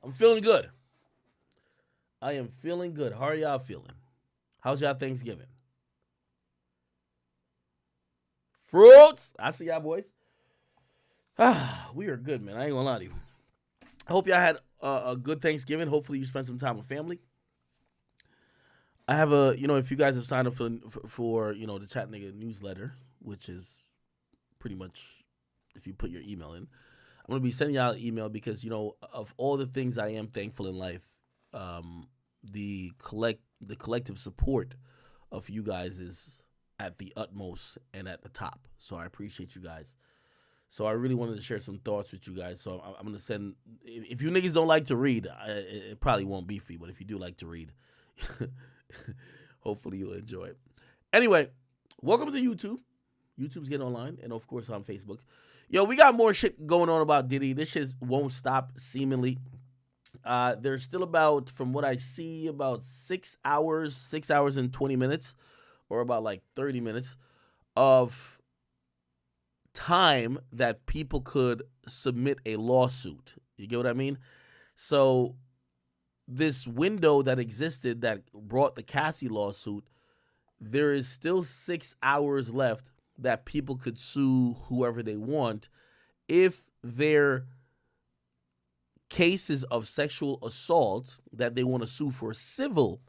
I'm feeling good. I am feeling good. How are y'all feeling? How's y'all Thanksgiving? Fruits. I see y'all boys. We are good, man. I ain't gonna lie to you. I hope y'all had a good Thanksgiving. Hopefully, you spent some time with family. I have if you guys have signed up for the Chat Nigga newsletter, which is pretty much if you put your email in, I'm gonna be sending y'all an email because of all the things I am thankful in life, the collective support of you guys is at the utmost and at the top. So I appreciate you guys. So I really wanted to share some thoughts with you guys. So I'm gonna send. If you niggas don't like to read, it probably won't be for you. But if you do like to read, hopefully you'll enjoy it. Anyway, welcome to YouTube. YouTube's getting online, and of course on Facebook. Yo, we got more shit going on about Diddy. This shit won't stop. Seemingly, there's still from what I see, about 6 hours and 20 minutes, or about like 30 minutes of time that people could submit a lawsuit. You get what I mean? So this window that existed that brought the Cassie lawsuit, there is still 6 hours left that people could sue whoever they want if their cases of sexual assault that they want to sue for civil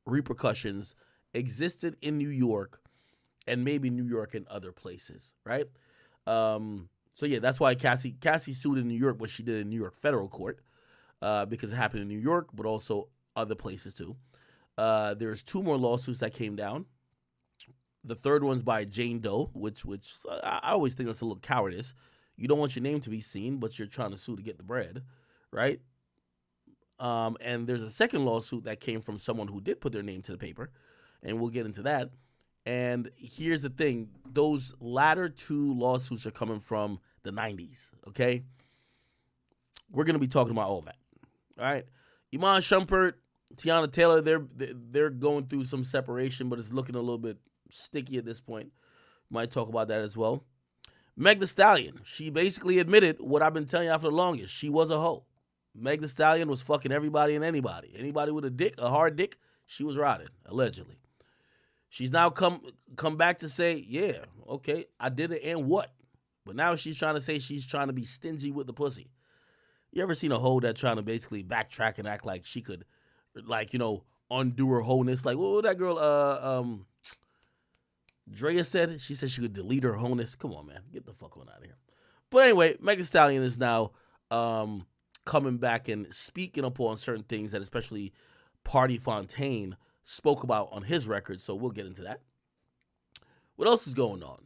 repercussions existed in New York and maybe New York and other places, right? So yeah, that's why Cassie sued in New York what she did in New York federal court, because it happened in New York, but also other places too. There's two more lawsuits that came down. The third one's by Jane Doe, which I always think that's a little cowardice. You don't want your name to be seen, but you're trying to sue to get the bread, right? And there's a second lawsuit that came from someone who did put their name to the paper, and we'll get into that. And here's the thing. Those latter two lawsuits are coming from the 90s, okay? We're going to be talking about all that, all right? Iman Shumpert, Tiana Taylor, they're going through some separation, but it's looking a little bit sticky at this point. Might talk about that as well. Meg Thee Stallion, she basically admitted what I've been telling y'all for the longest. She was a hoe. Meg Thee Stallion was fucking everybody and anybody. Anybody with a hard dick, she was riding, allegedly. She's now come back to say, yeah, okay, I did it and what? But now she's trying to say she's trying to be stingy with the pussy. You ever seen a hoe that trying to basically backtrack and act like she could, undo her wholeness? Like, what that girl, Drea said? She said she could delete her wholeness. Come on, man. Get the fuck on out of here. But anyway, Meg Thee Stallion is now coming back and speaking upon certain things that especially Party Fontaine spoke about on his record, so we'll get into that. What else is going on?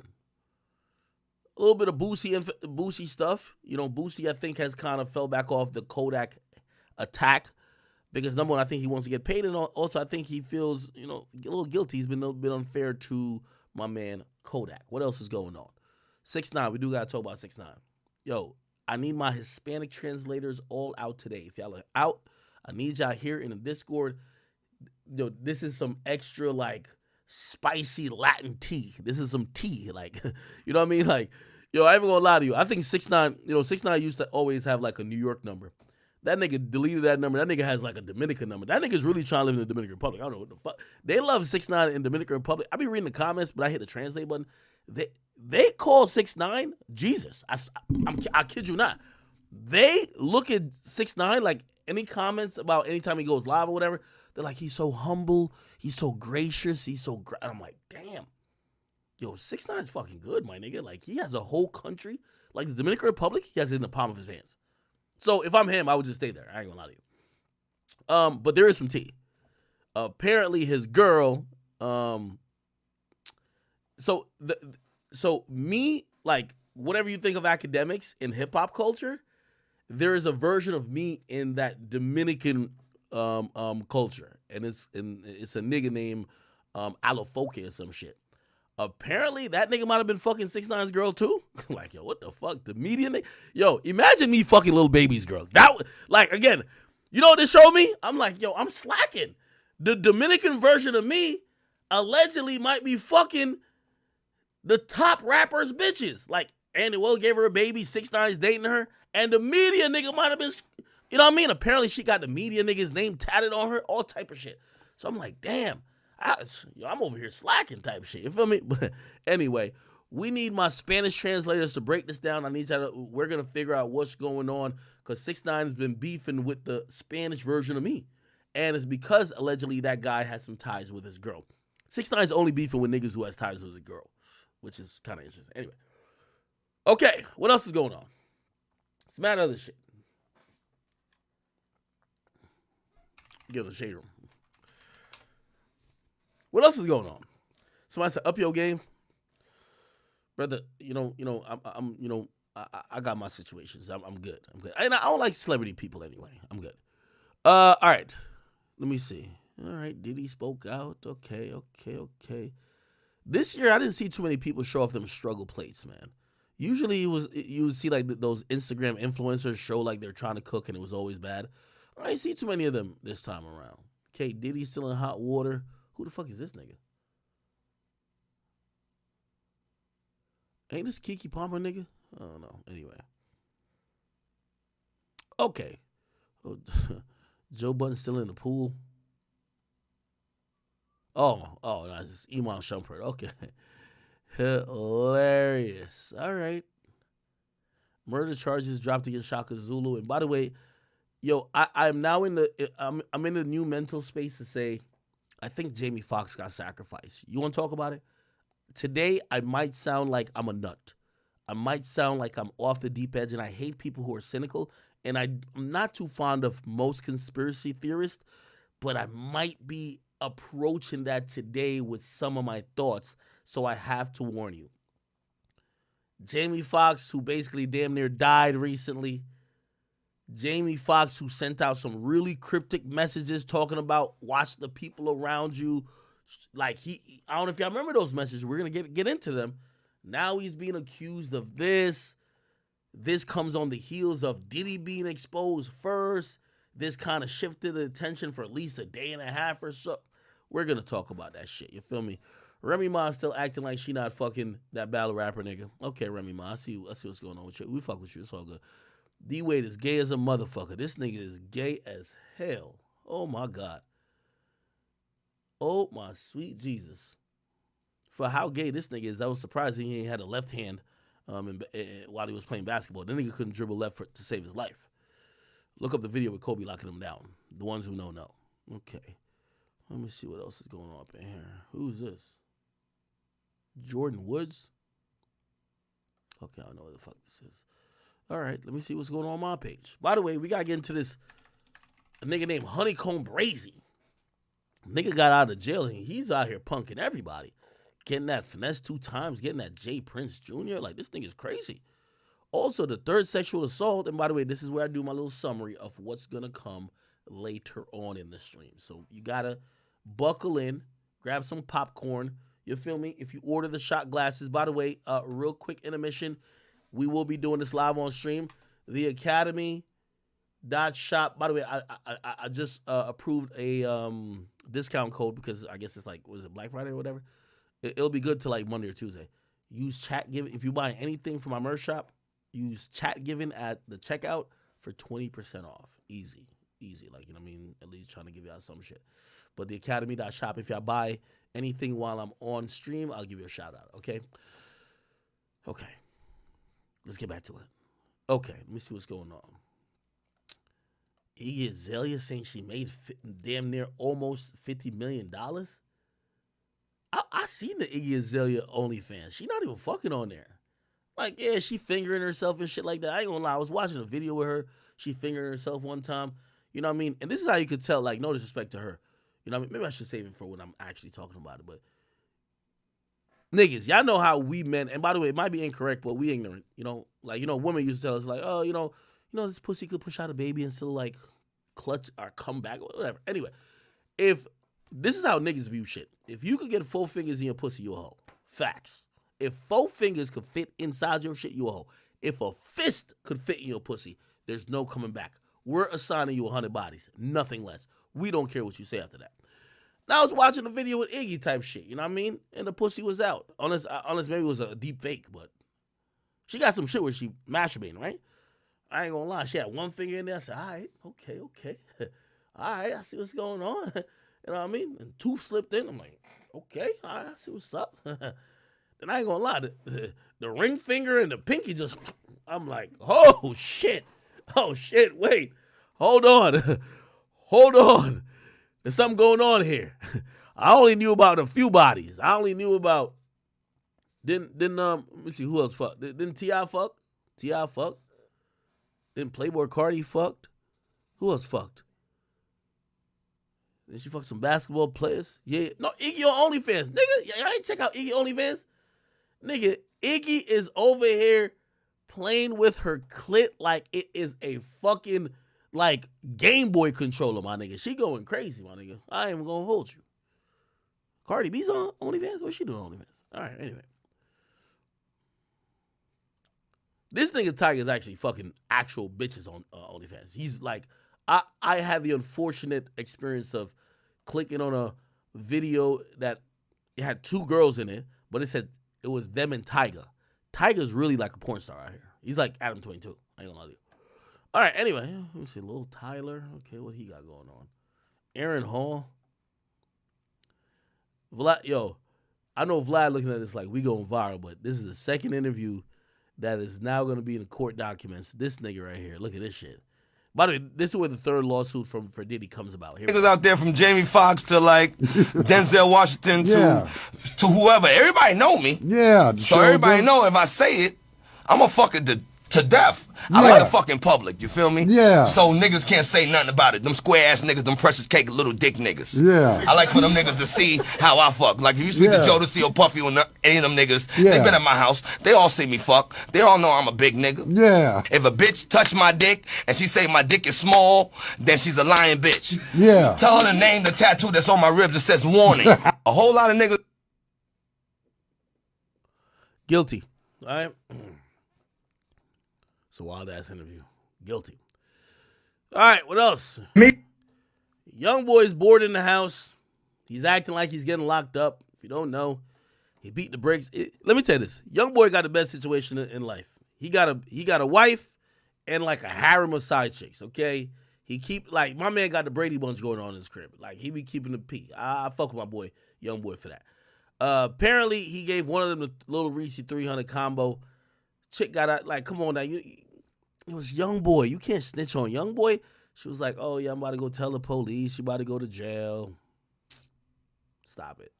A little bit of Boosie stuff. Boosie, I think, has kind of fell back off the Kodak attack because, number one, I think he wants to get paid, and also I think he feels, a little guilty. He's been a bit unfair to my man Kodak. What else is going on? 6ix9ine. We do got to talk about 6ix9ine. Yo, I need my Hispanic translators all out today. If y'all are out, I need y'all here in the Discord. Yo, this is some extra spicy Latin tea. This is some tea, you know what I mean? I ain't gonna lie to you. I think 6ix9ine, 6ix9ine used to always have a New York number. That nigga deleted that number. That nigga has a Dominican number. That nigga's really trying to live in the Dominican Republic. I don't know what the fuck. They love 6ix9ine in Dominican Republic. I be reading the comments, but I hit the translate button. They call 6ix9ine Jesus. I kid you not. They look at 6ix9ine any comments about anytime he goes live or whatever. They're like, he's so humble, he's so gracious, he's so I'm like, damn. Yo, 6ix9ine's fucking good, my nigga. He has a whole country. The Dominican Republic, he has it in the palm of his hands. So if I'm him, I would just stay there. I ain't gonna lie to you. But there is some tea. Apparently his girl, so me, whatever you think of academics in hip hop culture, there is a version of me in that Dominican culture, and it's a nigga named Alofoque or some shit. Apparently that nigga might have been fucking 6ix9ine's girl too. Yo, what the fuck? The media nigga? Yo, imagine me fucking Lil Baby's girl. That again, you know what this showed me? I'm yo, I'm slacking. The Dominican version of me allegedly might be fucking the top rappers' bitches. Andy Will gave her a baby, 6ix9ine's dating her, and the media nigga might have been You know what I mean? Apparently she got the media nigga's name tatted on her, all type of shit. So I'm like, damn, I'm over here slacking type shit. You feel me? But anyway, we need my Spanish translators to break this down. We're going to figure out what's going on because 6ix9ine has been beefing with the Spanish version of me. And it's because allegedly that guy has some ties with his girl. 6ix9ine's only beefing with niggas who has ties with his girl, which is kind of interesting. Anyway. Okay, what else is going on? It's mad other shit. Get the shade room. What else is going on? Somebody said, up your game. Brother, I got my situations. I'm good. And I don't like celebrity people anyway. I'm good. All right. Let me see. All right, Diddy spoke out. Okay. This year, I didn't see too many people show off them struggle plates, man. Usually, you would see like those Instagram influencers show like they're trying to cook and it was always bad. I didn't see too many of them this time around. Okay, Diddy still in hot water. Who the fuck is this nigga? Ain't this Keke Palmer nigga? I don't know. Anyway. Okay. Joe Budden still in the pool. Oh, no, it's Iman Shumpert. Okay. Hilarious. All right. Murder charges dropped against Shaka Zulu. And by the way, yo, I'm now in the new mental space to say, I think Jamie Foxx got sacrificed. You want to talk about it? Today, I might sound like I'm a nut. I might sound like I'm off the deep edge, and I hate people who are cynical. And I'm not too fond of most conspiracy theorists, but I might be approaching that today with some of my thoughts, so I have to warn you. Jamie Foxx, who basically damn near died recently. Jamie Foxx, who sent out some really cryptic messages talking about watch the people around you. Like I don't know if y'all remember those messages. We're going to get into them. Now he's being accused of this. This comes on the heels of Diddy being exposed first. This kind of shifted the attention for at least a day and a half or so. We're going to talk about that shit. You feel me? Remy Ma still acting like she not fucking that battle rapper nigga. Okay, Remy Ma, I see what's going on with you. We fuck with you. It's all good. D-Wade is gay as a motherfucker. This nigga is gay as hell. Oh, my God. Oh, my sweet Jesus. For how gay this nigga is, I was surprised he ain't had a left hand while he was playing basketball. The nigga couldn't dribble left to save his life. Look up the video with Kobe locking him down. The ones who know. Okay. Let me see what else is going on up in here. Who's this? Jordan Woods? Okay, I don't know what the fuck this is. All right, let me see what's going on my page. By the way, we got to get into this. A nigga named Honeycomb Brazy. Nigga got out of jail and he's out here punking everybody. Getting that finesse 2 times, getting that Jay Prince Jr. Like, this nigga's crazy. Also, the 3rd sexual assault. And by the way, this is where I do my little summary of what's going to come later on in the stream. So you got to buckle in, grab some popcorn. You feel me? If you order the shot glasses, by the way, real quick intermission, we will be doing this live on stream. The Academy.shop. By the way, I just approved a discount code because I guess it's like, was it Black Friday or whatever? It'll be good to like Monday or Tuesday. Use chat giving. If you buy anything from my merch shop, use chat giving at the checkout for 20% off. Easy. Like, you know what I mean? At least trying to give you out some shit. But the Academy.shop, if y'all buy anything while I'm on stream, I'll give you a shout out. Okay. Let's get back to it. Okay, let me see what's going on. Iggy Azalea saying she made damn near almost $50 million. I seen the Iggy Azalea OnlyFans. She not even fucking on there. Like, yeah, she fingering herself and shit like that. I ain't gonna lie. I was watching a video with her. She fingered herself one time. You know what I mean? And this is how you could tell, like, no disrespect to her. You know what I mean? Maybe I should save it for when I'm actually talking about it. But niggas, y'all know how we men, and by the way, it might be incorrect, but we ignorant. You know, like, you know, women used to tell us, like, oh, you know, this pussy could push out a baby and still, like, clutch or come back or whatever. Anyway, if this is how niggas view shit. If you could get 4 fingers in your pussy, you a hoe. Facts. If 4 fingers could fit inside your shit, you a hoe. If a fist could fit in your pussy, there's no coming back. We're assigning you 100 bodies. Nothing less. We don't care what you say after that. Now, I was watching a video with Iggy type shit, you know what I mean? And the pussy was out. Unless maybe it was a deep fake, but she got some shit where she masturbating, right? I ain't gonna lie. She had one finger in there. I said, all right, okay. All right, I see what's going on. You know what I mean? And tooth slipped in. I'm like, okay, all right, I see what's up. Then I ain't gonna lie. The ring finger and the pinky just, I'm like, oh, shit. Oh, shit, wait. Hold on. Hold on. There's something going on here. I only knew about a few bodies. I only knew about, let me see, who else fucked? Didn't T.I. fuck? T.I. fucked? Didn't Playboy Cardi fucked? Who else fucked? Did she fuck some basketball players? Yeah. No, Iggy on OnlyFans. Nigga, y'all ain't check out Iggy OnlyFans? Nigga, Iggy is over here playing with her clit like it is a fucking, like, Game Boy controller, my nigga. She going crazy, my nigga. I ain't even gonna hold you. Cardi B's on OnlyFans? What's she doing on OnlyFans? All right, anyway. This nigga Tiger is actually fucking actual bitches on OnlyFans. He's like, I had the unfortunate experience of clicking on a video that it had two girls in it, but it said it was them and Tiger. Tiger's really like a porn star out here. He's like Adam 22. I ain't gonna lie to you. All right, anyway, let me see. Little Tyler. Okay, what he got going on? Aaron Hall. Vlad, yo, I know Vlad looking at this like we going viral, but this is the second interview that is now going to be in the court documents. This nigga right here. Look at this shit. By the way, this is where the third lawsuit for Diddy comes about. Here Niggas out there from Jamie Foxx to like Denzel Washington to whoever. Everybody know me. Yeah. So everybody know if I say it, I'm going to fuck it to death. I like the fucking public, you feel me? Yeah. So niggas can't say nothing about it. Them square ass niggas, them precious cake little dick niggas. Yeah. I like for them niggas to see how I fuck. Like if you speak to Jodeci or Puffy or any of them niggas, they been at my house. They all see me fuck. They all know I'm a big nigga. Yeah. If a bitch touch my dick and she say my dick is small, then she's a lying bitch. Yeah. Tell her to name the tattoo that's on my rib that says warning. A whole lot of niggas. Guilty. All right. It's a wild ass interview. Guilty. All right, what else? Me. Young boy's bored in the house. He's acting like he's getting locked up. If you don't know, he beat the brakes. Let me tell you this. Young boy got the best situation in life. He got a wife and like a harem of side chicks, okay? He keep, like, my man got the Brady Bunch going on in his crib. Like, he be keeping the peak. I fuck with my boy, young boy, for that. Apparently, he gave one of them the little Reese 300 combo. Chick got out, like, come on now. It was young boy. You can't snitch on young boy. She was like, oh, yeah, I'm about to go tell the police. You about to go to jail. Stop it.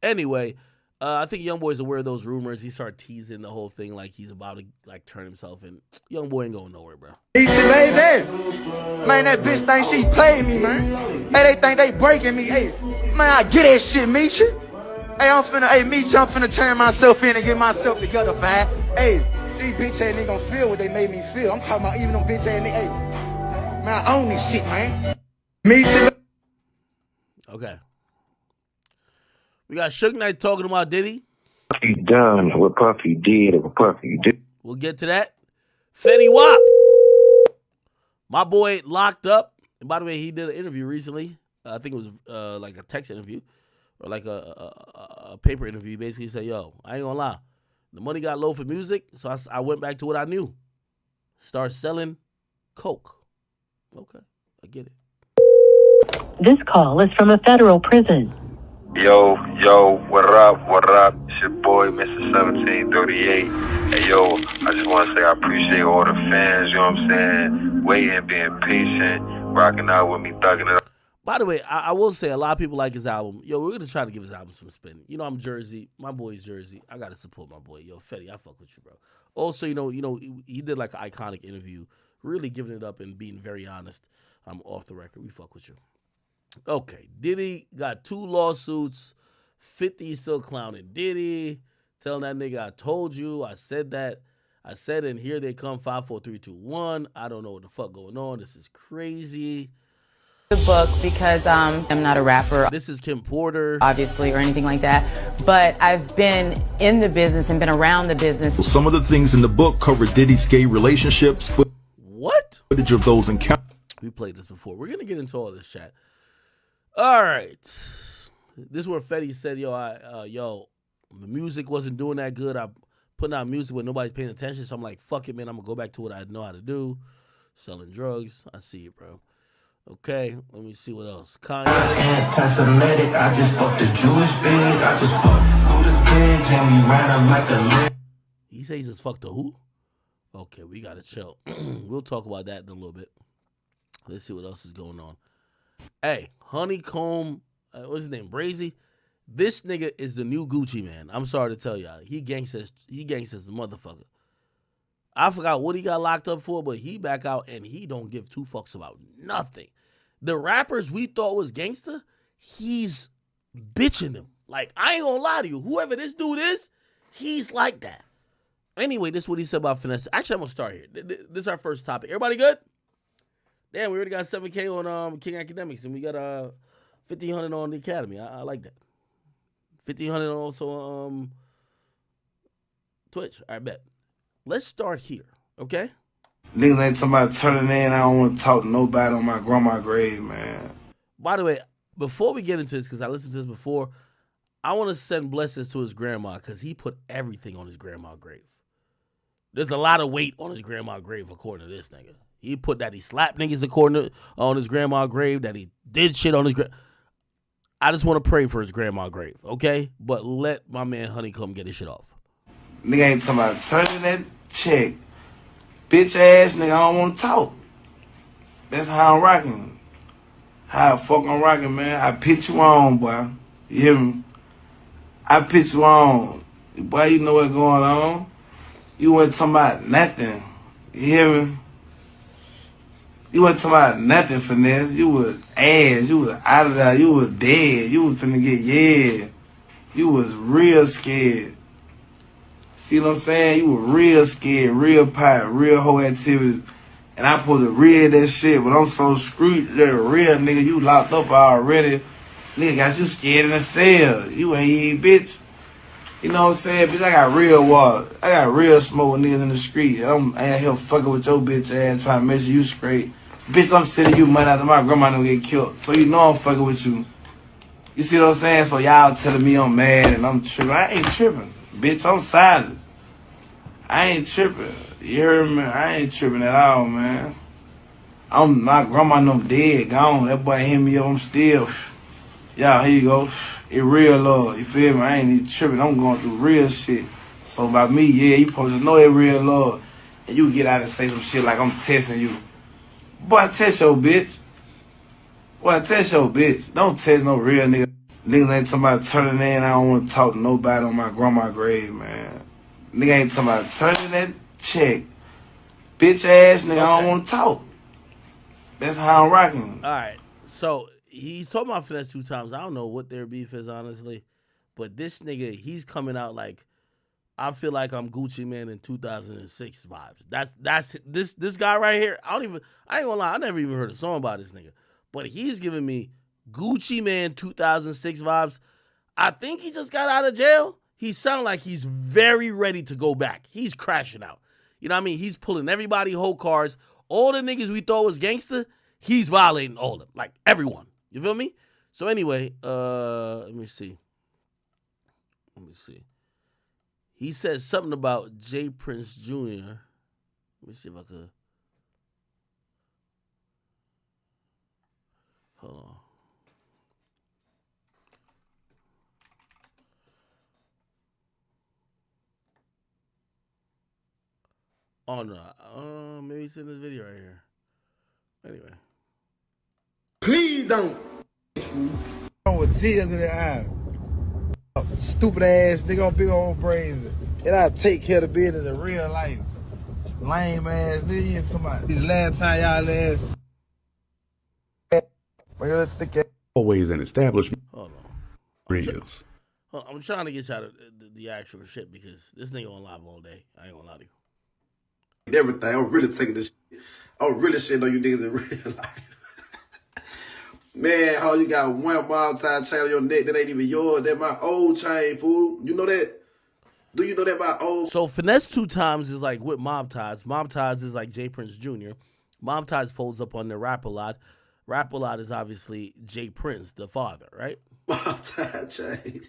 Anyway, I think young boy's aware of those rumors. He started teasing the whole thing like he's about to, like, turn himself in. Young boy ain't going nowhere, bro. Baby, man, that bitch think she playing me, man. Hey, they think they breaking me. Hey, man, I get that shit, Misha. Hey, Misha, I'm finna turn myself in and get myself together, fam. Hey, these bitch ass niggas gon' feel what they made me feel. I'm talking about even them bitch ass niggas. Hey, man, I own this shit, man. Misha. Okay. We got Suge Knight talking about Diddy. Puffy done what Puffy did or what Puffy did. We'll get to that. Fetty Wap. My boy locked up. And by the way, he did an interview recently. I think it was like a text interview or like a paper interview. Basically said, yo, I ain't gonna lie. The money got low for music, so I went back to what I knew. Start selling coke. Okay, I get it. This call is from a federal prison. Yo, what up? It's your boy, Mr. 1738. Hey, yo, I just want to say I appreciate all the fans, you know what I'm saying? Waiting, being patient, rocking out with me, thugging it up. By the way, I will say a lot of people like his album. Yo, we're going to try to give his album some spin. You know, I'm Jersey. My boy's Jersey. I got to support my boy. Yo, Fetty, I fuck with you, bro. Also, you know, he did like an iconic interview, really giving it up and being very honest. I'm off the record. We fuck with you. Okay, Diddy got 2 lawsuits. 50 still clowning Diddy, telling that nigga, I told you, I said that. I said, and here they come, 5, 4, 3, 2, 1. I don't know what the fuck going on. This is crazy. The book because I'm not a rapper. This is Kim Porter. Obviously, or anything like that. But I've been in the business and been around the business. Some of the things in the book cover Diddy's gay relationships. What? Footage of those encounters. We played this before. We're going to get into all this, chat. All right. This is where Fetty said, yo, the music wasn't doing that good. I putting out music when nobody's paying attention. So I'm like, fuck it, man. I'm gonna go back to what I know how to do, selling drugs. I see it, bro. Okay, let me see what else. Kanye. Anti-Semitic, I just fucked the Jewish bitch. I just fucked Scooter's bitch and we ran her like a. He says he just fucked the who? Okay, we gotta chill. We'll talk about that in a little bit. Let's see what else is going on. Hey, Honeycomb, what's his name? Brazy. This nigga is the new Gucci man. I'm sorry to tell y'all. He gangsters the motherfucker. I forgot what he got locked up for, but he back out and he don't give two fucks about nothing. The rappers we thought was gangster, he's bitching them. Like, I ain't gonna lie to you. Whoever this dude is, he's like that. Anyway, this is what he said about finesse. Actually, I'm gonna start here. This is our first topic. Everybody good? Damn, we already got 7K on King Academics, and we got 1,500 on the Academy. I like that. 1,500 also on Twitch. All right, bet. Let's start here, okay? Niggas ain't talking about turning in. I don't want to talk to nobody on my grandma's grave, man. By the way, before we get into this, because I listened to this before, I want to send blessings to his grandma because he put everything on his grandma's grave. There's a lot of weight on his grandma's grave, according to this nigga. He put that he slapped niggas on his grandma's grave, that he did shit on his grave. I just want to pray for his grandma's grave, okay? But let my man Honeycomb get his shit off. Nigga ain't talking about turning that check. Bitch ass nigga, I don't want to talk. That's how I'm rocking. How the fuck I'm rocking, man. I pitch you on, boy. You hear me? I pitch you on. Boy, you know what's going on. You wasn't talking about nothing. You hear me? You wasn't talking about nothing, finesse. You was ass. You was out of there. You was dead. You was finna get yeah. You was real scared. See what I'm saying? You were real scared, real pot, real whole activities. And I put the real that shit, but I'm so screwed. That real nigga, you locked up already. Nigga got you scared in a cell. You ain't bitch. You know what I'm saying? Bitch, I got real water. I got real smoke with niggas in the street. I ain't here fucking with your bitch ass trying to make sure you straight. Bitch, I'm sending you money after my grandma don't get killed. So you know I'm fucking with you. You see what I'm saying? So y'all telling me I'm mad and I'm tripping. I ain't tripping. Bitch, I'm silent. I ain't tripping. You heard me? I ain't tripping at all, man. My grandma and them dead, gone. That boy hit me up, I'm still. Yeah, here you go. It real love. You feel me? I ain't even tripping. I'm going through real shit. So by me, yeah, you supposed to know it real love. And you get out and say some shit like I'm testing you. Boy, test your bitch. Boy, test your bitch. Don't test no real nigga. Niggas ain't talking about turning in. I don't want to talk to nobody on my grandma's grave, man. Nigga ain't talking about turning that check. Bitch ass nigga, okay. I don't want to talk. That's how I'm rocking. All right. So he's talking about finesse 2 times. I don't know what their beef is, honestly. But this nigga, he's coming out like, I feel like I'm Gucci Man in 2006 vibes. That's this guy right here. I ain't gonna lie, I never even heard a song about this nigga. But he's giving me Gucci Man 2006 vibes. I think he just got out of jail. He sounds like he's very ready to go back. He's crashing out. You know what I mean? He's pulling everybody whole cars. All the niggas we thought was gangster, he's violating all of them. Like, everyone. You feel me? So anyway, let me see. He says something about J. Prince Jr. Let me see if I could. Hold on. Oh, no. Maybe it's in this video right here. Anyway. Please don't. With tears in their eyes. Stupid ass nigga on big old brains. And I take care of the business in real life. Lame ass nigga. You somebody. The last time y'all ass. Always an establishment. Hold on. Reels. I'm trying to get you out of the actual shit because this nigga on live all day. I ain't gonna lie to you. Everything. I'm really taking this shit. I'm really shitting on you niggas in real life. Man, how you got one mob tie chain on your neck that ain't even yours? That my old chain, fool. You know that? Do you know that my old? So finesse 2 times is like with mob ties. Mob ties is like J. Prince Jr. Mob ties folds up on the Rap A Lot. Rap A Lot is obviously J. Prince, the father, right? Mob tie chain.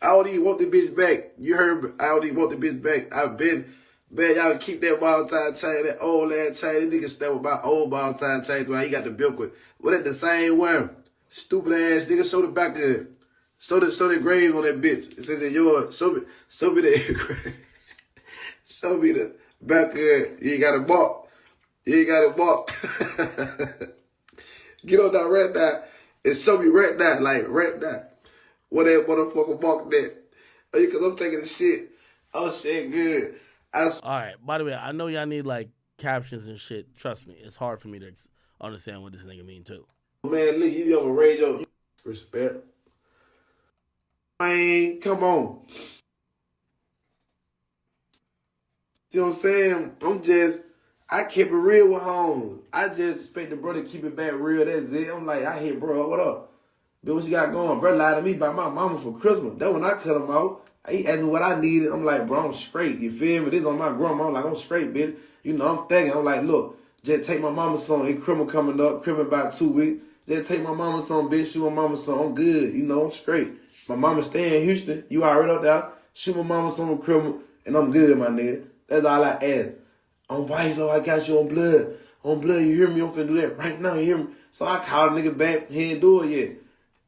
I don't even want the bitch back. You heard me? I don't even want the bitch back. I've been, man, y'all keep that ball tie chain, that old ass chain. This nigga step with my old ball tie chain while he got the bill with. What at the same one? Stupid ass nigga, show the back of it. Show the grave on that bitch. It says that yours. Show me that grave. Show me the back of it. You ain't got to walk. You ain't got to walk. Get on that right now and show me right now, like right now. What that motherfucker walk that? Because I'm taking the shit. Oh shit, good. All right. By the way, I know y'all need like captions and shit. Trust me, it's hard for me to understand what this nigga mean too. Man, look, you ever rage your respect? Man, come on. You know what I'm saying? I kept it real with Holmes. I just expect the brother to keep it back real. That's it. I'm like, I hit bro, what up? Bitch, what you got going? Bro lied to me about my mama for Christmas. That when I cut him out. He asked me what I needed. I'm like, bro, I'm straight. You feel me? This on my grandma. I'm like, I'm straight, bitch. You know, I'm thinking. I'm like, look, just take my mama's son. It's criminal coming up. Criminal about 2 weeks. Just take my mama's son, bitch. Shoot my mama's son. I'm good. You know, I'm straight. My mama stay in Houston. You already up there. Shoot my mama's son with criminal. And I'm good, my nigga. That's all I ask. On white, Lord, I got you on blood. On blood, you hear me? I'm finna do that right now. You hear me? So I called a nigga back. He ain't do it yet.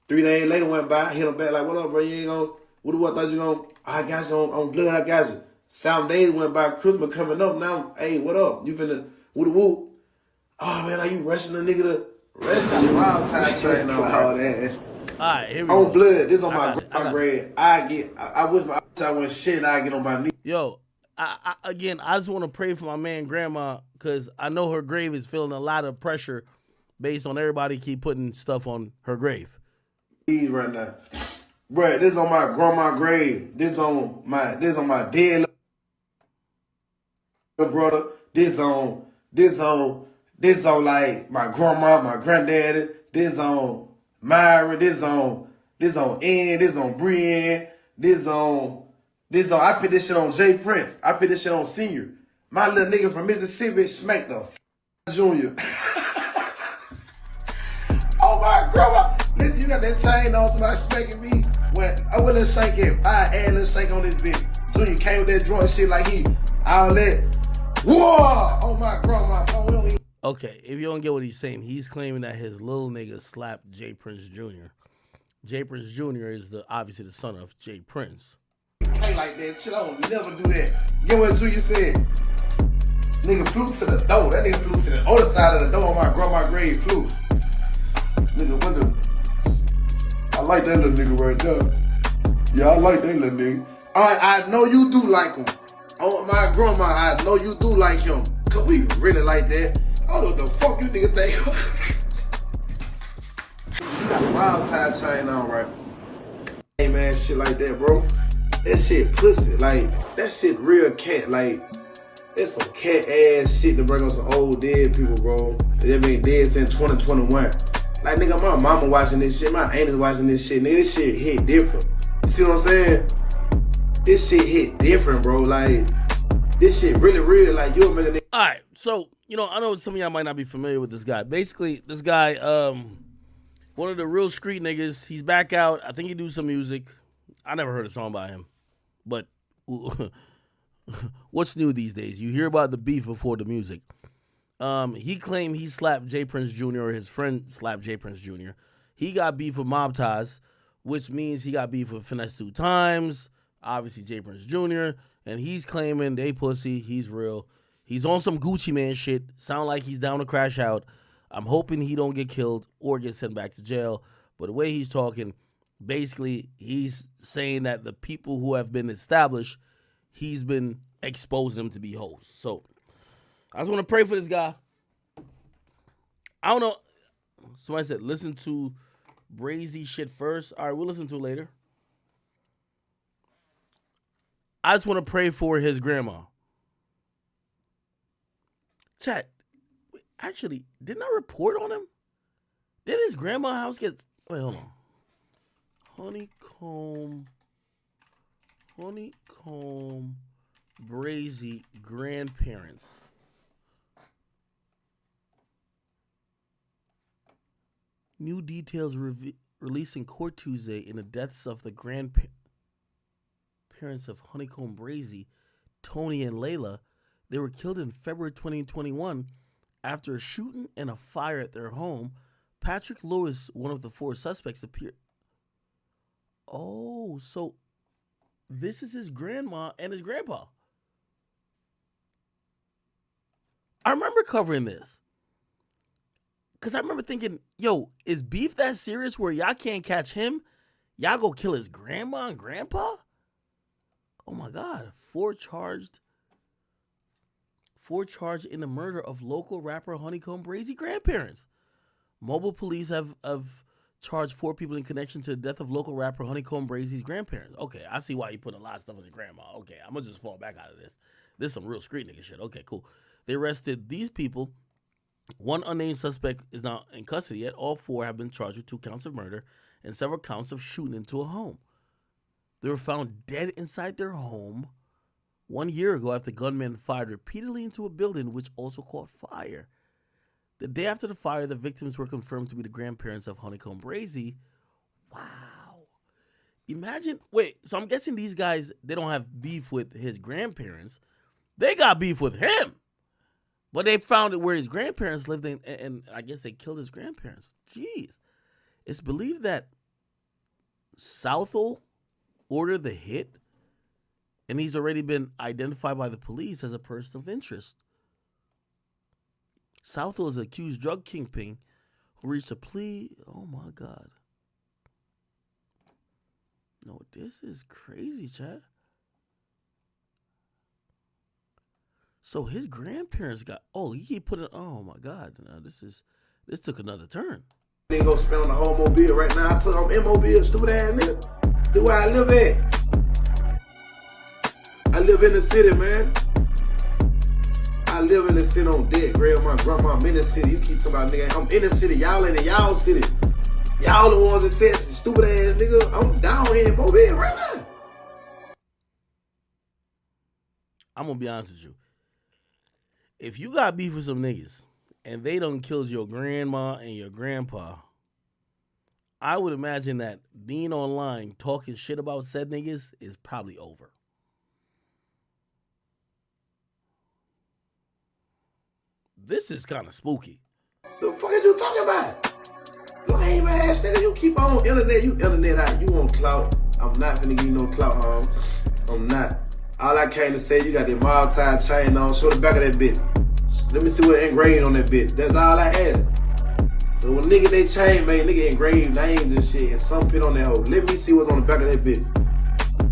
3 days later went by. I hit him back like, what up, bro? You ain't gonna... What thought you gonna... I got you on blood. I got you. 7 days went by. Christmas coming up now. Hey, what up? You finna... Woo-woo. Oh, man, are you rushing the nigga to... Rushing wild time train on all that. All right, here we on go. Blood. This on my grade. I wish I went shit. I get on my knee. Yo, I just want to pray for my man grandma because I know her grave is feeling a lot of pressure based on everybody keep putting stuff on her grave. Right now, bro. This on my grandma grave. This on my dead little brother. This on like my grandma, my granddaddy. This on Myra. This on Ann. This on Brienne. This on. I put this shit on Jay Prince. I put this shit on Senior. My little nigga from Mississippi smacked the Junior. Oh my grandma. Listen, you got that chain on, somebody smacking me. When I will let Shank it. I add little Shank on this bitch. Junior came with that joint shit like he all that. Whoa! Oh my grandma. Oh, okay, if you don't get what he's saying, he's claiming that his little nigga slapped Jay Prince Jr. Jay Prince Jr. is obviously the son of Jay Prince. Play like that shit, I don't never do that. Get what Junior said? Nigga flew to the door. That nigga flew to the other side of the door on my grandma's grave flew. Nigga, what the? I like that little nigga right there. Yeah, I like that little nigga. I know you do like him. Oh, my grandma, I know you do like him. Cause we really like that. I don't know what the fuck you nigga think. You got a wild tie chain on, right? Hey man, shit like that, bro. That shit pussy. Like, that shit real cat. Like, it's some cat ass shit to bring on some old dead people, bro. They been dead since 2021. Like, nigga, my mama watching this shit. My aunt is watching this shit. Nigga, this shit hit different. You see what I'm saying? This shit hit different, bro. Like, this shit really real. Like, you'll make a nigga. All right, so, you know, I know some of y'all might not be familiar with this guy. Basically, this guy, one of the real street niggas, he's back out. I think he do some music. I never heard a song by him. But what's new these days? You hear about the beef before the music. He claimed he slapped Jay Prince Jr. or his friend slapped Jay Prince Jr. He got beef with Mob Ties, which means he got beef with Finesse 2 Times, obviously Jay Prince Jr., and he's claiming they pussy, he's real. He's on some Gucci Man shit, sound like he's down to crash out. I'm hoping he don't get killed or get sent back to jail, but the way he's talking, basically, he's saying that the people who have been established, he's been exposing them to be hoes. So, I just want to pray for this guy. I don't know. Somebody said, listen to Brazy shit first. All right, we'll listen to it later. I just want to pray for his grandma. Chat, actually, didn't I report on him? Did his grandma house get... Wait, hold on. Honeycomb Brazy grandparents. New details released in court Tuesday in the deaths of the grandparents. grandparents of Honeycomb Brazy, Tony and Layla. They were killed in February 2021 after a shooting and a fire at their home. Patrick Lewis, one of the 4 suspects, appeared. Oh, so this is his grandma and his grandpa. I remember covering this. Because I remember thinking, yo, is beef that serious where y'all can't catch him? Y'all go kill his grandma and grandpa? Oh my God. 4 charged in the murder of local rapper Honeycomb Brazy grandparents. Mobile police have charged 4 people in connection to the death of local rapper Honeycomb Brazy's grandparents. Okay, I see why you put a lot of stuff on his grandma. Okay, I'm going to just fall back out of this. This is some real street nigga shit. Okay, cool. They arrested these people. 1 unnamed suspect is not in custody yet. All 4 have been charged with 2 counts of murder and several counts of shooting into a home. They were found dead inside their home 1 year ago after gunmen fired repeatedly into a building which also caught fire. The day after the fire, the victims were confirmed to be the grandparents of Honeycomb Brazy. Wow. Imagine, so I'm guessing these guys, they don't have beef with his grandparents. They got beef with him. But they found it where his grandparents lived, and I guess they killed his grandparents. Jeez. It's believed that Southall ordered the hit, and he's already been identified by the police as a person of interest. Southall is an accused drug kingpin who reached a plea. Oh, my God. No, this is crazy, Chad. So his grandparents got, he put it, oh my God, now this took another turn. They go spend on the whole mobile right now. I'm in Mobile, stupid ass nigga. Do where I live at. I live in the city, man. I live in the city on deck, grab my grandma. I'm in the city. You keep talking about nigga. I'm in the city. Y'all in the y'all city. Y'all the ones in Texas, stupid ass nigga. I'm down here in Mobile right now. I'm gonna be honest with you. If you got beef with some niggas and they done killed your grandma and your grandpa, I would imagine that being online talking shit about said niggas is probably over. This is kind of spooky. The fuck is you talking about? You ain't even ass nigga. You keep on internet. You internet out. You want clout. I'm not finna give you no clout, home. I'm not. All I came to say, you got that Maltine chain on. Show the back of that bitch. Let me see what engraved on that bitch. That's all I had. So when nigga they chain, man, nigga engraved names and shit and some pin on that hoe. Let me see what's on the back of that bitch.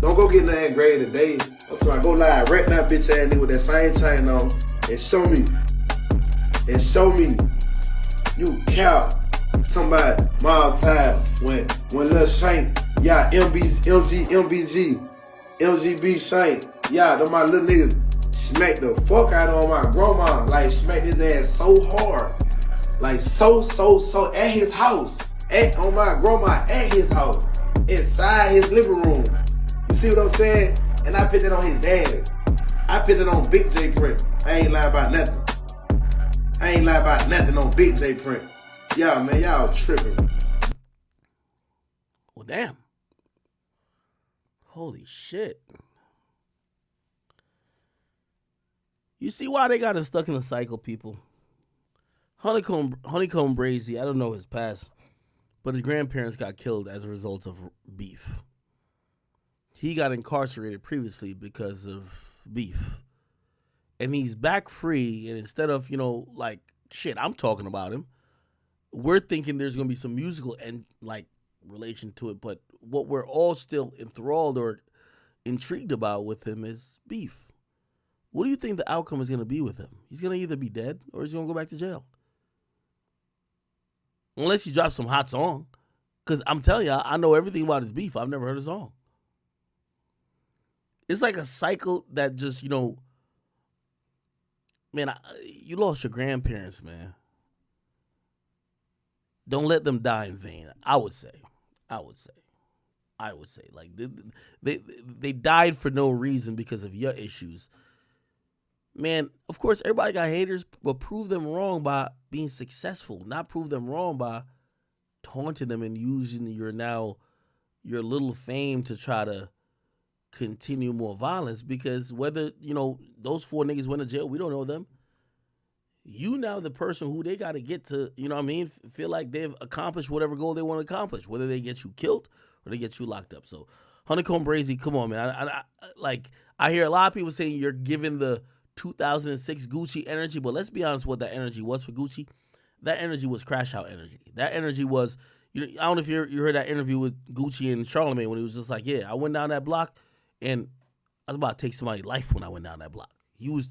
Don't go get nothing engraved today. Until I go live right now, bitch ass nigga with that same chain on and show me. And show me. You cow. Somebody Maltine when Lil Shank, yeah, MGB Shank. Yeah, them my little niggas smacked the fuck out of my grandma. Like, smacked his ass so hard. Like, so at his house. On my grandma at his house. Inside his living room. You see what I'm saying? And I put it on his dad. I put it on Big J Print. I ain't lying about nothing. I ain't lying about nothing on Big J Print. Y'all, man, y'all tripping. Well, damn. Holy shit. You see why they got us stuck in a cycle, people? Honeycomb Brazy, I don't know his past, but his grandparents got killed as a result of beef. He got incarcerated previously because of beef. And he's back free, and instead of, like, shit, I'm talking about him, we're thinking there's going to be some musical and, like, relation to it, but what we're all still enthralled or intrigued about with him is beef. What do you think the outcome is going to be with him? He's going to either be dead or he's going to go back to jail. Unless you drop some hot song. Because I'm telling you, I know everything about his beef. I've never heard a song. It's like a cycle that just, man, you lost your grandparents, man. Don't let them die in vain. I would say. Like, they died for no reason because of your issues. Man, of course, everybody got haters, but prove them wrong by being successful, not prove them wrong by taunting them and using your little fame to try to continue more violence, because whether, those 4 niggas went to jail, we don't know them. You now the person who they got to get to, feel like they've accomplished whatever goal they want to accomplish, whether they get you killed or they get you locked up. So Honeycomb Brazy, come on, man. I hear a lot of people saying you're giving the 2006 Gucci energy, but let's be honest what that energy was for Gucci. That energy was crash out energy. That energy was, I don't know if you heard that interview with Gucci and Charlamagne when he was just like, yeah, I went down that block and I was about to take somebody's life when I went down that block. He was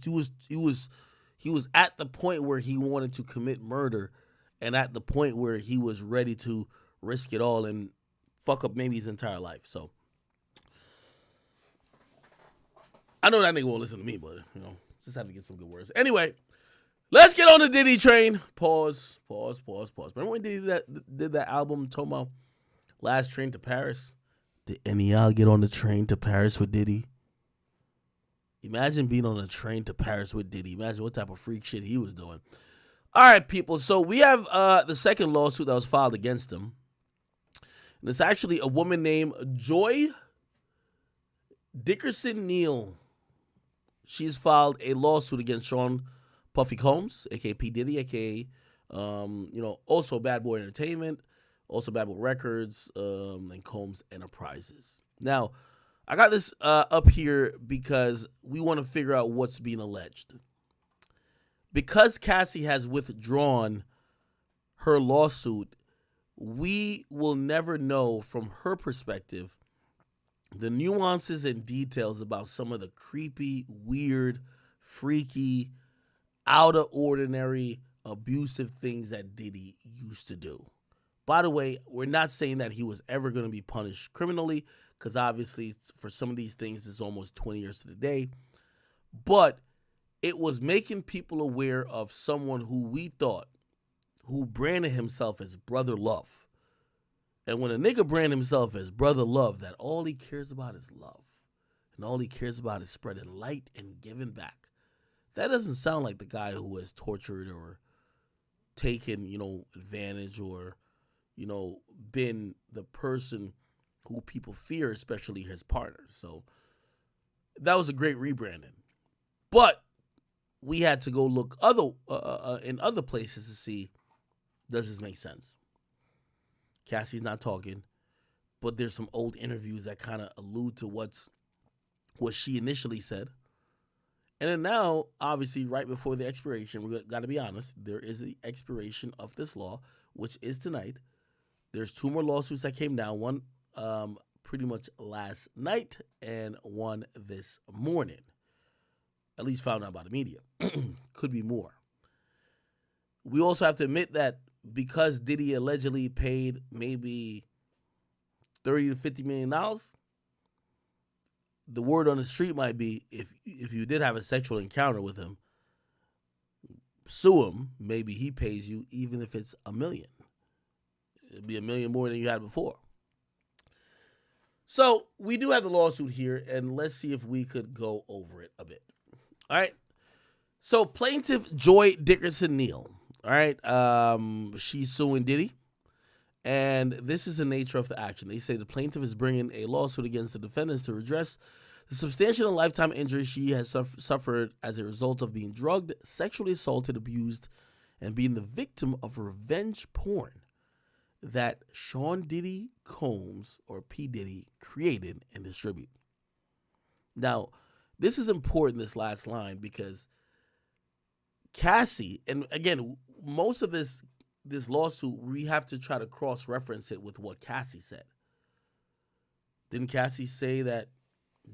at the point where he wanted to commit murder, and at the point where he was ready to risk it all and fuck up maybe his entire life. So I know that nigga won't listen to me, but just have to get some good words. Anyway, let's get on the Diddy train. Pause. Remember when Diddy did that album talking about Last Train to Paris? Did any of y'all get on the train to Paris with Diddy? Imagine being on a train to Paris with Diddy. Imagine what type of freak shit he was doing. All right, people. So we have the second lawsuit that was filed against him. And it's actually a woman named Joy Dickerson Neal. She's filed a lawsuit against Sean Puffy Combs, a.k.a. P. Diddy, a.k.a. Also Bad Boy Entertainment, also Bad Boy Records, and Combs Enterprises. Now, I got this up here because we want to figure out what's being alleged. Because Cassie has withdrawn her lawsuit, we will never know from her perspective the nuances and details about some of the creepy, weird, freaky, out of ordinary, abusive things that Diddy used to do. By the way, we're not saying that he was ever going to be punished criminally, because obviously for some of these things it's almost 20 years to the day. But it was making people aware of someone who we thought, who branded himself as Brother Love. And when a nigga brand himself as Brother Love, that all he cares about is love. And all he cares about is spreading light and giving back. That doesn't sound like the guy who has tortured or taken, advantage or, been the person who people fear, especially his partner. So that was a great rebranding. But we had to go look in other places to see, does this make sense? Cassie's not talking, but there's some old interviews that kind of allude to what she initially said. And then now, obviously, right before the expiration, we got to be honest, there is the expiration of this law, which is tonight. There's 2 more lawsuits that came down, one pretty much last night and one this morning. At least found out by the media. Could be more. We also have to admit that because Diddy allegedly paid maybe $30 to $50 million, the word on the street might be, if you did have a sexual encounter with him, sue him. Maybe he pays you, even if it's $1 million. It'd be $1 million more than you had before. So we do have the lawsuit here, and let's see if we could go over it a bit. All right. So plaintiff Joy Dickerson Neal. All right. She's suing Diddy. And this is the nature of the action. They say the plaintiff is bringing a lawsuit against the defendants to redress the substantial and lifetime injury she has suffered as a result of being drugged, sexually assaulted, abused, and being the victim of revenge porn that Sean Diddy Combs, or P. Diddy, created and distributed. Now, this is important, this last line, because Cassie, and again, most of this lawsuit, we have to try to cross-reference it with what Cassie said. Didn't Cassie say that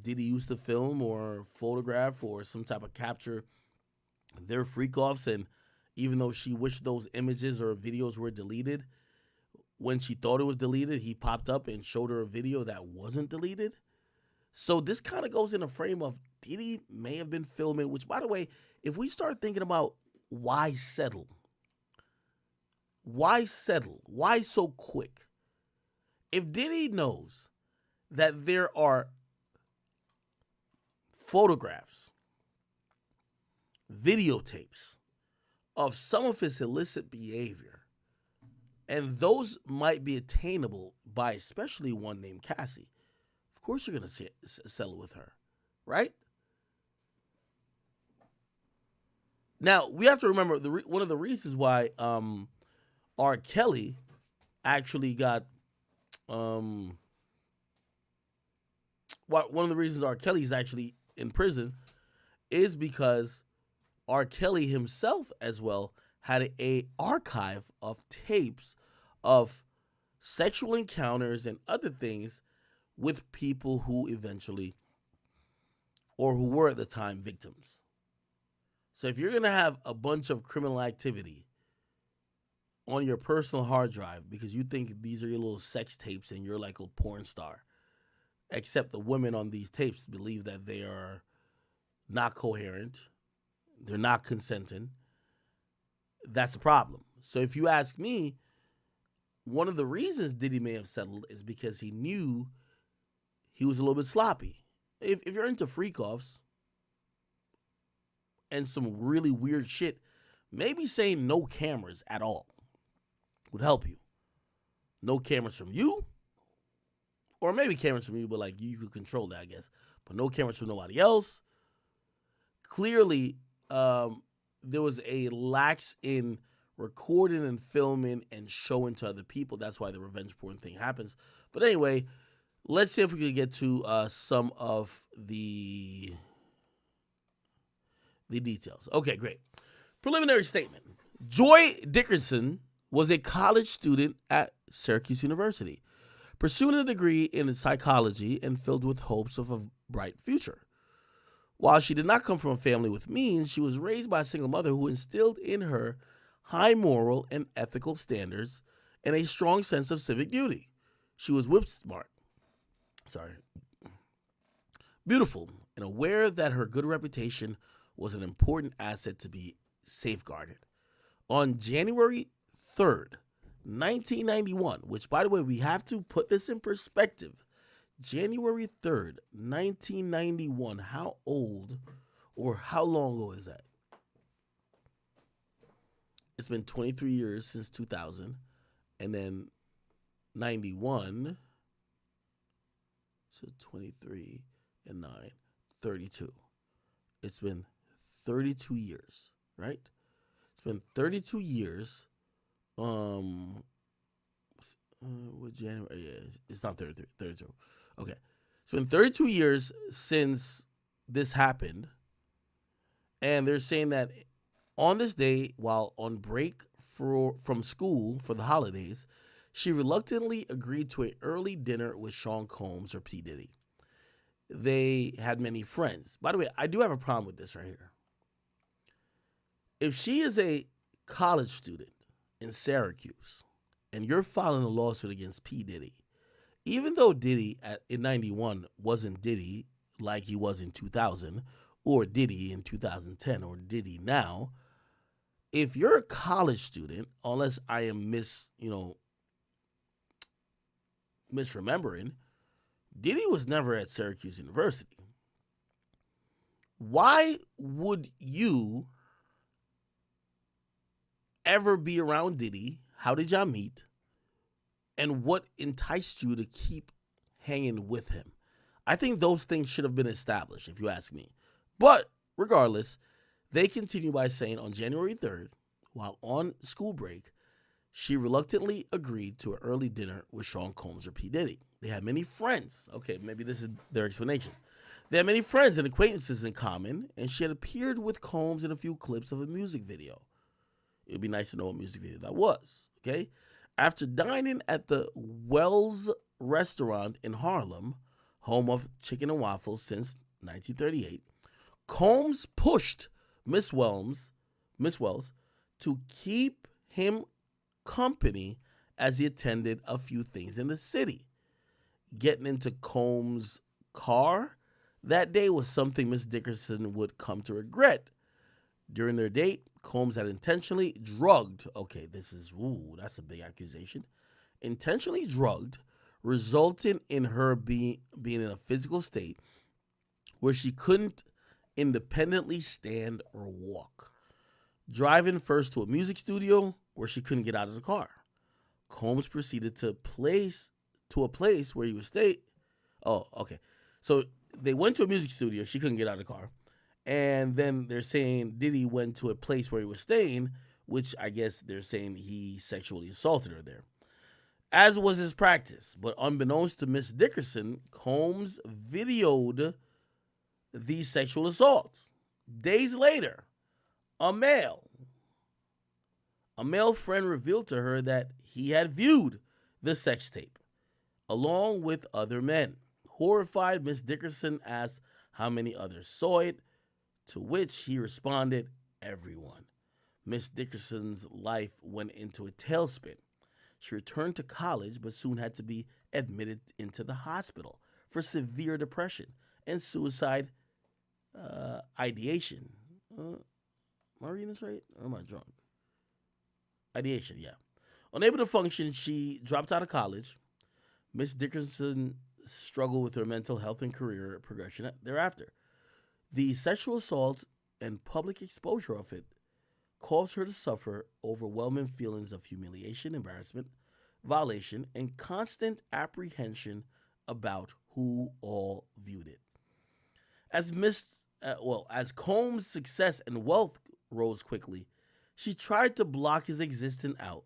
Diddy used to film or photograph or some type of capture their freak-offs, and even though she wished those images or videos were deleted, when she thought it was deleted, he popped up and showed her a video that wasn't deleted? So this kind of goes in a frame of Diddy may have been filming, which, by the way, if we start thinking about why settle? Why settle? Why so quick? If Diddy knows that there are photographs, videotapes of some of his illicit behavior, and those might be attainable by especially one named Cassie. Of course you're going to settle with her, right? Now, we have to remember one of the reasons why R. Kelly actually got one of the reasons R. Kelly's actually in prison is because R. Kelly himself as well had a archive of tapes of sexual encounters and other things with people who eventually, or who were at the time, victims. So if you're going to have a bunch of criminal activity on your personal hard drive because you think these are your little sex tapes and you're like a porn star, except the women on these tapes believe that they are not coherent, they're not consenting, that's a problem. So if you ask me, one of the reasons Diddy may have settled is because he knew he was a little bit sloppy. If you're into freak-offs and some really weird shit, maybe saying no cameras at all would help you. No cameras from you, or maybe cameras from you, but like you could control that, I guess. But no cameras from nobody else. Clearly, there was a lax in recording and filming and showing to other people. That's why the revenge porn thing happens. But anyway, let's see if we can get to some of the details. Okay, great. Preliminary statement. Joy Dickerson was a college student at Syracuse University, pursuing a degree in psychology and filled with hopes of a bright future. While she did not come from a family with means, she was raised by a single mother who instilled in her high moral and ethical standards and a strong sense of civic duty. She was whip smart, beautiful, and aware that her good reputation was an important asset to be safeguarded. On January 3rd, 1991, which, by the way, we have to put this in perspective. January 3rd, 1991, how old or how long ago is that? It's been 23 years since 2000, and then 91, so 23 and 9, 32. It's been 32 years, right? It's been 32 years. What January? Yeah, it's not 33, 32. Okay. It's been 32 years since this happened. And they're saying that on this day, while on break from school for the holidays, she reluctantly agreed to an early dinner with Sean Combs or P. Diddy. They had many friends. By the way, I do have a problem with this right here. If she is a college student in Syracuse and you're filing a lawsuit against P. Diddy, even though Diddy in 91 wasn't Diddy like he was in 2000 or Diddy in 2010 or Diddy now, if you're a college student, unless I am misremembering, Diddy was never at Syracuse University. Why would you ever be around Diddy? How did y'all meet? And what enticed you to keep hanging with him? I think those things should have been established, if you ask me. But regardless, they continue by saying on January 3rd, while on school break, she reluctantly agreed to an early dinner with Sean Combs or P. Diddy. They had many friends. Okay, maybe this is their explanation. They had many friends and acquaintances in common, and she had appeared with Combs in a few clips of a music video. It would be nice to know what music video that was, okay? After dining at the Wells restaurant in Harlem, home of chicken and waffles since 1938, Combs pushed Miss Wells to keep him company as he attended a few things in the city. Getting into Combs' car that day was something Miss Dickerson would come to regret. During their date, Combs had intentionally drugged, that's a big accusation, intentionally drugged, resulting in her being in a physical state where she couldn't independently stand or walk. Driving first to a music studio where she couldn't get out of the car. Combs proceeded to a place where he would stay Oh, okay. So they went to a music studio. She couldn't get out of the car. And then they're saying Diddy went to a place where he was staying, which I guess they're saying he sexually assaulted her there, as was his practice. But unbeknownst to Miss Dickerson, Combs videoed the sexual assault. Days later, a male friend revealed to her that he had viewed the sex tape, along with other men. Horrified, Miss Dickerson asked how many others saw it, to which he responded, everyone. Miss Dickerson's life went into a tailspin. She returned to college, but soon had to be admitted into the hospital for severe depression and suicide ideation. Am I reading this right? Or am I drunk? Ideation, yeah. Unable to function, she dropped out of college. Miss Dickerson struggled with her mental health and career progression thereafter. The sexual assault and public exposure of it caused her to suffer overwhelming feelings of humiliation, embarrassment, violation, and constant apprehension about who all viewed it. As Combs' success and wealth rose quickly, she tried to block his existence out.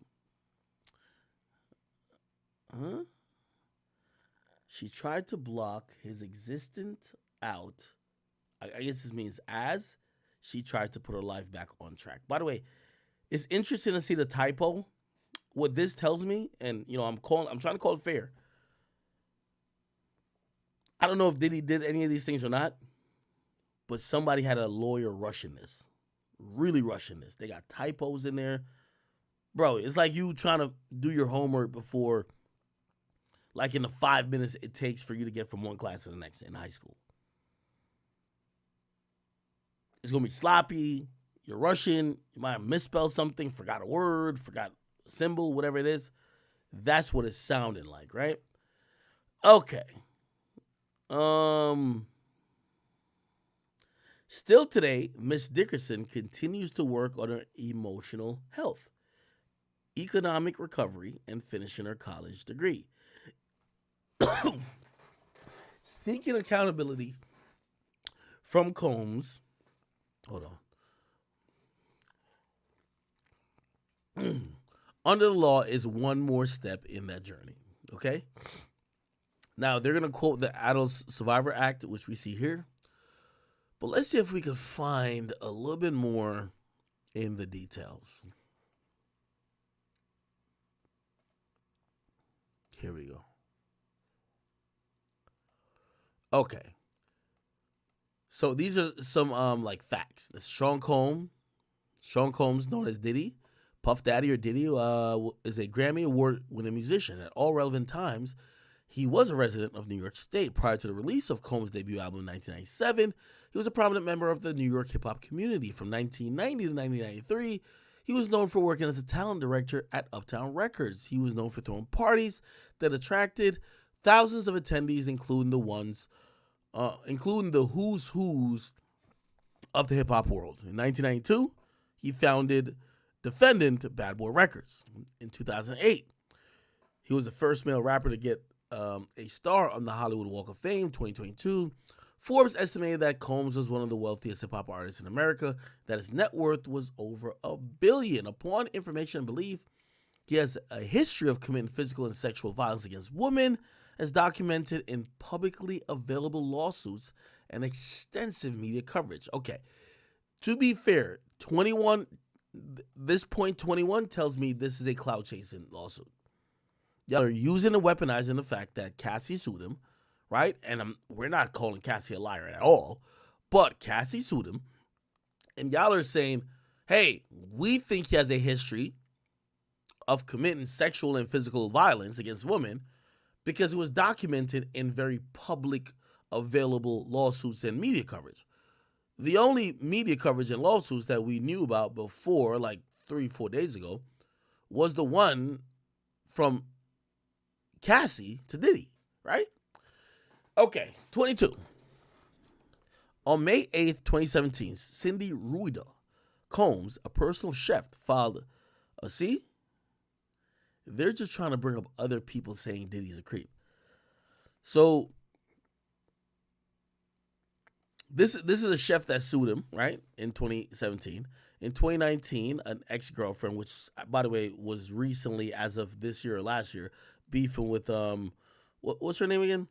She tried to block his existence out. I guess this means as she tried to put her life back on track. By the way, it's interesting to see the typo. What this tells me, and I'm trying to call it fair. I don't know if Diddy did any of these things or not, but somebody had a lawyer rushing this. Really rushing this. They got typos in there. Bro, it's like you trying to do your homework before, like in the 5 minutes it takes for you to get from one class to the next in high school. It's going to be sloppy. You're rushing. You might have misspelled something, forgot a word, forgot a symbol, whatever it is. That's what it's sounding like, right? Okay. Still today, Miss Dickerson continues to work on her emotional health, economic recovery, and finishing her college degree. Seeking accountability from Combs. Hold on. Under the law is one more step in that journey. Okay? Now, they're going to quote the Adult Survivor Act, which we see here. But let's see if we can find a little bit more in the details. Here we go. Okay. So these are some like facts. This Sean Combs, known as Diddy, Puff Daddy or Diddy, is a Grammy Award-winning musician. At all relevant times, he was a resident of New York State. Prior to the release of Combs' debut album in 1997, he was a prominent member of the New York hip-hop community. From 1990 to 1993, he was known for working as a talent director at Uptown Records. He was known for throwing parties that attracted thousands of attendees, including the who's of the hip-hop world. In 1992, he founded Defendant Bad Boy Records. In 2008, he was the first male rapper to get a star on the Hollywood Walk of Fame. 2022, Forbes estimated that Combs was one of the wealthiest hip-hop artists in America, that his net worth was over $1 billion. Upon information and belief, he has a history of committing physical and sexual violence against women, as documented in publicly available lawsuits and extensive media coverage. Okay, to be fair, 21 tells me this is a clout chasing lawsuit. Y'all are using and weaponizing the fact that Cassie sued him, right? And we're not calling Cassie a liar at all, but Cassie sued him, and y'all are saying, hey, we think he has a history of committing sexual and physical violence against women because it was documented in very public available lawsuits and media coverage. The only media coverage and lawsuits that we knew about before, like 3-4 days ago, was the one from Cassie to Diddy, right? Okay, 22. On May 8th, 2017, Cindy Ruida Combs, a personal chef, filed a see? They're just trying to bring up other people saying Diddy's a creep. So This is a chef that sued him, right, in 2017. In 2019, an ex-girlfriend, which, by the way, was recently, as of this year or last year, beefing with, what's her name again?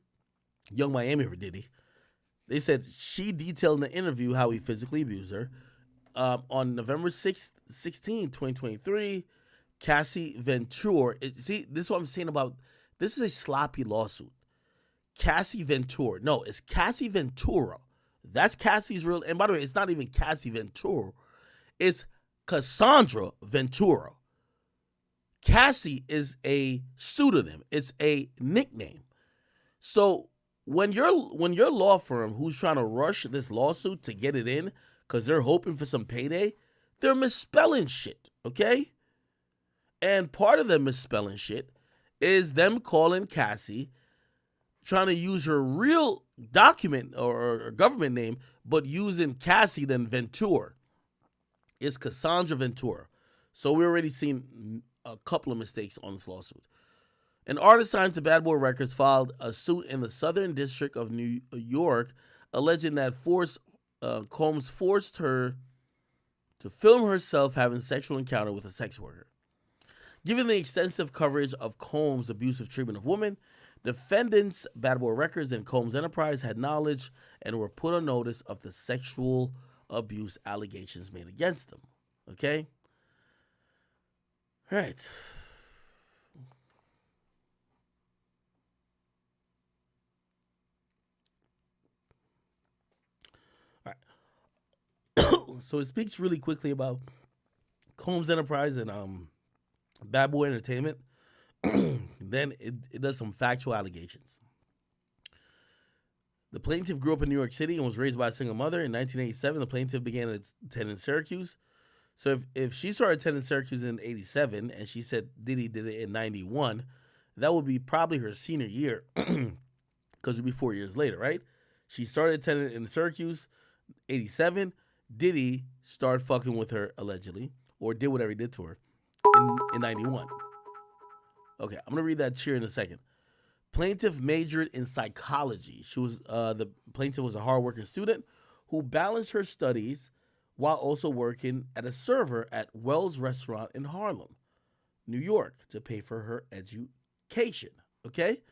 Young Miami or Diddy. They said she detailed in the interview how he physically abused her. On November 16, 2023, Cassie Ventura, see, this is what I'm saying about, this is a sloppy lawsuit. Cassie Ventura. No, it's Cassie Ventura. That's Cassie's real, and by the way, it's not even Cassie Ventura. It's Cassandra Ventura. Cassie is a pseudonym. It's a nickname. So when your law firm, who's trying to rush this lawsuit to get it in because they're hoping for some payday, they're misspelling shit, okay? And part of them misspelling shit is them calling Cassie, trying to use her real document or government name, but using Cassie then Ventura. It's Cassandra Ventura. So we already seen a couple of mistakes on this lawsuit. An artist signed to Bad Boy Records filed a suit in the Southern District of New York, alleging that Combs forced her to film herself having sexual encounter with a sex worker. Given the extensive coverage of Combs' abusive treatment of women, defendants, Bad Boy Records, and Combs Enterprise had knowledge and were put on notice of the sexual abuse allegations made against them. Okay? All right. All right. So it speaks really quickly about Combs Enterprise and Bad Boy Entertainment. Then it does some factual allegations. The plaintiff grew up in New York City and was raised by a single mother. In 1987, the plaintiff began attending Syracuse. So if she started attending Syracuse in 87 and she said Diddy did it in 91, that would be probably her senior year because it would be 4 years later, right? She started attending in Syracuse, 87. Diddy started fucking with her, allegedly, or did whatever he did to her in 91. Okay, I'm going to read that here in a second. Plaintiff majored in psychology. She was the plaintiff was a hardworking student who balanced her studies while also working at a server at Wells Restaurant in Harlem, New York, to pay for her education. Okay,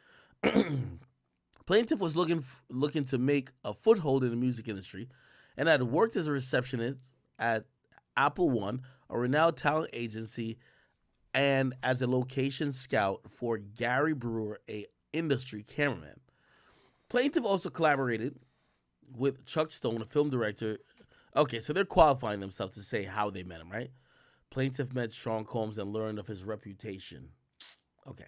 plaintiff was looking to make a foothold in the music industry, and had worked as a receptionist at Apple One, a renowned talent agency, and as a location scout for Gary Brewer, a industry cameraman. Plaintiff also collaborated with Chuck Stone, a film director. Okay, so they're qualifying themselves to say how they met him, right? Plaintiff met Sean Combs and learned of his reputation. Okay.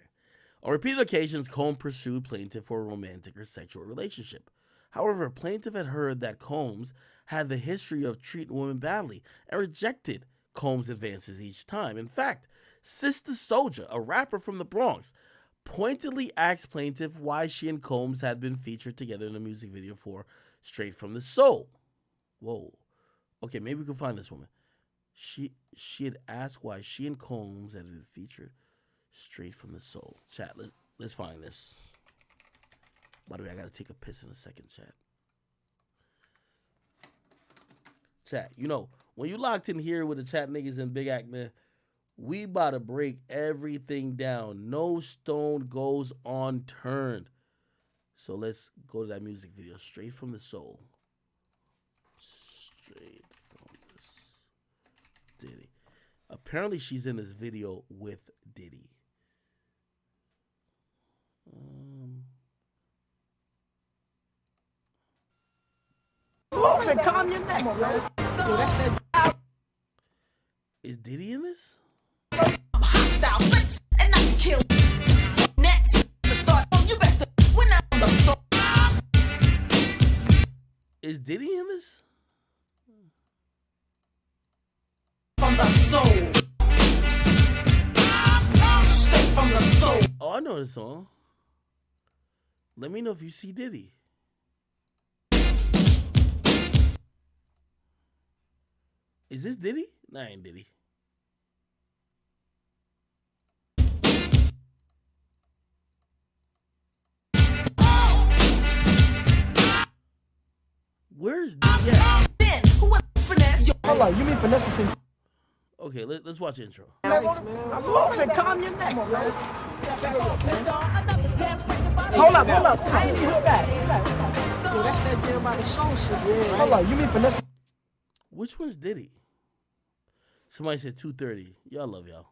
On repeated occasions, Combs pursued plaintiff for a romantic or sexual relationship. However, plaintiff had heard that Combs had the history of treating women badly and rejected Combs' advances each time. In fact, Sister Soldier, a rapper from the Bronx, pointedly asked plaintiff why she and Combs had been featured together in a music video for Straight from the Soul. Whoa. Okay, maybe we can find this woman. She had asked why she and Combs had been featured Straight from the Soul. Chat, let's find this. By the way, I gotta take a piss in a second, chat. Chat, you know, when you locked in here with the chat niggas and Big Act, man, we about to break everything down. No stone goes unturned. So let's go to that music video. Straight from the Soul. Straight from this Diddy. Apparently she's in this video with Diddy. Calm your neck, bro. Is Diddy in this? And I kill next to start. You better win out on the soul. Is Diddy in this? From the soul. Straight from the soul. Oh, I know this song. Let me know if you see Diddy. Is this Diddy? Nah, ain't Diddy. Where's Diddy at? Hold on, you mean finesse? Okay, let's watch the intro. I'm moving, calm your neck. Hold up. I ain't even back. Yo, that's that Jeremiah song shit. Yeah. Hold on, you mean finesse? Which one's Diddy? Somebody said 2:30. Y'all love y'all.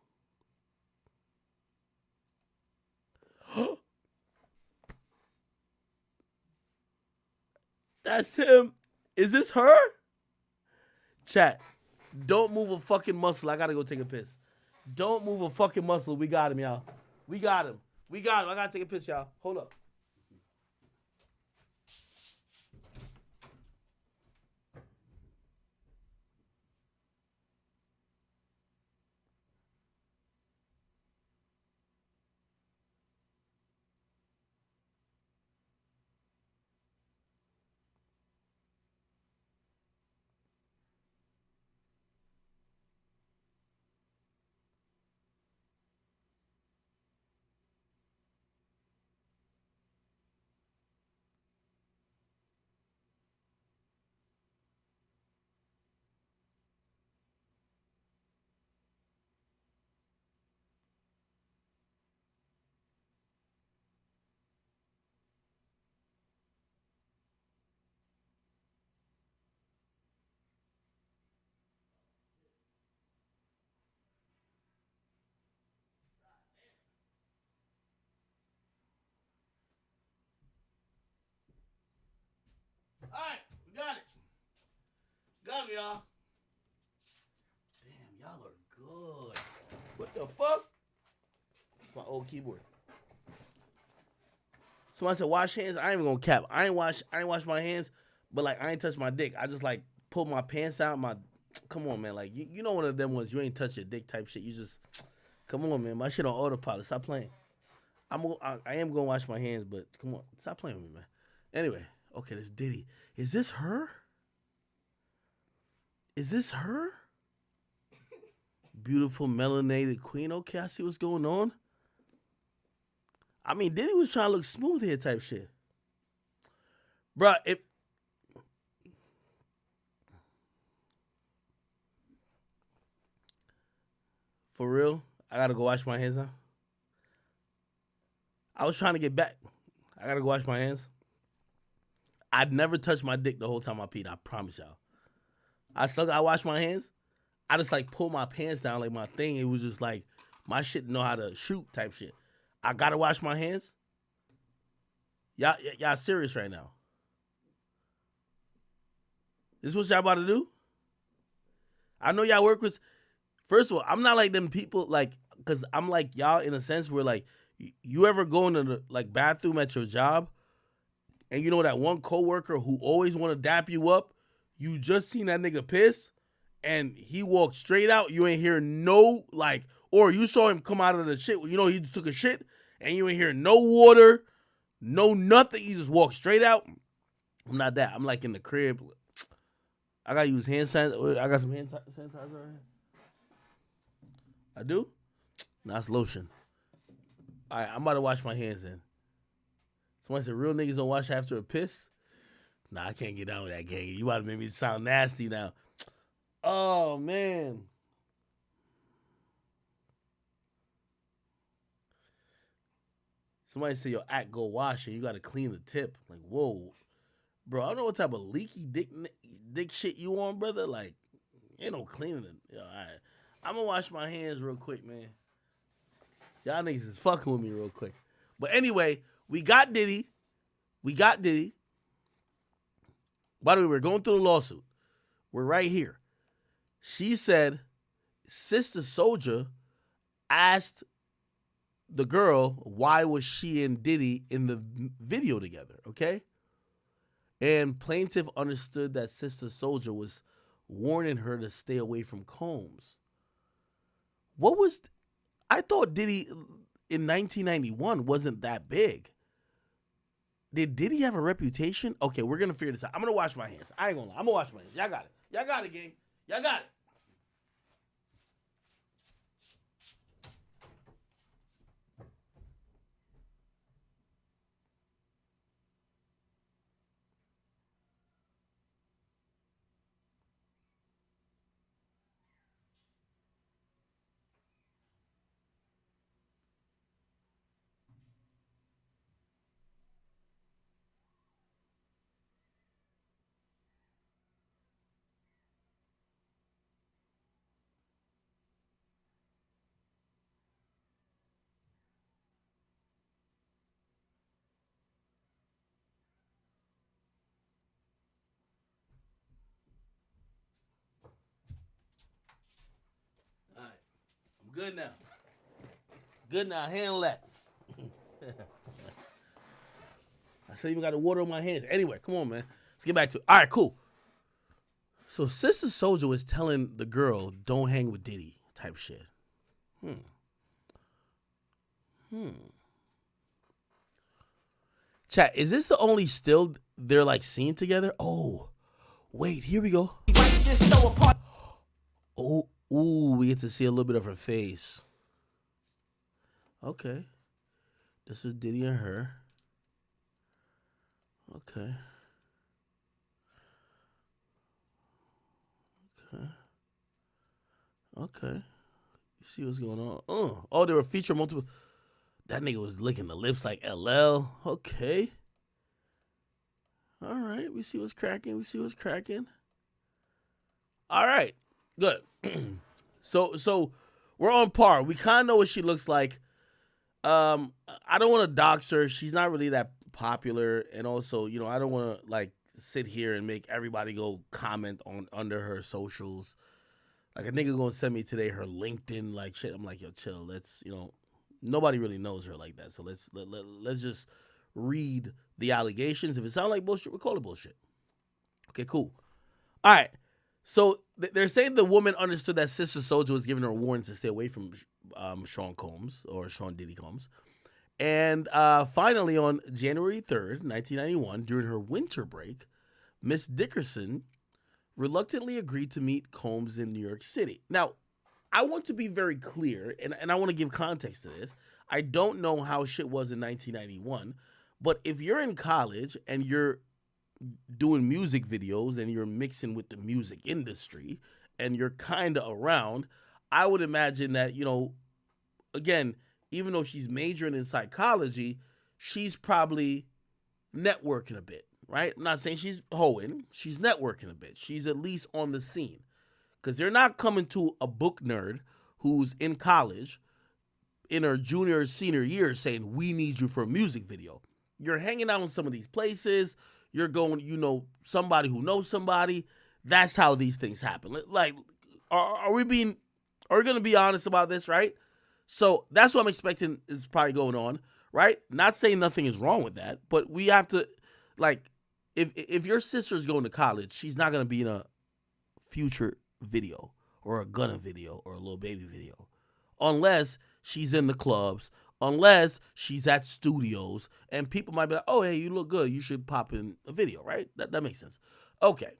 That's him. Is this her? Chat. Don't move a fucking muscle. I gotta go take a piss. Don't move a fucking muscle. We got him, y'all. We got him. I gotta take a piss, y'all. Hold up. Alright, we got it. Got it, y'all. Damn, y'all are good. What the fuck? My old keyboard. Somebody said wash hands. I ain't even gonna cap. I ain't wash my hands, but like I ain't touch my dick. I just like pulled my pants out. Come on, man. Like you know one of them ones you ain't touch your dick type shit. You just come on, man. My shit on autopilot. Stop playing. I am gonna wash my hands, but come on, stop playing with me, man. Anyway, okay, this Diddy. Is this her? Is this her? Beautiful melanated queen. Okay, I see what's going on. I mean, Diddy was trying to look smooth here type shit. Bruh, for real, I gotta go wash my hands now. I was trying to get back. I gotta go wash my hands. I'd never touched my dick the whole time I peed. I promise y'all. I wash my hands. I just like pull my pants down like my thing. It was just like my shit know how to shoot type shit. I gotta wash my hands. Y'all serious right now? This what y'all about to do? I know y'all work with. First of all, I'm not like them people like, cause I'm like y'all in a sense where like you ever go into the like bathroom at your job, and you know that one coworker who always want to dap you up. You just seen that nigga piss, and he walked straight out. You ain't hear no like, or you saw him come out of the shit. You know he just took a shit, and you ain't hear no water, no nothing. He just walked straight out. I'm not that. I'm like in the crib. I gotta use hand sanitizer. I got some hand sanitizer right here. I do? Nah, it's lotion. All right, I'm about to wash my hands then. Somebody said real niggas don't wash after a piss. Nah, I can't get down with that, gang. You about to make me sound nasty now. Oh, man. Somebody say, yo, act, go wash it. You got to clean the tip. Like, whoa. Bro, I don't know what type of leaky dick shit you on, brother. Like, ain't no cleaning it. Yo, all right. I'm going to wash my hands real quick, man. Y'all niggas is fucking with me real quick. But anyway, we got Diddy. By the way, we're going through the lawsuit. We're right here. She said Sister Soldier asked the girl why was she and Diddy in the video together, okay? And plaintiff understood that Sister Soldier was warning her to stay away from Combs. I thought Diddy in 1991 wasn't that big. Did Diddy have a reputation? Okay, we're going to figure this out. I'm going to wash my hands. I ain't going to lie. I'm going to wash my hands. Y'all got it. Y'all got it, gang. Y'all got it. good now. Good now. Handle that. I still even got the water on my hands. Anyway, come on, man. Let's get back to it. All right, cool. So Sister Soldier was telling the girl, don't hang with Diddy type shit. Chat, is this the only still they're like seen together? Oh, wait, here we go. Oh, ooh, we get to see a little bit of her face. Okay. This was Diddy and her. Okay. Okay. You see what's going on? Oh, they were featuring multiple. That nigga was licking the lips like LL. Okay. All right. We see what's cracking. All right. Good. So we're on par. We kind of know what she looks like. I don't want to dox her. She's not really that popular. And also, I don't want to like sit here and make everybody go comment on under her socials. Like a nigga gonna send me today her LinkedIn like shit. I'm like, yo, chill. Let's, nobody really knows her like that. So let's just read the allegations. If it sounds like bullshit, we'll call it bullshit. Okay, cool. All right. So they're saying the woman understood that Sister Souljah was giving her a warning to stay away from Sean Diddy Combs. And finally, on January 3rd, 1991, during her winter break, Miss Dickerson reluctantly agreed to meet Combs in New York City. Now, I want to be very clear, and I want to give context to this. I don't know how shit was in 1991, but if you're in college and you're doing music videos and you're mixing with the music industry and you're kind of around, I would imagine that, again, even though she's majoring in psychology, she's probably networking a bit, right? I'm not saying she's hoeing. She's networking a bit. She's at least on the scene. Because they're not coming to a book nerd who's in college in her junior or senior year saying, we need you for a music video. You're hanging out in some of these places. You're going, somebody who knows somebody. That's how these things happen. Like, are we going to be honest about this, right? So that's what I'm expecting is probably going on, right? Not saying nothing is wrong with that, but we have to, like, if your sister's going to college, she's not going to be in a Future video or a Gunna video or a Lil Baby video unless she's in the clubs, unless she's at studios, and people might be like, oh, hey, you look good. You should pop in a video, right? That makes sense. Okay.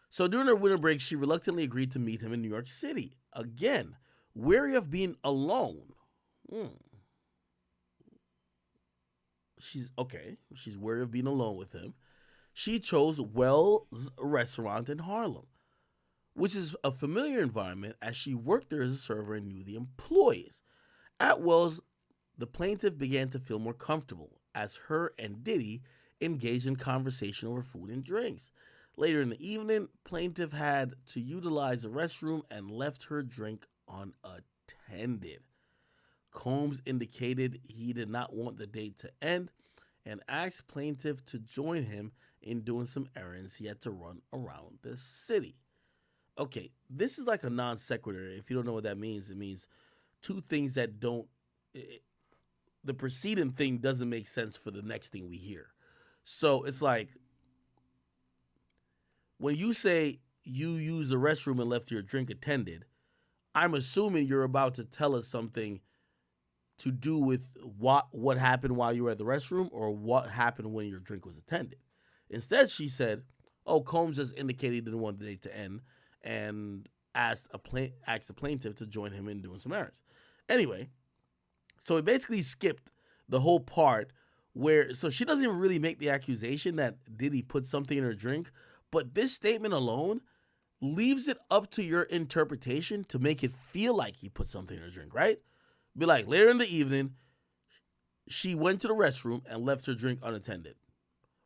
So during her winter break, she reluctantly agreed to meet him in New York City. Again, wary of being alone. She's wary of being alone with him. She chose Wells Restaurant in Harlem, which is a familiar environment as she worked there as a server and knew the employees. At Wells, the plaintiff began to feel more comfortable as her and Diddy engaged in conversation over food and drinks. Later in the evening, plaintiff had to utilize the restroom and left her drink unattended. Combs indicated he did not want the date to end and asked plaintiff to join him in doing some errands he had to run around the city. Okay, this is like a non sequitur. If you don't know what that means, it means two things that don't... the preceding thing doesn't make sense for the next thing we hear. So it's like, when you say you used the restroom and left your drink attended, I'm assuming you're about to tell us something to do with what happened while you were at the restroom or what happened when your drink was attended. Instead, she said, oh, Combs just indicated he didn't want the date to end and asked the plaintiff to join him in doing some errands. Anyway, so it basically skipped the whole part where, so she doesn't even really make the accusation that Diddy put something in her drink, but this statement alone leaves it up to your interpretation to make it feel like he put something in her drink, right? Be like, later in the evening, she went to the restroom and left her drink unattended.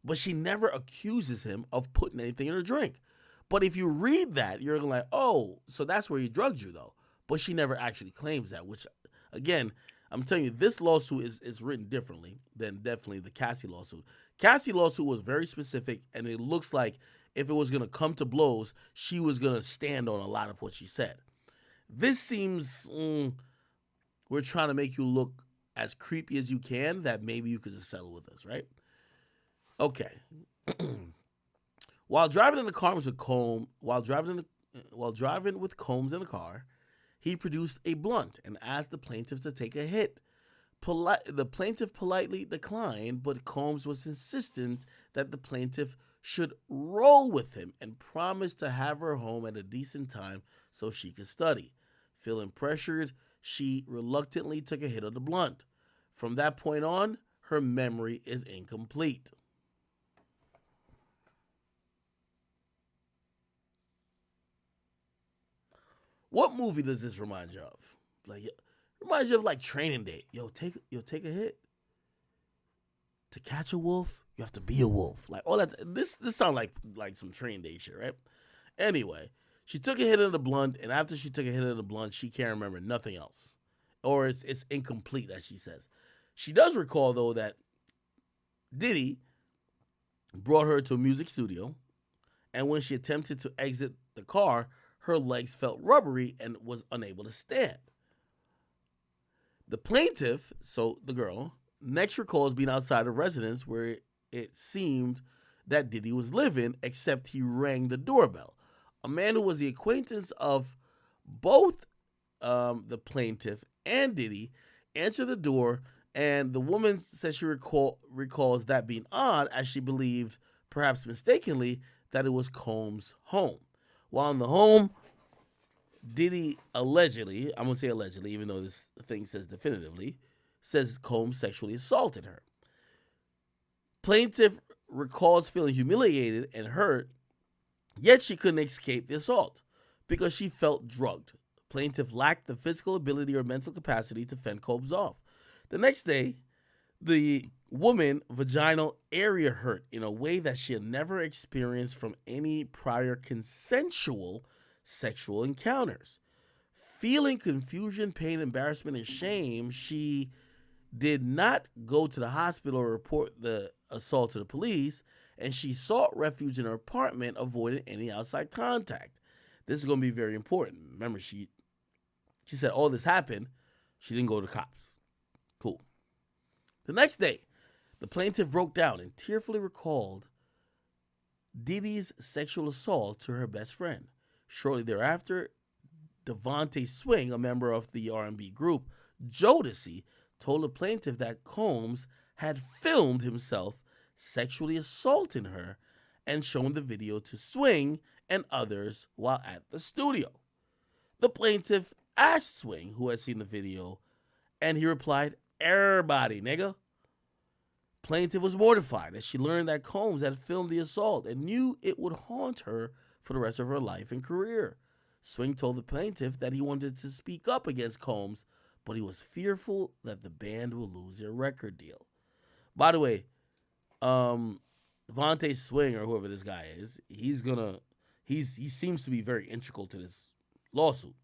But she never accuses him of putting anything in her drink. But if you read that, you're like, oh, so that's where he drugged you, though. But she never actually claims that, which, again, I'm telling you, this lawsuit is written differently than definitely the Cassie lawsuit. Cassie lawsuit was very specific, and it looks like if it was going to come to blows, she was going to stand on a lot of what she said. This seems, we're trying to make you look as creepy as you can, that maybe you could just settle with us, right? Okay. While driving with Combs in the car, he produced a blunt and asked the plaintiff to take a hit. The plaintiff politely declined, but Combs was insistent that the plaintiff should roll with him and promised to have her home at a decent time so she could study. Feeling pressured, she reluctantly took a hit of the blunt. From that point on, her memory is incomplete. What movie does this remind you of? Like, it reminds you of like Training Day. Take a hit. To catch a wolf, you have to be a wolf. Like all that. This sounds like some Training Day shit, right? Anyway, she took a hit of the blunt, and after she took a hit of the blunt, she can't remember nothing else, or it's incomplete, as she says. She does recall though that Diddy brought her to a music studio, and when she attempted to exit the car, her legs felt rubbery and was unable to stand. The plaintiff, so the girl, next recalls being outside a residence where it seemed that Diddy was living, except he rang the doorbell. A man who was the acquaintance of both the plaintiff and Diddy answered the door, and the woman said she recalls that being odd, as she believed, perhaps mistakenly, that it was Combs' home. While in the home, Diddy allegedly, I'm going to say allegedly, even though this thing says definitively, says Combs sexually assaulted her. Plaintiff recalls feeling humiliated and hurt, yet she couldn't escape the assault because she felt drugged. Plaintiff lacked the physical ability or mental capacity to fend Combs off. The next day, the woman vaginal area hurt in a way that she had never experienced from any prior consensual sexual encounters. Feeling confusion, pain, embarrassment, and shame, she did not go to the hospital or report the assault to the police, and she sought refuge in her apartment, avoiding any outside contact. This is going to be very important. Remember, she said all this happened. She didn't go to the cops. Cool. The next day, the plaintiff broke down and tearfully recalled Diddy's sexual assault to her best friend. Shortly thereafter, Devontae Swing, a member of the R&B group Jodeci, told the plaintiff that Combs had filmed himself sexually assaulting her and shown the video to Swing and others while at the studio. The plaintiff asked Swing, who had seen the video, and he replied, "Everybody, nigga." Plaintiff was mortified as she learned that Combs had filmed the assault and knew it would haunt her for the rest of her life and career. Swing told the plaintiff that he wanted to speak up against Combs, but he was fearful that the band would lose their record deal. By the way, Devontae Swing, or whoever this guy is, he seems to be very integral to this lawsuit.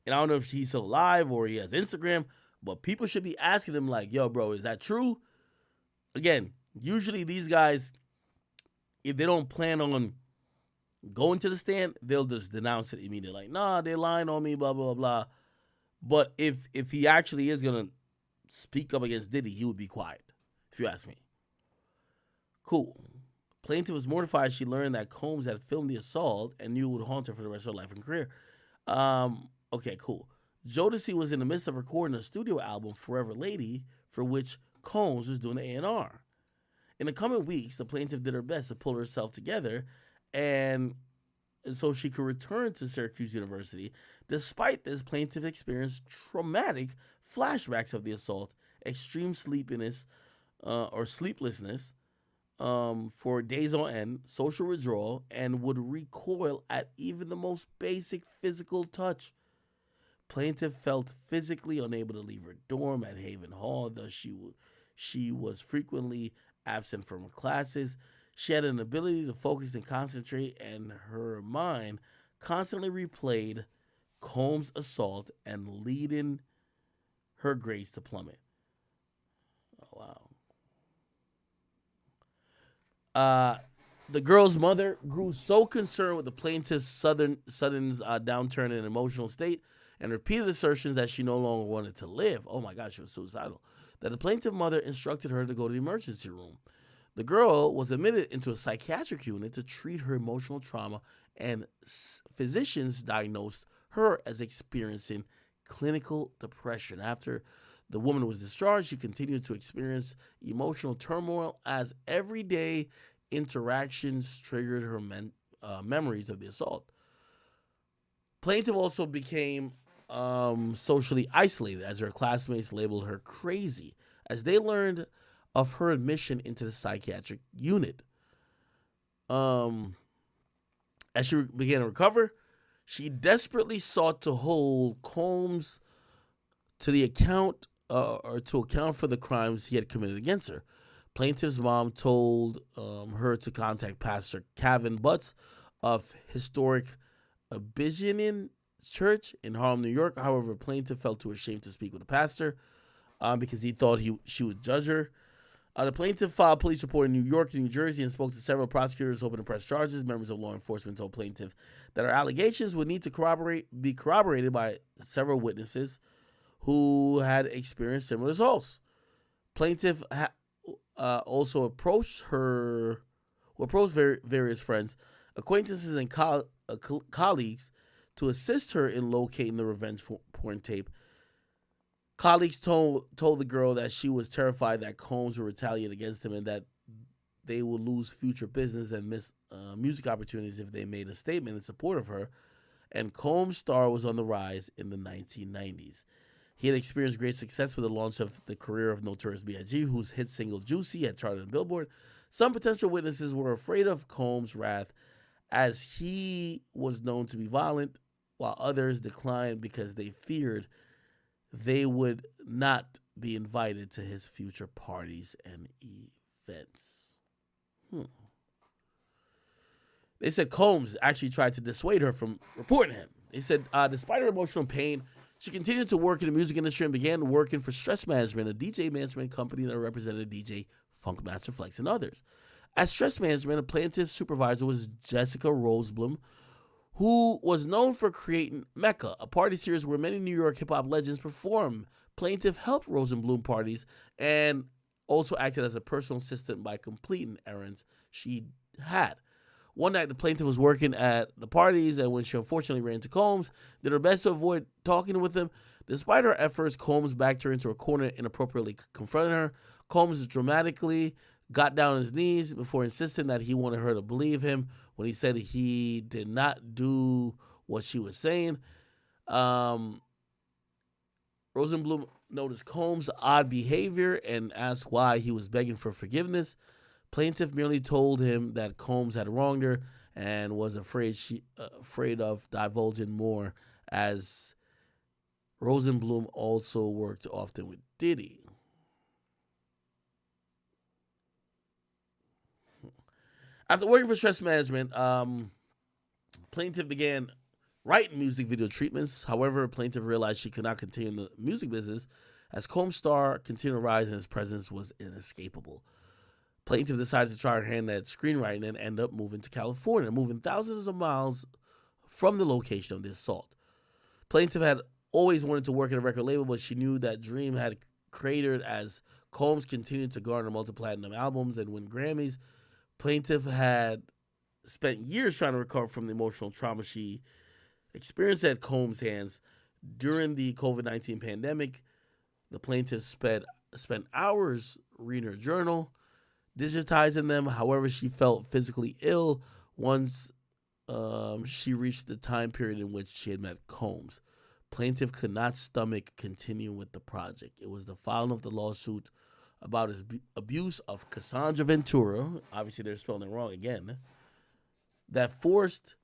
And I don't know if he's still alive or he has Instagram, but people should be asking him like, yo, bro, is that true? Again, usually these guys, if they don't plan on going to the stand, they'll just denounce it immediately. Like, nah, they're lying on me, blah, blah, blah. But if he actually is going to speak up against Diddy, he would be quiet, if you ask me. Cool. Plaintiff was mortified she learned that Combs had filmed the assault and knew it would haunt her for the rest of her life and career. Okay, cool. Jodeci was in the midst of recording a studio album, Forever Lady, for which Combs was doing the A&R. In the coming weeks, the plaintiff did her best to pull herself together and so she could return to Syracuse University. Despite this, plaintiff experienced traumatic flashbacks of the assault, extreme sleepiness or sleeplessness for days on end, social withdrawal, and would recoil at even the most basic physical touch. Plaintiff felt physically unable to leave her dorm at Haven Hall, thus she was frequently absent from classes. She had an ability to focus and concentrate, and her mind constantly replayed Combs' assault and leading her grades to plummet. Oh, wow. The girl's mother grew so concerned with the plaintiff's sudden downturn in emotional state and repeated assertions that she no longer wanted to live. Oh my God, she was suicidal. That the plaintiff mother instructed her to go to the emergency room. The girl was admitted into a psychiatric unit to treat her emotional trauma, and physicians diagnosed her as experiencing clinical depression. After the woman was discharged, she continued to experience emotional turmoil as everyday interactions triggered her memories of the assault. Plaintiff also became socially isolated as her classmates labeled her crazy as they learned of her admission into the psychiatric unit. As she began to recover, she desperately sought to hold Combs to the account or to account for the crimes he had committed against her. Plaintiff's mom told her to contact Pastor Kevin Butts of historic Abyssinian Church in Harlem, New York. However, plaintiff felt too ashamed to speak with the pastor because he thought she would judge her. The plaintiff filed a police report in New York and New Jersey and spoke to several prosecutors hoping to press charges. Members of law enforcement told plaintiff that her allegations would need to be corroborated by several witnesses who had experienced similar assaults. Plaintiff also approached various friends, acquaintances, and colleagues to assist her in locating the revenge porn tape. Colleagues told the girl that she was terrified that Combs would retaliate against him and that they would lose future business and miss music opportunities if they made a statement in support of her. And Combs' star was on the rise in the 1990s. He had experienced great success with the launch of the career of Notorious B.I.G., whose hit single Juicy had charted on Billboard. Some potential witnesses were afraid of Combs' wrath as he was known to be violent, while others declined because they feared they would not be invited to his future parties and events. They said Combs actually tried to dissuade her from reporting him. They said, despite her emotional pain, she continued to work in the music industry and began working for Stress Management, a DJ management company that represented DJ Funkmaster Flex and others. At Stress Management, a plaintiff's supervisor was Jessica Roseblum, who was known for creating Mecca, a party series where many New York hip-hop legends perform. Plaintiff helped Rosenblum parties and also acted as a personal assistant by completing errands she had. One night, the plaintiff was working at the parties, and when she unfortunately ran into Combs, did her best to avoid talking with him. Despite her efforts, Combs backed her into a corner, inappropriately confronting her. Combs dramatically got down on his knees before insisting that he wanted her to believe him when he said he did not do what she was saying. Rosenblum noticed Combs' odd behavior and asked why he was begging for forgiveness. Plaintiff merely told him that Combs had wronged her and was afraid of divulging more, as Rosenblum also worked often with Diddy. After working for Stress Management, plaintiff began writing music video treatments. However, plaintiff realized she could not continue in the music business as Combs' star continued to rise and his presence was inescapable. Plaintiff decided to try her hand at screenwriting and ended up moving to California, moving thousands of miles from the location of the assault. Plaintiff had always wanted to work at a record label, but she knew that dream had cratered as Combs continued to garner multi-platinum albums and win Grammys. Plaintiff had spent years trying to recover from the emotional trauma she experienced at Combs' hands. During the COVID-19 pandemic, the plaintiff spent hours reading her journal, digitizing them. However, she felt physically ill once she reached the time period in which she had met Combs. Plaintiff could not stomach continuing with the project. It was the filing of the lawsuit about his abuse of Cassandra Ventura, obviously they're spelling it wrong again, that forced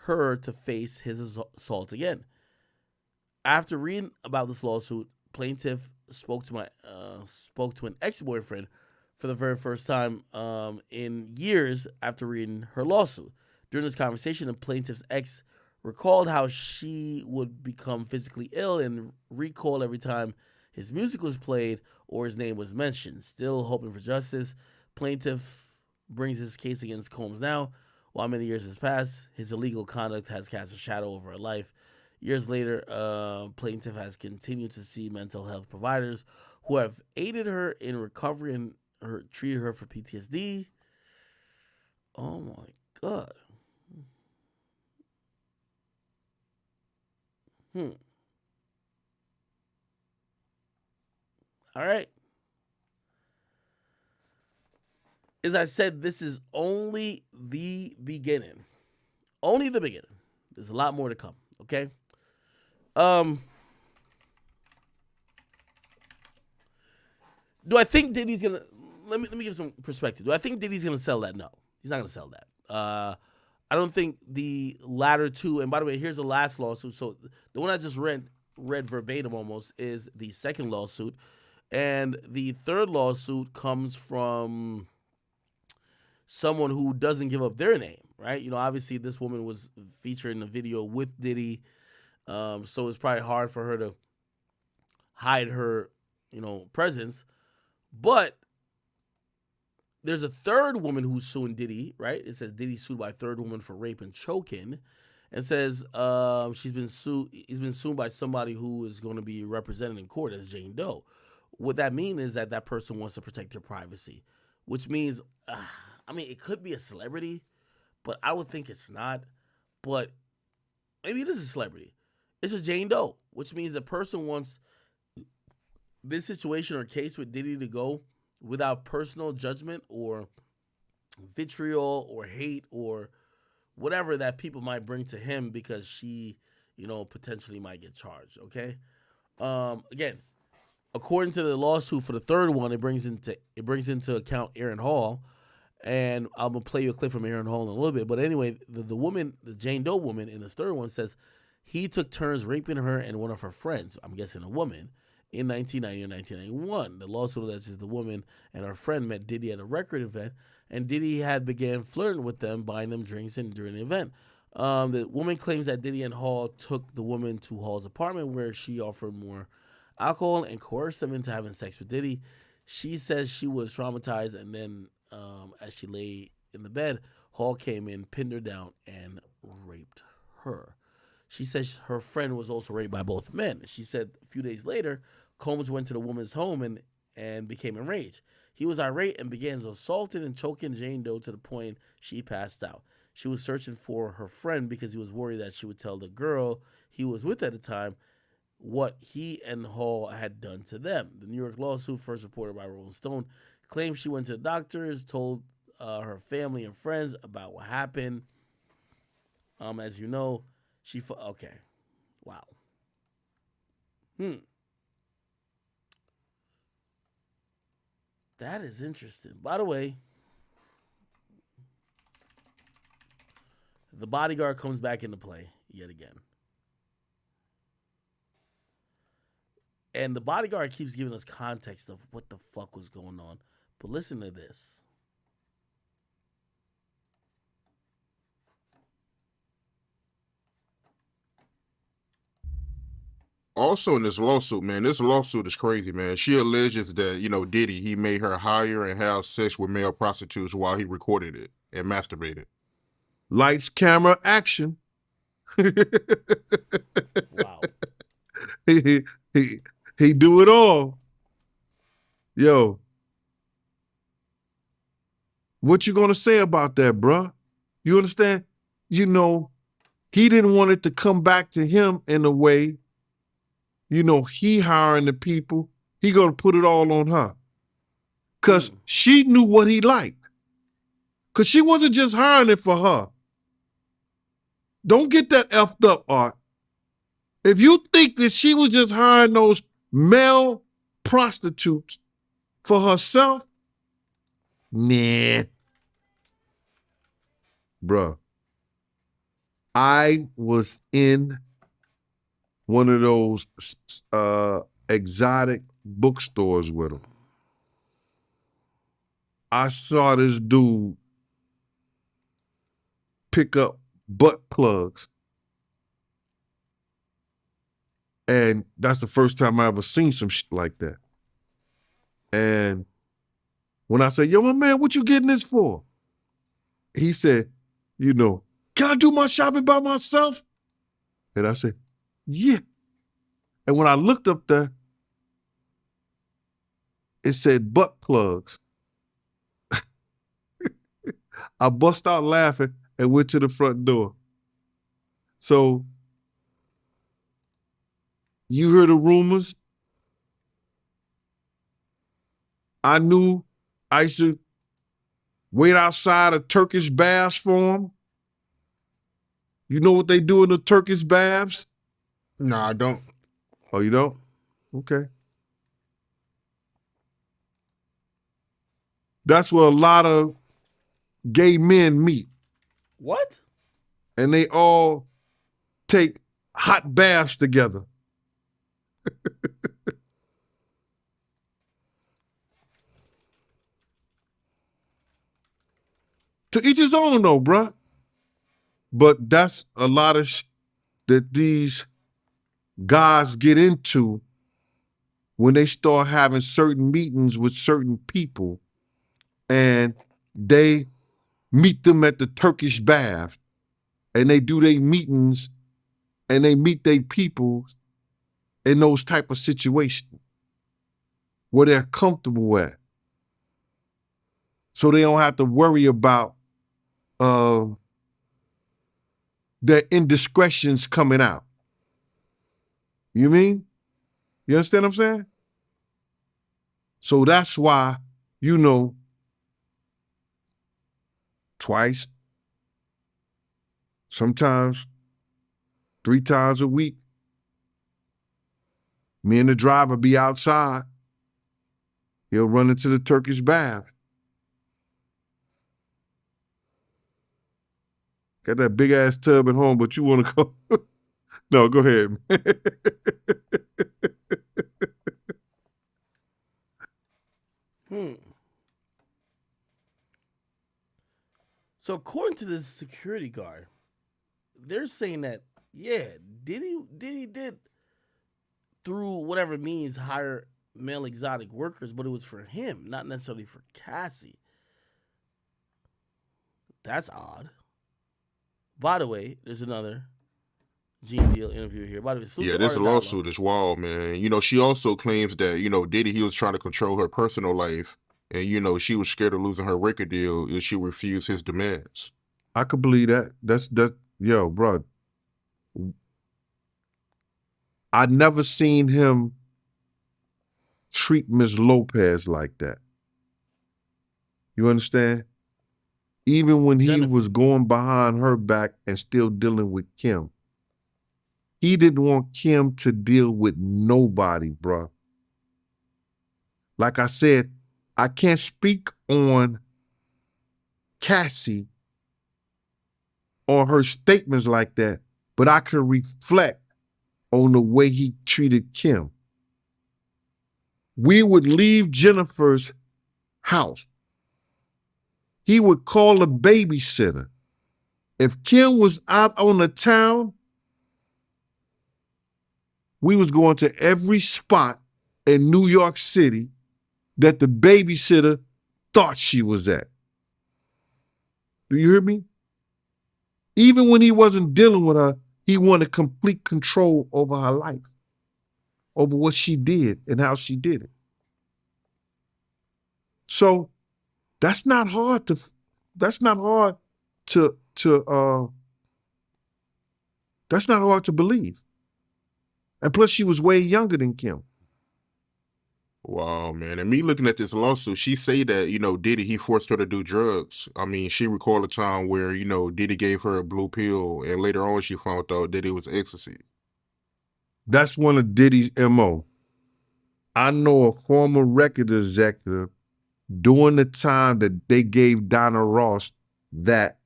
her to face his assault again. After reading about this lawsuit, plaintiff spoke to an ex-boyfriend for the very first time in years after reading her lawsuit. During this conversation, the plaintiff's ex recalled how she would become physically ill and recall every time his music was played or his name was mentioned. Still hoping for justice, plaintiff brings his case against Combs now. While many years has passed, his illegal conduct has cast a shadow over her life. Years later, plaintiff has continued to see mental health providers who have aided her in recovery and treated her for PTSD. Oh my God. All right. As I said, this is only the beginning. Only the beginning. There's a lot more to come, okay? Do I think Diddy's gonna let me give some perspective. Do I think Diddy's gonna sell that? No. He's not gonna sell that. I don't think the latter two, and by the way, here's the last lawsuit. So the one I just read verbatim almost is the second lawsuit. And the third lawsuit comes from someone who doesn't give up their name, right? You know, obviously this woman was featured in the video with Diddy, so it's probably hard for her to hide her, presence. But there's a third woman who's suing Diddy, right? It says Diddy sued by a third woman for rape and choking, and says he's been sued by somebody who is going to be represented in court as Jane Doe. What that means is that person wants to protect your privacy, which means, it could be a celebrity, but I would think it's not. But maybe it is a celebrity. It's a Jane Doe, which means the person wants this situation or case with Diddy to go without personal judgment or vitriol or hate or whatever that people might bring to him because she, potentially might get charged, okay? Again, according to the lawsuit for the third one, it brings into account Aaron Hall, and I'm gonna play you a clip from Aaron Hall in a little bit. But anyway, the woman, the Jane Doe woman in the third one says he took turns raping her and one of her friends, I'm guessing a woman, in 1990 and 1991. The lawsuit alleges the woman and her friend met Diddy at a record event, and Diddy had began flirting with them, buying them drinks during the event. The woman claims that Diddy and Hall took the woman to Hall's apartment where she offered more alcohol and coerced them into having sex with Diddy. She says she was traumatized, and then as she lay in the bed, Hall came in, pinned her down, and raped her. She says her friend was also raped by both men. She said a few days later, Combs went to the woman's home and became enraged. He was irate and began assaulting and choking Jane Doe to the point she passed out. She was searching for her friend because he was worried that she would tell the girl he was with at the time what he and Hall had done to them. The New York lawsuit, first reported by Rolling Stone, claims she went to the doctors, told her family and friends about what happened. As you know, okay. Wow. That is interesting. By the way, the bodyguard comes back into play yet again. And the bodyguard keeps giving us context of what the fuck was going on. But listen to this. Also in this lawsuit, man, this lawsuit is crazy, man. She alleges that, Diddy, he made her hire and have sex with male prostitutes while he recorded it and masturbated. Lights, camera, action. Wow. He do it all. Yo. What you gonna say about that, bruh? You understand? He didn't want it to come back to him in a way. He hiring the people. He gonna put it all on her. Cause she knew what he liked. Cause she wasn't just hiring it for her. Don't get that effed up, Art. If you think that she was just hiring those male prostitutes for herself, nah. Bruh, I was in one of those exotic bookstores with him. I saw this dude pick up butt plugs. And that's the first time I ever seen some shit like that. And when I say, yo, my man, what you getting this for? he said, you know, can I do my shopping by myself? And I said, yeah. And when I looked up there, it said butt plugs. I bust out laughing and went to the front door. So you heard the rumors. I knew I used to wait outside of Turkish baths for them. You know what they do in the Turkish baths? No, I don't. Oh, you don't? Okay. That's where a lot of gay men meet. What? And they all take hot baths together. To each his own though, bruh. But that's a lot of that these guys get into when they start having certain meetings with certain people and they meet them at the Turkish bath and they do their meetings and they meet their people in those type of situations where they're comfortable at. So they don't have to worry about their indiscretions coming out. You mean? You understand what I'm saying? So that's why, you know, twice, sometimes 3 times a week, me and the driver be outside. He'll run into the Turkish bath. Got that big ass tub at home, but you want to go? No, go ahead. So according to this security guard, they're saying that, yeah, Diddy did through whatever means hire male exotic workers, but it was for him, not necessarily for Cassie. That's odd. By the way, there's another Gene Deal interview here. By the way, Yeah, this lawsuit is wild, man. You know, she also claims that, you know, Diddy, he was trying to control her personal life. And, you know, she was scared of losing her record deal if she refused his demands. I could believe that. Yo, bro. I never seen him treat Ms. Lopez like that. You understand? Even when he was going behind her back and still dealing with Kim. He didn't want Kim to deal with nobody, bro. Like I said, I can't speak on Cassie or her statements like that, but I can reflect on the way he treated Kim. We would leave Jennifer's house. He would call a babysitter. If Kim was out on the town, we was going to every spot in New York City that the babysitter thought she was at. Do you hear me? Even when he wasn't dealing with her, he wanted complete control over her life, over what she did and how she did it. So that's not hard to believe. And plus she was way younger than Kim. Wow, man. And me looking at this lawsuit, she say that, you know, Diddy, he forced her to do drugs. I mean, she recalled a time where, you know, Diddy gave her a blue pill and later on she found out that it was ecstasy. That's one of Diddy's MO. I know a former record executive during the time that they gave Donna Ross that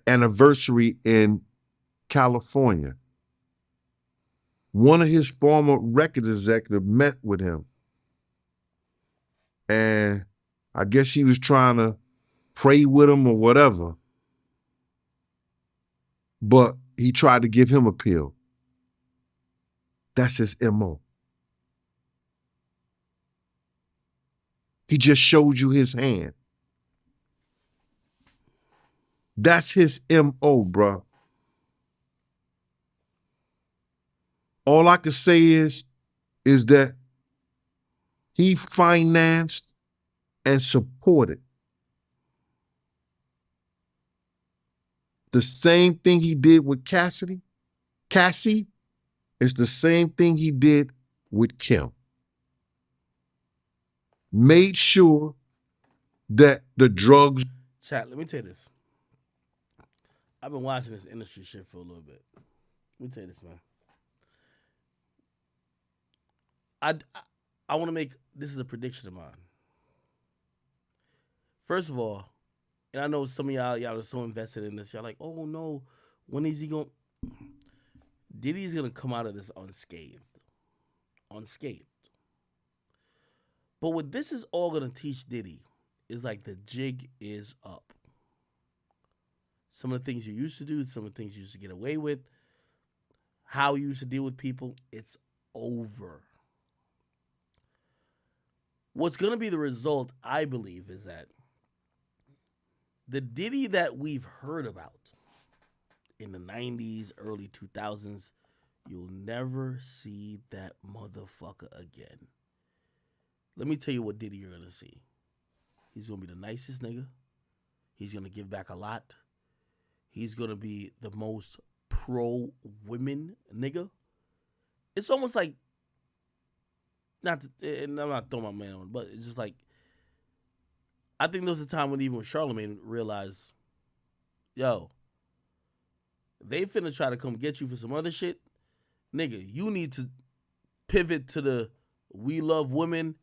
anniversary in California. One of his former record executives met with him. And I guess he was trying to pray with him or whatever. But he tried to give him a pill. That's his MO. He just showed you his hand. That's his MO, bro. All I can say is that he financed and supported the same thing he did with Cassie is the same thing he did with Kim. Made sure that the drugs. Chat, let me tell you this. I've been watching this industry shit for a little bit. Let me tell you this, man. I want to make, this is a prediction of mine. First of all, and I know some of y'all are so invested in this. Y'all like, oh no, when is he going? Diddy's going to come out of this unscathed. But what this is all going to teach Diddy is like the jig is up. Some of the things you used to do, some of the things you used to get away with, how you used to deal with people, it's over. What's going to be the result, I believe, is that the Diddy that we've heard about in the 90s, early 2000s, you'll never see that motherfucker again. Let me tell you what Diddy you're going to see. He's going to be the nicest nigga. He's going to give back a lot. He's going to be the most pro-women nigga. It's almost like, and I'm not throwing my man on, but it's just like, I think there was a time when even Charlamagne realized, yo, they finna try to come get you for some other shit. Nigga, you need to pivot to the we love women,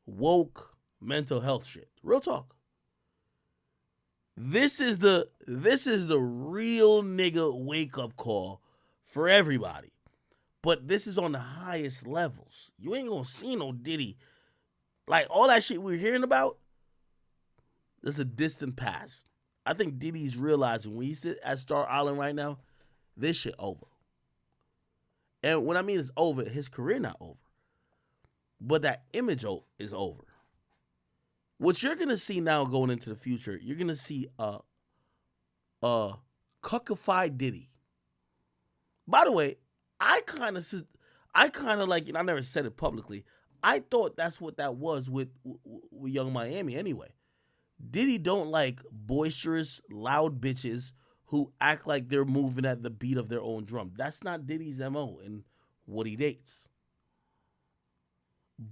woke, mental health shit. Real talk. This is the real nigga wake up call for everybody. But this is on the highest levels. You ain't gonna see no Diddy. Like all that shit we're hearing about, this is a distant past. I think Diddy's realizing when he sit at Star Island right now, this shit over. And when I mean it's over, his career not over. But that image is over. What you're gonna see now going into the future, you're gonna see a cuckified Diddy. By the way, I kind of like, and I never said it publicly, I thought that's what that was with Young Miami anyway. Diddy don't like boisterous, loud bitches who act like they're moving at the beat of their own drum. That's not Diddy's MO and what he dates.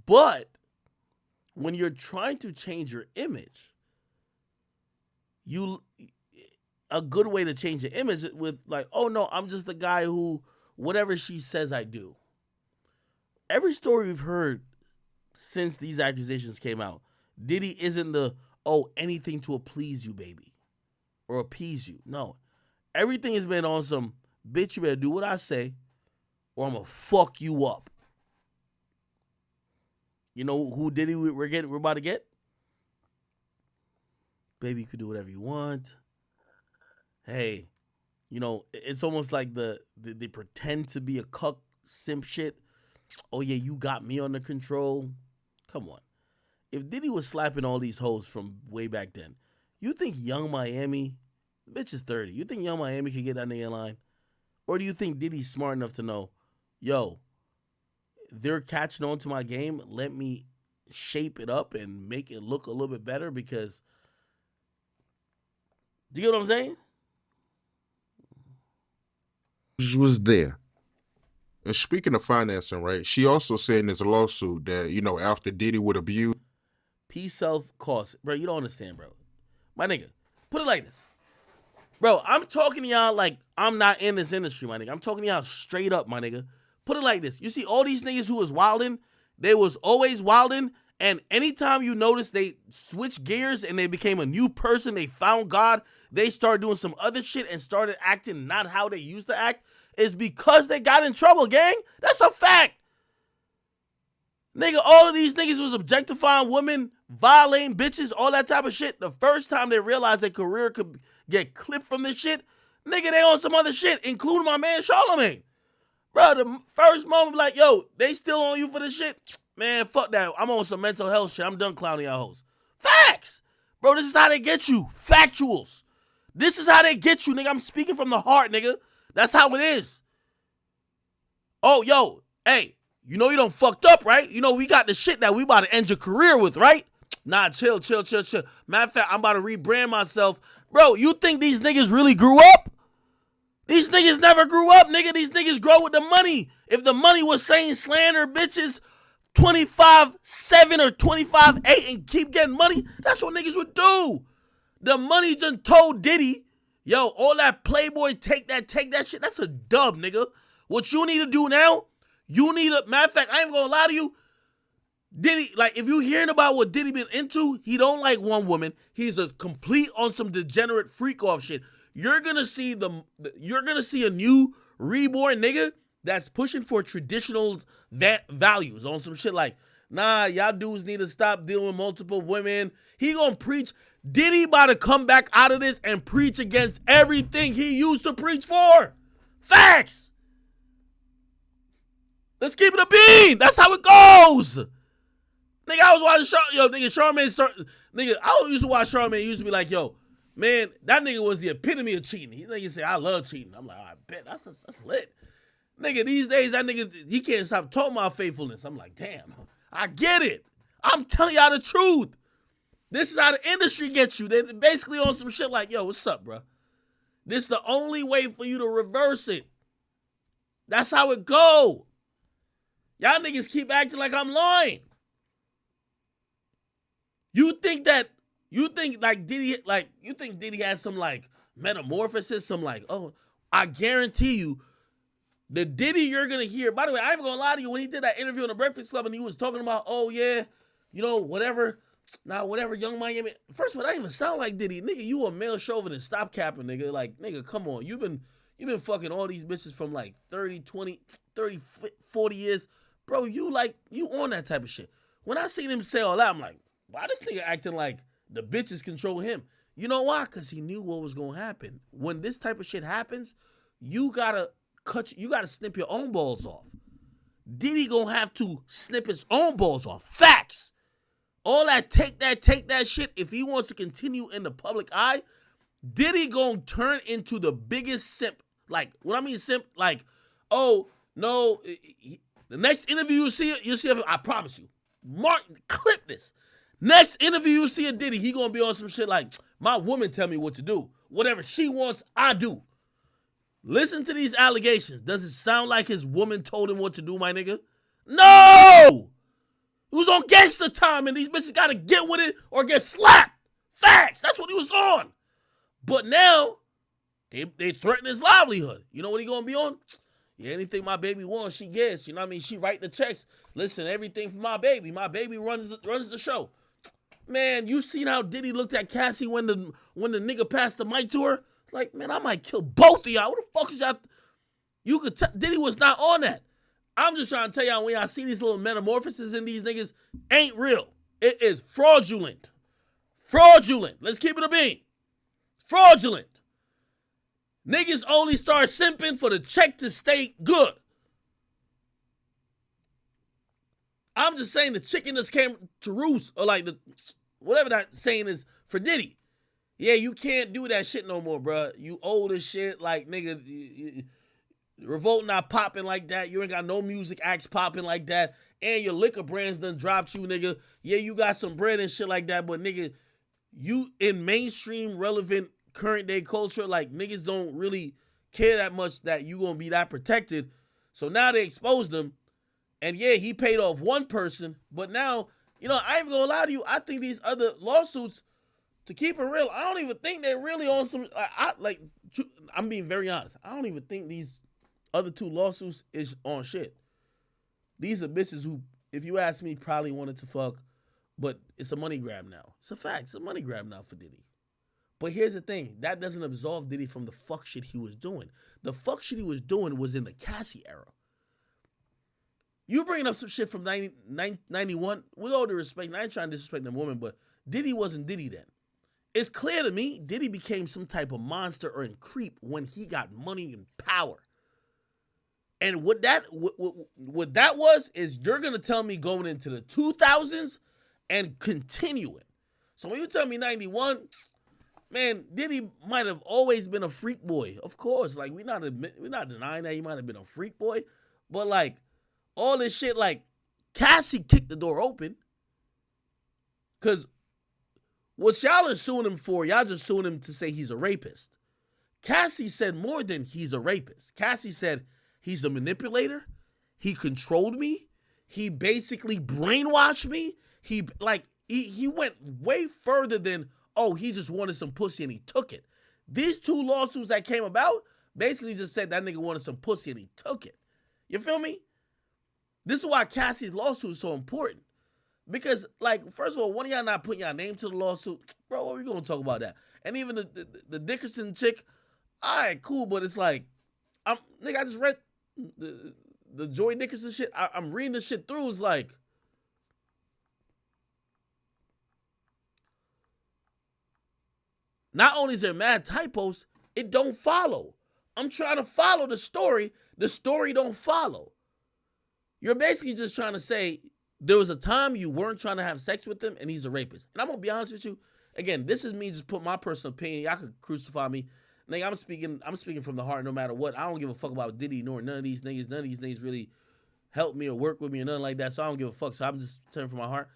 But when you're trying to change your image, a good way to change your image with like, oh no, I'm just the guy who whatever she says I do. Every story we've heard since these accusations came out, Diddy isn't the, oh, anything to please you, baby, or appease you. No. Everything has been on some, bitch, you better do what I say, or I'm going to fuck you up. You know who Diddy we're about to get? Baby, you could do whatever you want. Hey, you know, it's almost like they pretend to be a cuck simp shit. Oh yeah, you got me under control. Come on. If Diddy was slapping all these hoes from way back then, you think Young Miami, the bitch is 30, you think Young Miami could get that nigga in line? Or do you think Diddy's smart enough to know, yo, they're catching on to my game, let me shape it up and make it look a little bit better because, do you get what I'm saying? Was there. And speaking of financing, right, she also said in this lawsuit that, you know, after Diddy would abuse. Peace, self, cost. Bro, you don't understand, bro. My nigga, put it like this. Bro, I'm talking to y'all like I'm not in this industry, my nigga. I'm talking to y'all straight up, my nigga. Put it like this. You see all these niggas who was wilding, they was always wilding, and anytime you notice they switched gears and they became a new person, they found God, they started doing some other shit and started acting not how they used to act, is because they got in trouble, gang. That's a fact. Nigga, all of these niggas was objectifying women, violating bitches, all that type of shit. The first time they realized their career could get clipped from this shit, nigga, they on some other shit, including my man Charlamagne. Bro, the first moment, like, yo, they still on you for this shit? Man, fuck that. I'm on some mental health shit. I'm done clowning y'all hoes. Facts. Bro, this is how they get you. Factuals. This is how they get you, nigga. I'm speaking from the heart, nigga. That's how it is. Oh, yo, hey, you know you done fucked up, right? You know we got the shit that we about to end your career with, right? Nah, chill. Matter of fact, I'm about to rebrand myself. Bro, you think these niggas really grew up? These niggas never grew up, nigga. These niggas grow with the money. If the money was saying slander bitches 25-7 or 25-8 and keep getting money, that's what niggas would do. The money done told Diddy, yo, all that Playboy, take that shit, that's a dub, nigga. What you need to do now, matter of fact, I ain't gonna lie to you, Diddy, like, if you hearing about what Diddy been into, he don't like one woman. He's a complete on some degenerate freak off shit. You're gonna see a new reborn nigga that's pushing for traditional values on some shit like, nah, y'all dudes need to stop dealing with multiple women. He gonna preach. Diddy about to come back out of this and preach against everything he used to preach for. Facts. Let's keep it a bean. That's how it goes. Nigga, I was watching Charmaine. I used to watch Charmaine. Used to be like, yo, man, that nigga was the epitome of cheating. He nigga say, I love cheating. I'm like, I bet that's lit. Nigga, these days that nigga, he can't stop talking about faithfulness. I'm like, damn, I get it. I'm telling y'all the truth. This is how the industry gets you. They basically on some shit like, yo, what's up, bro? This is the only way for you to reverse it. That's how it go. Y'all niggas keep acting like I'm lying. You think Diddy has some like metamorphosis, some like, oh, I guarantee you, the Diddy you're gonna hear. By the way, I ain't gonna lie to you, when he did that interview on the Breakfast Club and he was talking about, oh yeah, you know, whatever, Young Miami. First of all, that didn't even sound like Diddy. Nigga, you a male chauvinist. Stop capping, nigga. Like, nigga, come on. You've been fucking all these bitches from like 30, 20, 30, 40 years. Bro, you on that type of shit. When I seen him say all that, I'm like, why this nigga acting like the bitches control him? You know why? Because he knew what was going to happen. When this type of shit happens, you gotta snip your own balls off. Diddy gonna have to snip his own balls off. Facts. All that take that shit, if he wants to continue in the public eye, Diddy gonna turn into the biggest simp. Like, when I mean simp, like, oh, no, the next interview you'll see him, I promise you. Mark, clip this. Next interview you see a Diddy, he gonna be on some shit like, my woman tell me what to do. Whatever she wants, I do. Listen to these allegations. Does it sound like his woman told him what to do, my nigga? No! He was on gangster time and these bitches gotta get with it or get slapped. Facts. That's what he was on. But now, they threaten his livelihood. You know what he gonna be on? Yeah, anything my baby wants, she gets. You know what I mean? She write the checks. Listen, everything for my baby. My baby runs the show. Man, you seen how Diddy looked at Cassie when the nigga passed the mic to her? Like, man, I might kill both of y'all. What the fuck is y'all? You could tell Diddy was not on that. I'm just trying to tell y'all, when y'all see these little metamorphoses in these niggas, ain't real. It is fraudulent. Fraudulent. Let's keep it a bean. Fraudulent. Niggas only start simping for the check to stay good. I'm just saying the chicken just came to roost, or like whatever that saying is for Diddy. Yeah, you can't do that shit no more, bro. You old as shit, like, nigga, Revolt not popping like that. You ain't got no music acts popping like that. And your liquor brands done dropped you, nigga. Yeah, you got some bread and shit like that, but nigga, you in mainstream relevant current day culture, like, niggas don't really care that much that you gonna be that protected. So now they exposed him. And yeah, he paid off one person, but now, you know, I ain't gonna lie to you, I think these other lawsuits, to keep it real, I don't even think they're really on some, I'm being very honest. I don't even think these other two lawsuits is on shit. These are bitches who, if you ask me, probably wanted to fuck, but it's a money grab now. It's a fact. It's a money grab now for Diddy. But here's the thing. That doesn't absolve Diddy from the fuck shit he was doing. The fuck shit he was doing was in the Cassie era. You bringing up some shit from 91, with all due respect, and I ain't trying to disrespect the woman, but Diddy wasn't Diddy then. It's clear to me Diddy became some type of monster or creep when he got money and power. And what that was is, you're going to tell me going into the 2000s and continuing. So when you tell me 91, man, Diddy might have always been a freak boy. Of course, like we're not denying that he might have been a freak boy, but like all this shit, like Cassie kicked the door open. Cause what y'all are suing him for, y'all just suing him to say he's a rapist. Cassie said more than he's a rapist. Cassie said he's a manipulator. He controlled me. He basically brainwashed me. He went way further than, oh, he just wanted some pussy and he took it. These two lawsuits that came about basically just said that nigga wanted some pussy and he took it. You feel me? This is why Cassie's lawsuit is so important. Because, like, first of all, one of y'all not putting y'all name to the lawsuit, bro, what are we going to talk about that? And even the Dickerson chick, all right, cool, but it's like, I just read the Joy Dickerson shit. I'm reading this shit through. It's like, not only is there mad typos, it don't follow. I'm trying to follow the story. The story don't follow. You're basically just trying to say there was a time you weren't trying to have sex with him and he's a rapist. And I'm going to be honest with you. Again, this is me just put my personal opinion. Y'all could crucify me. Nigga, I'm speaking from the heart no matter what. I don't give a fuck about Diddy nor none of these niggas. None of these niggas really help me or work with me or nothing like that. So I don't give a fuck. So I'm just telling from my heart.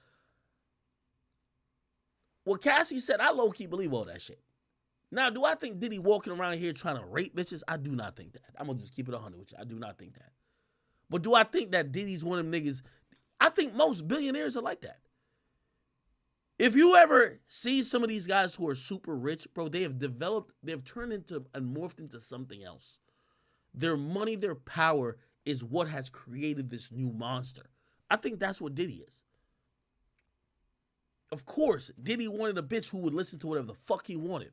What Cassie said, I low-key believe all that shit. Now, do I think Diddy walking around here trying to rape bitches? I do not think that. I'm going to just keep it 100 with you. I do not think that. But do I think that Diddy's one of them niggas? I think most billionaires are like that. If you ever see some of these guys who are super rich, bro, they have turned into and morphed into something else. Their money, their power is what has created this new monster. I think that's what Diddy is. Of course, Diddy wanted a bitch who would listen to whatever the fuck he wanted.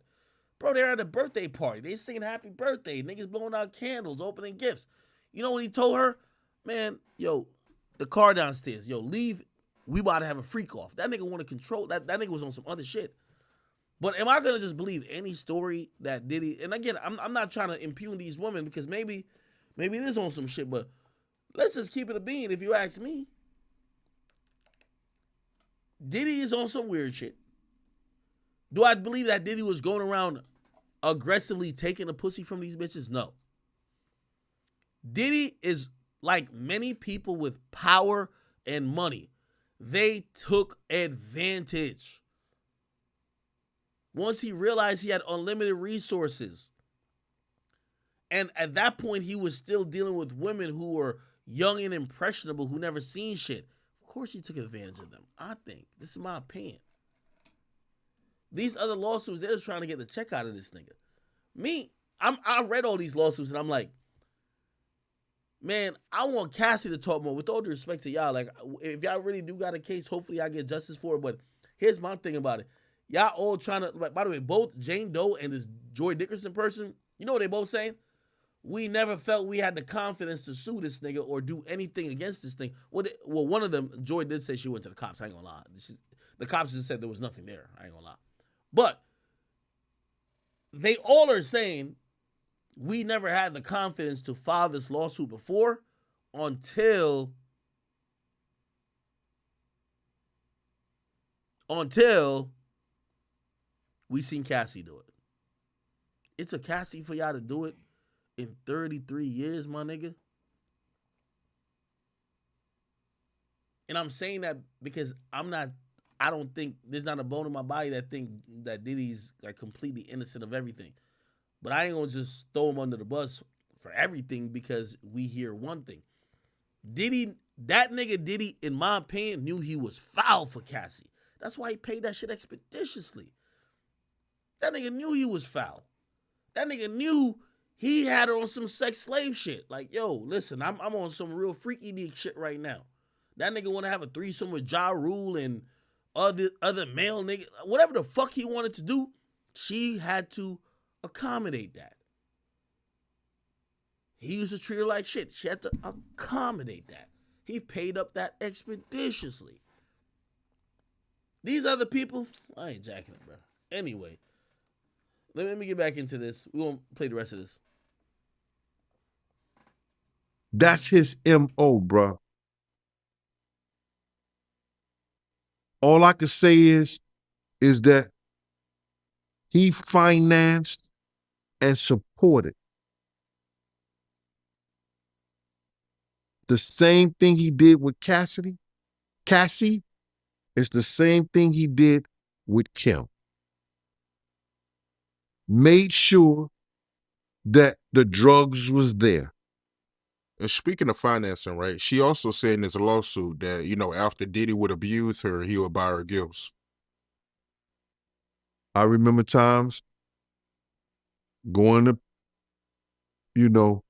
Bro, they're at a birthday party. They singing happy birthday. Niggas blowing out candles, opening gifts. You know what he told her? Man, yo, the car downstairs. Yo, leave. We about to have a freak off. That nigga want to control. That nigga was on some other shit. But am I going to just believe any story that Diddy... And again, I'm not trying to impugn these women because maybe it is on some shit, but let's just keep it a bean if you ask me. Diddy is on some weird shit. Do I believe that Diddy was going around aggressively taking a pussy from these bitches? No. Diddy is like many people with power and money. They took advantage. Once he realized he had unlimited resources. And at that point, he was still dealing with women who were young and impressionable, who never seen shit. Of course he took advantage of them. I think. This is my opinion. These other lawsuits, they're just trying to get the check out of this nigga. Me, I read all these lawsuits and I'm like, man, I want Cassie to talk more. With all due respect to y'all, like, if y'all really do got a case, hopefully I get justice for it. But here's my thing about it. Y'all all trying to, by the way, both Jane Doe and this Joy Dickerson person, you know what they both saying? We never felt we had the confidence to sue this nigga or do anything against this thing. Well, one of them, Joy did say she went to the cops. I ain't gonna lie. The cops just said there was nothing there. I ain't gonna lie. But they all are saying we never had the confidence to file this lawsuit before until we seen Cassie do it. It's a Cassie for y'all to do it in 33 years, my nigga. And I'm saying that because I don't think there's not a bone in my body that think that Diddy's like completely innocent of everything. But I ain't gonna just throw him under the bus for everything because we hear one thing. That nigga Diddy, in my opinion, knew he was foul for Cassie. That's why he paid that shit expeditiously. That nigga knew he was foul. That nigga knew he had her on some sex slave shit. Like, yo, listen, I'm on some real freaky dick shit right now. That nigga want to have a threesome with Ja Rule and other male nigga. Whatever the fuck he wanted to do, she had to accommodate that. He used to treat her like shit. She had to accommodate that. He paid up that expeditiously. These other people, I ain't jacking it, bro. Anyway, let me get back into this. We won't play the rest of this. That's his MO, bro. All I can say is that he financed and supported. The same thing he did with Cassie is the same thing he did with Kim. Made sure that the drugs was there. And speaking of financing, right, she also said in this lawsuit that, you know, after Diddy would abuse her, he would buy her gifts. I remember times going to, you know,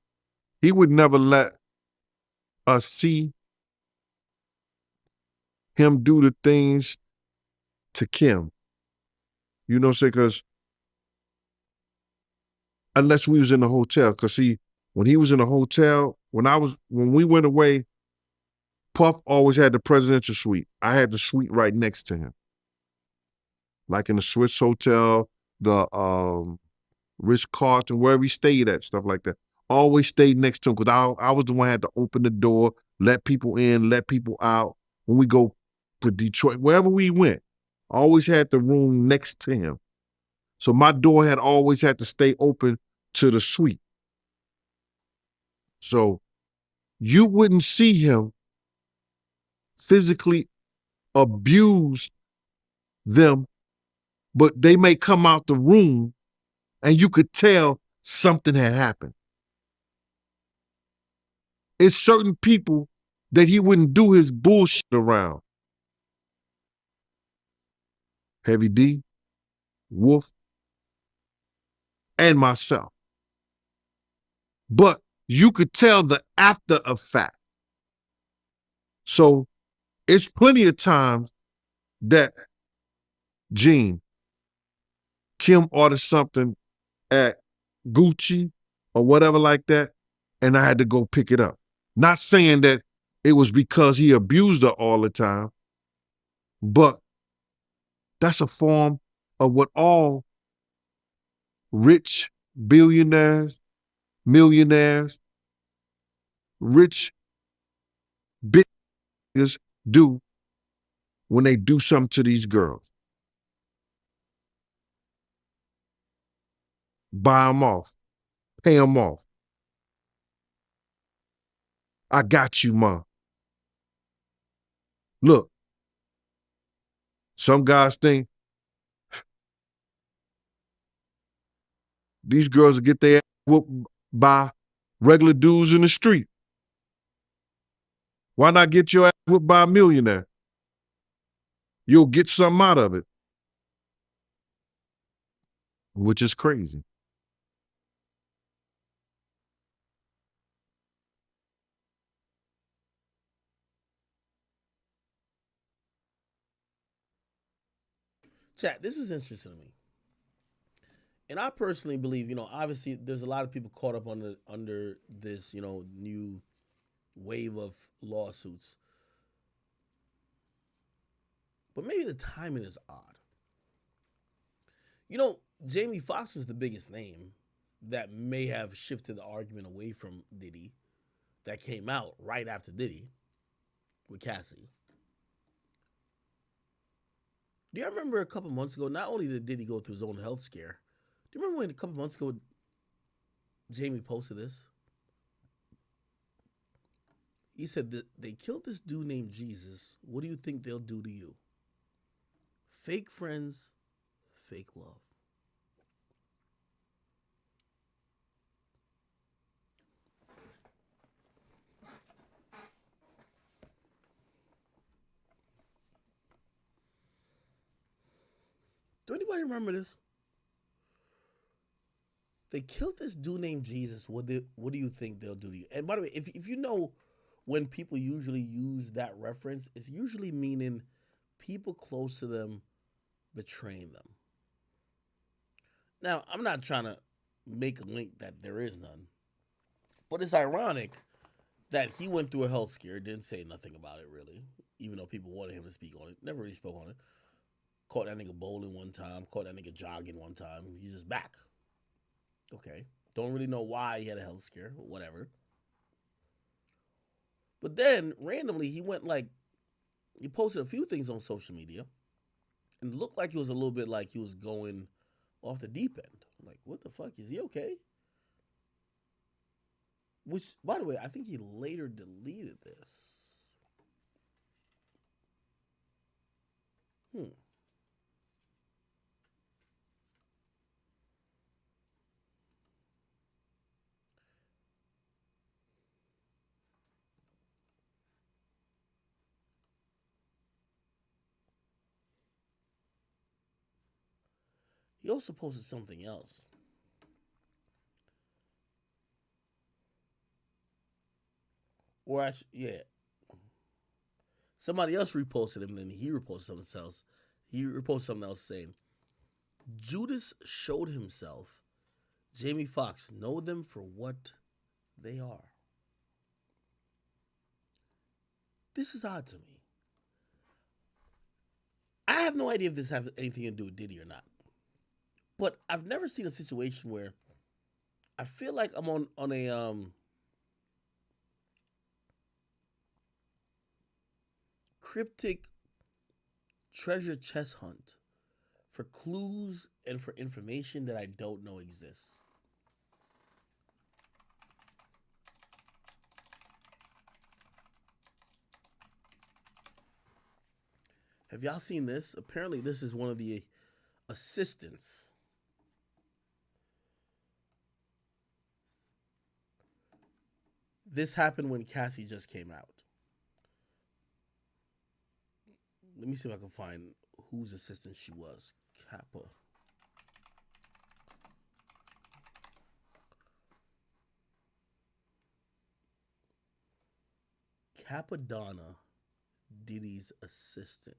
he would never let us see him do the things to Kim. You know what I'm saying? Because unless we was in the hotel, because see, when he was in the hotel, when we went away, Puff always had the presidential suite. I had the suite right next to him. Like in the Swiss Hotel, the Ritz-Carlton, wherever he stayed at, stuff like that. Always stayed next to him because I was the one who had to open the door, let people in, let people out. When we go to Detroit, wherever we went, always had the room next to him. So my door had always had to stay open to the suite. So you wouldn't see him physically abuse them, but they may come out the room and you could tell something had happened. It's certain people that he wouldn't do his bullshit around. Heavy D, Wolf, and myself. But you could tell the after effect. So it's plenty of times that Kim ordered something at Gucci or whatever like that, and I had to go pick it up. Not saying that it was because he abused her all the time, but that's a form of what all rich billionaires, millionaires, rich bitches do when they do something to these girls. Buy them off, pay them off. I got you, Ma. Look, some guys think these girls will get their ass whooped by regular dudes in the street. Why not get your ass whooped by a millionaire? You'll get something out of it. Which is crazy. Chat, this is interesting to me. And I personally believe, obviously there's a lot of people caught up under this, new wave of lawsuits. But maybe the timing is odd. Jamie Foxx was the biggest name that may have shifted the argument away from Diddy that came out right after Diddy with Cassie. Do you remember a couple months ago, not only did Diddy go through his own health scare, do you remember when a couple months ago Jamie posted this? He said that they killed this dude named Jesus. What do you think they'll do to you? Fake friends, fake love. Do anybody remember this? They killed this dude named Jesus. What do you think they'll do to you? And by the way, if you know when people usually use that reference, it's usually meaning people close to them betraying them. Now, I'm not trying to make a link that there is none, but it's ironic that he went through a health scare, didn't say nothing about it really, even though people wanted him to speak on it. Never really spoke on it. Caught that nigga bowling one time, caught that nigga jogging one time. He's just back. Okay. Don't really know why he had a health scare, but whatever. But then, randomly, he posted a few things on social media, and it looked like it was a little bit like he was going off the deep end. I'm like, what the fuck? Is he okay? Which, by the way, I think he later deleted this. He also posted something else. Or actually, yeah. Somebody else reposted him, and he reposted something else. He reposted something else saying, Judas showed himself. Jamie Foxx, know them for what they are. This is odd to me. I have no idea if this has anything to do with Diddy or not. But I've never seen a situation where I feel like I'm on a cryptic treasure chest hunt for clues and for information that I don't know exists. Have y'all seen this? Apparently, this is one of the assistants. This happened when Cassie just came out. Let me see if I can find whose assistant she was. Kappa. Capadonna, Diddy's assistant.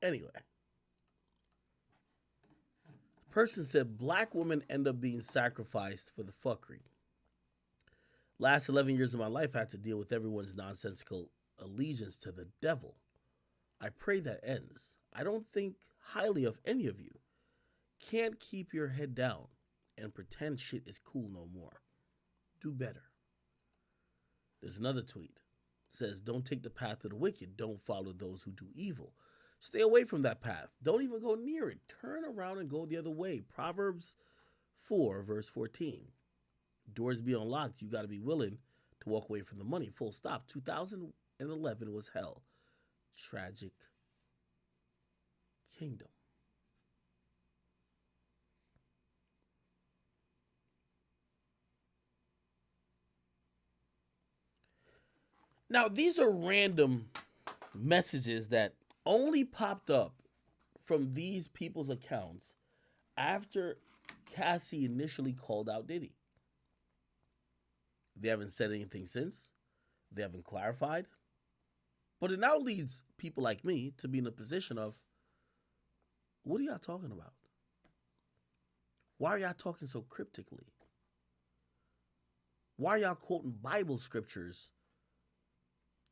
Anyway, the person said black women end up being sacrificed for the fuckery. Last 11 years of my life, I had to deal with everyone's nonsensical allegiance to the devil. I pray that ends. I don't think highly of any of you. Can't keep your head down and pretend shit is cool no more. Do better. There's another tweet. It says, don't take the path of the wicked. Don't follow those who do evil. Stay away from that path. Don't even go near it. Turn around and go the other way. Proverbs 4, verse 14. Doors be unlocked. You got to be willing to walk away from the money. Full stop. 2011 was hell. Tragic kingdom. Now, these are random messages that only popped up from these people's accounts after Cassie initially called out Diddy. They haven't said anything since. They haven't clarified. But it now leads people like me to be in a position of, what are y'all talking about? Why are y'all talking so cryptically? Why are y'all quoting Bible scriptures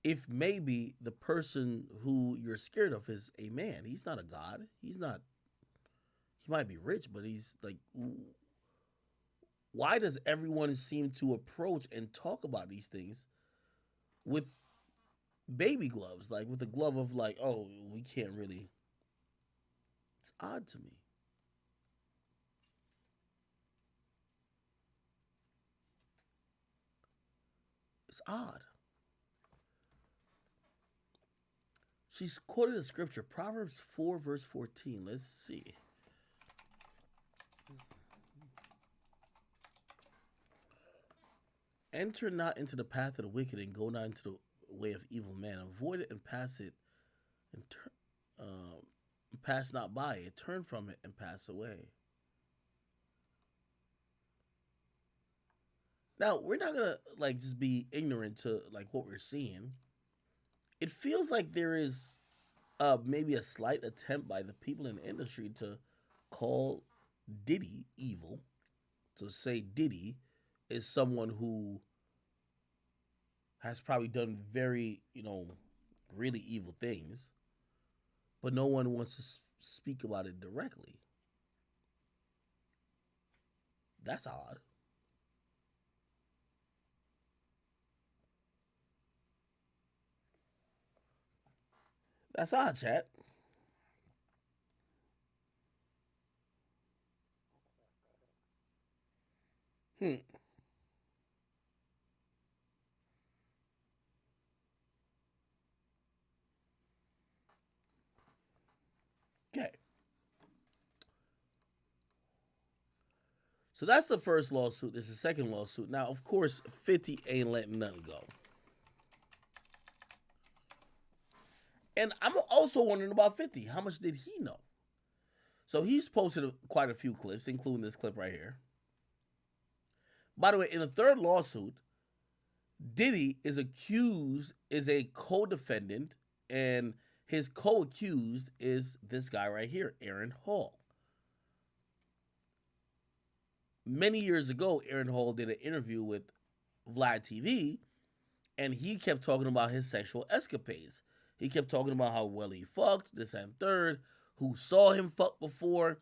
if maybe the person who you're scared of is a man? He's not a god. He's not, he might be rich, but he's like, why does everyone seem to approach and talk about these things with baby gloves? Like with the glove of like, oh, we can't really. It's odd to me. It's odd. She's quoted a scripture, Proverbs 4, verse 14. Let's see. Enter not into the path of the wicked, and go not into the way of evil man. Avoid it and pass it, and pass not by it. Turn from it and pass away. Now, we're not gonna like just be ignorant to like what we're seeing. It feels like there is maybe a slight attempt by the people in the industry to call Diddy evil. To say Diddy is someone who has probably done very, really evil things. but no one wants to speak about it directly. That's odd. That's odd, chat. Okay. So that's the first lawsuit. There's a second lawsuit. Now, of course, 50 ain't letting nothing go. And I'm also wondering about 50. How much did he know? So he's posted quite a few clips, including this clip right here. By the way, in the third lawsuit, Diddy is a co-defendant, and his co-accused is this guy right here, Aaron Hall. Many years ago, Aaron Hall did an interview with Vlad TV, and he kept talking about his sexual escapades. He kept talking about how well he fucked, this and third, who saw him fuck before,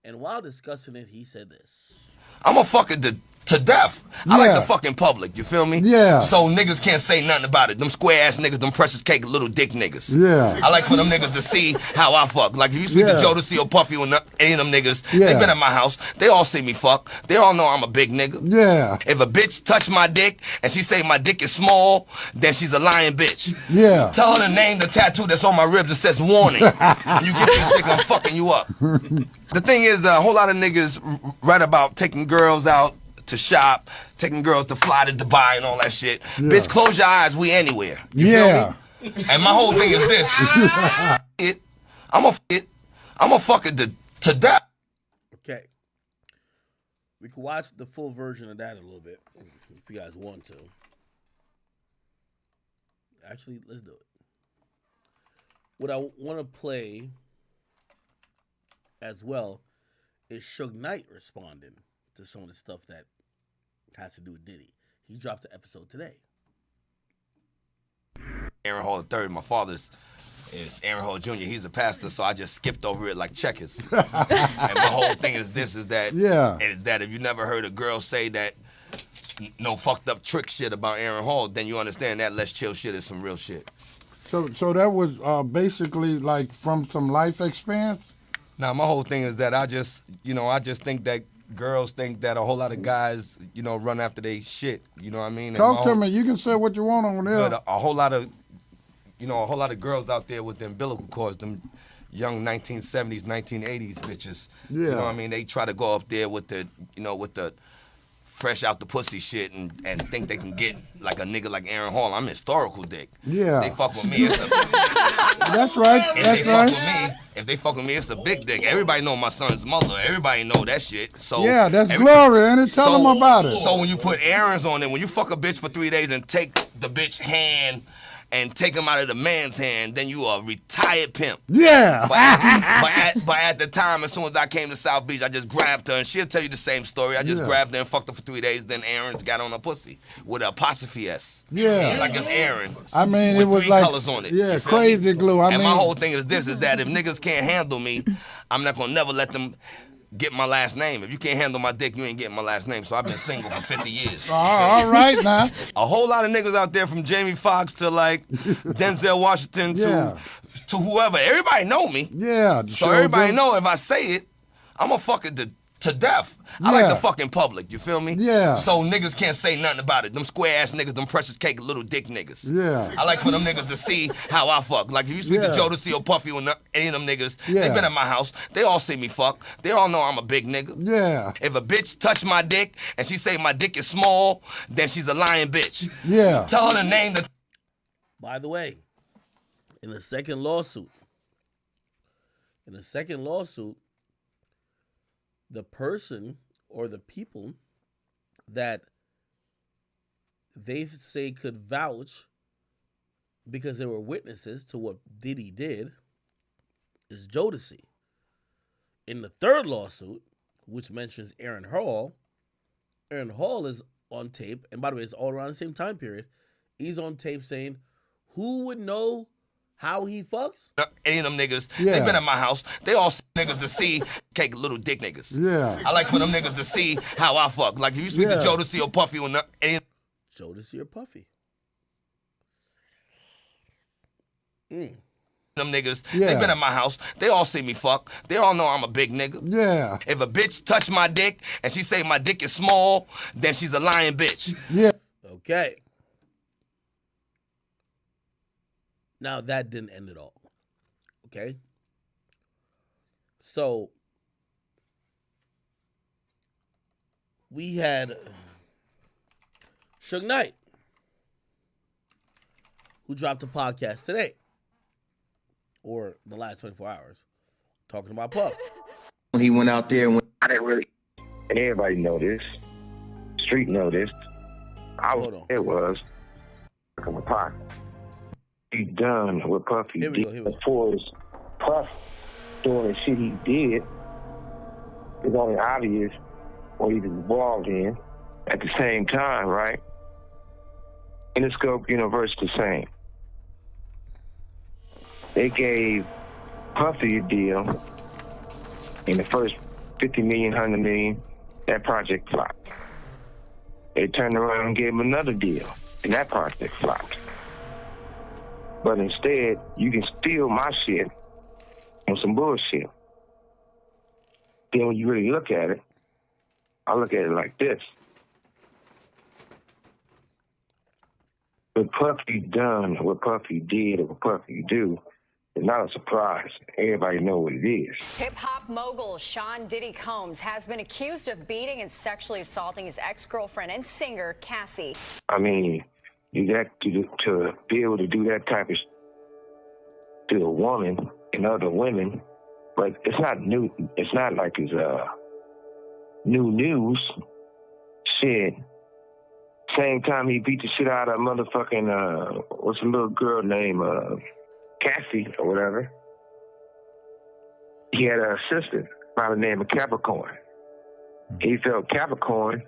and while discussing it, he said this. I'm a fucking to death. I like the fucking public, you feel me? Yeah. So niggas can't say nothing about it. Them square ass niggas, them precious cake little dick niggas. Yeah. I like for them niggas to see how I fuck. Like if you speak to Jodeci or Puffy or any of them niggas, they been at my house. They all see me fuck. They all know I'm a big nigga. Yeah. If a bitch touch my dick and she say my dick is small, then she's a lying bitch. Yeah. Tell her to name the tattoo that's on my ribs that says warning. You get this dick, I'm fucking you up. The thing is, a whole lot of niggas write about taking girls out to shop, taking girls to fly to Dubai and all that shit. Bitch, close your eyes, we anywhere. You feel me? And my whole thing is this. I'm a fucking to death. Okay. We can watch the full version of that a little bit if you guys want to. Actually, let's do it. What I want to play as well is Suge Knight responding to some of the stuff that has to do with Diddy. He dropped the episode today. Aaron Hall III, my father's is Aaron Hall Jr. He's a pastor, so I just skipped over it like checkers. And my whole thing is this, is that if you never heard a girl say that no fucked up trick shit about Aaron Hall, then you understand that Let's Chill shit is some real shit. So that was basically like from some life experience? Now, my whole thing is that I just think that girls think that a whole lot of guys, run after they shit. You know what I mean? Talk to me. You can say what you want on there. But a whole lot of girls out there with the umbilical cords, them young 1970s, 1980s bitches. Yeah. You know what I mean? They try to go up there with the fresh out the pussy shit and think they can get like a nigga like Aaron Hall. I'm historical dick. Yeah. They fuck with me. That's right. If they fuck with me, it's a big dick. Everybody know my son's mother. Everybody know that shit. So yeah, that's glory, and tell them about it. So when you put Aaron's on it, when you fuck a bitch for 3 days and take the bitch hand and take him out of the man's hand, then you a retired pimp. Yeah. But at the time, as soon as I came to South Beach, I just grabbed her, and she'll tell you the same story. I just grabbed her and fucked her for 3 days, then Aaron's got on her pussy with an apostrophe S. Yeah. Like it's Aaron. I mean, with it was 3 like, colors on it. Yeah, crazy glue. And my whole thing is this, is that if niggas can't handle me, I'm not gonna never let them get my last name. If you can't handle my dick, you ain't getting my last name. So I've been single for 50 years. All right now. A whole lot of niggas out there, from Jamie Foxx to like Denzel Washington to whoever. Everybody know me. Yeah. So everybody know if I say it, I'm a fucking to death. I like the fucking public, you feel me? Yeah. So niggas can't say nothing about it. Them square ass niggas, them precious cake little dick niggas. Yeah. I like for them niggas to see how I fuck. Like if you speak to Jodeci or Puffy or any of them niggas, they been at my house. They all see me fuck. They all know I'm a big nigga. Yeah. If a bitch touch my dick and she say my dick is small, then she's a lying bitch. Yeah. Tell her to name the... By the way, in the second lawsuit, the person or the people that they say could vouch because they were witnesses to what Diddy did is Jodeci. In the third lawsuit, which mentions Aaron Hall is on tape, and by the way, it's all around the same time period. He's on tape saying, who would know How he fucks? Any of them niggas, Yeah. they been at my house. They all niggas to see, cake little dick niggas. Yeah. I like for them niggas to see how I fuck. Like if you speak to Yeah. Jodeci or Puffy or any Jodeci or Puffy? them niggas, Yeah. they been at my house. They all see me fuck. They all know I'm a big nigga. Yeah. If a bitch touch my dick and she say my dick is small, then she's a lying bitch. Yeah. Okay. Now that didn't end it all. Okay. So we had Suge Knight, who dropped a podcast today, or the last 24 hours, talking about Puff. He went out there and went, and everybody know this. Street know this. It was fucking with Pac. He done what Puffy Here we did. go. As far as Puff doing the shit he did, it's only obvious what he was involved in. At the same time, right? Interscope Universe the same. They gave Puffy a deal in the first 50 million, 100 million. That project flopped. They turned around and gave him another deal, and that project flopped. But instead, you can steal my shit on some bullshit. Then when you really look at it, I look at it like this. What Puffy done, what Puffy did, or what Puffy do, is not a surprise. Everybody know what it is. Hip-hop mogul Sean Diddy Combs has been accused of beating and sexually assaulting his ex-girlfriend and singer, Cassie. I mean, you got to be able to do that type of to a woman and other women, but it's not new. It's not like it's new news. Shit. Same time he beat the shit out of motherfucking what's the little girl name? Cassie or whatever. He had an assistant by the name of Capricorn. He felt Capricorn.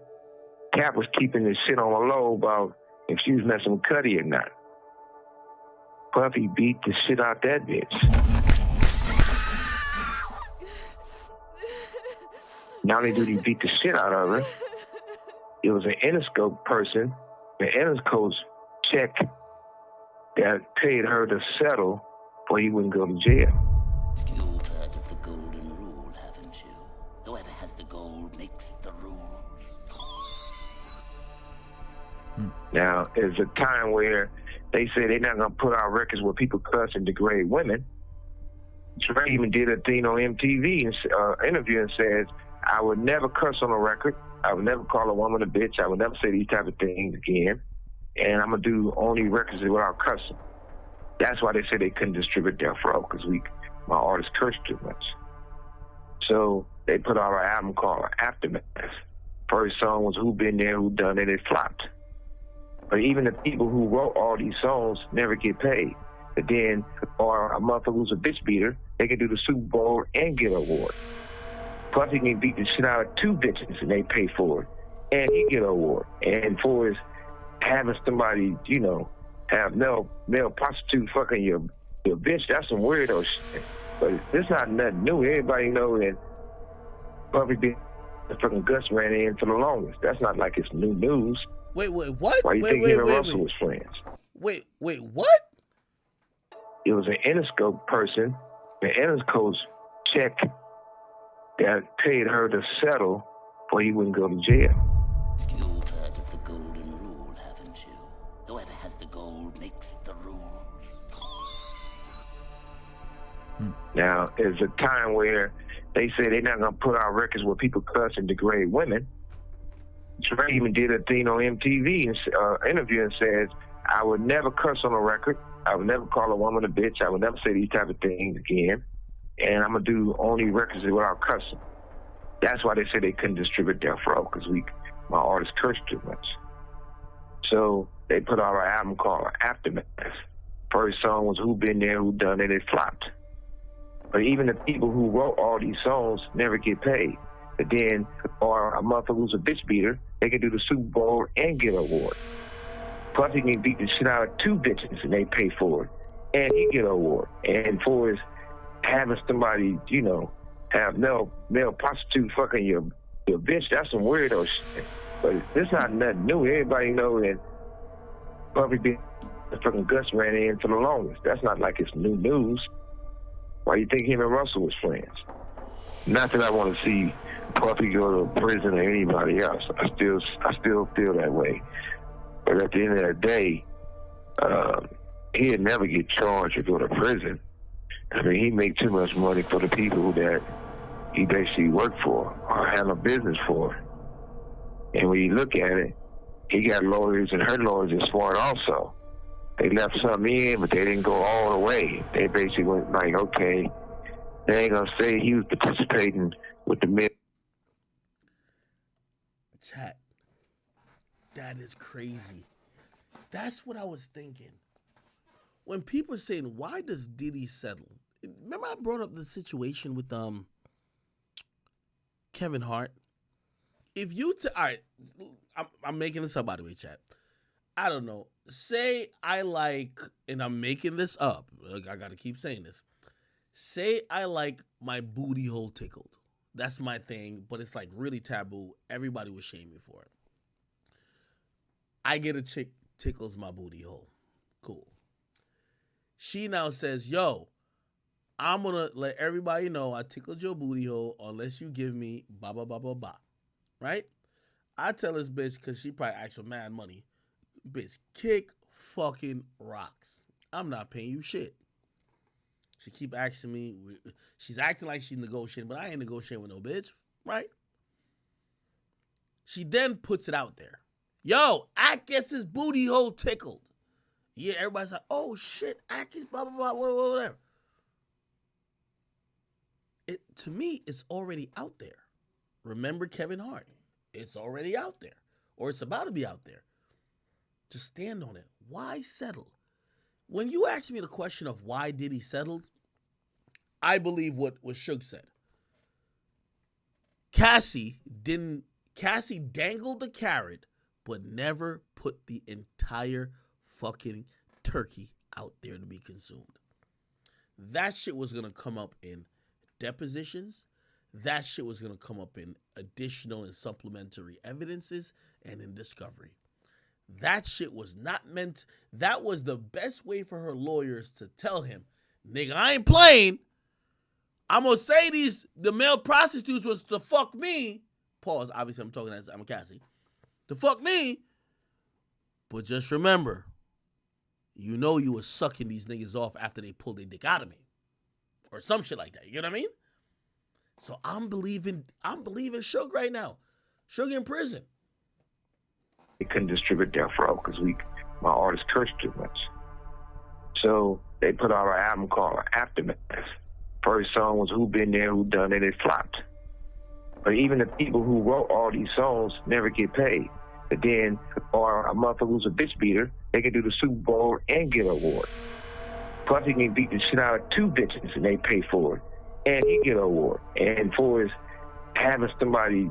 Cap was keeping his shit on the low about if she was messing with Cuddy or not. Puffy beat the shit out that bitch. Not only did he beat the shit out of her, it was an Interscope person, the Interscope check that paid her to settle or he wouldn't go to jail. You've heard of the golden rule, haven't you? Whoever has the gold makes the rules. Now, there's a time where they say they're not going to put out records where people cuss and degrade women. Dre even did a thing on MTV, interview, and says, I would never cuss on a record. I would never call a woman a bitch. I would never say these type of things again. And I'm going to do only records without cussing. That's why they say they couldn't distribute Death Row, because my artists curse too much. So they put out an album called Aftermath. First song was Who Been There, Who Done It, it flopped. But even the people who wrote all these songs never get paid. But then, or a motherfucker who's a bitch beater, they can do the Super Bowl and get an award. Puffy can beat the shit out of two bitches and they pay for it. And he get an award. And for his having somebody, have male prostitute fucking your bitch, that's some weirdo shit. But it's not nothing new. Everybody know that Puffy been the fucking Gus ran in for the longest. That's not like it's new news. Wait, what? Why you think him and Russell was friends? Wait, what? It was an Interscope person, the Interscope check that paid her to settle or he wouldn't go to jail. You've heard of the golden rule, haven't you? Whoever has the gold makes the rules. Now, there's a time where they say they're not going to put out records where people cuss and degrade women. Dre even did a thing on MTV, interview, and says, I would never cuss on a record. I would never call a woman a bitch. I would never say these type of things again. And I'm going to do only records without cussing. That's why they say they couldn't distribute Death Row, because my artists curse too much. So they put out an album called Aftermath. First song was Who Been There, Who Done It, it flopped. But even the people who wrote all these songs never get paid. But then, or a motherfucker who's a bitch beater, they can do the Super Bowl and get an award. Puffy can beat the shit out of two bitches and they pay for it. and he get an award. And for his having somebody, have male prostitute fucking your bitch, that's some weirdo shit. But this not nothing new. Everybody know that Puffy the fucking Gus ran in for the longest. That's not like it's new news. Why you think him and Russell was friends? Not that I want to see Puffy go to prison or anybody else. I still feel that way. But at the end of the day, he'd never get charged or go to prison. I mean, he make too much money for the people that he basically worked for or handle business for. And when you look at it, he got lawyers, and her lawyers are smart also. They left some in, but they didn't go all the way. They basically went like, okay, they ain't gonna say he was participating with the men. Chat. That is crazy. That's what I was thinking. When people are saying, why does Diddy settle? Remember I brought up the situation with Kevin Hart? If you all right, I'm making this up, by the way, chat. I don't know. Say I like, and I'm making this up. I got to keep saying this. Say I like my booty hole tickled. That's my thing, but it's like really taboo. Everybody would shame me for it. I get a chick tickles my booty hole. Cool. She now says, yo, I'm going to let everybody know I tickled your booty hole unless you give me blah, blah, blah, blah, blah. Right? I tell this bitch, because she probably asked for mad money, bitch, kick fucking rocks. I'm not paying you shit. She keep asking me. She's acting like she's negotiating, but I ain't negotiating with no bitch. Right? She then puts it out there. Yo, Ack gets his booty hole tickled. Yeah, everybody's like, oh shit, Ack is blah, blah, blah, whatever. To me, it's already out there. Remember Kevin Hart. It's already out there. Or it's about to be out there. Just stand on it. Why settle? When you ask me the question of why did he settle, I believe what Suge said. Cassie dangled the carrot, but never put the entire fucking turkey out there to be consumed. That shit was going to come up in depositions. That shit was going to come up in additional and supplementary evidences and in discovery. That shit was not meant. That was the best way for her lawyers to tell him, nigga, I ain't playing. I'm going to say the male prostitutes was to fuck me. Pause. Obviously, I'm talking as I'm Cassie. To fuck me. But just remember, you know you was sucking these niggas off after they pulled their dick out of me. Or some shit like that. You know what I mean? So I'm believing Suge right now. Suge in prison. They couldn't distribute Death Row because my artist cursed too much. So they put out an album called Aftermath. First song was Who Been There, Who Done It, it flopped. But even the people who wrote all these songs never get paid. But then, or a motherfucker who's a bitch beater, they can do the Super Bowl and get an award. Puffy can beat the shit out of two bitches and they pay for it. And he get an award. And for his having somebody,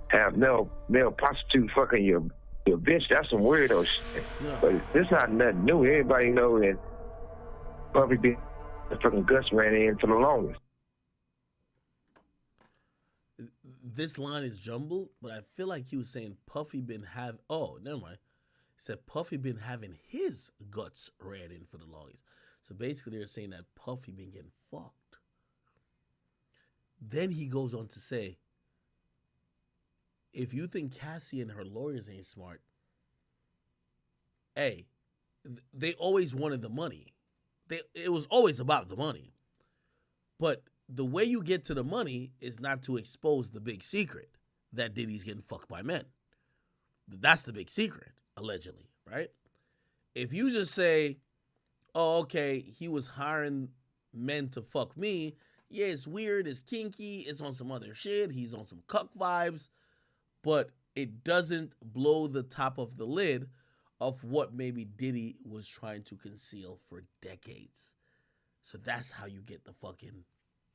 have male prostitute fucking your bitch, that's some weirdo shit. Yeah. But this not nothing new. Everybody know that Puffy the fucking Gus ran in for the longest. This line is jumbled, but I feel like he was saying Puffy been having. Oh, never mind. He said Puffy been having his guts ran in for the longest. So basically, they're saying that Puffy been getting fucked. Then he goes on to say, if you think Cassie and her lawyers ain't smart, hey, they always wanted the money. It was always about the money. But the way you get to the money is not to expose the big secret that Diddy's getting fucked by men. That's the big secret, allegedly, right? If you just say, oh, okay, he was hiring men to fuck me, yeah, it's weird, it's kinky, it's on some other shit, he's on some cuck vibes, but it doesn't blow the top of the lid of what maybe Diddy was trying to conceal for decades. So that's how you get the fucking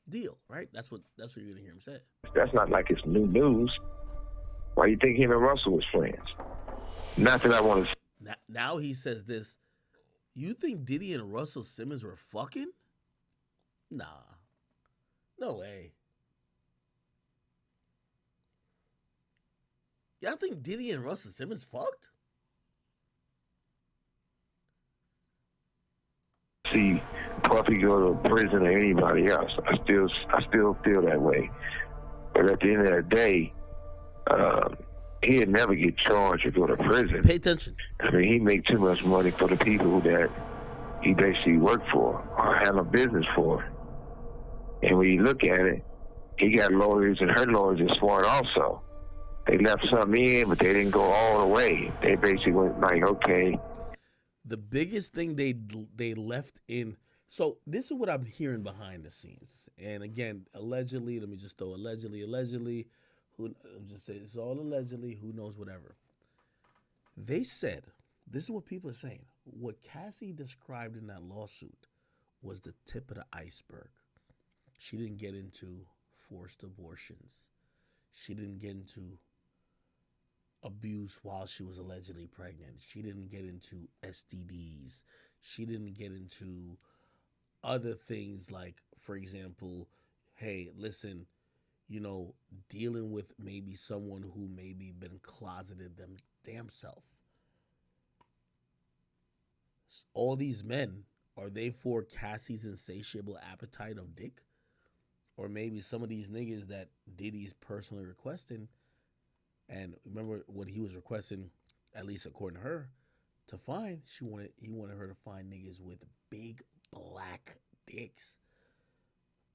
deal, right? That's what you're gonna hear him say. That's not like it's new news. Why you think him and Russell was friends? Not that I want to. Now he says this. You think Diddy and Russell Simmons were fucking? Nah. No way. Y'all think Diddy and Russell Simmons fucked? See Puffy go to prison or anybody else. I still feel that way. But at the end of the day, he'd never get charged or go to prison. Pay attention. I mean, he make too much money for the people that he basically worked for or had a business for. And when you look at it, he got lawyers, and her lawyers are smart also. They left something in, but they didn't go all the way. They basically went like, okay. The biggest thing they left in. So this is what I'm hearing behind the scenes. And again, allegedly, let me just throw allegedly. Who I'm just saying it's all allegedly. Who knows? Whatever. They said this is what people are saying. What Cassie described in that lawsuit was the tip of the iceberg. She didn't get into forced abortions. She didn't get into abuse while she was allegedly pregnant. She didn't get into STDs. She didn't get into other things like, for example, hey, listen, you know, dealing with maybe someone who maybe been closeted them damn self. All these men, are they for Cassie's insatiable appetite of dick? Or maybe some of these niggas that Diddy's personally requesting, and remember what he was requesting, at least according to her, to find, he wanted her to find niggas with big black dicks.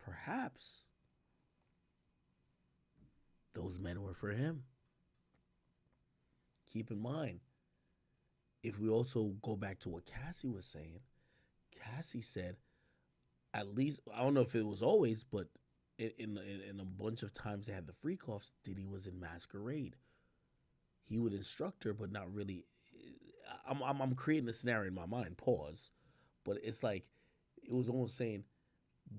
Perhaps those men were for him. Keep in mind, if we also go back to what Cassie was saying, Cassie said, at least, I don't know if it was always, but in a bunch of times they had the freak offs, Diddy was in masquerade. He would instruct her, but not really. I'm creating a scenario in my mind, pause. But it's like, it was almost saying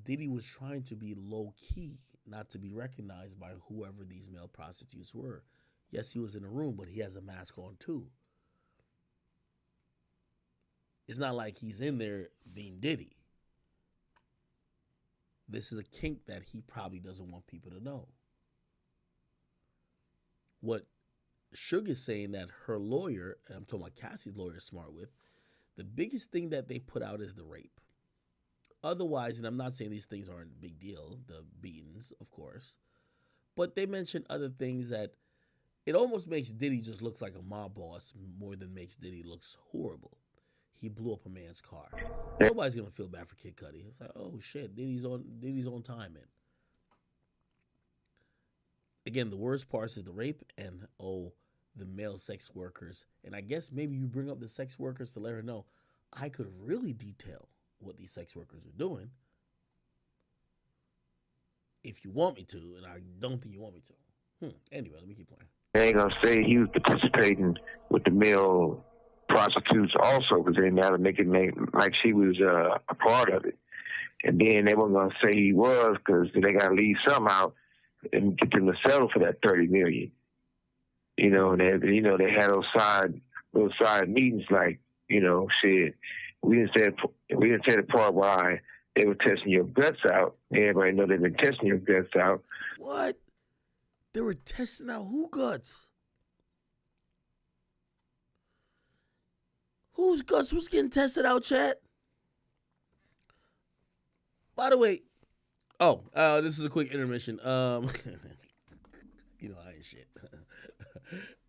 Diddy was trying to be low key, not to be recognized by whoever these male prostitutes were. Yes, he was in a room, but he has a mask on too. It's not like he's in there being Diddy. This is a kink that he probably doesn't want people to know. What Sugar's saying that her lawyer, and I'm talking about Cassie's lawyer, is smart with, the biggest thing that they put out is the rape. Otherwise, and I'm not saying these things aren't a big deal, the beatings, of course, but they mention other things that it almost makes Diddy just looks like a mob boss more than makes Diddy looks horrible. He blew up a man's car. Nobody's gonna feel bad for Kid Cudi. It's like, oh shit, Diddy's on timing. Again, the worst part is the rape and the male sex workers. And I guess maybe you bring up the sex workers to let her know I could really detail what these sex workers are doing if you want me to, and I don't think you want me to. Anyway, let me keep playing. They ain't gonna say he was participating with the male prostitutes also, because they never make it like she was a part of it. And then they weren't gonna say he was, because they gotta leave some out and get them to settle for that $30 million. You know, and they had those side meetings like, you know, shit. We didn't say the part why they were testing your guts out. Everybody know they've been testing your guts out. What? They were testing out who guts? Whose guts was getting tested out, chat? By the way, this is a quick intermission. You know I ain't shit.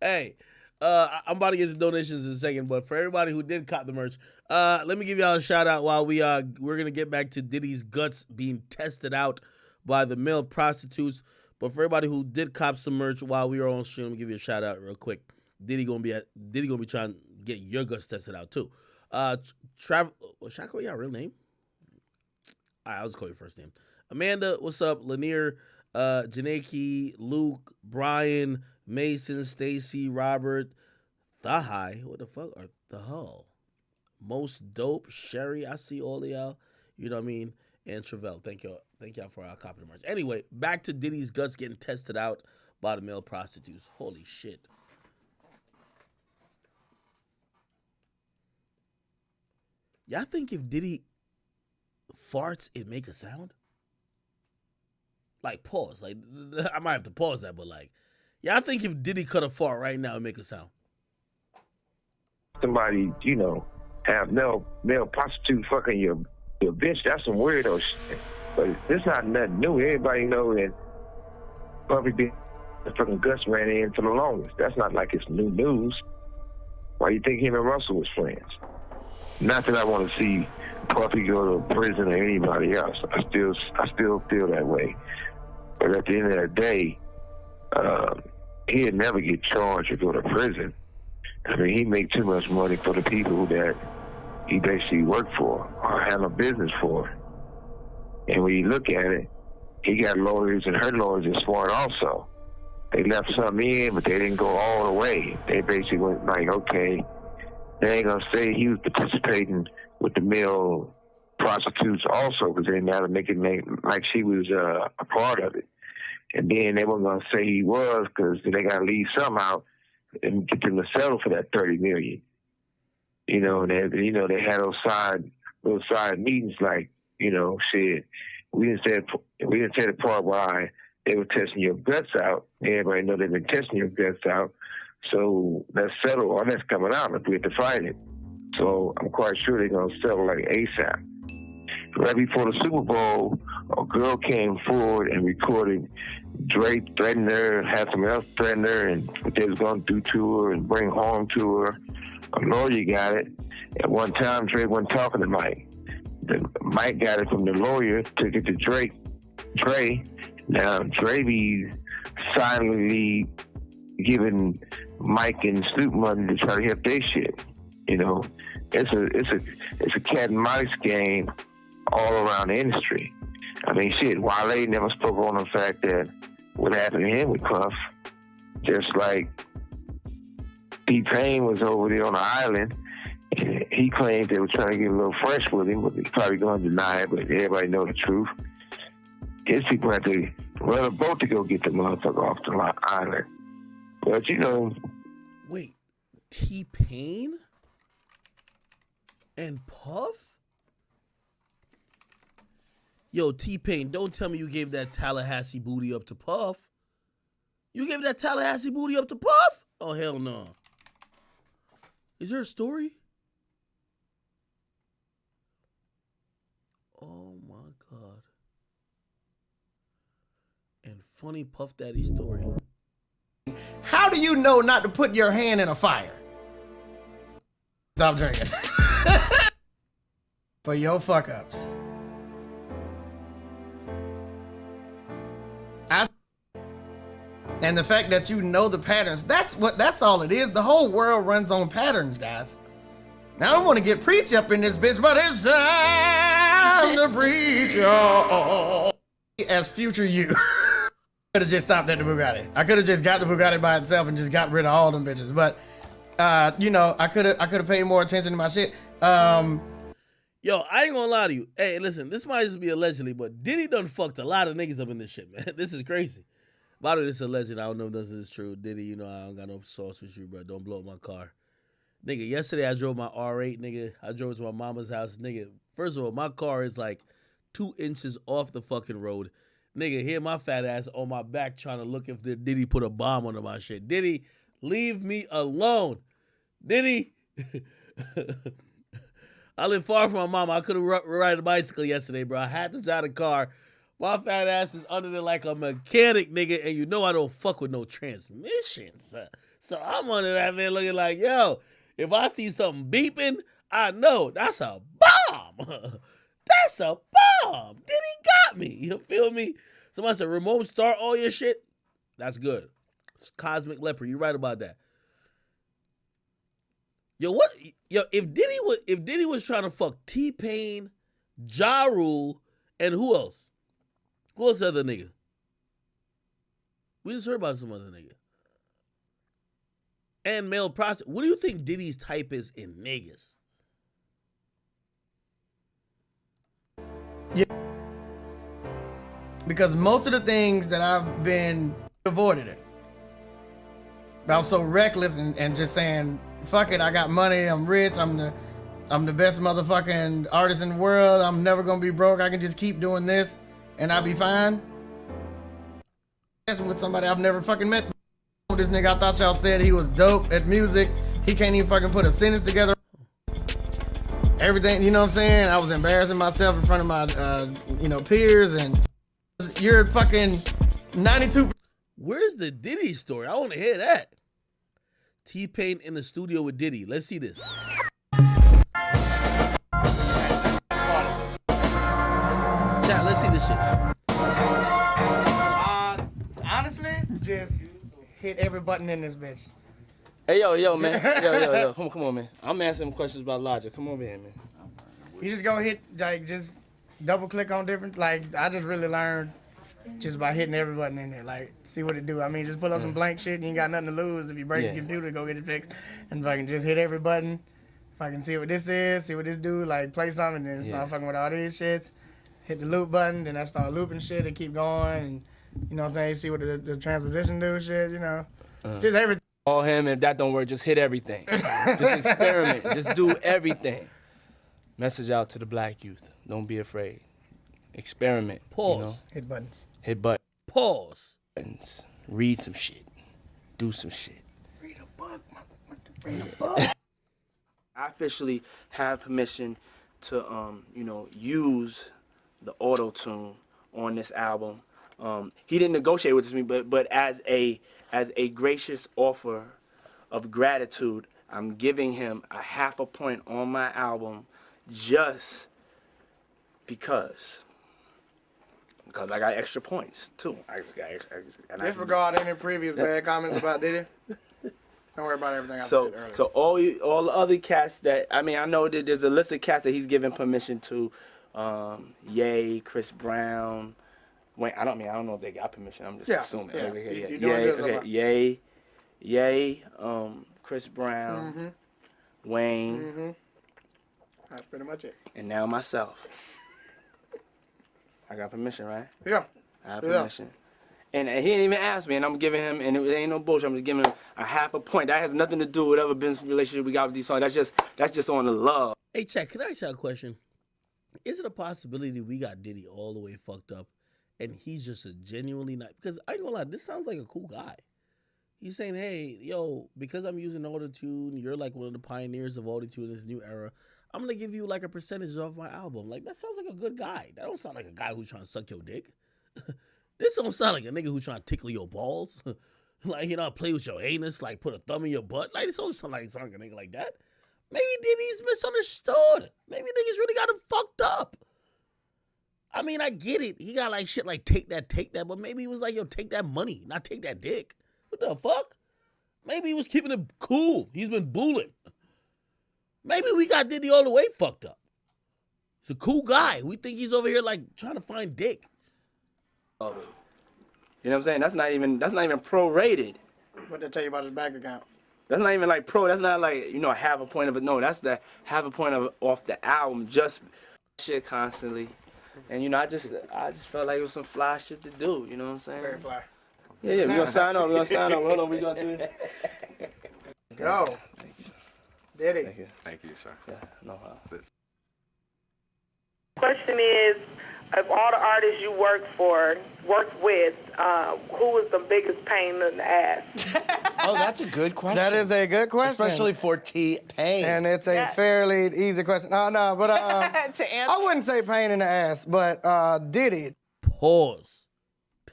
Hey, I'm about to get to donations in a second, but for everybody who did cop the merch, let me give y'all a shout out while we're gonna get back to Diddy's guts being tested out by the male prostitutes. But for everybody who did cop some merch while we were on stream, let me give you a shout out real quick. Diddy gonna be trying to get your guts tested out too. Should I call your real name? All right, I'll just call your first name. Amanda, what's up? Lanier, Janeki, Luke, Brian, Mason, Stacy, Robert, Thahai, what the fuck? Or the Hull. Most Dope, Sherry, I see all of y'all. You know what I mean? And Travell, thank y'all for our copy of the merch. Anyway, back to Diddy's guts getting tested out by the male prostitutes. Holy shit. Y'all think if Diddy farts, it make a sound? Like, pause. Like, I might have to pause that, but like, y'all think if Diddy cut a fart right now, it make a sound? Somebody, you know, have male prostitute fucking your bitch, that's some weirdo shit. But it's not nothing new. Everybody know that Puffy the fucking Gus ran in for the longest. That's not like it's new news. Why you think him and Russell was friends? Not that I want to see Puffy go to prison or anybody else. I still feel that way. But at the end of the day, he'd never get charged or go to prison. I mean, he make too much money for the people that he basically worked for or handle business for. And when you look at it, he got lawyers, and her lawyers are smart also. They left some in, but they didn't go all the way. They basically went like, okay, they ain't gonna say he was participating with the male prostitutes also, because they didn't have to make it like she was a part of it. And then they weren't gonna say he was, because they gotta leave some out and get them to settle for that $30 million. You know, and they had those side meetings like, you know, shit. We didn't say the part why they were testing your guts out. Everybody know they've been testing your guts out. So let's settle all that's coming out if we have to fight it. So I'm quite sure they're gonna settle like ASAP. Right before the Super Bowl, a girl came forward and recorded Drake threatening her, had someone else threaten her, and what they was going to do to her and bring harm to her. A lawyer got it. At one time, Drake wasn't talking to Mike. Mike got it from the lawyer, took it to Dre. Now, Dre be silently giving Mike and Snoop money to try to help their shit. You know, it's a cat and mouse game all around the industry. I mean, shit, Wale never spoke on the fact that what happened to him with Puff. Just like T-Pain was over there on the island. He claimed they were trying to get a little fresh with him, but he's probably going to deny it, but everybody know the truth. His people had to run a boat to go get the motherfucker off the island. But, you know... Wait, T-Pain and Puff? Yo, T-Pain, don't tell me you gave that Tallahassee booty up to Puff. You gave that Tallahassee booty up to Puff? Oh, hell no. Is there a story? Oh, my God. And funny Puff Daddy story. How do you know not to put your hand in a fire? Stop drinking. For your fuck-ups. And the fact that you know the patterns, that's all it is. The whole world runs on patterns, guys. Now I don't want to get preachy up in this bitch, but it's time to preach, y'all. As future you. Could have just stopped at the Bugatti. I could have just got the Bugatti by itself and just got rid of all them bitches. But you know, I could have paid more attention to my shit. Yo, I ain't gonna lie to you. Hey, listen, this might just be allegedly, but Diddy done fucked a lot of niggas up in this shit, man. This is crazy. By the way, this is alleged. I don't know if this is true. Diddy, you know, I don't got no sauce with you, bro. Don't blow up my car. Nigga, yesterday I drove my R8, nigga. I drove to my mama's house. Nigga, first of all, my car is like 2 inches off the fucking road. Nigga, here my fat ass on my back trying to look if Diddy put a bomb under my shit. Diddy, leave me alone. Diddy. I live far from my mama. I couldn't ride a bicycle yesterday, bro. I had to drive the car. My fat ass is under there like a mechanic, nigga, and you know I don't fuck with no transmissions. So I'm under that man looking like, yo, if I see something beeping, I know that's a bomb. That's a bomb. Diddy got me. You feel me? Somebody said, remote start all your shit. That's good. It's cosmic leper. You're right about that. Yo, what? Yo, if Diddy was trying to fuck T-Pain, Ja Rule, and who else? Who else other nigga? We just heard about some other nigga. And male prostitute. What do you think Diddy's type is in niggas? Yeah. Because most of the things that I've been avoided it. But I was so reckless and just saying, fuck it, I got money, I'm rich, I'm I'm the best motherfucking artist in the world. I'm never gonna be broke. I can just keep doing this and I'll be fine. With somebody I've never fucking met. This nigga, I thought y'all said he was dope at music. He can't even fucking put a sentence together. Everything, you know what I'm saying? I was embarrassing myself in front of my, peers, and you're fucking 92. Where's the Diddy story? I want to hear that. T-Pain in the studio with Diddy. Let's see this. Chat, let's see this shit. Honestly, just hit every button in this bitch. Hey, yo, man. Yo. Come on, man. I'm asking questions about Logic. Come over here, man. You just go hit, like, just double click on different, like, I just really learned just by hitting every button in there, like, see what it do. I mean, just pull up some blank shit and you ain't got nothing to lose. If you break your computer, go get it fixed. And if I can just hit every button, if I can see what this is, see what this do, like, play something, and then start fucking with all these shits. Hit the loop button, then I start looping shit and keep going, and, you know what I'm saying, see what the transposition do, shit, you know. Just everything. Call him, if that don't work, just hit everything. Just experiment. Just do everything. Message out to the black youth. Don't be afraid. Experiment. Pause. You know? Hit buttons. Hit buttons. Pause. Read some shit. Do some shit. Read a book, motherfucker. Read a book. I officially have permission to, use the auto-tune on this album. He didn't negotiate with me, but as a gracious offer of gratitude, I'm giving him a 0.5 point on my album just because I got extra points too. Disregard any previous bad comments about Diddy. Don't worry about everything I said earlier. So all the other cats that, I know that there's a list of cats that he's given permission to, Ye, Chris Brown, Wayne. I don't know if they got permission. I'm just assuming. Ye, Chris Brown, Wayne. That's pretty much it. And now myself. I got permission, right? Yeah. I have permission. And he didn't even ask me, and I'm giving him, and it ain't no bullshit. I'm just giving him a 0.5 point. That has nothing to do with whatever business relationship we got with these songs. That's just on the love. Hey, Chad, can I ask you a question? Is it a possibility we got Diddy all the way fucked up, and he's just a genuinely not? Because I ain't gonna lie, this sounds like a cool guy. He's saying, hey, yo, because I'm using auto-tune, you're like one of the pioneers of auto-tune in this new era. I'm gonna give you like a percentage off my album. Like, that sounds like a good guy. That don't sound like a guy who's trying to suck your dick. This don't sound like a nigga who's trying to tickle your balls. Like, play with your anus, like put a thumb in your butt. Like, this don't sound like a nigga like that. Maybe Diddy's misunderstood. Maybe niggas really got him fucked up. I mean, I get it. He got like shit like take that, but maybe he was like, yo, take that money, not take that dick. What the fuck? Maybe he was keeping it cool. He's been bullying. Maybe we got Diddy all the way fucked up. He's a cool guy. We think he's over here like trying to find dick. You know what I'm saying? That's not even prorated. What they tell you about his bank account? That's not even like pro. That's not like, a 0.5 point of it. No, that's the 0.5 point of off the album. Just shit constantly. And I just felt like it was some fly shit to do. You know what I'm saying? Very fly. Yeah, we gonna sign up. Hold on, we gonna do it. Go. Diddy. Thank you, sir. Yeah, no problem. Question is, of all the artists you worked with, who was the biggest pain in the ass? Oh, that's a good question. That is a good question. Especially for T-Pain. And it's a fairly easy question. No, but I wouldn't say pain in the ass, but Diddy. Pause.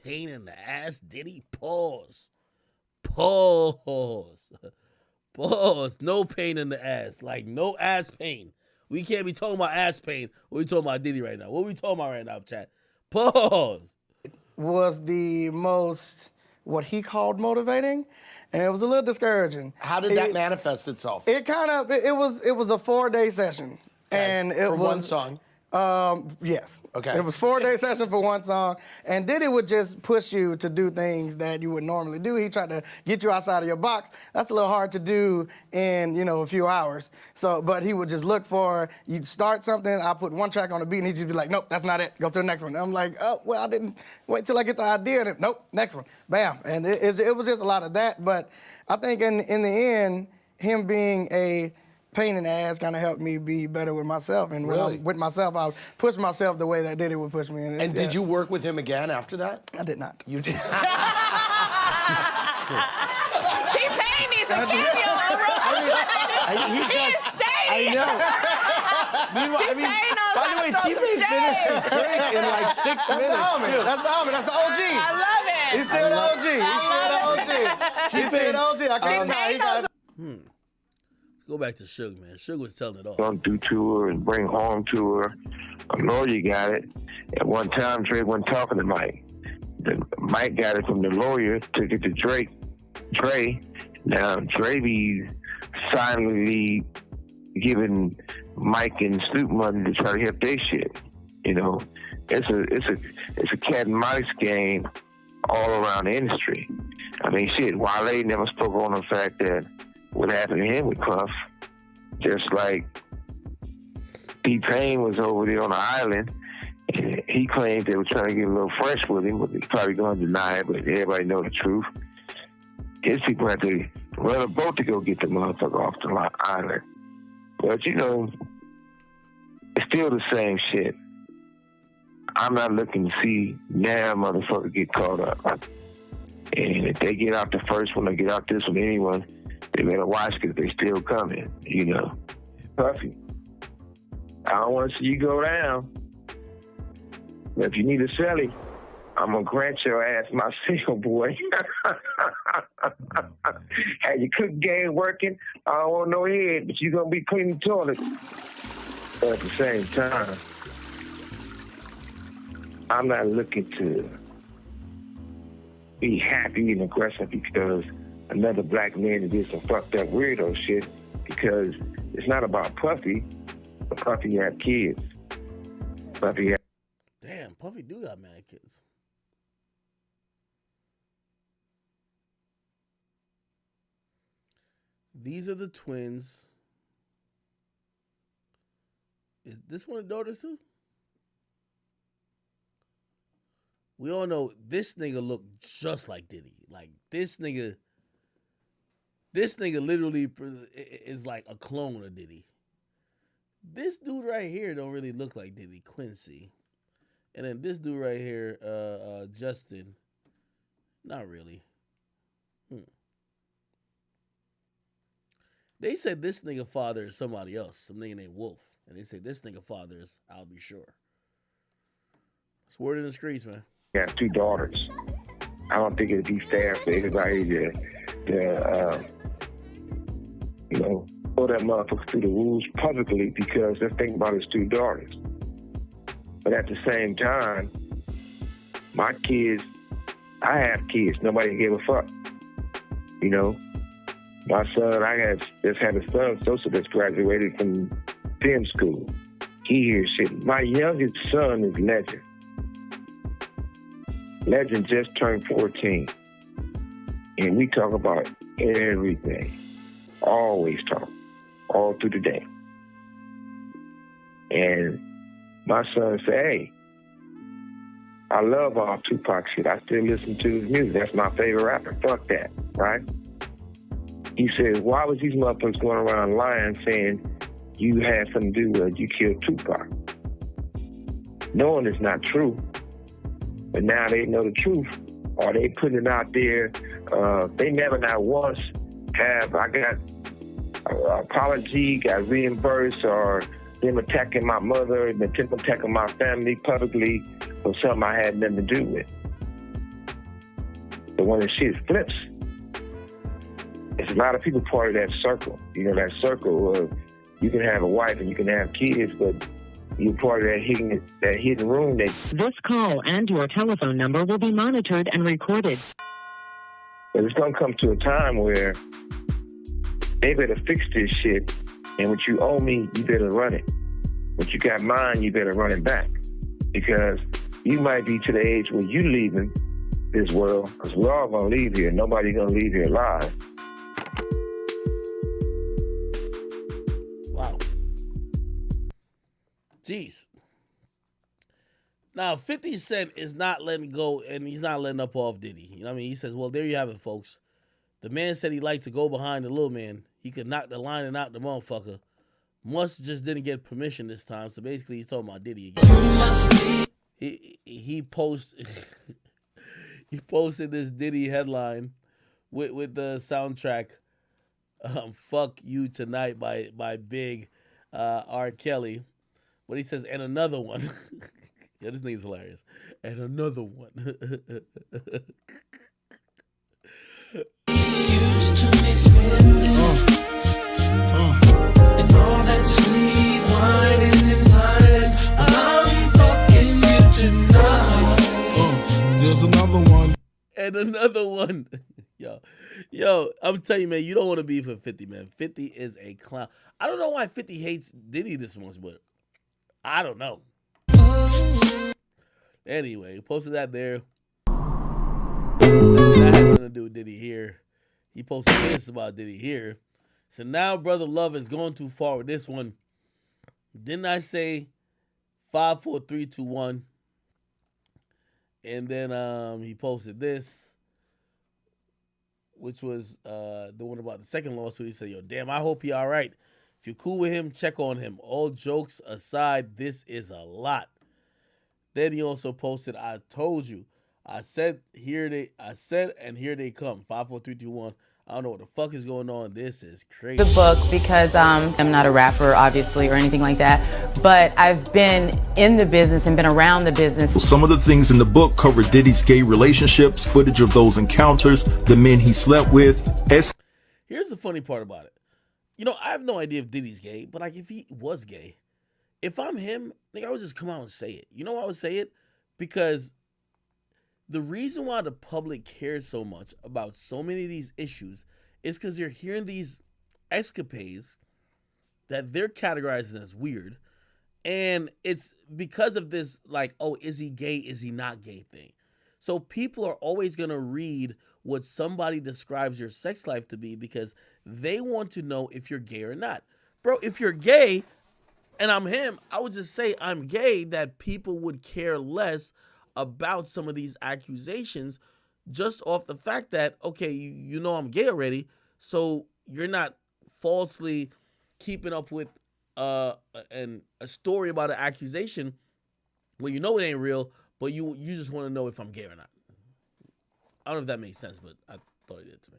Pain in the ass, Diddy? Pause. No pain in the ass. Like, no ass pain. We can't be talking about ass pain. What we talking about Diddy right now? What we talking about right now, chat? Pause. Was the most, what he called motivating, and it was a little discouraging. How did that manifest itself? It was a 4-day session. Okay. And it for was one song? Yes. Okay. It was 4-day session for one song, and Diddy would just push you to do things that you would normally do. He tried to get you outside of your box. That's a little hard to do in, a few hours. So, but he would just look for, you'd start something, I put one track on the beat, and he'd just be like, nope, that's not it. Go to the next one. And I'm like, oh, well, I didn't wait till I get the idea. And nope, next one. Bam. And it was just a lot of that. But I think in the end, him being a pain in the ass kind of helped me be better with myself. And when Really? I'm with myself, I push myself the way that Diddy would push me. And did you work with him again after that? I did not. You did. T-Pain needs a cameo. I know. Meanwhile, I mean, by the way, T-Pain finished his drink in like 6 minutes. Too. That's the homie. That's the OG. I love it. He's still the OG. He's still the OG. He's still the OG. I can't deny. He got. Let's go back to Suge, man. Suge was telling it all. Gone through tour and bring home tour. I know you got it. At one time, Dre wasn't talking to Mike. Mike got it from the lawyer, took it to Drake. Dre. Now Dre be silently giving Mike and Snoop money to try to help their shit. You know, it's a cat and mouse game all around the industry. I mean, shit. Wale never spoke on the fact that what happened to him with Puff, just like T-Pain was over there on the island. And he claimed they were trying to get a little fresh with him, but he's probably going to deny it, but everybody know the truth. His people had to run a boat to go get the motherfucker off the island. But, you know, it's still the same shit. I'm not looking to see now motherfucker get caught up. And if they get out the first one or get out this one, anyone, they better watch because they still coming, you know. Puffy, I don't want to see you go down. But if you need a celly, I'm going to grant your ass my single, boy. Have your cook game working? I don't want no head, but you're going to be cleaning the toilet. But at the same time, I'm not looking to be happy and aggressive because another black man did some fucked up weirdo shit, because it's not about Puffy, but Puffy have kids. Puffy have... Damn, Puffy do got mad kids. These are the twins. Is this one the daughters too? We all know this nigga look just like Diddy. Like this nigga literally is like a clone of Diddy. This dude right here don't really look like Diddy, Quincy. And then this dude right here, Justin, not really. They said this nigga father is somebody else, some nigga named Wolf. And they said this nigga father is, I'll be sure. It's word in the streets, man. I have 2 daughters. I don't think it'd be fair for everybody to you know, pull that motherfucker through the rules publicly, because let's think about his 2 daughters. But at the same time, my kids, I have kids. Nobody gave a fuck. You know, my son, just had a son, Sosa, that's graduated from film school. He hears shit. My youngest son is Legend. Legend just turned 14. And we talk about everything. Always talk. All through the day. And my son said, hey, I love all Tupac shit. I still listen to his music. That's my favorite rapper. Fuck that, right? He said, why was these motherfuckers going around lying saying you had something to do with you killed Tupac? Knowing it's not true, but now they know the truth, or they putting it out there. They never not once have, I got an apology, got reimbursed, or them attacking my mother, them attacking my family publicly for something I had nothing to do with. But when the shit flips, it's a lot of people part of that circle. You know, that circle of you can have a wife and you can have kids, but you're part of that hidden room. This call and your telephone number will be monitored and recorded. But it's going to come to a time where they better fix this shit, and what you owe me, you better run it. What you got mine, you better run it back. Because you might be to the age where you leaving this world, because we're all going to leave here. Nobody's going to leave here alive. Wow. Jeez. Now, 50 Cent is not letting go, and he's not letting up off Diddy. You know what I mean? He says, well, there you have it, folks. The man said he liked to go behind the little man. he could knock the lining out the motherfucker. Must just didn't get permission this time, so basically he's talking about Diddy again. He posted this Diddy headline with the soundtrack "Fuck You Tonight" by Big R. Kelly, but he says and another one. Yeah, this nigga's hilarious. And another one. Used to miss and all that sweet whining and dining. I'm fucking you tonight. There's another one. And another one. Yo, I'm telling you, man, you don't want to be for 50, man. 50 is a clown. I don't know why 50 hates Diddy this much, but I don't know. Anyway, he posted that there. That had nothing to do with Diddy here. He posted this about Diddy here. So now Brother Love is going too far with this one. Didn't I say 5, 4, 3, 2, 1? And then he posted this, which was the one about the second lawsuit. He said, yo, damn, I hope he all right. If you're cool with him, check on him. All jokes aside, this is a lot. Then he also posted, I told you. I said, and here they come. 5, 4, 3, 2, 1. I don't know what the fuck is going on. This is crazy. The book, because I'm not a rapper, obviously, or anything like that, but I've been in the business and been around the business. Some of the things in the book cover Diddy's gay relationships, footage of those encounters, the men he slept with. Here's the funny part about it. You know, I have no idea if Diddy's gay, but like if he was gay, if I'm him, I would just come out and say it. You know why I would say it? Because the reason why the public cares so much about so many of these issues is because they're hearing these escapades that they're categorizing as weird. And it's because of this, like, oh, is he gay? Is he not gay thing? So people are always going to read what somebody describes your sex life to be because they want to know if you're gay or not. Bro, if you're gay and I'm him, I would just say I'm gay, that people would care less about some of these accusations just off the fact that, okay, you know I'm gay already, so you're not falsely keeping up with a story about an accusation where you know it ain't real, but you just want to know if I'm gay or not. I don't know if that makes sense, but I thought it did to me.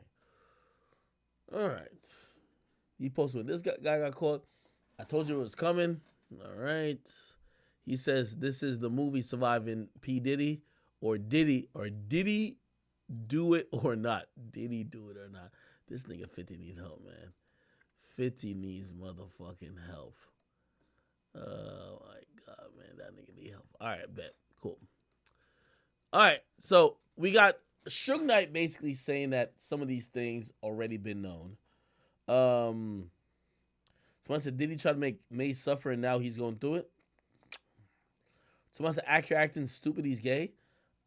All right. He posted when this guy got caught. I told you it was coming. All right. He says this is the movie Surviving P. Diddy, or did he do it or not? Did he do it or not? This nigga 50 needs help, man. 50 needs motherfucking help. Oh my God, man. That nigga need help. All right, bet. Cool. All right. So we got Suge Knight basically saying that some of these things already been known. Someone said, did he try to make May suffer and now he's going through it? Someone said, Accurate acting stupid, he's gay.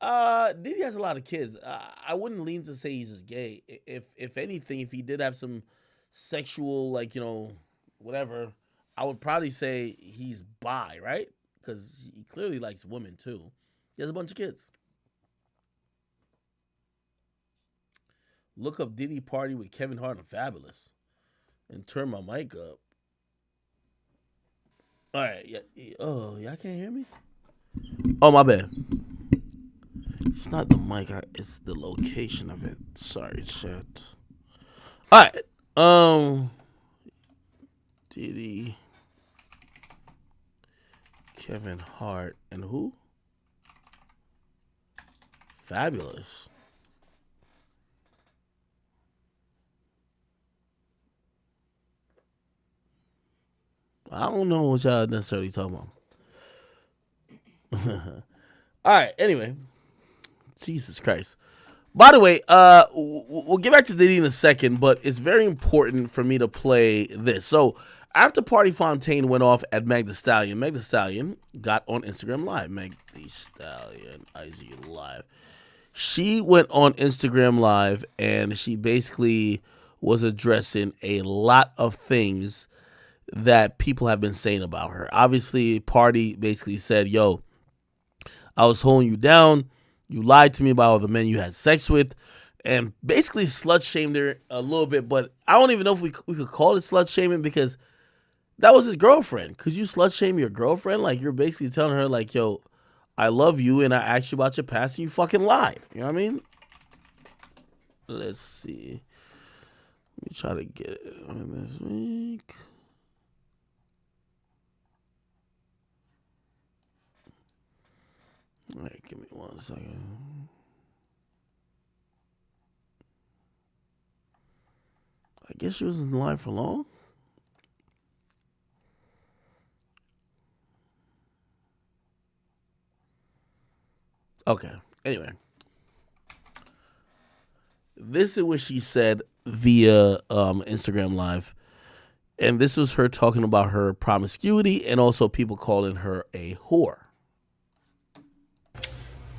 Diddy has a lot of kids. I wouldn't lean to say he's just gay. If anything, if he did have some sexual, like, you know, whatever, I would probably say he's bi, right? Because he clearly likes women too. He has a bunch of kids. Look up Diddy party with Kevin Hart and Fabulous. And turn my mic up. All right. Yeah. Oh, y'all can't hear me? Oh, my bad. It's not the mic. It's the location of it. Sorry, chat. All right. Diddy, Kevin Hart, and who? Fabulous. I don't know what y'all necessarily talking about. All right. Anyway, Jesus Christ. By the way, we'll get back to Diddy in a second, but it's very important for me to play this. So after Party Fontaine went off at Meg Thee Stallion, Meg Thee Stallion got on Instagram Live. Meg Thee Stallion, IG Live. She went on Instagram Live and she basically was addressing a lot of things that people have been saying about her. Obviously, Party basically said, yo, I was holding you down. You lied to me about all the men you had sex with. and basically slut shamed her a little bit. But I don't even know if we could call it slut shaming because that was his girlfriend. Could you slut shame your girlfriend? Like, you're basically telling her, like, yo, I love you and I asked you about your past and you fucking lied. You know what I mean? Let's see. Let me try to get it on this week. All right, give me 1 second. I guess she wasn't live for long. Okay. Anyway, this is what she said via Instagram Live, and this was her talking about her promiscuity and also people calling her a whore.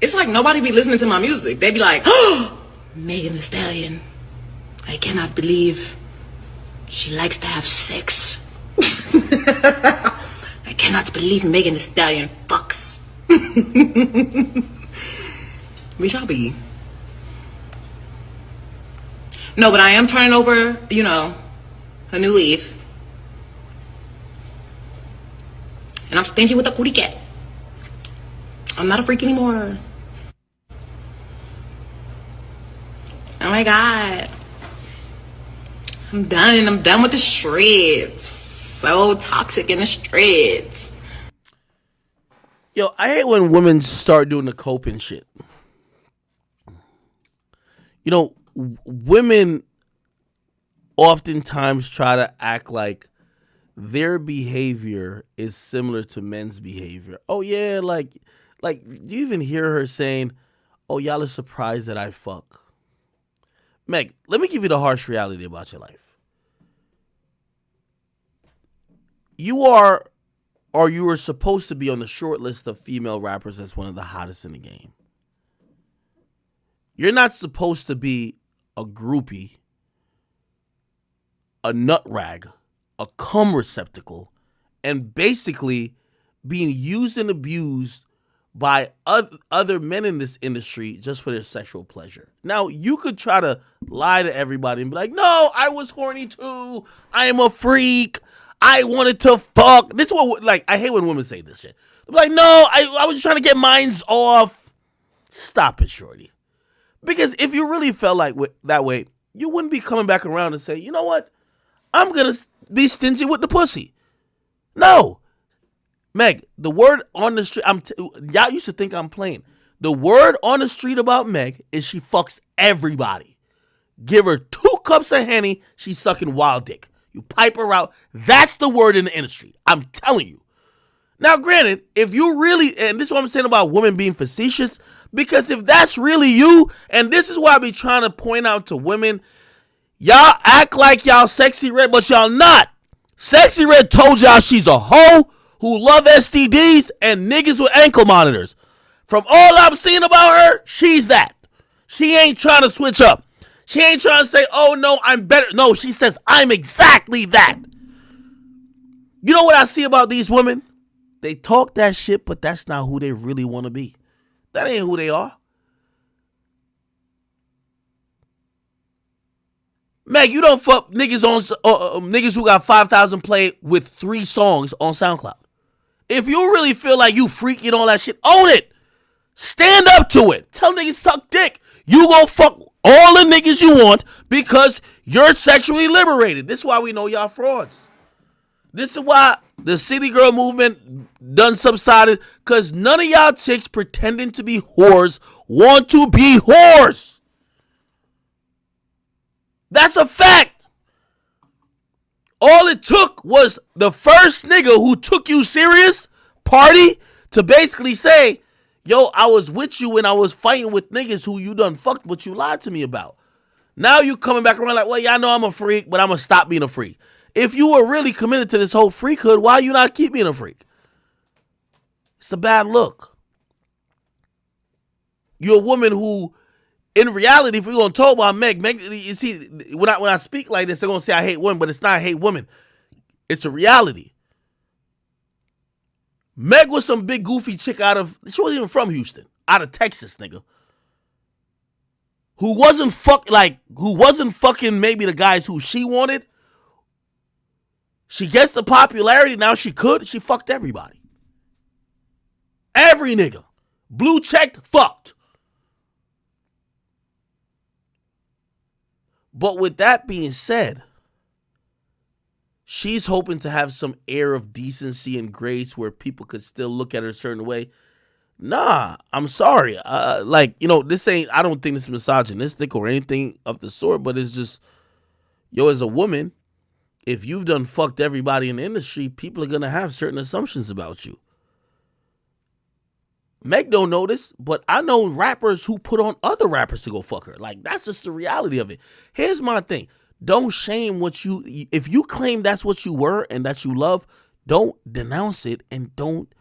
It's like nobody be listening to my music. They be like, oh, Megan Thee Stallion. I cannot believe she likes to have sex. I cannot believe Megan Thee Stallion fucks. We shall be. No, but I am turning over, you know, a new leaf. And I'm stingy with the cootie cat. I'm not a freak anymore. Oh my God. I'm done with the streets. So toxic in the streets. Yo, I hate when women start doing the coping shit. You know, women oftentimes try to act like their behavior is similar to men's behavior. Oh yeah, like do you even hear her saying, "Oh, y'all are surprised that I fuck"? Meg, let me give you the harsh reality about your life. You are supposed to be on the short list of female rappers as one of the hottest in the game. You're not supposed to be a groupie, a nut rag, a cum receptacle, and basically being used and abused by other men in this industry just for their sexual pleasure. Now, you could try to lie to everybody and be like, no, I was horny too. I am a freak. I wanted to fuck. This is what, like, I hate when women say this shit. They're like, no, I was just trying to get mines off. Stop it, shorty. Because if you really felt like that way, you wouldn't be coming back around and say, you know what? I'm going to be stingy with the pussy. No. Meg, the word on the street, y'all used to think I'm playing. The word on the street about Meg is she fucks everybody. Give her 2 cups of Henny, she's sucking wild dick. You pipe her out. That's the word in the industry. I'm telling you. Now, granted, if you really, and this is what I'm saying about women being facetious, because if that's really you, and this is why I be trying to point out to women, y'all act like y'all Sexy Red, but y'all not. Sexy Red told y'all she's a hoe who love STDs and niggas with ankle monitors. From all I'm seeing about her, she's that. She ain't trying to switch up. She ain't trying to say, oh no, I'm better. No, she says, I'm exactly that. You know what I see about these women? They talk that shit, but that's not who they really want to be. That ain't who they are. Meg, you don't fuck niggas on niggas who got 5,000 play with 3 songs on SoundCloud. If you really feel like you freaking all that shit, own it. Stand up to it. Tell niggas suck dick. You gon' fuck all the niggas you want because you're sexually liberated. This is why we know y'all frauds. This is why the city girl movement done subsided, because none of y'all chicks pretending to be whores want to be whores. That's a fact. All it took was the first nigga who took you serious, party, to basically say, yo, I was with you when I was fighting with niggas who you done fucked, but you lied to me about. Now you coming back around like, well, yeah, I know I'm a freak, but I'm going to stop being a freak. If you were really committed to this whole freakhood, why you not keep being a freak? It's a bad look. You're a woman who, in reality, if we're going to talk about Meg, you see, when I speak like this, they're going to say I hate women, but it's not I hate women. It's a reality. Meg was some big goofy chick she wasn't even from Houston, out of Texas, nigga. who wasn't fucking maybe the guys who she wanted. She gets the popularity, now she fucked everybody. Every nigga. Blue checked, fucked. But with that being said, she's hoping to have some air of decency and grace where people could still look at her a certain way. Nah, I'm sorry. This ain't, I don't think it's misogynistic or anything of the sort, but it's just, as a woman, if you've done fucked everybody in the industry, people are going to have certain assumptions about you. Meg don't know this, but I know rappers who put on other rappers to go fuck her. Like, that's just the reality of it. Here's my thing. Don't shame if you claim that's what you were and that you love, don't denounce it and don't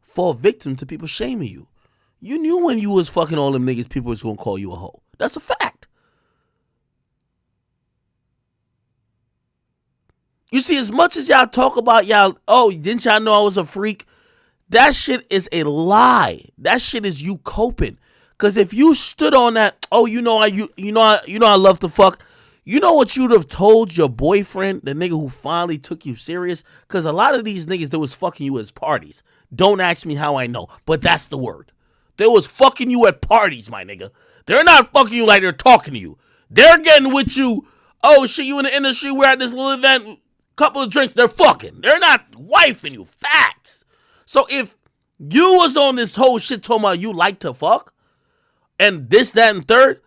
fall victim to people shaming you. You knew when you was fucking all them niggas, people was going to call you a hoe. That's a fact. You see, as much as y'all talk about didn't y'all know I was a freak? That shit is a lie. That shit is you coping. Cause if you stood on that, I love to fuck. You know what you'd have told your boyfriend, the nigga who finally took you serious? Cause a lot of these niggas that was fucking you at parties. Don't ask me how I know, but that's the word. They was fucking you at parties, my nigga. They're not fucking you like they're talking to you. They're getting with you. Oh shit, you in the industry, we're at this little event, couple of drinks, they're fucking. They're not wifing you. Facts. So if you was on this whole shit talking about you like to fuck and this, that, and third,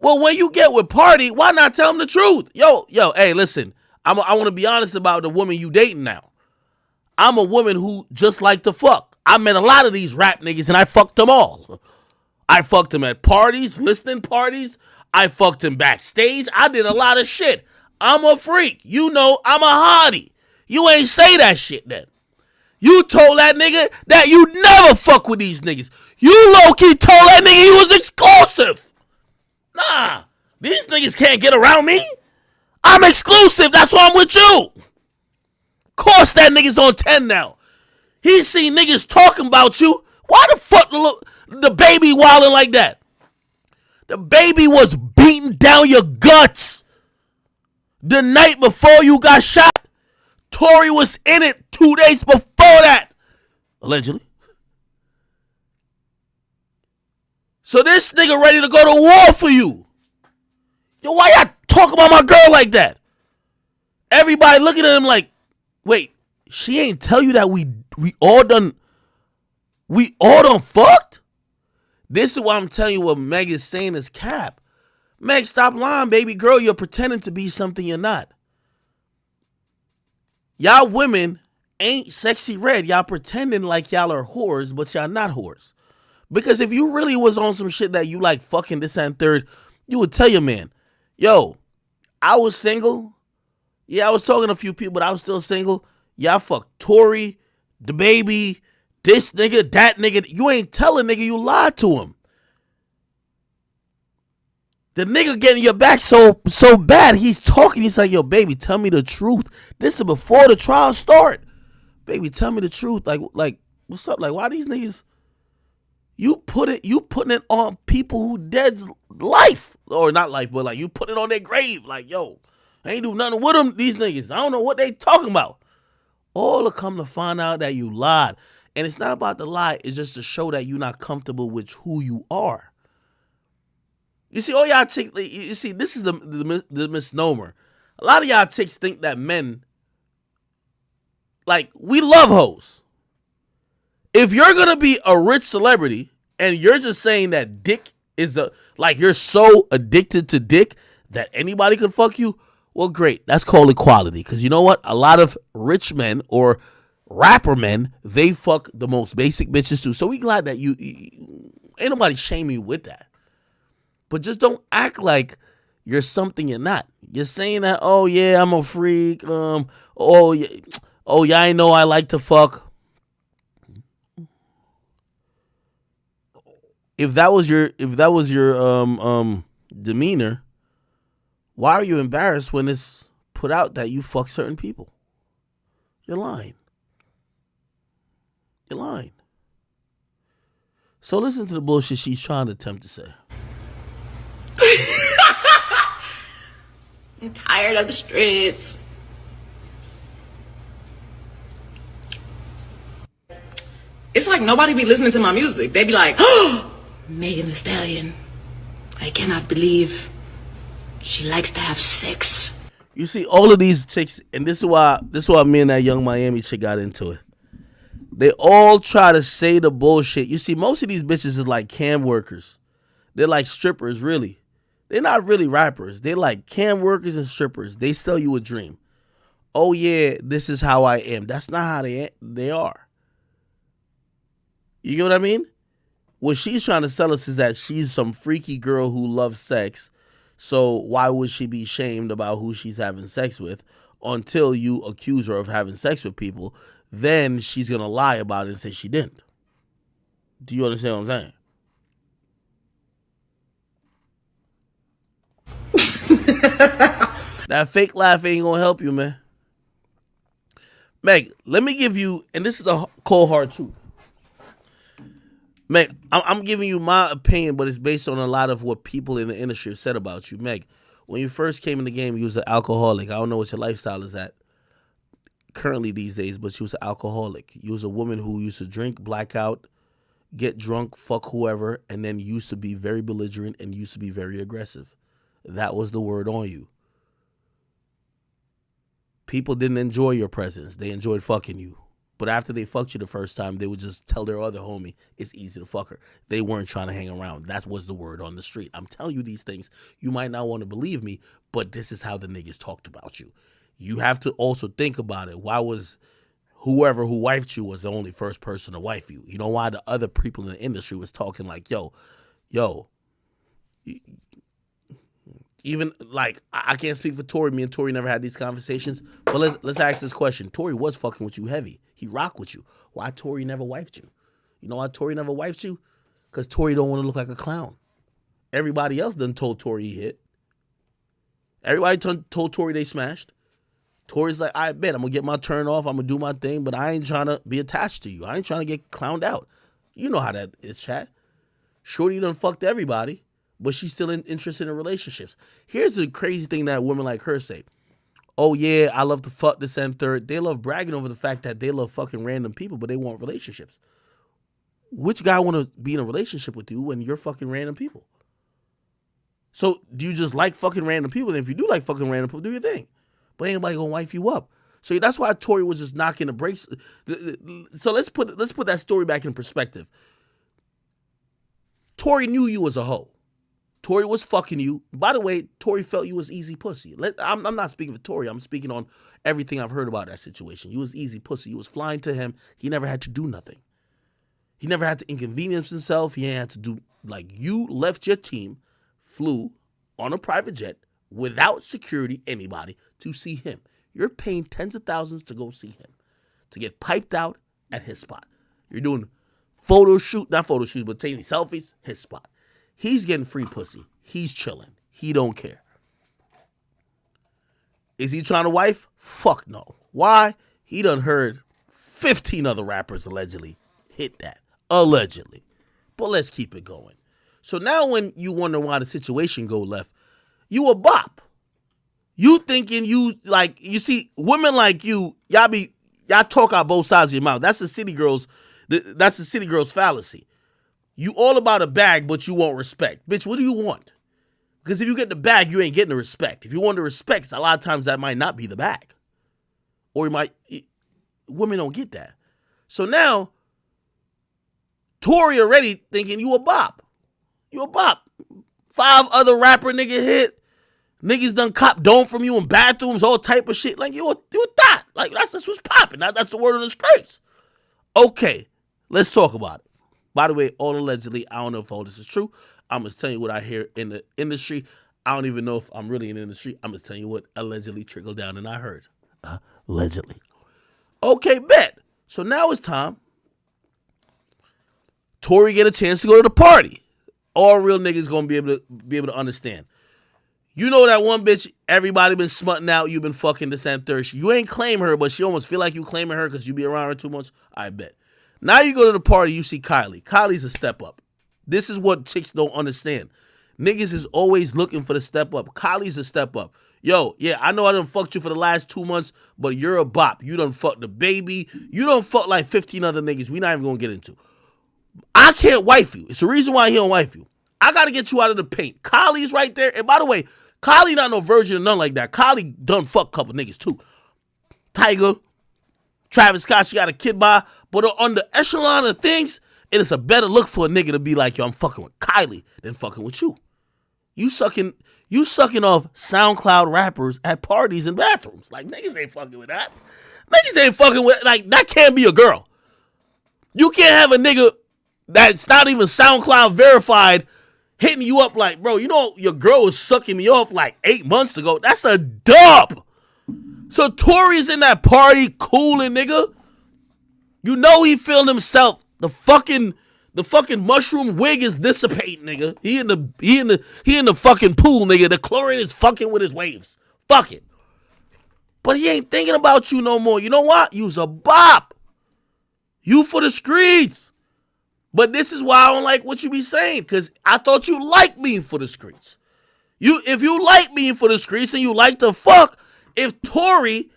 well, when you get with party, why not tell them the truth? Yo, hey, listen, I want to be honest about the woman you dating now. I'm a woman who just like to fuck. I met a lot of these rap niggas and I fucked them all. I fucked them at parties, listening parties. I fucked them backstage. I did a lot of shit. I'm a freak. You know, I'm a hottie. You ain't say that shit then. You told that nigga that you never fuck with these niggas. You low-key told that nigga he was exclusive. Nah, these niggas can't get around me. I'm exclusive. That's why I'm with you. Of course that nigga's on 10 now. He seen niggas talking about you. Why the fuck the baby wilding like that? The baby was beating down your guts the night before you got shot. Tory was in it 2 days before that, allegedly. So this nigga ready to go to war for you. Yo, why y'all talk about my girl like that? Everybody looking at him like, wait, she ain't tell you that we all done fucked? This is why I'm telling you what Meg is saying is cap. Meg, stop lying, baby girl. You're pretending to be something you're not. Y'all women ain't sexy red. Y'all pretending like y'all are whores, but y'all not whores. Because if you really was on some shit that you like fucking this and third, you would tell your man, yo, I was single. Yeah, I was talking to a few people, but I was still single. Yeah, I fucked Tory, the baby, this nigga, that nigga. You ain't telling nigga you lied to him. The nigga getting your back so bad, he's talking. He's like, yo, baby, tell me the truth. This is before the trial start. Baby, tell me the truth. Like, what's up? Like, why these niggas? You putting it on people who dead's life. Or not life, but like you put it on their grave. Like, yo, I ain't do nothing with them, these niggas. I don't know what they talking about. All to come to find out that you lied. And it's not about the lie. It's just to show that you're not comfortable with who you are. You see, all y'all chicks, you see, this is the misnomer. A lot of y'all chicks think that men, like, we love hoes. If you're going to be a rich celebrity and you're just saying that dick is you're so addicted to dick that anybody can fuck you, well, great. That's called equality. Because you know what? A lot of rich men or rapper men, they fuck the most basic bitches too. So we glad that you ain't nobody shaming you with that. But just don't act like you're something you're not. You're saying that, oh yeah, I'm a freak. Oh yeah, I know I like to fuck. If that was your demeanor, why are you embarrassed when it's put out that you fuck certain people? You're lying. You're lying. So listen to the bullshit she's trying to attempt to say. I'm tired of the streets. It's like nobody be listening to my music. They be like, oh, Megan Thee Stallion. I cannot believe she likes to have sex. You see, all of these chicks, and this is why me and that Young Miami chick got into it. They all try to say the bullshit. You see, most of these bitches is like cam workers. They're like strippers, really. They're not really rappers. They're like cam workers and strippers. They sell you a dream. Oh yeah, this is how I am. That's not how they are. You get what I mean? What she's trying to sell us is that she's some freaky girl who loves sex. So why would she be shamed about who she's having sex with until you accuse her of having sex with people? Then she's going to lie about it and say she didn't. Do you understand what I'm saying? That fake laugh ain't going to help you, man. Meg, let me give you, and this is the cold hard truth. Meg, I'm giving you my opinion, but it's based on a lot of what people in the industry have said about you. Meg, when you first came in the game, you was an alcoholic. I don't know what your lifestyle is at currently these days, but you was an alcoholic. You was a woman who used to drink, black out, get drunk, fuck whoever, and then used to be very belligerent and used to be very aggressive. That was the word on you. People didn't enjoy your presence. They enjoyed fucking you. But after they fucked you the first time, they would just tell their other homie, it's easy to fuck her. They weren't trying to hang around. That was the word on the street. I'm telling you these things. You might not want to believe me, but this is how the niggas talked about you. You have to also think about it. Why was whoever who wifed you was the only first person to wife you? You know why the other people in the industry was talking like, yo, even like I can't speak for Tory. Me and Tory never had these conversations. But let's ask this question. Tory was fucking with you heavy. He rocked with you. Why Tory never wifed you? You know why Tory never wifed you? Because Tory don't want to look like a clown. Everybody else done told Tory he hit. Everybody told Tory they smashed. Tory's like, I bet I'm going to get my turn off. I'm going to do my thing, but I ain't trying to be attached to you. I ain't trying to get clowned out. You know how that is, chat. Shorty done fucked everybody, but she's still interested in relationships. Here's the crazy thing that women like her say. Oh, yeah, I love to fuck this and third. They love bragging over the fact that they love fucking random people, but they want relationships. Which guy want to be in a relationship with you when you're fucking random people? So do you just like fucking random people? And if you do like fucking random people, do your thing. But ain't nobody gonna wife you up. So that's why Tory was just knocking the brakes. So let's put that story back in perspective. Tory knew you was a hoe. Tory was fucking you. By the way, Tory felt you was easy pussy. I'm not speaking for Tory. I'm speaking on everything I've heard about that situation. You was easy pussy. You was flying to him. He never had to do nothing. He never had to inconvenience himself. He ain't had to do, like, you left your team, flew on a private jet without security, anybody, to see him. You're paying tens of thousands to go see him, to get piped out at his spot. You're doing not photo shoots, but taking selfies, his spot. He's getting free pussy. He's chilling. He don't care. Is he trying to wife? Fuck no. Why? He done heard 15 other rappers allegedly hit that. Allegedly. But let's keep it going. So now when you wonder why the situation go left, you a bop. You thinking you see, women like you, y'all talk out both sides of your mouth. That's the city girls fallacy. You all about a bag, but you want respect. Bitch, what do you want? Because if you get the bag, you ain't getting the respect. If you want the respect, a lot of times that might not be the bag. Or women don't get that. So now, Tory already thinking you a bop. You a bop. 5 other rapper nigga hit. Niggas done cop dome from you in bathrooms, all type of shit. Like, you a thought. Like, that's what's popping. That's the word on the streets. Okay, let's talk about it. By the way, all allegedly, I don't know if all this is true. I'm just telling you what I hear in the industry. I don't even know if I'm really in the industry. I'm just telling you what allegedly trickled down and I heard. Allegedly. Okay, bet. So now it's time. Tory get a chance to go to the party. All real niggas gonna be able to understand. You know that one bitch everybody been smutting out, you been fucking this and third. You ain't claim her, but she almost feel like you claiming her because you be around her too much. I bet. Now you go to the party, you see Kylie. Kylie's a step up. This is what chicks don't understand. Niggas is always looking for the step up. Kylie's a step up. Yo, yeah, I know I done fucked you for the last 2 months, but you're a bop. You done fucked the baby. You done fucked like 15 other niggas we not even gonna get into. I can't wife you. It's the reason why he don't wife you. I gotta get you out of the paint. Kylie's right there. And by the way, Kylie not no virgin or nothing like that. Kylie done fuck a couple niggas too. Tiger, Travis Scott, she got a kid by. But on the echelon of things, it is a better look for a nigga to be like, yo, I'm fucking with Kylie than fucking with you. You sucking off SoundCloud rappers at parties and bathrooms. Like, niggas ain't fucking with that. Niggas ain't fucking with, like, that can't be a girl. You can't have a nigga that's not even SoundCloud verified hitting you up like, bro, you know your girl was sucking me off like 8 months ago. That's a dub. So Tory's in that party cooling, nigga. You know he feeling himself. The fucking mushroom wig is dissipating, nigga. He in the fucking pool, nigga. The chlorine is fucking with his waves. Fuck it. But he ain't thinking about you no more. You know what? You's a bop. You for the streets. But this is why I don't like what you be saying, because I thought you liked being for the streets. If you like being for the streets and you like to fuck, if Tory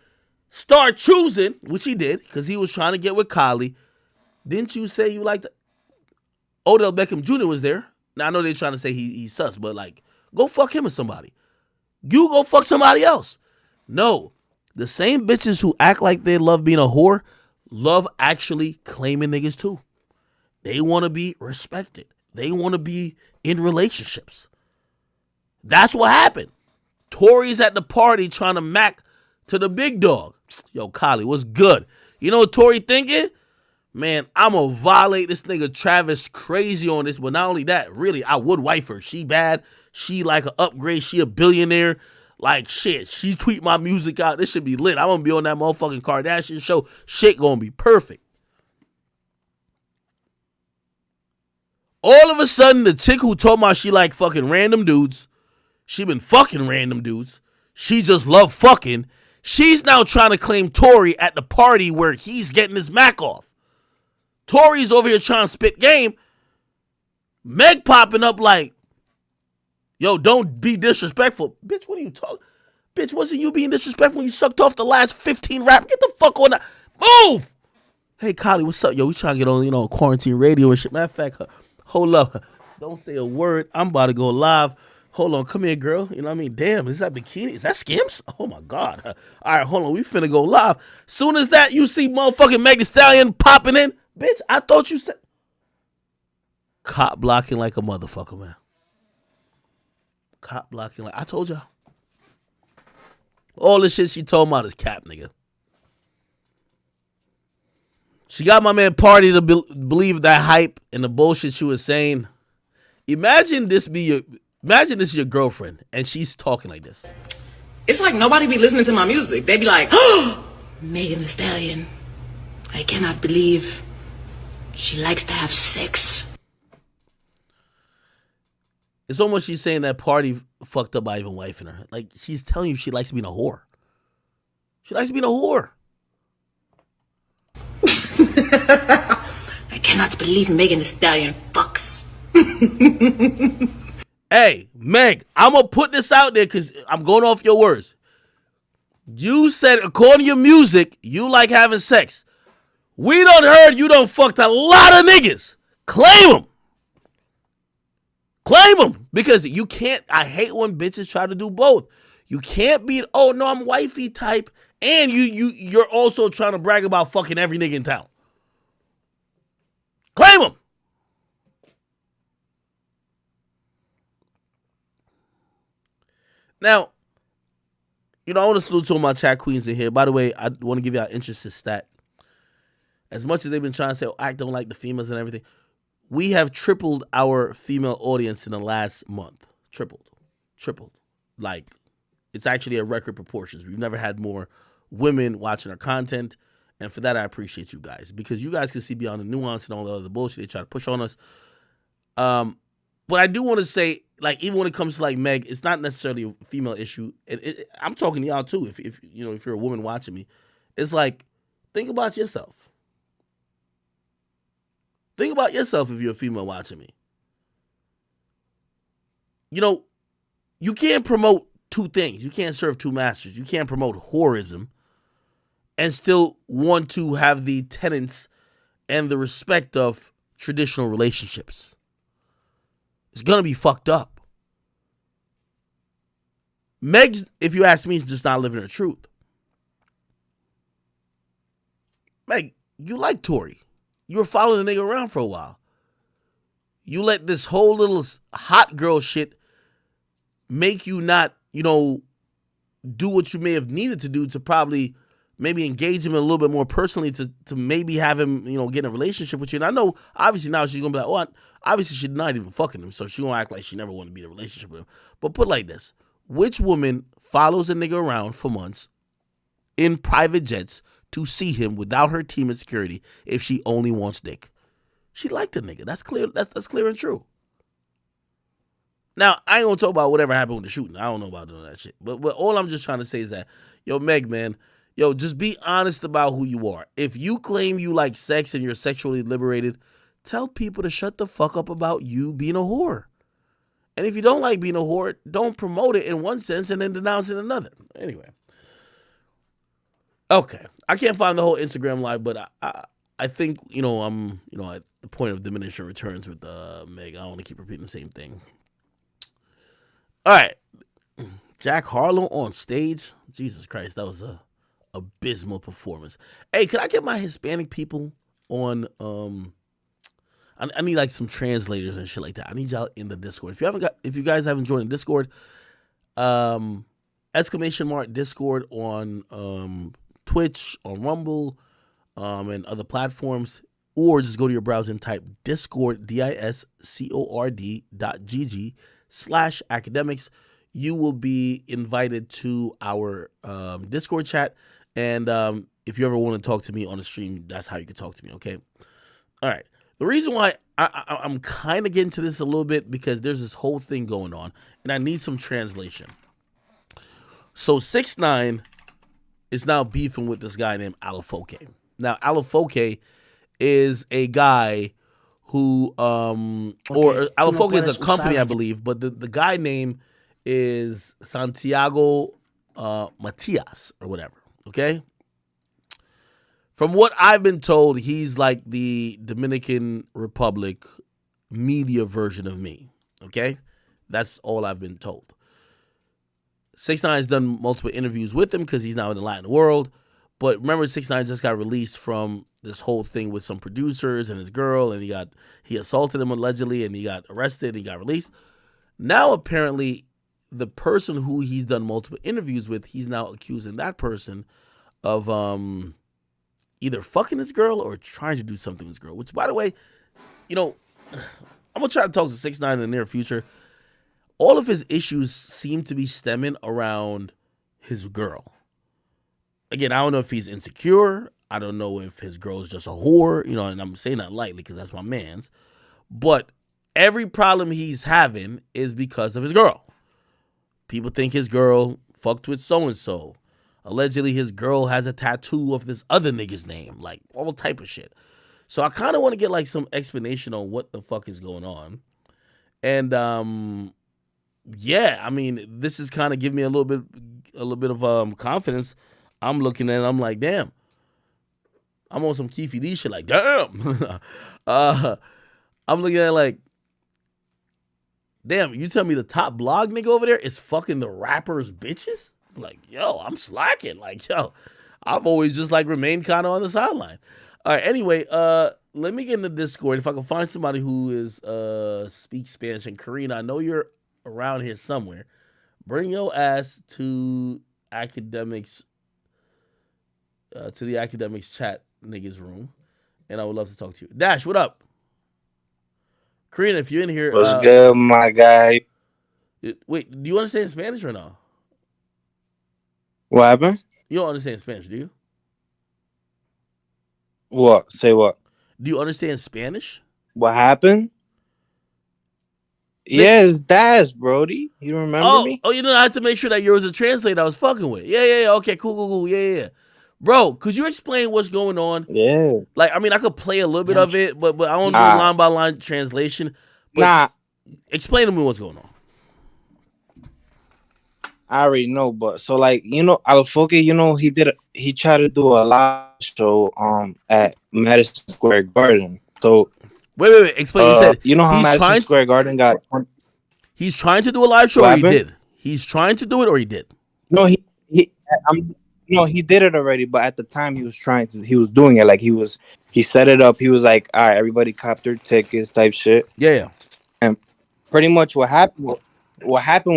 start choosing, which he did, because he was trying to get with Kylie, didn't you say you liked Odell Beckham Jr. was there? Now, I know they're trying to say he's sus, but like, go fuck him with somebody. You go fuck somebody else. No. The same bitches who act like they love being a whore love actually claiming niggas too. They want to be respected. They want to be in relationships. That's what happened. Tory's at the party trying to mac to the big dog. Yo, Kylie, what's good? You know what Tory thinking? Man, I'm going to violate this nigga Travis crazy on this. But not only that, really, I would wife her. She bad. She like an upgrade. She a billionaire. Like, shit, she tweet my music out. This should be lit. I'm going to be on that motherfucking Kardashian show. Shit going to be perfect. All of a sudden, the chick who told me she like fucking random dudes, she been fucking random dudes, she just love fucking, she's now trying to claim Tory at the party where he's getting his Mac off. Tory's over here trying to spit game. Meg popping up like, yo, don't be disrespectful. Bitch, what are you talking? Bitch, wasn't you being disrespectful when you sucked off the last 15 rap? Get the fuck on that. Move! Hey, Kylie, what's up? Yo, we trying to get on, quarantine radio and shit. Matter of fact, hold up. Don't say a word. I'm about to go live. Hold on. Come here, girl. You know what I mean? Damn, is that bikini? Is that Skims? Oh, my God. All right, hold on. We finna go live. Soon as that, you see motherfucking Meg Thee Stallion popping in. Bitch, I thought you said. Cop blocking like a motherfucker, man. Cop blocking like. I told y'all. All the shit she told me about is cap, nigga. She got my man Party to believe that hype and the bullshit she was saying. Imagine this is your girlfriend and she's talking like this. It's like nobody be listening to my music. They be like, oh, Megan Thee Stallion. I cannot believe she likes to have sex. It's almost she's saying that Party fucked up by even wifing her. Like, she's telling you she likes being a whore. She likes being a whore. I cannot believe Megan Thee Stallion fucks. Hey, Meg, I'm going to put this out there because I'm going off your words. You said, according to your music, you like having sex. We done heard you done fucked a lot of niggas. Claim them. Claim them. Because you can't, I hate when bitches try to do both. You can't be, oh, no, I'm wifey type. And you're also trying to brag about fucking every nigga in town. Claim them. Now, I want to salute to all my chat queens in here. By the way, I want to give you an interesting stat. As much as they've been trying to say, oh, I don't like the females and everything, we have tripled our female audience in the last month. Tripled. Like, it's actually a record proportions. We've never had more women watching our content. And for that, I appreciate you guys. Because you guys can see beyond the nuance and all the other bullshit they try to push on us. But I do want to say, like, even when it comes to, like, Meg, it's not necessarily a female issue. I'm talking to y'all, too, if you're a woman watching me. It's like, think about yourself. Think about yourself if you're a female watching me. you know, you can't promote two things. You can't serve two masters. You can't promote whorism and still want to have the tenets and the respect of traditional relationships. It's going to be fucked up. Meg's, if you ask me, is just not living her truth. Meg, you like Tory. You were following the nigga around for a while. You let this whole little hot girl shit make you not, you know, do what you may have needed to do to probably maybe engage him a little bit more personally to maybe have him, you know, get in a relationship with you. And I know, obviously, now she's going to be like, obviously she's not even fucking him, so she's going to act like she never wanted to be in a relationship with him. But put it like this. Which woman follows a nigga around for months in private jets to see him without her team of security if she only wants dick? She liked a nigga. That's clear. That's clear and true. Now, I ain't gonna talk about whatever happened with the shooting. I don't know about doing that shit. But all I'm just trying to say is that, yo, Meg, man, yo, just be honest about who you are. If you claim you like sex and you're sexually liberated, tell people to shut the fuck up about you being a whore. And if you don't like being a whore, don't promote it in one sense and then denounce it in another. Anyway. Okay. I can't find the whole Instagram live, but I think, you know, I'm, you know, at the point of diminishing returns with Meg. I don't want to keep repeating the same thing. All right. Jack Harlow on stage. Jesus Christ, that was a abysmal performance. Hey, could I get my Hispanic people on I need like some translators and shit like that. I need y'all in the Discord. If you guys haven't joined the Discord, !Discord on Twitch, on Rumble, and other platforms, or just go to your browser and type Discord, discord.gg/academics. You will be invited to our Discord chat, and if you ever want to talk to me on the stream, that's how you can talk to me. Okay. All right. The reason why I'm kind of getting to this a little bit because there's this whole thing going on, and I need some translation. So 6ix9ine is now beefing with this guy named Alafoque. Now, Alafoque is a guy who, Alafoque is a company, I believe, but the guy name is Santiago Matias or whatever, okay? From what I've been told, he's like the Dominican Republic media version of me, okay? That's all I've been told. 6ix9ine has done multiple interviews with him because he's now in the Latin world. But remember, 6ix9ine just got released from this whole thing with some producers and his girl, and he assaulted him allegedly, and he got arrested, and he got released. Now, apparently, the person who he's done multiple interviews with, he's now accusing that person of either fucking his girl or trying to do something with his girl. Which, by the way, you know, I'm going to try to talk to 6ix9ine in the near future. All of his issues seem to be stemming around his girl. Again, I don't know if he's insecure. I don't know if his girl is just a whore, you know, and I'm saying that lightly because that's my man's. But every problem he's having is because of his girl. People think his girl fucked with so-and-so. Allegedly, his girl has a tattoo of this other nigga's name, like all type of shit. So I kind of want to get like some explanation on what the fuck is going on. And yeah, I mean, this is kind of giving me a little bit of confidence. I'm looking at it, I'm like, damn. I'm on some Keefy D shit, like, damn. I'm looking at it like, damn, you tell me the top blog nigga over there is fucking the rappers' bitches? I'm like, yo, I'm slacking. Like, yo, I've always just like remained kind of on the sideline. All right, anyway, let me get in the Discord. If I can find somebody who is speaks Spanish. And Karina, I know you're around here somewhere. Bring your ass to academics, to the academics chat niggas room, and I would love to talk to you. Dash, what up? Karina, if you're in here, what's good, my guy? Wait, do you understand Spanish or no? What happened? You don't understand Spanish, do you? What? Say what? Do you understand Spanish? What happened? Yes, Dash, Brody. You remember me? Oh, you know, I had to make sure that yours was a translator I was fucking with. Yeah. Okay, cool. Yeah. Bro, could you explain what's going on? Yeah. Like, I mean, I could play a little bit of it, but I don't do line by line translation. But explain to me what's going on. I already know, but so like Alafoque, he tried to do a live show at Madison Square Garden. So Wait. Explain. You said you know how he's Madison trying. Square Garden got He's trying to do a live show, what or he happened? did. He's trying to do it, or he did. No, he I'm no, he did it already, but at the time he was doing it like he set it up. He was like, all right, everybody cop their tickets type shit. Yeah. And pretty much what happened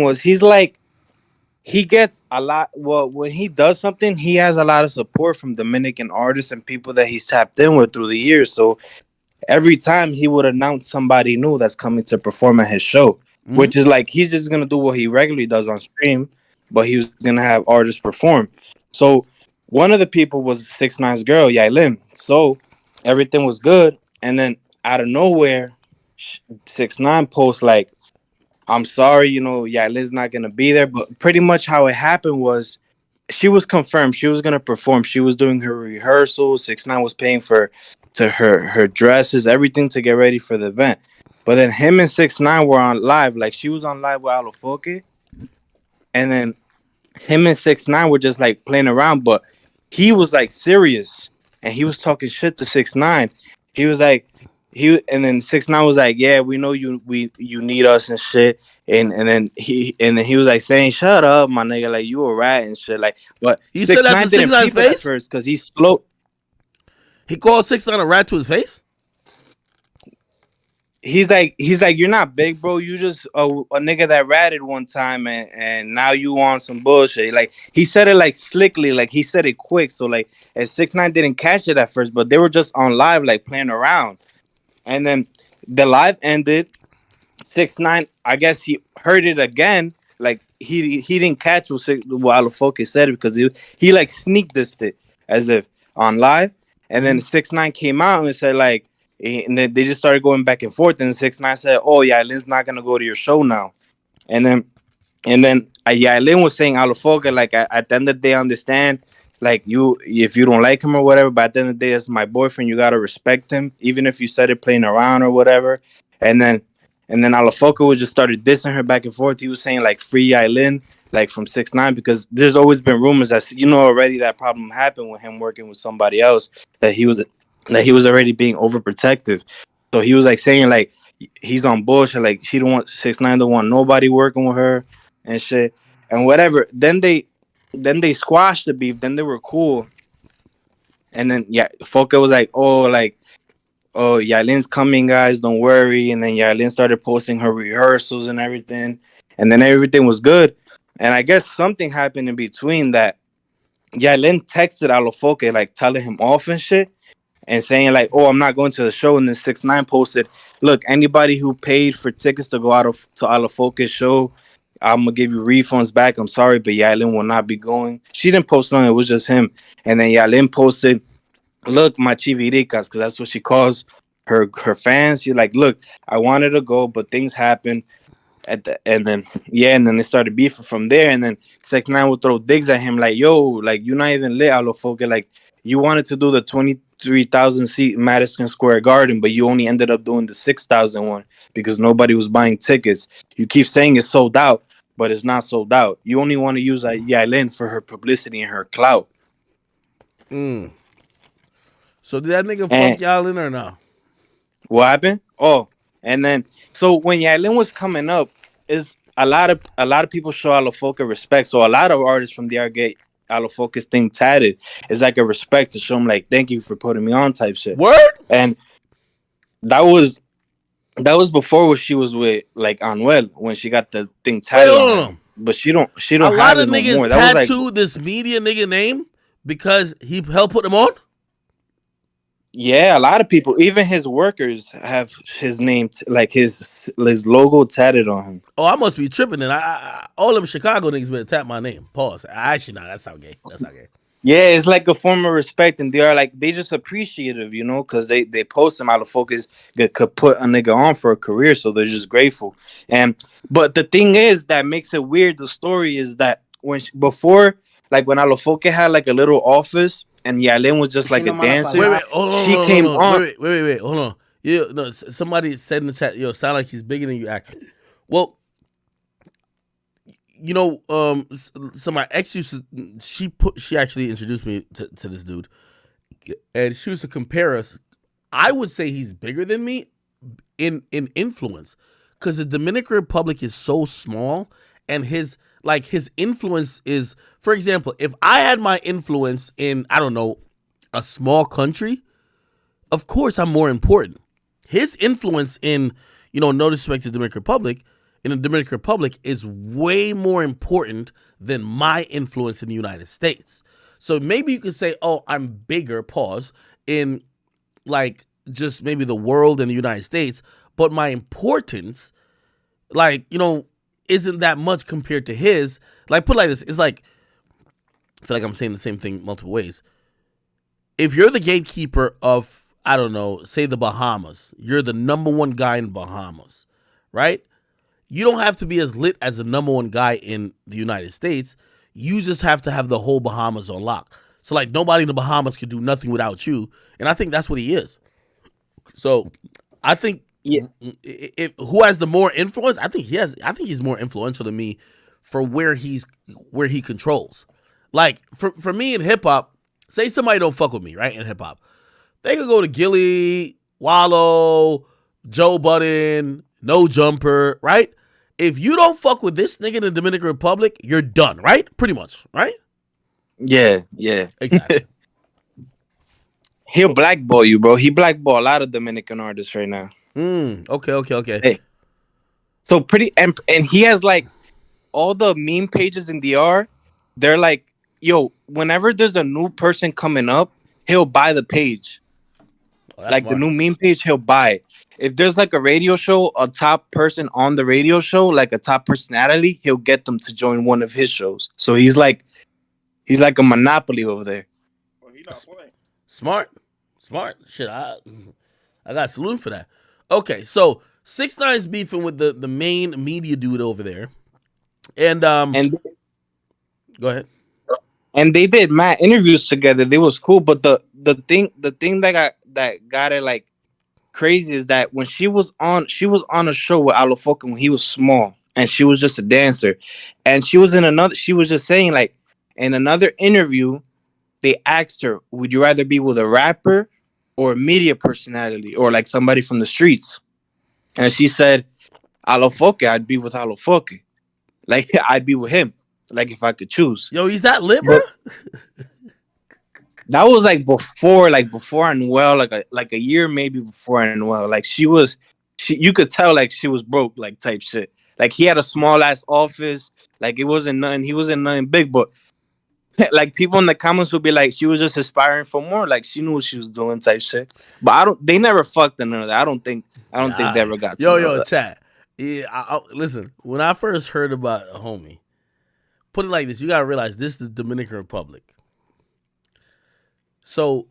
was he's like he gets a lot. Well, when he does something, he has a lot of support from Dominican artists and people that he's tapped in with through the years. So every time he would announce somebody new that's coming to perform at his show, which is like he's just gonna do what he regularly does on stream, but he was gonna have artists perform. So one of the people was 6ix9ine's girl, Yailin. So everything was good, and then out of nowhere, 6ix9ine posts like, I'm sorry, Yailin's not gonna be there. But pretty much how it happened was she was confirmed she was gonna perform. She was doing her rehearsals. 6ix9ine was paying for her dresses, everything to get ready for the event. But then him and 6ix9ine were on live. Like she was on live with Alafoque, and then him and 6ix9ine were just like playing around. But he was like serious, and he was talking shit to 6ix9ine. He was like, and then 6ix9ine was like, yeah, we know you need us and shit. And then he was like saying, shut up, my nigga, like you a rat and shit. Like, but He said that to 6ix9ine didn't 6ix9ine's peep it at face? first because he's slow. He called 6ix9ine a rat to his face. He's like, you're not big, bro. You just a nigga that ratted one time, and now you on some bullshit. Like he said it like slickly, like he said it quick. So like, and 6ix9ine didn't catch it at first, but they were just on live, like playing around. And then the live ended. 6ix9ine, I guess he heard it again. Like he didn't catch what Alafoque said because he like sneak dissed it as if on live. And then 6ix9ine came out and said like, and then they just started going back and forth. And 6ix9ine said, "Oh yeah, Lynn's not gonna go to your show now." And then Lynn was saying Alafoque like at the end of the day, I understand like if you don't like him or whatever, but at the end of the day, it's my boyfriend. You gotta respect him, even if you said it playing around or whatever. And then Alafoque was just started dissing her back and forth. He was saying like free Yailin, like from 6ix9ine, because there's always been rumors that already that problem happened with him working with somebody else, that he was already being overprotective. So he was like saying like he's on bullshit, like 6ix9ine don't want nobody working with her and shit and whatever. Then they squashed the beef. Then they were cool. And then Foke was like, oh Yailin's coming, guys, don't worry. And then Yailin started posting her rehearsals and everything. And then everything was good. And I guess something happened in between that Yailin texted Alafoque, like telling him off and shit. And saying like, oh, I'm not going to the show. And then 6ix9ine posted, look, anybody who paid for tickets to go to Alafoque's show, I'm going to give you refunds back. I'm sorry, but Yailin will not be going. She didn't post nothing. It was just him. And then Yailin posted, look, my chiviricas, because that's what she calls her fans. She's like, look, I wanted to go, but things happened. And then they started beefing from there. And then 6ix9ine would throw digs at him like, yo, like, you're not even lit, Alafoque. Like, you wanted to do the 23,000 seat Madison Square Garden, but you only ended up doing the 6,000 one because nobody was buying tickets. You keep saying it's sold out, but it's not sold out. You only want to use Yailin for her publicity and her clout. So did that nigga fuck Yailin or no? What happened? Oh, and then so when Yailin was coming up, is a lot of people show Alafoque respect. So a lot of artists from DR get Alafoque's thing tatted. It's like a respect to show him like, thank you for putting me on type shit. Word? And that was before when she was with like Anuel when she got the thing tatted on her. But she don't a have lot it of no niggas more. That was tattooed this media nigga name because he helped put them on. Yeah, a lot of people, even his workers, have his name, like his logo tatted on him. Oh, I must be tripping then. I all them Chicago niggas better tap my name. Pause. Actually, no, that's not gay. That's not gay. Yeah, it's like a form of respect, and they just appreciative, because they post him out of focus, could put a nigga on for a career, so they're just grateful. But the thing is that makes it weird. The story is that when Alafoque had like a little office. And Yailin was just like a dancer. Wait, hold on. She came on. Wait, hold on. No, somebody said in the chat, sound like he's bigger than you act. Well, So my ex used to, she actually introduced me to this dude, and she used to compare us. I would say he's bigger than me in influence, because the Dominican Republic is so small, and his influence is, for example, if I had my influence in, I don't know, a small country, of course I'm more important. His influence in, no disrespect to the Dominican Republic, in the Dominican Republic is way more important than my influence in the United States. So maybe you could say, oh, I'm bigger, pause, in like just maybe the world and the United States, but my importance, isn't that much compared to his. Like, put it like this, it's like, I feel like I'm saying the same thing multiple ways. If you're the gatekeeper of, I don't know, say the Bahamas, you're the number one guy in Bahamas, right? You don't have to be as lit as the number one guy in the United States. You just have to have the whole Bahamas on lock. So, like, nobody in the Bahamas could do nothing without you. And I think that's what he is. So, I think if who has the more influence, I think he's more influential than me for where he controls. Like, for me in hip hop, say somebody don't fuck with me, right? In hip hop, they could go to Gilly, Wallow, Joe Budden, No Jumper, right? If you don't fuck with this nigga in the Dominican Republic, you're done, right? Pretty much, right? Yeah. Exactly. He'll blackball you, bro. He blackball a lot of Dominican artists right now. Okay. Hey. So pretty, and he has like all the meme pages in DR. They're like, yo, whenever there's a new person coming up, he'll buy the page. Like smart. The new meme page, he'll buy it. If there's like a radio show, a top person on the radio show, like a top personality, he'll get them to join one of his shows. So he's like a monopoly over there. Well, he's not playing. Smart. Shit, I got salute for that. Okay, so 6ix9ine's beefing with the main media dude over there, and go ahead. And they did mad interviews together. They was cool, but the thing that got it like crazy is that when she was on a show with Alofoque when he was small, and she was just a dancer, and she was just saying, like, in another interview, they asked her, would you rather be with a rapper or a media personality or like somebody from the streets? And she said, Alofoque, I'd be with Alofoque. Like, I'd be with him. Like, if I could choose. Yo, he's that lit, bro? That was like before Anuel, like a year maybe before Anuel. Like, you could tell like she was broke, like type shit. Like, he had a small ass office. Like, he wasn't nothing big, but like people in the comments would be like, she was just aspiring for more. Like, she knew what she was doing type shit. But they never fucked another. I don't think they ever got to Yo, chat. Yeah, listen, when I first heard about a homie, put it like this, you gotta realize this is the Dominican Republic. So,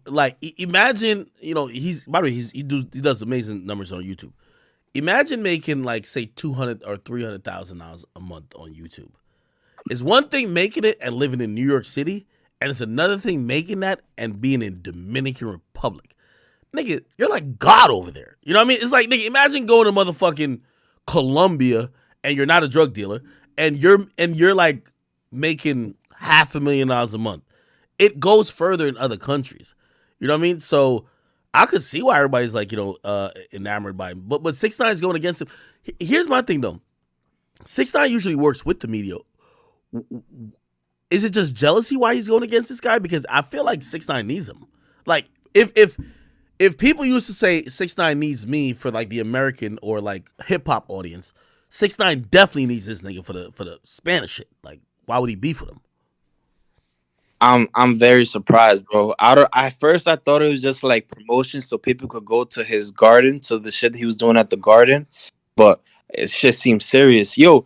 like, imagine, he does amazing numbers on YouTube. Imagine making like, say, $200,000 or $300,000 a month on YouTube. It's one thing making it and living in New York City, and it's another thing making that and being in Dominican Republic. Nigga, you're like God over there. You know what I mean? It's like, nigga, imagine going to motherfucking Colombia and you're not a drug dealer and you're like making $500,000 a month. It goes further in other countries. You know what I mean? So I could see why everybody's like, enamored by him. But 6ix9ine is going against him. Here's my thing though. 6ix9ine usually works with the media. Is it just jealousy why he's going against this guy? Because I feel like 6ix9ine needs him. Like, if people used to say 6ix9ine needs me for like the American or like hip hop audience, 6ix9ine definitely needs this nigga for the Spanish shit. Like, why would he beef with him? I'm very surprised, bro. At first I thought it was just like promotion so people could go to his garden, to the shit he was doing at the garden, but it just seems serious. Yo,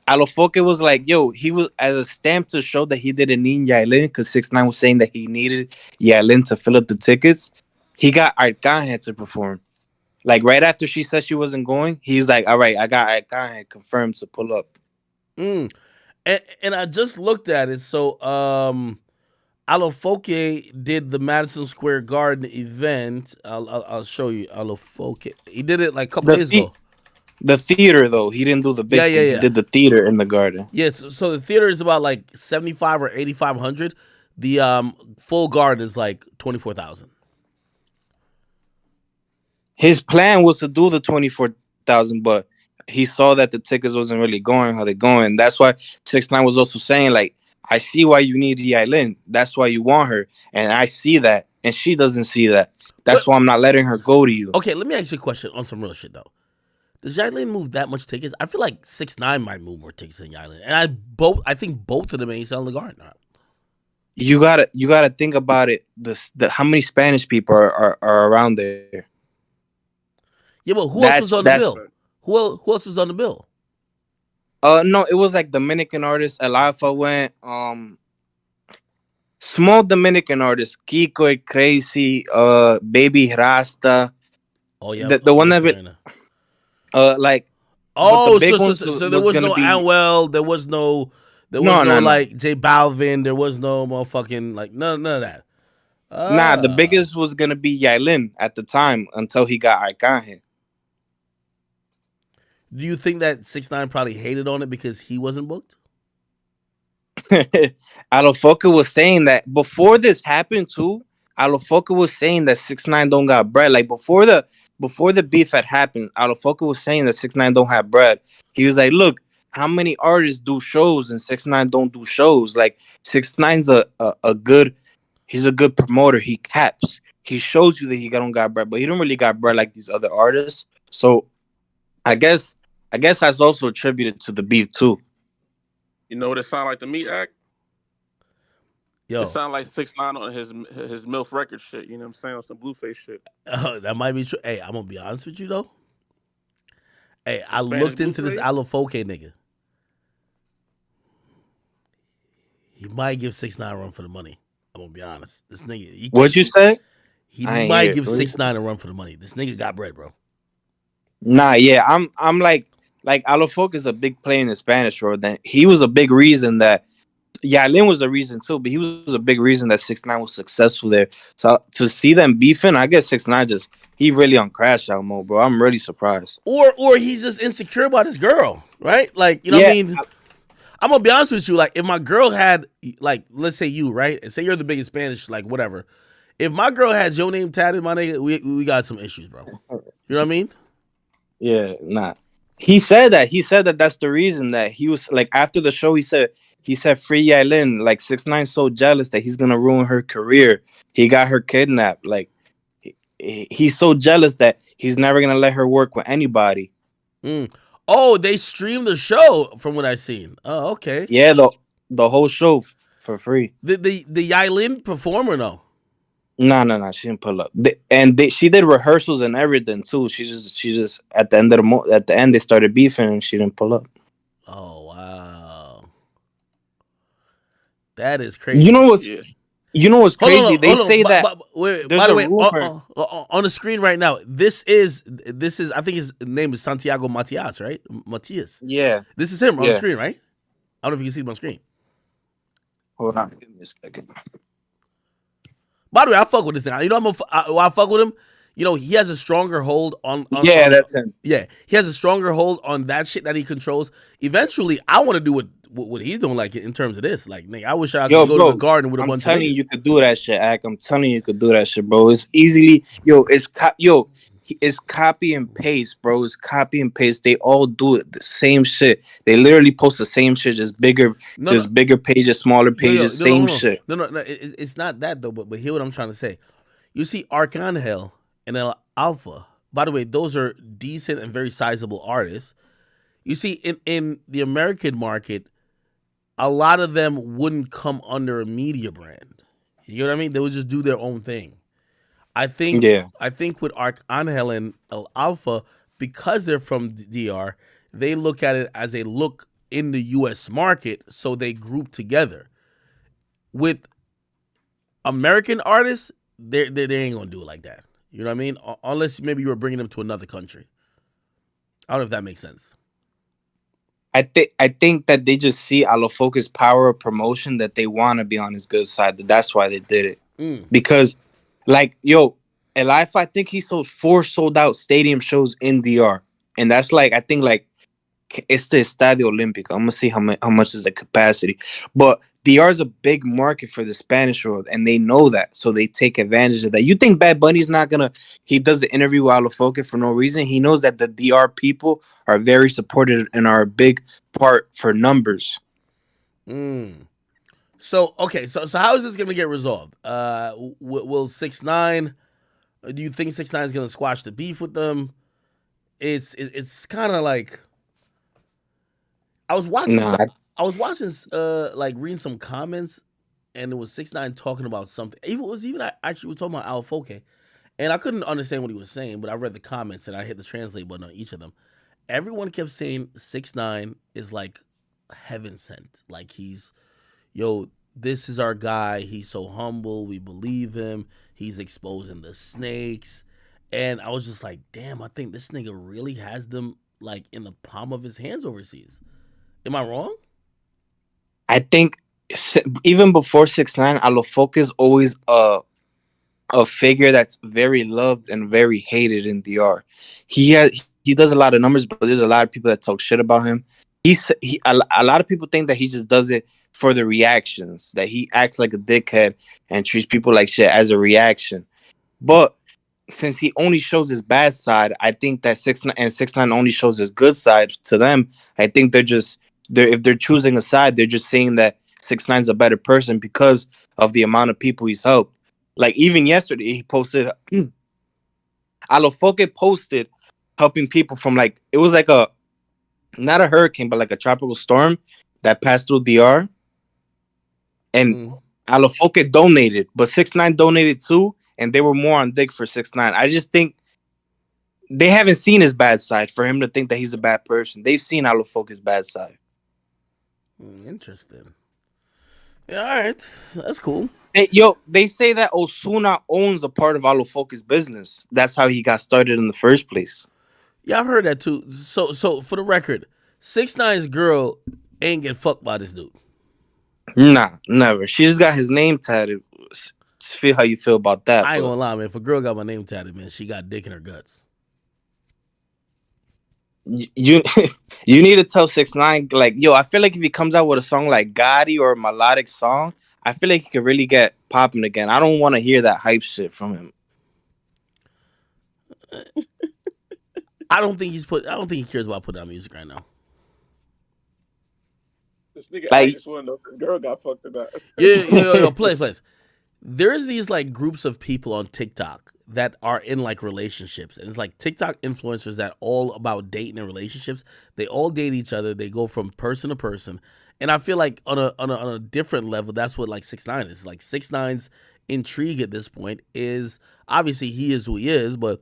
Alofoque was like, he was as a stamp to show that he didn't need Yailin, because 6ix9ine was saying that he needed Yailin to fill up the tickets. He got Arcángel to perform. Like, right after she said she wasn't going, he's like, all right, I got Arcángel confirmed to pull up. And I just looked at it. So Alofoque did the Madison Square Garden event. I'll show you Alofoque. He did it like a couple days ago. The theater though, he didn't do the big thing. He did the theater in the garden. Yes, so the theater is about like 75 or 8,500. The full garden is like 24,000. His plan was to do the 24,000, but he saw that the tickets wasn't really going how they going. That's why 6ix9ine was also saying, like, I see why you need Yailin. That's why you want her, and I see that, and she doesn't see that. That's why I'm not letting her go to you. Okay, let me ask you a question on some real shit though. Does Yailin move that much tickets? I feel like 6ix9ine might move more tickets than Yailin, and I think both of them ain't selling the garden. You gotta think about it. How many Spanish people are around there? Yeah, but who else was on the bill? Who else was on the bill? No, it was like Dominican artists. El Alfa went. Small Dominican artists, Kiko and Crazy, Baby Rasta. Oh yeah, the one that like. Oh, the so there was no Anwell, there was no like J Balvin, there was no motherfucking like none of that. Nah, the biggest was gonna be Yailin at the time until he got Arcángel. Do you think that 6ix9ine probably hated on it because he wasn't booked? Alofoca was saying that before this happened too. Alofoca was saying that 6ix9ine don't got bread. Like before the beef had happened, Alofoca was saying that 6ix9ine don't have bread. He was like, look, how many artists do shows and 6ix9ine don't do shows? Like 6ix9ine's he's a good promoter. He caps. He shows you that he don't got bread, but he don't really got bread like these other artists. So I guess that's also attributed to the beef too. You know what it sound like to me, Act? Yo. It sound like 6ix9ine on his MILF record shit. You know what I'm saying? On some Blueface shit. That might be true. Hey, I'm gonna be honest with you though. Hey, I Spanish looked into this Blueface? Alofoque nigga. He might give 6ix9ine a run for the money. I'm gonna be honest. This nigga. What'd you say? He might give 6ix9ine a run for the money. This nigga got bread, bro. Nah, yeah, I'm like Alofoque is a big player in the Spanish world. Then he was a big reason that Yailin was the reason too, but he was a big reason that 6ix9ine was successful there. So to see them beefing, I guess 6ix9ine he really on crash out mode, bro. I'm really surprised. Or he's just insecure about his girl, right? Like, you know what I mean? I'm gonna be honest with you. Like, if my girl had, like, let's say you, right? And say you're the biggest Spanish, like, whatever. If my girl has your name tatted, my nigga, we got some issues, bro. You know what I mean? Yeah, nah. He said that that's the reason that he was like after the show. He said free Yailin. Like 6ix9ine so jealous that he's gonna ruin her career. He got her kidnapped. Like he's so jealous that he's never gonna let her work with anybody. Oh, they streamed the show from what I seen. Oh, okay. Yeah, the whole show for free. The Yailin performer though. No, she didn't pull up. She did rehearsals and everything too. She just at the end they started beefing and she didn't pull up. Oh wow, that is crazy. You know what's crazy? They say that. By the way, on the screen right now, this is I think his name is Santiago Matias, right? Matias. Yeah, this is him on the screen, right? I don't know if you can see him on screen. Hold on, give me a second. By the way, I fuck with this thing. You know, I fuck with him. You know, he has a stronger hold on that's him. Yeah, he has a stronger hold on that shit that he controls. Eventually, I want to do what he's doing, like in terms of this. Like, nigga, I wish I could go to the garden with a bunch of niggas. I'm telling you could do that shit, Ak. I'm telling you could do that shit, bro. It's easily, it's copy and paste, bro. It's copy and paste. They all do it, the same shit. They literally post the same shit, just bigger pages, smaller pages, same shit. No, it's not that though. But hear what I'm trying to say. You see, Arcángel and El Alfa. By the way, those are decent and very sizable artists. You see, in the American market, a lot of them wouldn't come under a media brand. You know what I mean? They would just do their own thing. I think with Arcángel and El Alfa, because they're from DR, they look at it as a look in the U.S. market, so they group together. With American artists, they ain't gonna do it like that. You know what I mean? Unless maybe you were bringing them to another country. I don't know if that makes sense. I think that they just see Alofoca's power of promotion, that they want to be on his good side. That's why they did it. Because, like, El Alfa, I think he sold 4 sold-out stadium shows in DR. and that's like I think like it's the Estadio Olímpico. I'm gonna see how much is the capacity, but DR is a big market for the Spanish world, and they know that, so they take advantage of that. You think Bad Bunny's not gonna? He does the interview with Alafoque for no reason. He knows that the DR people are very supportive and are a big part for numbers. So okay, so how is this gonna get resolved? Will 6ix9ine? Do you think 6ix9ine is gonna squash the beef with them? It's kind of like I was watching. Nah. I was watching, like reading some comments, and it was 6ix9ine talking about something. It was even actually was talking about Alafoque, and I couldn't understand what he was saying, but I read the comments and I hit the translate button on each of them. Everyone kept saying 6ix9ine is like heaven sent, like he's, yo, this is our guy. He's so humble. We believe him. He's exposing the snakes. And I was just like, damn, I think this nigga really has them like in the palm of his hands overseas. Am I wrong? I think even before 6ix9ine, Alafoque is always a figure that's very loved and very hated in DR. He does a lot of numbers, but there's a lot of people that talk shit about him. A lot of people think that he just does it for the reactions, that he acts like a dickhead and treats people like shit as a reaction. But since he only shows his bad side, I think that 6ix9ine only shows his good side to them. I think if they're choosing a side, they're just saying that 6ix9ine's a better person because of the amount of people he's helped. Like even yesterday, he posted, Alafoque posted helping people from like, it was like not a hurricane, but like a tropical storm that passed through DR. And Alafoque donated, but 6ix9ine donated too, and they were more on dick for 6ix9ine. I just think they haven't seen his bad side for him to think that he's a bad person. They've seen Alafoque's bad side. Interesting. Yeah, all right, that's cool. They say that Ozuna owns a part of Alafoque's business. That's how he got started in the first place. Yeah, I've heard that too. So for the record, 6ix9ine's girl ain't get fucked by this dude. Nah, never. She just got his name tatted. Feel how you feel about that. I ain't gonna lie, man. If a girl got my name tatted, man, she got dick in her guts. You you need to tell 6ix9ine, like, yo, I feel like if he comes out with a song like Gotti or a melodic song, I feel like he could really get popping again. I don't want to hear that hype shit from him. I don't think he cares about putting out music right now. This nigga, Like, I just want to know if the girl got fucked or not. Yo, place. There's these like groups of people on TikTok that are in like relationships, and it's like TikTok influencers that all about dating and relationships. They all date each other. They go from person to person, and I feel like on a different level, that's what like 6ix9ine is. Like 6ix9ine's intrigue at this point is obviously he is who he is, but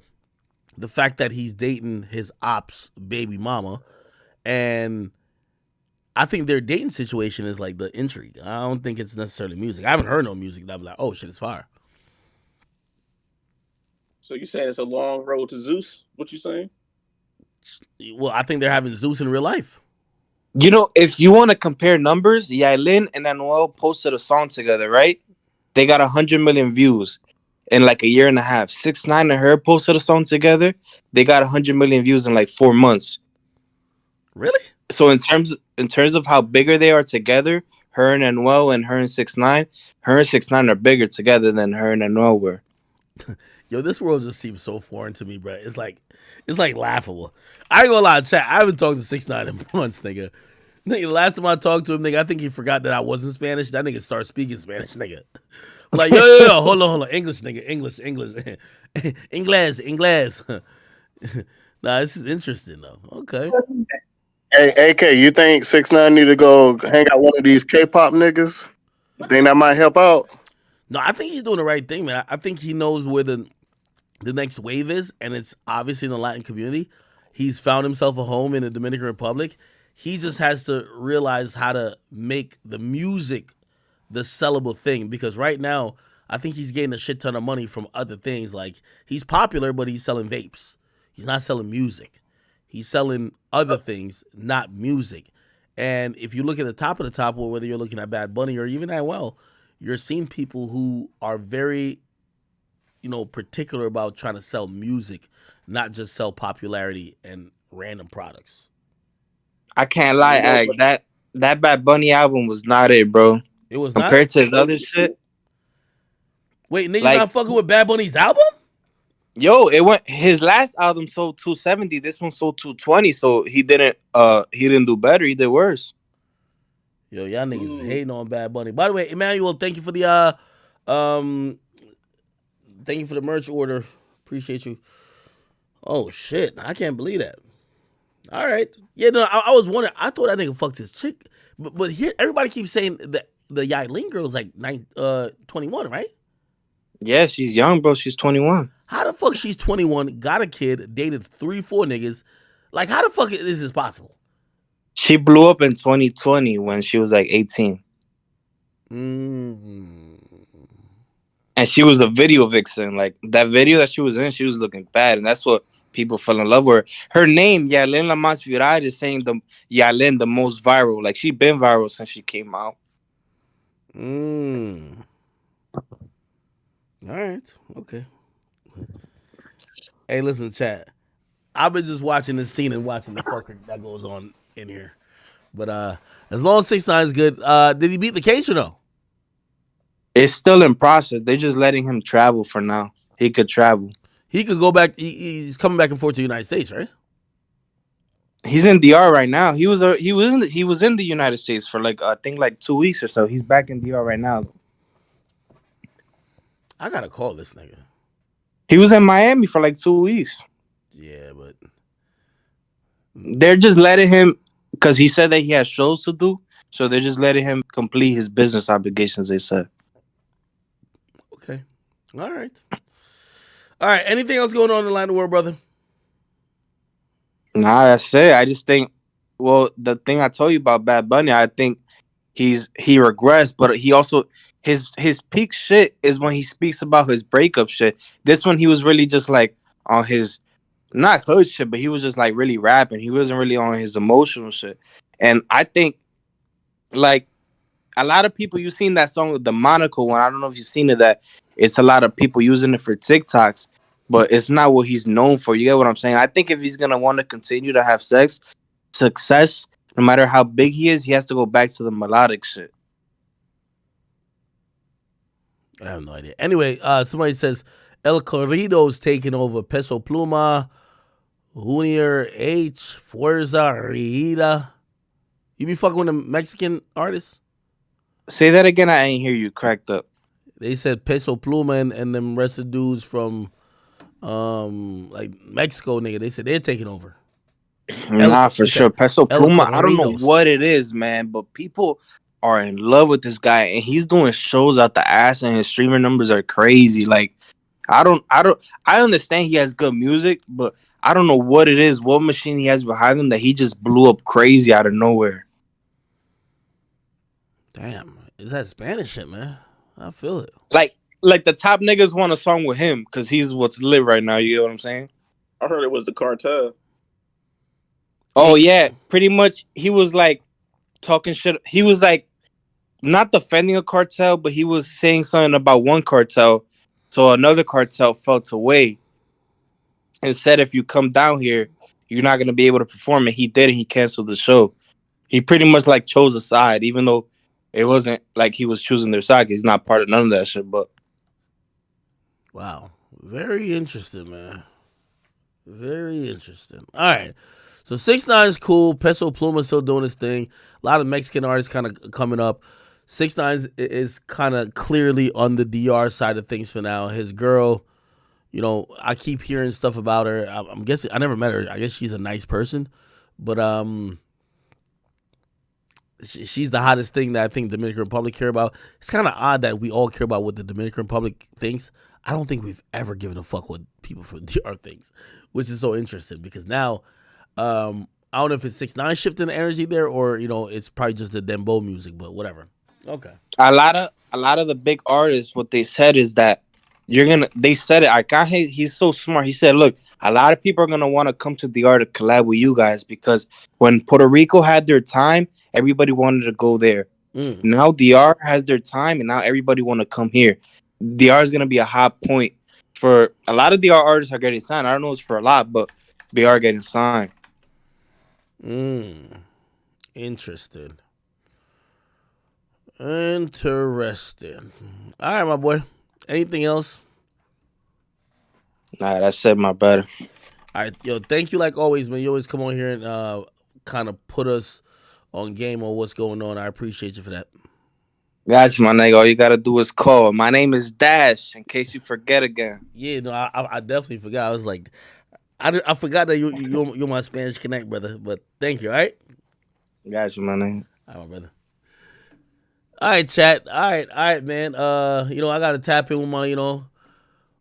the fact that he's dating his ops baby mama, and I think their dating situation is like the intrigue. I don't think it's necessarily music. I haven't heard no music that I'm like, oh shit, it's fire. So you saying it's a long road to Zeus? What you saying? Well, I think they're having Zeus in real life. you know, if you want to compare numbers, Yailin and Anuel posted a song together, right? They got 100 million views in like a year and a half. 6ix9ine and her posted a song together. They got 100 million views in like 4 months. Really? So in terms of how bigger they are together, her and Anuel and her and 6ix9ine are bigger together than her and Anuel were. Yo, this world just seems so foreign to me, bro. It's like laughable. I ain't gonna lie, chat. I haven't talked to 6ix9ine in months, nigga. Nigga, the last time I talked to him, nigga, I think he forgot that I wasn't Spanish. That nigga started speaking Spanish, nigga. I'm like, yo, hold on. English, nigga. English. Inglés. Nah, this is interesting, though. Okay. Hey, AK, you think 6ix9ine need to go hang out one of these K-pop niggas? Think that might help out? No, I think he's doing the right thing, man. I think he knows where the next wave is, and it's obviously in the Latin community. He's found himself a home in the Dominican Republic. He just has to realize how to make the music the sellable thing, because right now, I think he's getting a shit ton of money from other things. Like, he's popular, but he's selling vapes. He's not selling music. He's selling other things, not music. And if you look at the top of the top, or whether you're looking at Bad Bunny or even Anuel, you're seeing people who are very, particular about trying to sell music, not just sell popularity and random products. I can't lie, Ag. That Bad Bunny album was not it, bro. It was compared not? to his other shit. Wait, niggas Like- not fucking with Bad Bunny's album? Yo, it went. His last album sold 270. This one sold 220. So he didn't do better. He did worse. Yo, y'all niggas hating on Bad Bunny. By the way, Emmanuel, thank you for the thank you for the merch order. Appreciate you. Oh shit, I can't believe that. All right, yeah, no, I was wondering. I thought that nigga fucked his chick, but here everybody keeps saying that the Yailin girl is like 21, right? Yeah, she's young, bro. She's 21. How the fuck she's 21, got a kid, dated 3-4 niggas? Like, how the fuck is this possible? She blew up in 2020 when she was like 18. Mm-hmm. And she was a video vixen. Like, that video that she was in, she was looking bad. And that's what people fell in love with her. Her name, Yailin La Más Viral, is saying the Yailin the most viral. Like, she been viral since she came out. All right. Okay. Hey, listen, chat. I've been just watching this scene and watching the fucker that goes on in here. But as long as 6ix9ine is good, did he beat the case or no? It's still in process. They're just letting him travel for now. He could travel. He could go back. He's coming back and forth to the United States, right? He's in DR right now. He was in the United States for like I think like 2 weeks or so. He's back in DR right now. I gotta call this nigga. He was in Miami for like 2 weeks. Yeah, but they're just letting him because he said that he has shows to do. So they're just letting him complete his business obligations. They said. Okay. All right. All right. Anything else going on in the line of world, brother? Nah, that's it. I just think, well, the thing I told you about Bad Bunny, I think he regressed, but he also his peak shit is when he speaks about his breakup shit. This one he was really just like on his not hood shit, but he was just like really rapping. He wasn't really on his emotional shit. And I think like a lot of people, you've seen that song with the Monaco one. I don't know if you've seen it, that it's a lot of people using it for TikToks, but it's not what he's known for. You get what I'm saying? I think if he's gonna want to continue to have success, no matter how big he is, he has to go back to the melodic shit. I have no idea. Anyway, somebody says El Corrido's taking over. Peso Pluma, Junior H, Fuerza Rida. You be fucking with the Mexican artists? Say that again. I ain't hear you. Cracked up. They said Peso Pluma and them rest of dudes from like Mexico, nigga. They said they're taking over. Nah, for sure. Peso El Pluma, I don't know Corridos. what it is, man, but people are in love with this guy, and he's doing shows out the ass, and his streamer numbers are crazy. Like, I understand he has good music, but I don't know what it is, what machine he has behind him that he just blew up crazy out of nowhere. Damn, is that Spanish shit, man? I feel it. Like the top niggas want a song with him because he's what's lit right now. You get what I'm saying? I heard it was the cartel. Oh yeah, pretty much. He was like talking shit. He was like not defending a cartel, but he was saying something about one cartel, so another cartel felt away and said, "If you come down here, you're not gonna be able to perform." And he did, and he canceled the show. He pretty much like chose a side, even though it wasn't like he was choosing their side. He's not part of none of that shit. But wow, very interesting, man. Very interesting. All right. So 6ix9ine is cool. Peso Pluma still doing his thing. A lot of Mexican artists kind of coming up. 6ix9ine is kind of clearly on the DR side of things for now. His girl, you know, I keep hearing stuff about her. I'm guessing I never met her. I guess she's a nice person, but she's the hottest thing that I think Dominican Republic care about. It's kind of odd that we all care about what the Dominican Republic thinks. I don't think we've ever given a fuck what people from DR thinks, which is so interesting because now. I don't know if it's 6ix9ine shifting the energy there or, you know, it's probably just the dembow music, but whatever. Okay. a lot of the big artists, what they said is that they said it. Arcángel, he's so smart. He said, look, a lot of people are gonna want to come to the art to collab with you guys because when Puerto Rico had their time, everybody wanted to go there. Now DR has their time, and now everybody want to come here. DR is gonna be a hot point for a lot of DR artists are getting signed. I don't know if it's for a lot, but they are getting signed. Interesting. Interesting. All right, my boy. Anything else? Nah, that's it, my brother. All right, yo, thank you like always, man. You always come on here and kind of put us on game on what's going on. I appreciate you for that. Gotcha, my nigga. All you gotta do is call. My name is Dash, in case you forget again. Yeah, no, I definitely forgot. I was like, I forgot that you're my Spanish Connect, brother. But thank you, all right? Gotcha, my nigga. All right, my brother. All right, chat. All right, man. I gotta tap in with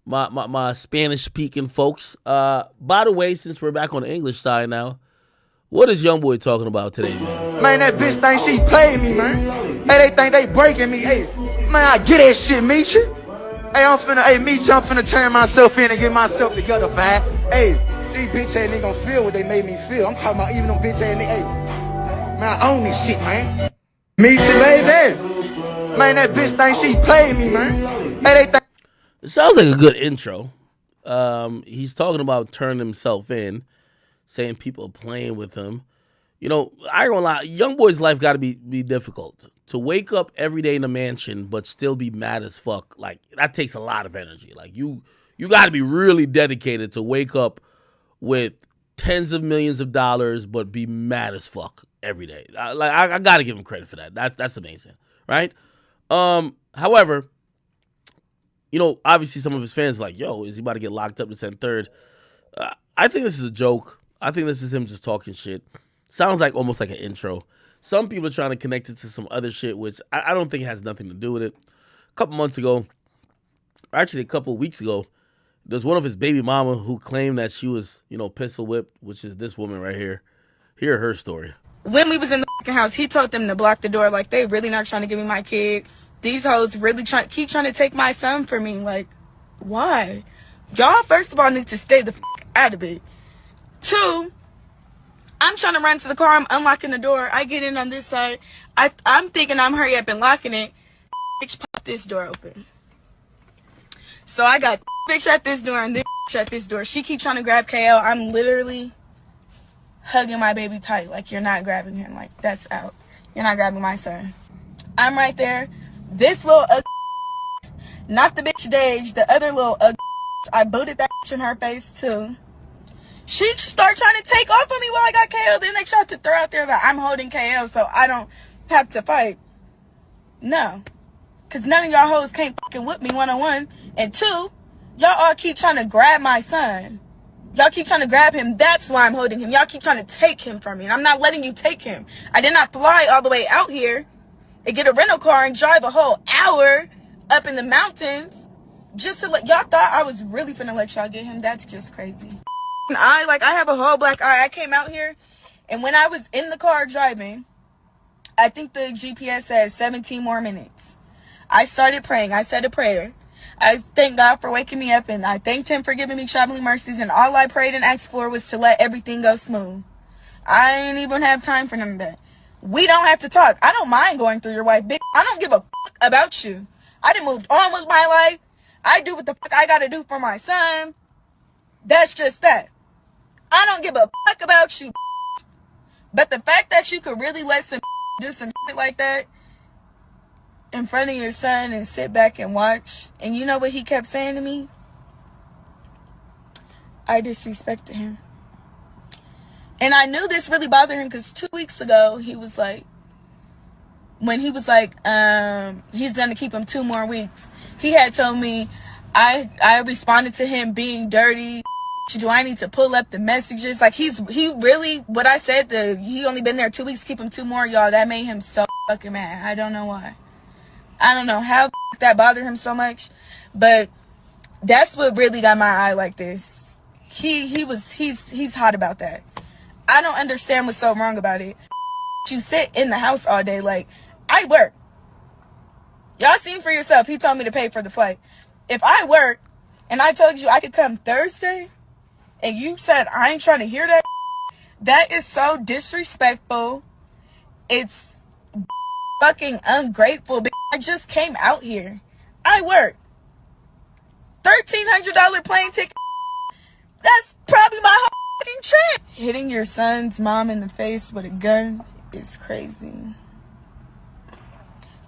my, my Spanish speaking folks. By the way, since we're back on the English side now, what is Youngboy talking about today, man? Man, that bitch think she played me, man. Hey, they think they breaking me. Hey, man, I get that shit, Misha. Hey, Misha, I'm finna turn myself in and get myself together, fam. Hey, these bitch ass niggas gon' feel what they made me feel. I'm talking about even them bitch ass niggas. Hey, man, I own this shit, man. Misha, baby. Man, that bitch think she played me, man. Hey, they think. It sounds like a good intro. He's talking about turning himself in, saying people are playing with him. I ain't gonna lie, Youngboy's life gotta be difficult. To wake up every day in a mansion but still be mad as fuck, like, that takes a lot of energy. Like, you gotta be really dedicated to wake up with tens of millions of dollars but be mad as fuck every day. I gotta give him credit for that. That's amazing, right? However, obviously some of his fans are like, yo, is he about to get locked up this and third? I think this is a joke. I think this is him just talking shit. Sounds like almost like an intro. Some people are trying to connect it to some other shit, which I don't think has nothing to do with it. A couple months ago, actually a couple weeks ago, there's one of his baby mama who claimed that she was, pistol whipped, which is this woman right here. Hear her story. When we was in the fucking house, he told them to block the door. Like, they really not trying to give me my kid. These hoes really keep trying to take my son from me. Like, why? Y'all, first of all, need to stay the fuck out of it. 2, I'm trying to run to the car. I'm unlocking the door. I get in on this side. I'm thinking I'm hurry up and locking it. Bitch, pop this door open. So I got bitch shut this door and this shut this door. She keeps trying to grab KL. I'm literally hugging my baby tight. Like, you're not grabbing him. Like, that's out. You're not grabbing my son. I'm right there. This little not the bitch Dage, the other little I booted that bitch in her face too. She started trying to take off on me while I got KO. Then they tried to throw out there that I'm holding KO so I don't have to fight. No. Because none of y'all hoes can't fucking whip me one-on-one. And 2, y'all all keep trying to grab my son. Y'all keep trying to grab him. That's why I'm holding him. Y'all keep trying to take him from me. And I'm not letting you take him. I did not fly all the way out here and get a rental car and drive a whole hour up in the mountains just to let y'all thought I was really finna let y'all get him. That's just crazy. I have a whole black eye. I came out here, and when I was in the car driving, I think the GPS said 17 more minutes. I started praying. I said a prayer. I thank God for waking me up, and I thanked him for giving me traveling mercies, and all I prayed and asked for was to let everything go smooth. I didn't even have time for none of that. We don't have to talk. I don't mind going through your wife, bitch. I don't give a fuck about you. I done moved on with my life. I do what the fuck I gotta do for my son. That's just that. I don't give a fuck about you. But the fact that you could really let some do some shit like that in front of your son and sit back and watch, and you know what he kept saying to me? I disrespected him. And I knew this really bothered him because 2 weeks ago, he was like, when he was like, he's going to keep him 2 more weeks, he had told me, I responded to him being dirty. Do I need to pull up the messages? Like, he really, what I said, he only been there 2 weeks, keep him 2 more, y'all. That made him so fucking mad. I don't know why. I don't know how that bothered him so much, but that's what really got my eye like this. He's hot about that. I don't understand what's so wrong about it. You sit in the house all day. Like, I work. Y'all seen for yourself. He told me to pay for the flight. If I work and I told you I could come Thursday and you said I ain't trying to hear that, that is so disrespectful. It's fucking ungrateful. I just came out here. I work. $1,300 plane ticket. That's probably my whole fucking trip. Hitting your son's mom in the face with a gun is crazy.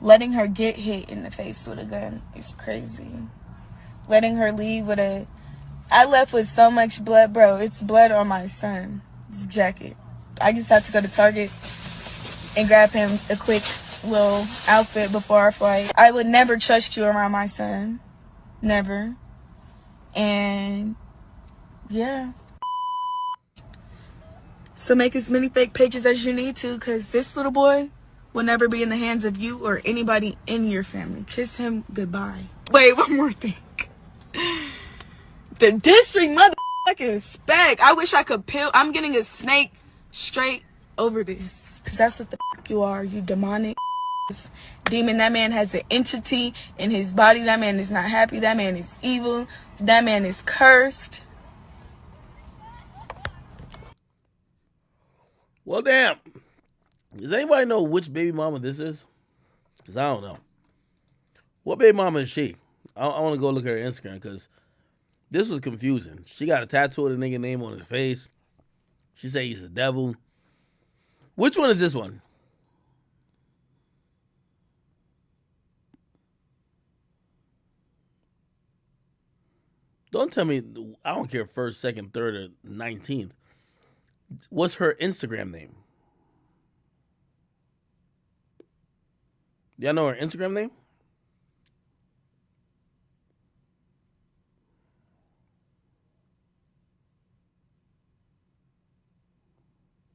Letting her get hit in the face with a gun is crazy. Letting her leave with a... I left with so much blood, bro. It's blood on my son's jacket. I just had to go to Target and grab him a quick little outfit before our flight. I would never trust you around my son. Never. And yeah. So make as many fake pages as you need to, because this little boy will never be in the hands of you or anybody in your family. Kiss him goodbye. Wait, one more thing. The district motherfucking spec. I wish I could peel. I'm getting a snake straight over this, because that's what the fuck you are, you demonic demon. That man has an entity in his body. That man is not happy. That man is evil. That man is cursed. Well, damn. Does anybody know which baby mama this is? Because I don't know. What baby mama is she? I want to go look at her Instagram, because this was confusing. She got a tattoo of the nigga name on his face. She said he's a devil. Which one is this one? Don't tell me, I don't care, 1st, 2nd, 3rd, or 19th. What's her Instagram name? Y'all know her Instagram name?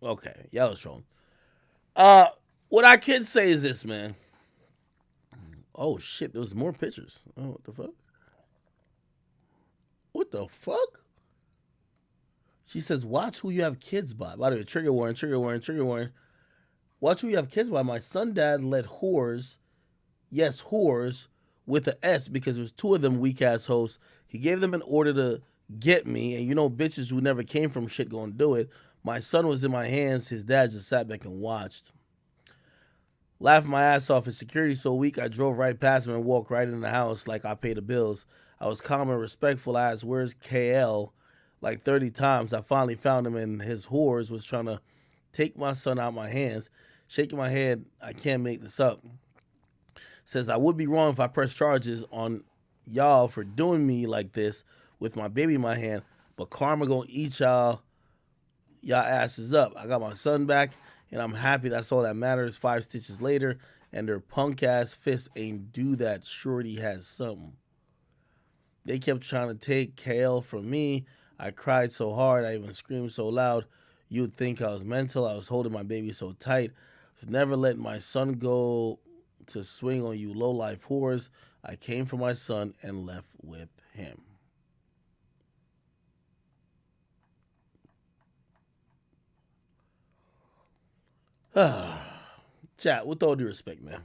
Okay, y'all was trolling. What I can say is this, man. Oh shit, there was more pictures. Oh, what the fuck? What the fuck? She says, watch who you have kids by. By the way, trigger warning, trigger warning, trigger warning. Watch who you have kids by. My son dad let whores, yes, whores, with an S, because there was 2 of them weak ass hosts. He gave them an order to get me, and you know bitches who never came from shit gonna do it. My son was in my hands. His dad just sat back and watched. Laughing my ass off. His security so weak, I drove right past him and walked right in the house like I paid the bills. I was calm and respectful. I asked, where's KL? Like 30 times. I finally found him, and his whores was trying to take my son out of my hands. Shaking my head, I can't make this up. Says, I would be wrong if I press charges on y'all for doing me like this with my baby in my hand, but karma gonna eat y'all asses up. I got my son back, and I'm happy. That's all that matters. 5 stitches later, and their punk ass fists ain't do that. Shorty has something. They kept trying to take KL from me. I cried so hard, I even screamed so loud, you'd think I was mental. I was holding my baby so tight. I was never letting my son go to swing on you low-life whores. I came for my son and left with him. Chat, with all due respect, man.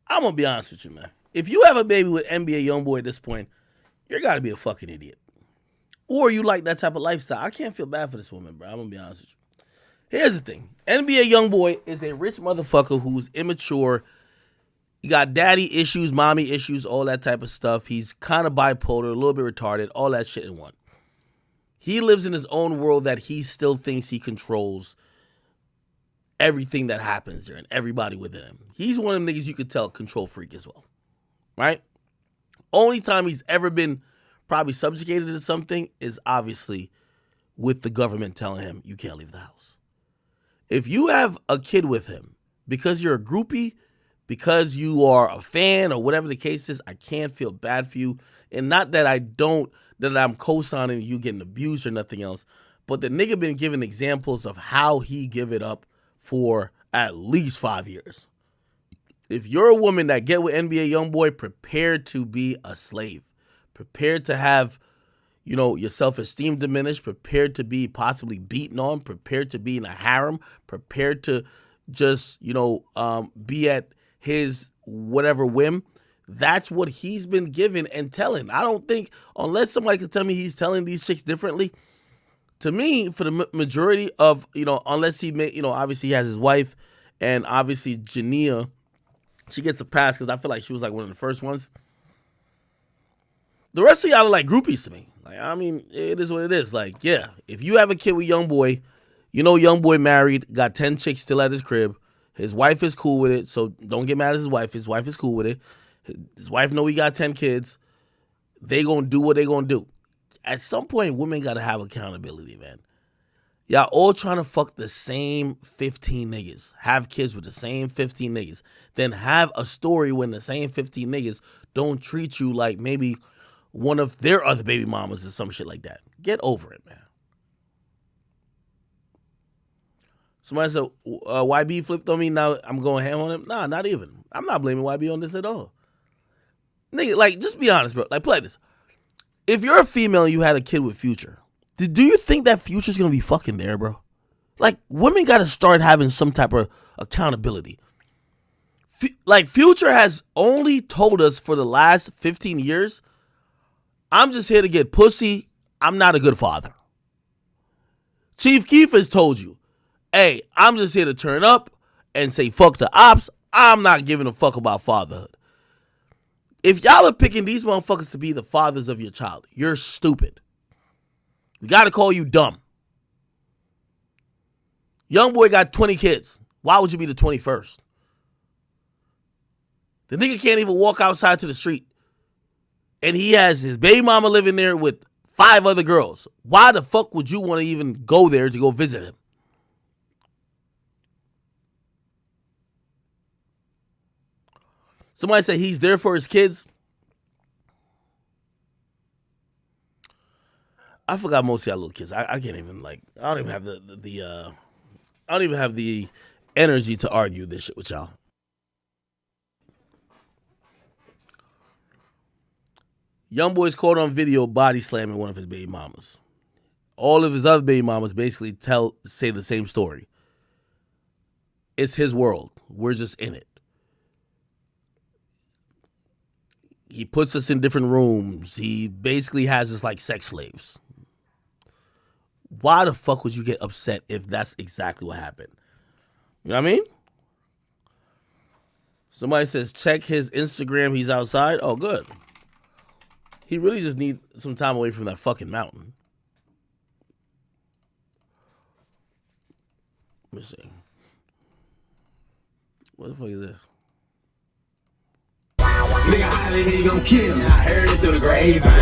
I'm going to be honest with you, man. If you have a baby with NBA Youngboy at this point, you're got to be a fucking idiot. Or you like that type of lifestyle. I can't feel bad for this woman, bro. I'm going to be honest with you. Here's the thing. NBA Youngboy is a rich motherfucker who's immature. He got daddy issues, mommy issues, all that type of stuff. He's kind of bipolar, a little bit retarded, all that shit in one. He lives in his own world that he still thinks he controls everything that happens there and everybody within him. He's one of them niggas you could tell control freak as well, right? Only time he's ever been probably subjugated to something is obviously with the government telling him you can't leave the house. If you have a kid with him because you're a groupie, because you are a fan or whatever the case is, I can't feel bad for you. And not that I'm co-signing you getting abused or nothing else, but the nigga been giving examples of how he give it up for at least 5 years. If you're a woman that get with NBA Youngboy, prepare to be a slave. Prepared to have, your self-esteem diminished. Prepared to be possibly beaten on. Prepared to be in a harem. Prepared to just, be at his whatever whim. That's what he's been given and telling. I don't think, unless somebody can tell me he's telling these chicks differently, to me, for the majority of, unless he made, obviously he has his wife, and obviously Jania, she gets a pass because I feel like she was like one of the first ones. The rest of y'all are like groupies to me. Like, I mean, it is what it is. Like, yeah, if you have a kid with YoungBoy, YoungBoy married, got 10 chicks still at his crib. His wife is cool with it, so don't get mad at his wife. His wife is cool with it. His wife know he got 10 kids. They gonna do what they gonna do. At some point, women gotta have accountability, man. Y'all all trying to fuck the same 15 niggas. Have kids with the same 15 niggas. Then have a story when the same 15 niggas don't treat you like maybe one of their other baby mamas or some shit like that. Get over it, man. Somebody said, YB flipped on me, now I'm going ham on him. Nah, not even. I'm not blaming YB on this at all. Nigga, like, just be honest, bro. Like, play this. If you're a female and you had a kid with Future, do you think that Future's gonna be fucking there, bro? Like, women gotta start having some type of accountability. Like, Future has only told us for the last 15 years, I'm just here to get pussy. I'm not a good father. Chief Keef has told you, hey, I'm just here to turn up and say fuck the ops. I'm not giving a fuck about fatherhood. If y'all are picking these motherfuckers to be the fathers of your child, you're stupid. We got to call you dumb. YoungBoy got 20 kids. Why would you be the 21st? The nigga can't even walk outside to the street. And he has his baby mama living there with 5 other girls. Why the fuck would you want to even go there to go visit him? Somebody said he's there for his kids. I forgot most of y'all little kids. I can't even I don't even have I don't even have the energy to argue this shit with y'all. YoungBoy's caught on video body slamming one of his baby mamas. All of his other baby mamas basically say the same story. It's his world. We're just in it. He puts us in different rooms. He basically has us like sex slaves. Why the fuck would you get upset if that's exactly what happened? You know what I mean? Somebody says, check his Instagram. He's outside. Oh, good. He really just needs some time away from that fucking mountain. Let me see. What the fuck is this? Nigga, highly he gon' kill me. I heard it through the grapevine.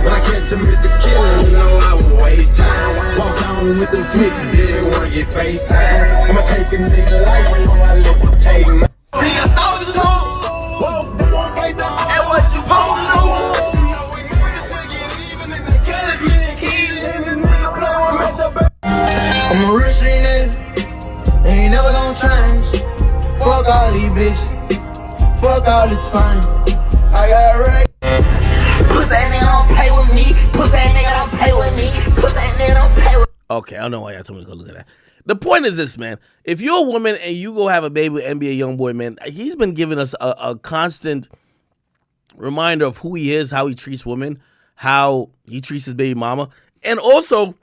When I catch him, it's a killer. You know I won't waste time. Walk on with them switches, everyone get FaceTime. I'ma take a nigga life before I let you take my. Nigga, soldiers home. And what you supposed to do? I'm a real street nigga. Ain't never gon' change. Fuck all these bitches. Fuck all this fun. I got right. Pussy nigga don't pay with me. Pussy nigga don't pay with me. Pussy nigga don't pay with me. Okay, I don't know why y'all told me to go look at that. The point is this, man. If you're a woman and you go have a baby with NBA YoungBoy, man, he's been giving us a constant reminder of who he is, how he treats women, how he treats his baby mama. And also,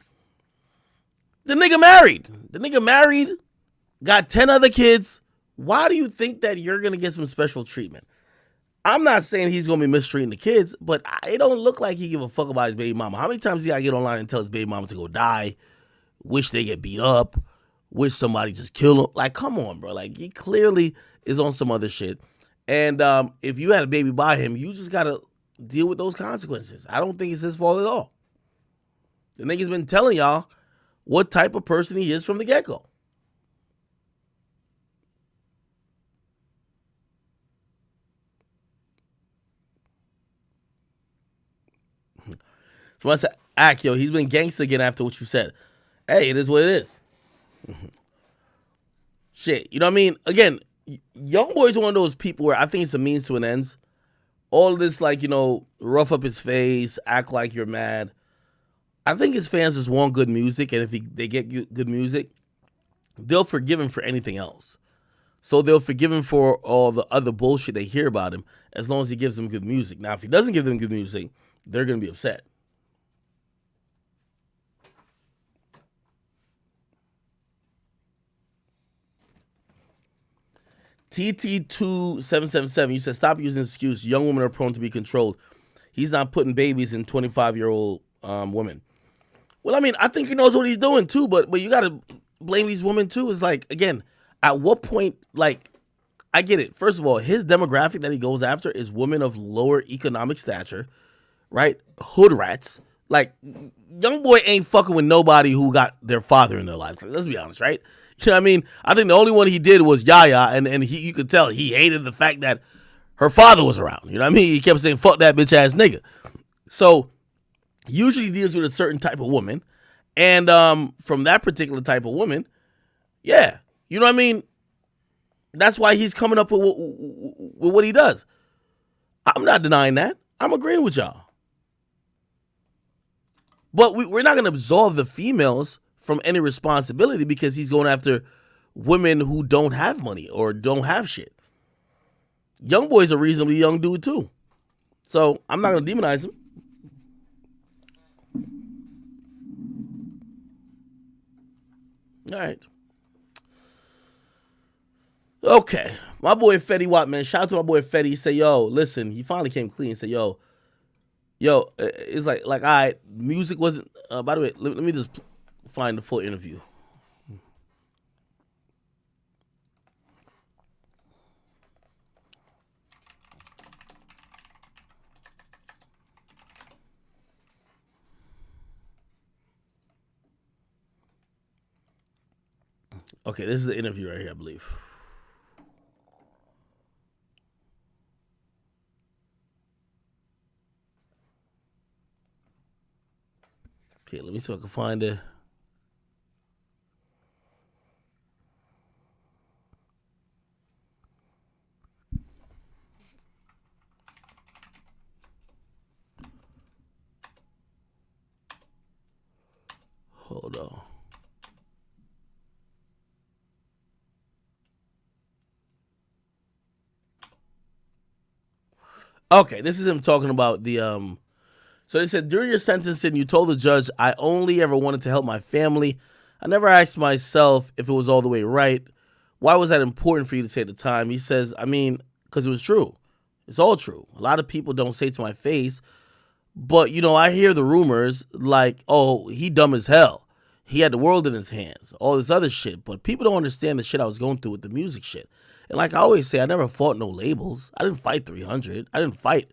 the nigga married. The nigga married, got 10 other kids. Why do you think that you're going to get some special treatment? I'm not saying he's going to be mistreating the kids, but it don't look like he give a fuck about his baby mama. How many times he got to get online and tell his baby mama to go die, wish they get beat up, wish somebody just kill him? Like, come on, bro. Like, he clearly is on some other shit. And if you had a baby by him, you just got to deal with those consequences. I don't think it's his fault at all. The nigga's been telling y'all what type of person he is from the get-go. So I said, Ack, yo, he's been gangster again after what you said. Hey, it is what it is. Shit, you know what I mean? Again, YoungBoy's one of those people where I think it's a means to an end. All this, like, you know, rough up his face, act like you're mad. I think his fans just want good music, and if they get good music, they'll forgive him for anything else. So they'll forgive him for all the other bullshit they hear about him as long as he gives them good music. Now, if he doesn't give them good music, they're going to be upset. TT2777, you said, stop using this excuse. Young women are prone to be controlled. He's not putting babies in 25-year-old women. Well, I mean, I think he knows what he's doing too, but you got to blame these women too. It's like, again, at what point, like, I get it. First of all, his demographic that he goes after is women of lower economic stature, right? Hood rats. Like, young boy ain't fucking with nobody who got their father in their life. Let's be honest, right? You know what I mean? I think the only one he did was Yaya, and you could tell he hated the fact that her father was around. You know what I mean? He kept saying, fuck that bitch ass nigga. So, usually deals with a certain type of woman, and from that particular type of woman, yeah, you know what I mean? That's why he's coming up with what he does. I'm not denying that. I'm agreeing with y'all. But we're not going to absolve the females from any responsibility because he's going after women who don't have money or don't have shit. Young boy's a reasonably young dude too. So I'm not going to demonize him. All right. Okay. My boy Fetty Watt, man. Shout out to my boy Fetty. He said, yo, listen, he finally came clean. He said, yo, it's like, all right, music wasn't, by the way, let me just find the full interview. Okay, this is the interview right here, I believe. Okay, let me see if I can find it. Hold on. Okay, this is him talking about the So they said, during your sentencing, you told the judge, I only ever wanted to help my family. I never asked myself if it was all the way right. Why was that important for you to say at the time? He says, I mean, because it was true. It's all true. A lot of people don't say it to my face, but, you know, I hear the rumors like, oh, he dumb as hell. He had the world in his hands, all this other shit. But people don't understand the shit I was going through with the music shit. And like I always say, I never fought no labels. I didn't fight 300. I didn't fight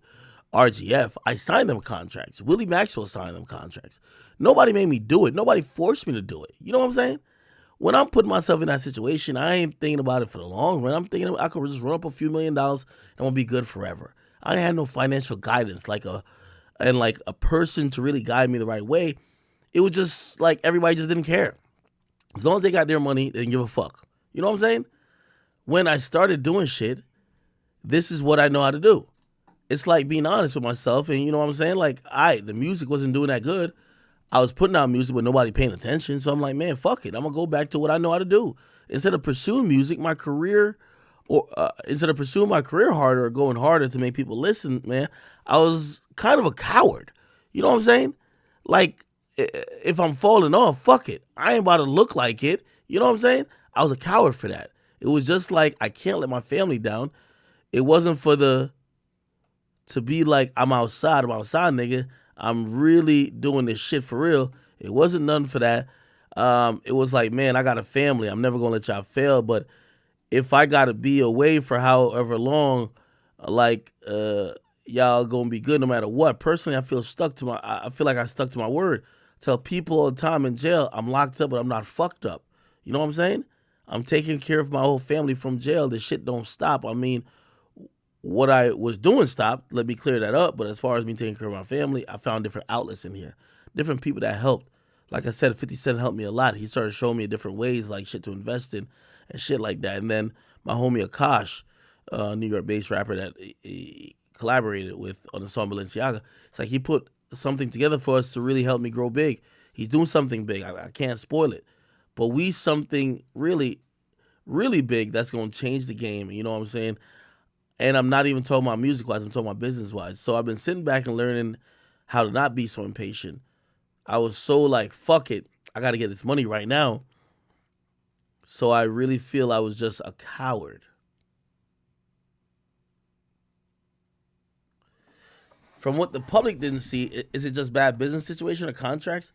RGF. I signed them contracts. Willie Maxwell signed them contracts. Nobody made me do it. Nobody forced me to do it. You know what I'm saying? When I'm putting myself in that situation, I ain't thinking about it for the long run. I'm thinking I could just run up a few $1 million and I'll be good forever. I had no financial guidance like a person to really guide me the right way. It was just like everybody just didn't care. As long as they got their money, they didn't give a fuck. You know what I'm saying? When I started doing shit, this is what I know how to do. It's like being honest with myself, and you know what I'm saying? Like, the music wasn't doing that good. I was putting out music, but nobody paying attention. So I'm like, man, fuck it. I'm gonna go back to what I know how to do. Instead of pursuing music, instead of pursuing my career harder or going harder to make people listen, man, I was kind of a coward. You know what I'm saying? Like, if I'm falling off, fuck it. I ain't about to look like it. You know what I'm saying? I was a coward for that. It was just like, I can't let my family down. It wasn't to be like, I'm outside, nigga. I'm really doing this shit for real. It wasn't nothing for that. It was like, man, I got a family. I'm never going to let y'all fail. But if I got to be away for however long, like, y'all going to be good no matter what. Personally, I feel like I stuck to my word. Tell people all the time in jail, I'm locked up, but I'm not fucked up. You know what I'm saying? I'm taking care of my whole family from jail. This shit don't stop. I mean, what I was doing stopped. Let me clear that up. But as far as me taking care of my family, I found different outlets in here. Different people that helped. Like I said, 50 Cent helped me a lot. He started showing me different ways, like shit to invest in and shit like that. And then my homie Akash, New York-based rapper that he collaborated with on the song Balenciaga, it's like he put something together for us to really help me grow big. He's doing something big. I can't spoil it. But we something really, really big that's going to change the game. You know what I'm saying? And I'm not even talking about music-wise. I'm talking about business-wise. So I've been sitting back and learning how to not be so impatient. I was so like, fuck it. I got to get this money right now. So I really feel I was just a coward. From what the public didn't see, is it just bad business situation or contracts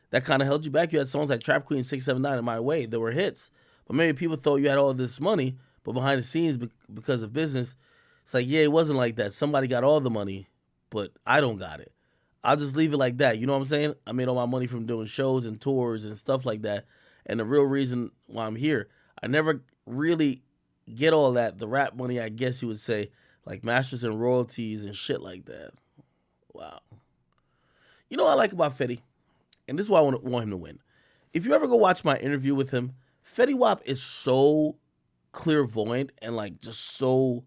that kind of held you back? You had songs like Trap Queen 679 in My Way. They were hits. But maybe people thought you had all this money, but behind the scenes, because of business, it's like, yeah, it wasn't like that. Somebody got all the money, but I don't got it. I'll just leave it like that. You know what I'm saying? I made all my money from doing shows and tours and stuff like that. And the real reason why I'm here, I never really get all that. The rap money, I guess you would say, like masters and royalties and shit like that. Wow. You know what I like about Fetty? And this is why I want him to win. If you ever go watch my interview with him, Fetty Wap is so clairvoyant and like just so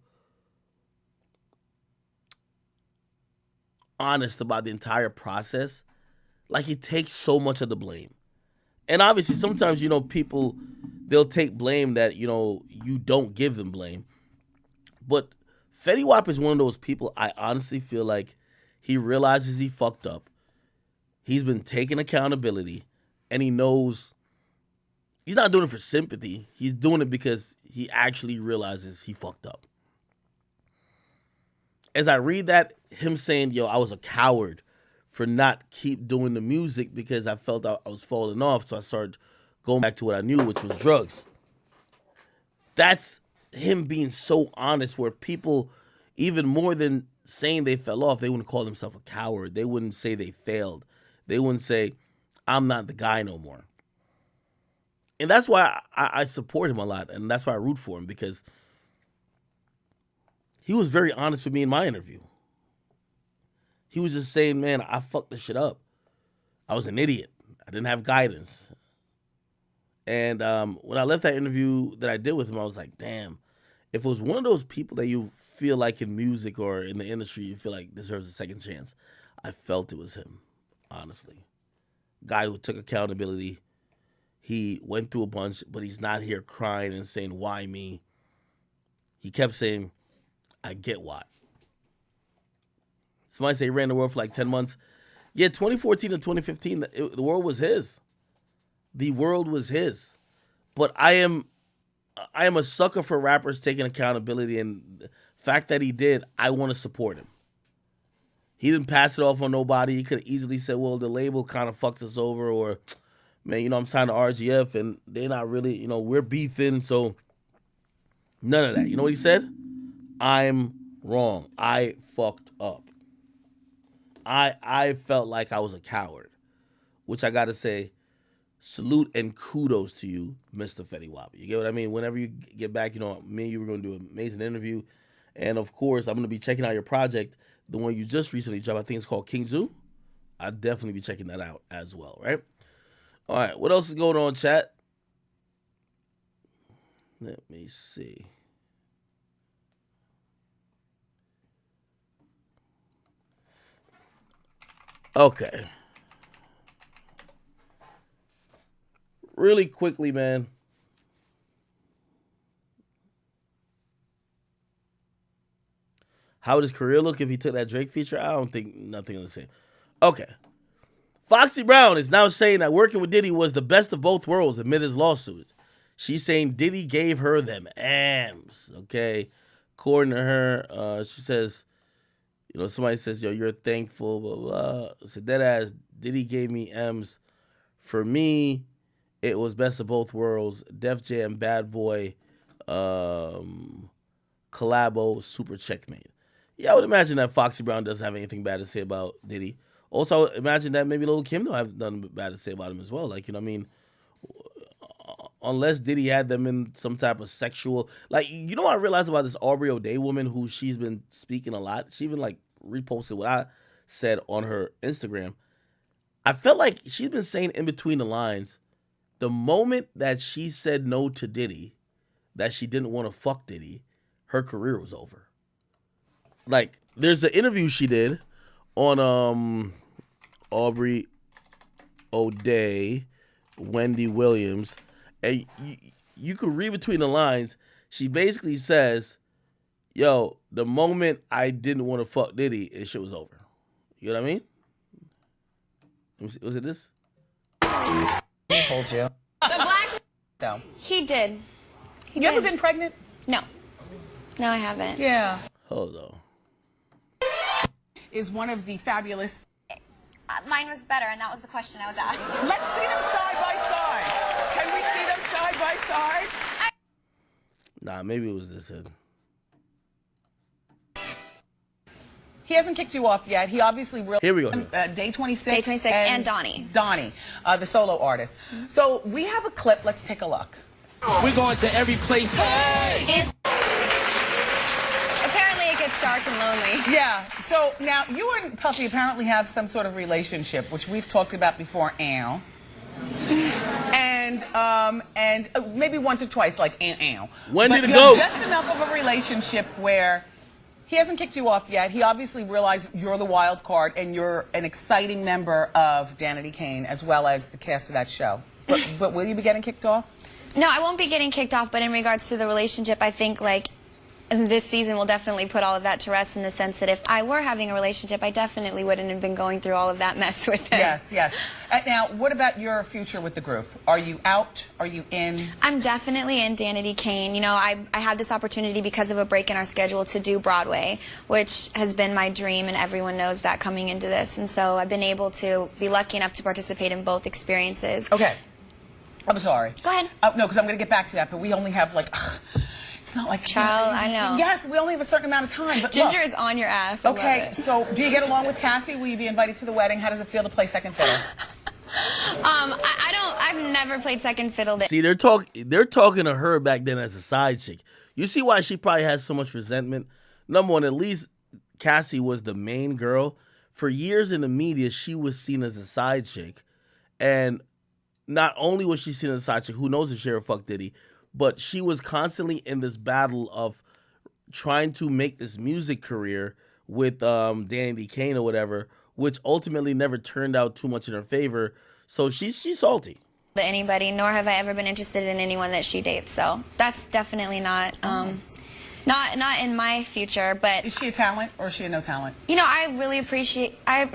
honest about the entire process. Like he takes so much of the blame. And obviously sometimes, you know, people, they'll take blame that, you know, you don't give them blame. But Fetty Wap is one of those people I honestly feel like he realizes he fucked up. He's been taking accountability and he knows he's not doing it for sympathy. He's doing it because he actually realizes he fucked up. As I read that, him saying, yo, I was a coward for not keep doing the music because I felt I was falling off. So I started going back to what I knew, which was drugs. That's him being so honest where people, even more than saying they fell off, they wouldn't call themselves a coward. They wouldn't say they failed. They wouldn't say, I'm not the guy no more. And that's why I support him a lot. And that's why I root for him, because he was very honest with me in my interview. He was just saying, man, I fucked this shit up. I was an idiot. I didn't have guidance. And when I left that interview that I did with him, I was like, damn, if it was one of those people that you feel like in music or in the industry, you feel like deserves a second chance, I felt it was him, honestly. Guy who took accountability. He went through a bunch, but he's not here crying and saying, why me? He kept saying, I get why. Somebody say he ran the world for like 10 months. Yeah, 2014 and 2015, the world was his. The world was his. But I am a sucker for rappers taking accountability, and the fact that he did, I want to support him. He didn't pass it off on nobody. He could have easily said, well, the label kind of fucked us over, or, man, you know, I'm signed to RGF, and they're not really, you know, we're beefing, so none of that. You know what he said? I'm wrong. I fucked up. I felt like I was a coward, which I got to say, salute and kudos to you, Mr. Fetty Wap. You get what I mean? Whenever you get back, you know, me and you were going to do an amazing interview. And, of course, I'm going to be checking out your project, the one you just recently dropped. I think it's called King Zoo. I'll definitely be checking that out as well, right? All right, what else is going on, chat? Let me see. Okay. Really quickly, man. How would his career look if he took that Drake feature? I don't think nothing to say. Okay. Foxy Brown is now saying that working with Diddy was the best of both worlds amid his lawsuit. She's saying Diddy gave her them M's. Okay. According to her, she says, you know, somebody says, yo, you're thankful, blah, blah. So that as Diddy gave me M's. For me, it was best of both worlds. Def Jam, Bad Boy, collabo, super checkmate. Yeah, I would imagine that Foxy Brown doesn't have anything bad to say about Diddy. Also, I would imagine that maybe Lil' Kim don't have nothing bad to say about him as well. Like, you know what I mean? Unless Diddy had them in some type of sexual... Like, you know what I realized about this Aubrey O'Day woman who she's been speaking a lot? She even, like, reposted what I said on her Instagram. I felt like she's been saying in between the lines, the moment that she said no to Diddy, that she didn't want to fuck Diddy, her career was over. Like, there's an interview she did on Aubrey O'Day, Wendy Williams, and you could read between the lines. She basically says, yo, the moment I didn't want to fuck Diddy, it shit was over. You know what I mean? Was it this? Hold you. The black. No. He did. You ever been pregnant? No. No, I haven't. Yeah. Hold on. Is one of the fabulous. Mine was better, and that was the question I was asked. Let's see them side by side. Can we see them side by side? Nah, maybe it was this. He hasn't kicked you off yet. He obviously will. Here we go. Day 26. Day 26 and Donnie. Donnie, the solo artist. So we have a clip. Let's take a look. We're going to every place. Apparently it gets dark and lonely. Yeah. So now you and Puffy apparently have some sort of relationship, which we've talked about before, Al. And maybe once or twice, like, ow. When But did it you go? have just enough of a relationship where he hasn't kicked you off yet. He obviously realized you're the wild card and you're an exciting member of DIDDY Kane as well as the cast of that show. But will you be getting kicked off? No, I won't be getting kicked off, but in regards to the relationship, I think, like, this season will definitely put all of that to rest in the sense that if I were having a relationship, I definitely wouldn't have been going through all of that mess with him. Yes, yes. Now, what about your future with the group? Are you out? Are you in? I'm definitely in DIDDY Kane. You know, I had this opportunity because of a break in our schedule to do Broadway, which has been my dream, and everyone knows that coming into this. And so I've been able to be lucky enough to participate in both experiences. Okay. I'm sorry. Go ahead. No, because I'm going to get back to that, but we only have, like... It's not like Child, I know. Yes, we only have a certain amount of time. But Ginger look, is on your ass. I okay, love it. so do you get along with Cassie? Will you be invited to the wedding? How does it feel to play second fiddle? I've never played second fiddle. See, they're talking to her back then as a side chick. You see why she probably has so much resentment? Number one, at least Cassie was the main girl. For years in the media, she was seen as a side chick. And not only was she seen as a side chick, who knows if she ever fucked Diddy, but she was constantly in this battle of trying to make this music career with DIDDY Kane or whatever, which ultimately never turned out too much in her favor. So she's salty. To anybody, nor have I ever been interested in anyone that she dates. So that's definitely not not in my future. But is she a talent or is she a no talent? You know, I really appreciate. I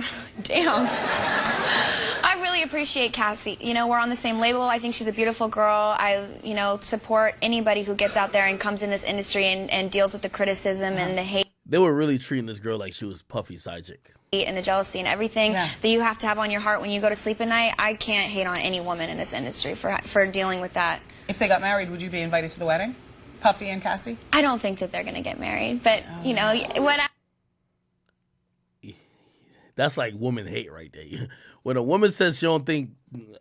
really appreciate Cassie. You know, we're on the same label. I think she's a beautiful girl. I, you know, support anybody who gets out there and comes in this industry and deals with the criticism and the hate. They were really treating this girl like she was Puffy's side chick. And the jealousy and everything that you have to have on your heart when you go to sleep at night. I can't hate on any woman in this industry for dealing with that. If they got married, would you be invited to the wedding? Puffy and Cassie? I don't think that they're going to get married, but you know, what That's like woman hate right there. When a woman says she don't think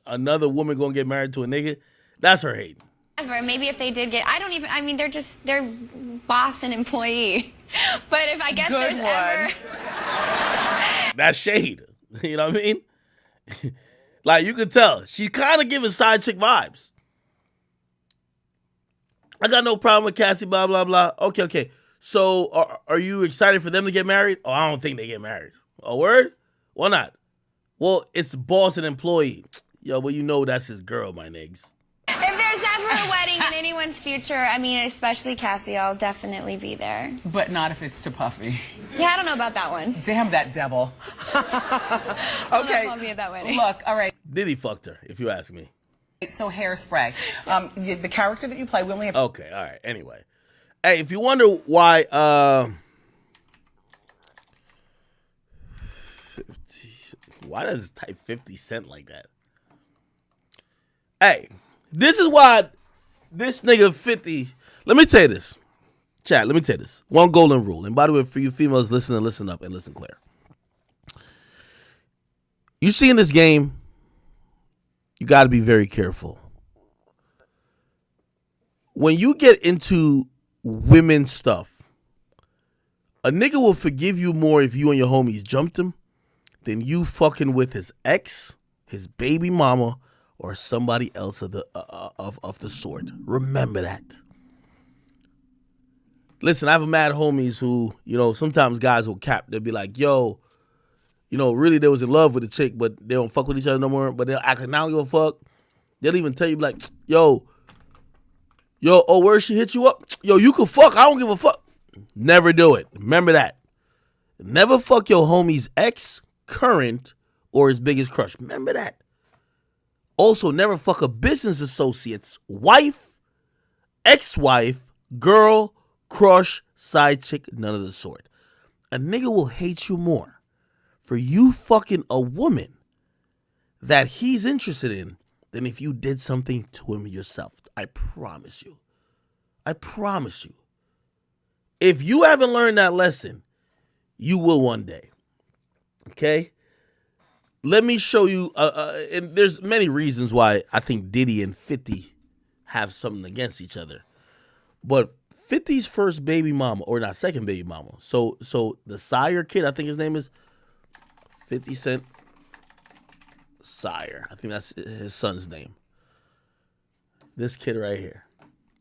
another woman gonna get married to a nigga, that's her hate. Maybe if they did get, I mean, they're boss and employee. But if I guess Good there's one. ever... That's shade. You know what I mean? Like, you could tell. She's kind of giving side chick vibes. I got no problem with Cassie, blah, blah, blah. Okay. So, are you excited for them to get married? Oh, I don't think they get married. A word? Why not? Well, it's boss and employee. Yo, but you know that's his girl, my niggas. If there's ever a wedding in anyone's future, I mean, especially Cassie, I'll definitely be there. But not if it's to Puffy. Yeah, I don't know about that one. Damn that devil. Okay. I'll be at that wedding. Look, all right. Diddy fucked her, if you ask me. So Hairspray, the character that you play, we only have... Okay, all right. Anyway. Hey, if you wonder why... Why does it type 50 Cent like that? Hey, this is why this nigga 50... Let me tell you this. Chat, let me tell you this. One golden rule. And by the way, for you females, listen up and listen clear. You see in this game, you got to be very careful. When you get into women's stuff, a nigga will forgive you more if you and your homies jumped him than you fucking with his ex, his baby mama, or somebody else of the sort. Remember that. Listen, I have a mad homies who, you know, sometimes guys will cap. They'll be like, yo, you know, really they was in love with the chick, but they don't fuck with each other no more. But they'll act like now give a fuck. They'll even tell you, like, yo, Yo, oh, where she hit you up? Yo, you can fuck. I don't give a fuck. Never do it. Remember that. Never fuck your homie's ex, current, or his biggest crush. Remember that. Also, never fuck a business associate's wife, ex-wife, girl, crush, side chick, none of the sort. A nigga will hate you more for you fucking a woman that he's interested in than if you did something to him yourself. I promise you. I promise you. If you haven't learned that lesson, you will one day. Okay? Let me show you, and there's many reasons why I think Diddy and 50 have something against each other. But 50's first baby mama, or not second baby mama, so the Sire kid, I think his name is 50 Cent Sire. I think that's his son's name. This kid right here,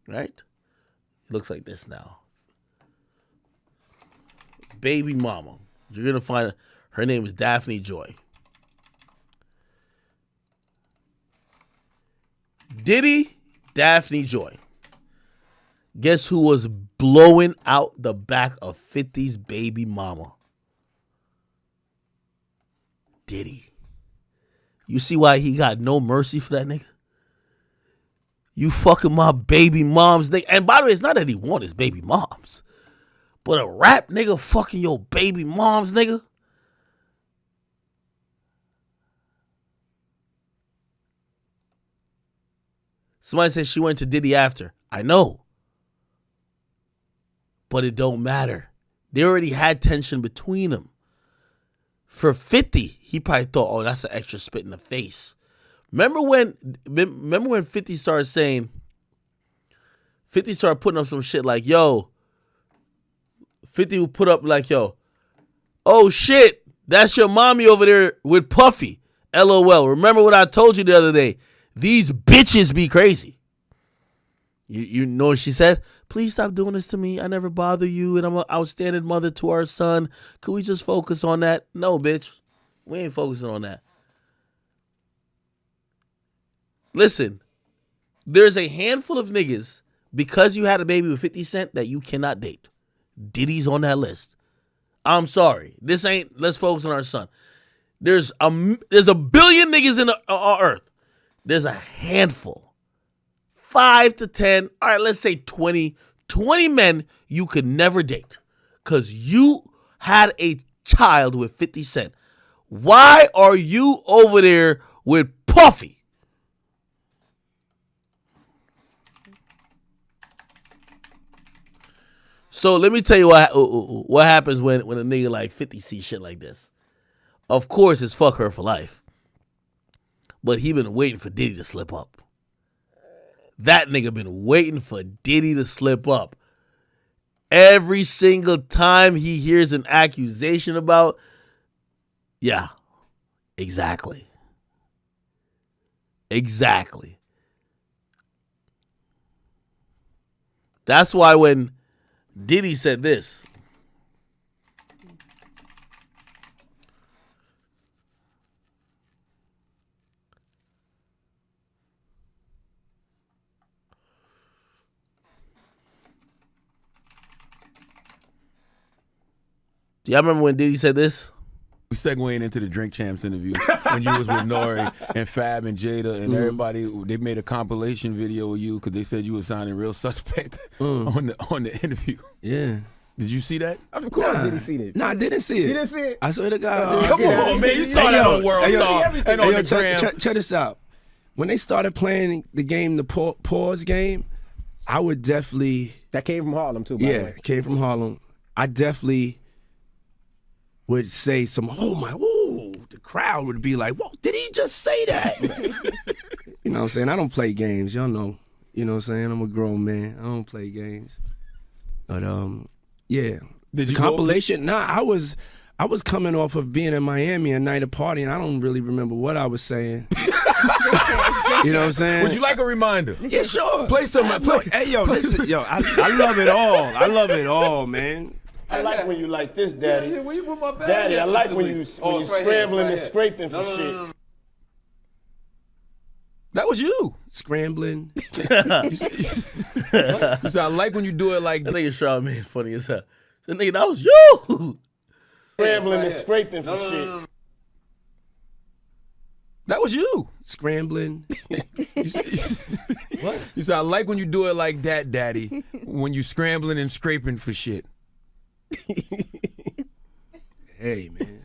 right? He looks like this now. Baby mama. You're going to find her name is Daphne Joy. Diddy, Daphne Joy. Guess who was blowing out the back of 50's baby mama? Diddy. You see why he got no mercy for that nigga? You fucking my baby moms, nigga. And by the way, it's not that he want his baby moms. But a rap nigga fucking your baby moms, nigga. Somebody said she went to Diddy after. I know. But it don't matter. They already had tension between them. For 50, he probably thought, oh, that's an extra spit in the face. Remember when 50 started saying, 50 started putting up some shit like, yo, 50 would put up like, yo, oh shit, that's your mommy over there with Puffy. LOL. Remember what I told you the other day? These bitches be crazy. You know what she said? Please stop doing this to me. I never bother you, and I'm an outstanding mother to our son. Could we just focus on that? No, bitch. We ain't focusing on that. Listen, there's a handful of niggas, because you had a baby with 50 Cent, that you cannot date. Diddy's on that list. I'm sorry. This ain't, let's focus on our son. There's a billion niggas in our earth. There's a handful. 5 to 10, all right, let's say 20 men you could never date because you had a child with 50 Cent. Why are you over there with Puffy? So let me tell you what happens when a nigga like 50 sees shit like this. Of course, it's fuck her for life. But he been waiting for Diddy to slip up. That nigga been waiting for Diddy to slip up. Every single time he hears an accusation about, yeah, exactly. Exactly. That's why when Diddy said this, do y'all remember when Diddy said this? We segueing into the Drink Champs interview when you was with Nori and Fab and Jada and everybody. They made a compilation video of you because they said you were sounding real suspect on the interview. Yeah. Did you see that? Of course, I didn't see it. No, I didn't see it. You didn't see it? I swear to God. Come on, man. You saw that on World Star and on the gram. Check this out. When they started playing the game, the pause game, I would definitely. That came from Harlem too. By the way. It came from Harlem. I definitely would say some, oh my, ooh, the crowd would be like, whoa, did he just say that? You know what I'm saying? I don't play games, y'all know. You know what I'm saying? I'm a grown man. I don't play games. But yeah. Did you compilation? Nah, I was coming off of being in Miami a night of partying. I don't really remember what I was saying. You know what I'm saying? Would you like a reminder? Yeah, sure. Play some. Hey, yo, listen, yo, I love it all. I love it all, man. I like when you like this, Daddy. Yeah, where you put my bag? Daddy, I like when you scrambling and scraping for shit. No. That was you. Scrambling. You said, I like when you do it like that. Nigga Charlamagne funny as hell. The nigga, that was you. Scrambling and scraping for shit. That was you. Scrambling. What? You said, I like when you do it like that, Daddy. When you scrambling and scraping for shit. Hey, man.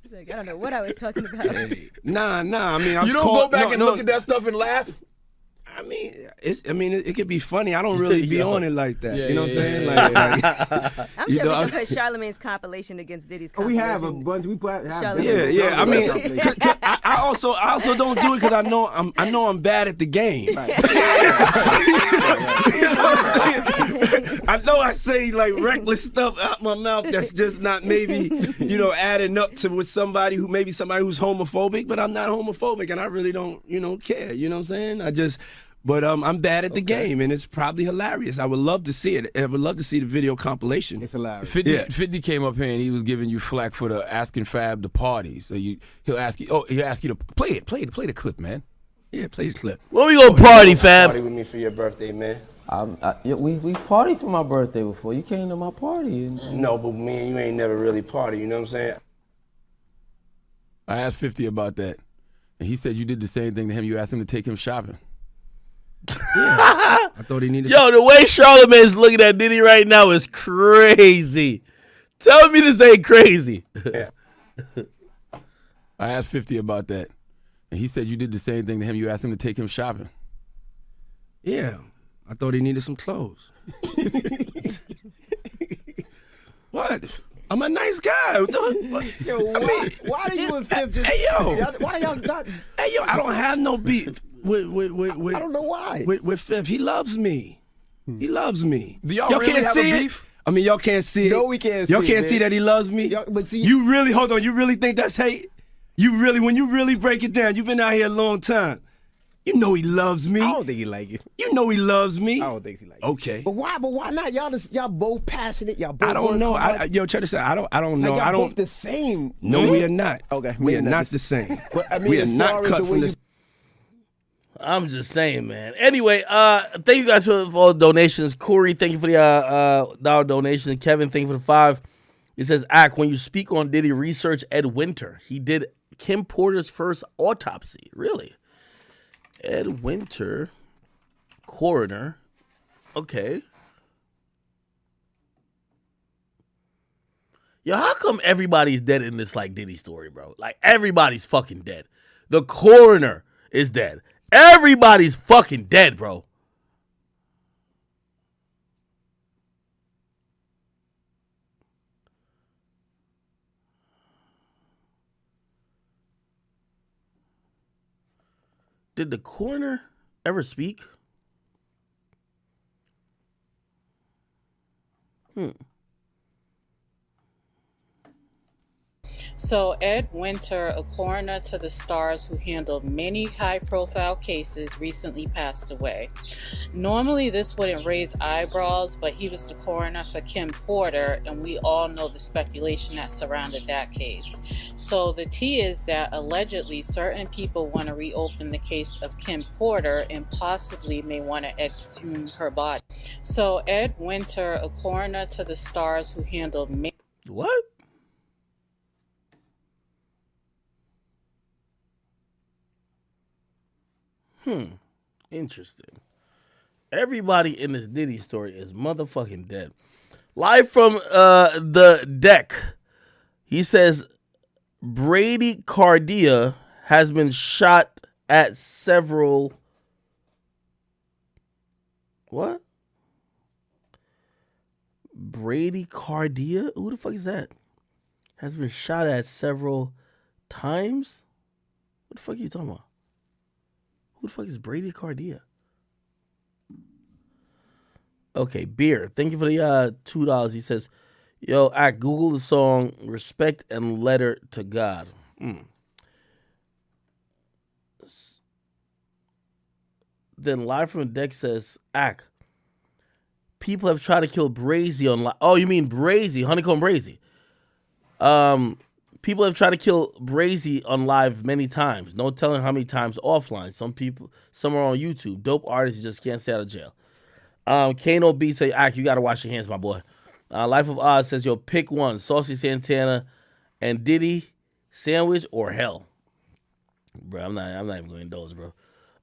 He's like, I don't know what I was talking about. Hey. Nah. I mean, I was you don't go back and look at that stuff and laugh? I mean, it could be funny. I don't really be on it like that. Yeah, you know what I'm saying? yeah. Like, I'm sure we can put Charlamagne's compilation against Diddy's We compilation. have a bunch. We have Yeah. I mean, I also don't do it because I know I'm bad at the game. I know I say like reckless stuff out my mouth that's just not maybe adding up to with somebody who's homophobic, but I'm not homophobic and I really don't care. You know what I'm saying? But I'm bad at the game, and it's probably hilarious. I would love to see it. I would love to see the video compilation. It's hilarious. 50 came up here and he was giving you flack for the asking Fab to party. So he'll ask you to play the clip, man. Yeah, play the clip. Where we gonna party, Fab? Party with me for your birthday, man. We partied for my birthday before. You came to my party. No, but me and you ain't never really party. You know what I'm saying? I asked 50 about that, and he said you did the same thing to him. You asked him to take him shopping. I thought he needed. Yo, the way Charlamagne's looking at Diddy right now is crazy. Tell me this ain't crazy. Yeah. I asked 50 about that, and he said you did the same thing to him. You asked him to take him shopping. Yeah, I thought he needed some clothes. What? I'm a nice guy. Yo, why do you and 50? Hey, yo. Why y'all not? Hey, yo, I don't have no beef with I don't know why. With Fifth. He loves me. He loves me. Do y'all really can't have see a it? beef? I mean, y'all can't see it. No, we can't Y'all see can't it, see man. that he loves me? But see, You really, hold on, you really think that's hate? When you really break it down, you've been out here a long time. You know he loves me. I don't think he like you. You know he loves me. I don't think he like you. Okay. But why? But why not? Y'all both passionate. Y'all both. I don't know. hard. Yo, check this out. I don't know. Like, I y'all don't. both the same. No, we are not. Okay, we are not the same. But I mean, we are as not far as cut the from way this. I'm just saying, man. Anyway, thank you guys for all the donations. Corey, thank you for the dollar donation. Kevin, thank you for the $5. It says, Ack, when you speak on Diddy, research Ed Winter. He did Kim Porter's first autopsy. Really? Ed Winter, coroner. Okay. Yo, how come everybody's dead in this like Diddy story, bro? Like everybody's fucking dead. The coroner is dead. Everybody's fucking dead, bro. Did the coroner ever speak? So Ed Winter, a coroner to the stars who handled many high-profile cases, recently passed away. Normally this wouldn't raise eyebrows, but he was the coroner for Kim Porter, and we all know the speculation that surrounded that case. So the tea is that allegedly certain people want to reopen the case of Kim Porter and possibly may want to exhume her body. So Ed Winter, a coroner to the stars who handled many... What? Interesting. Everybody in this Diddy story is motherfucking dead. Live from the deck. He says Brady Cardia has been shot at several... What? Brady Cardia? Who the fuck is that? Has been shot at several times? What the fuck are you talking about? Who the fuck is Brady Cardia? Okay, Beer. Thank you for the $2. He says, yo, I Google the song Respect and Letter to God. Then Live from the Deck says, Ack, people have tried to kill Brazy on live. Oh, you mean Brazy, Honeycomb Brazy. People have tried to kill Brazy on live many times. No telling how many times offline. Some are on YouTube. Dope artists just can't stay out of jail. Kano B say, you gotta wash your hands, my boy. Life of Oz says, yo, pick one. Saucy Santana and Diddy, sandwich or hell. Bro, I'm not even going to those, bro.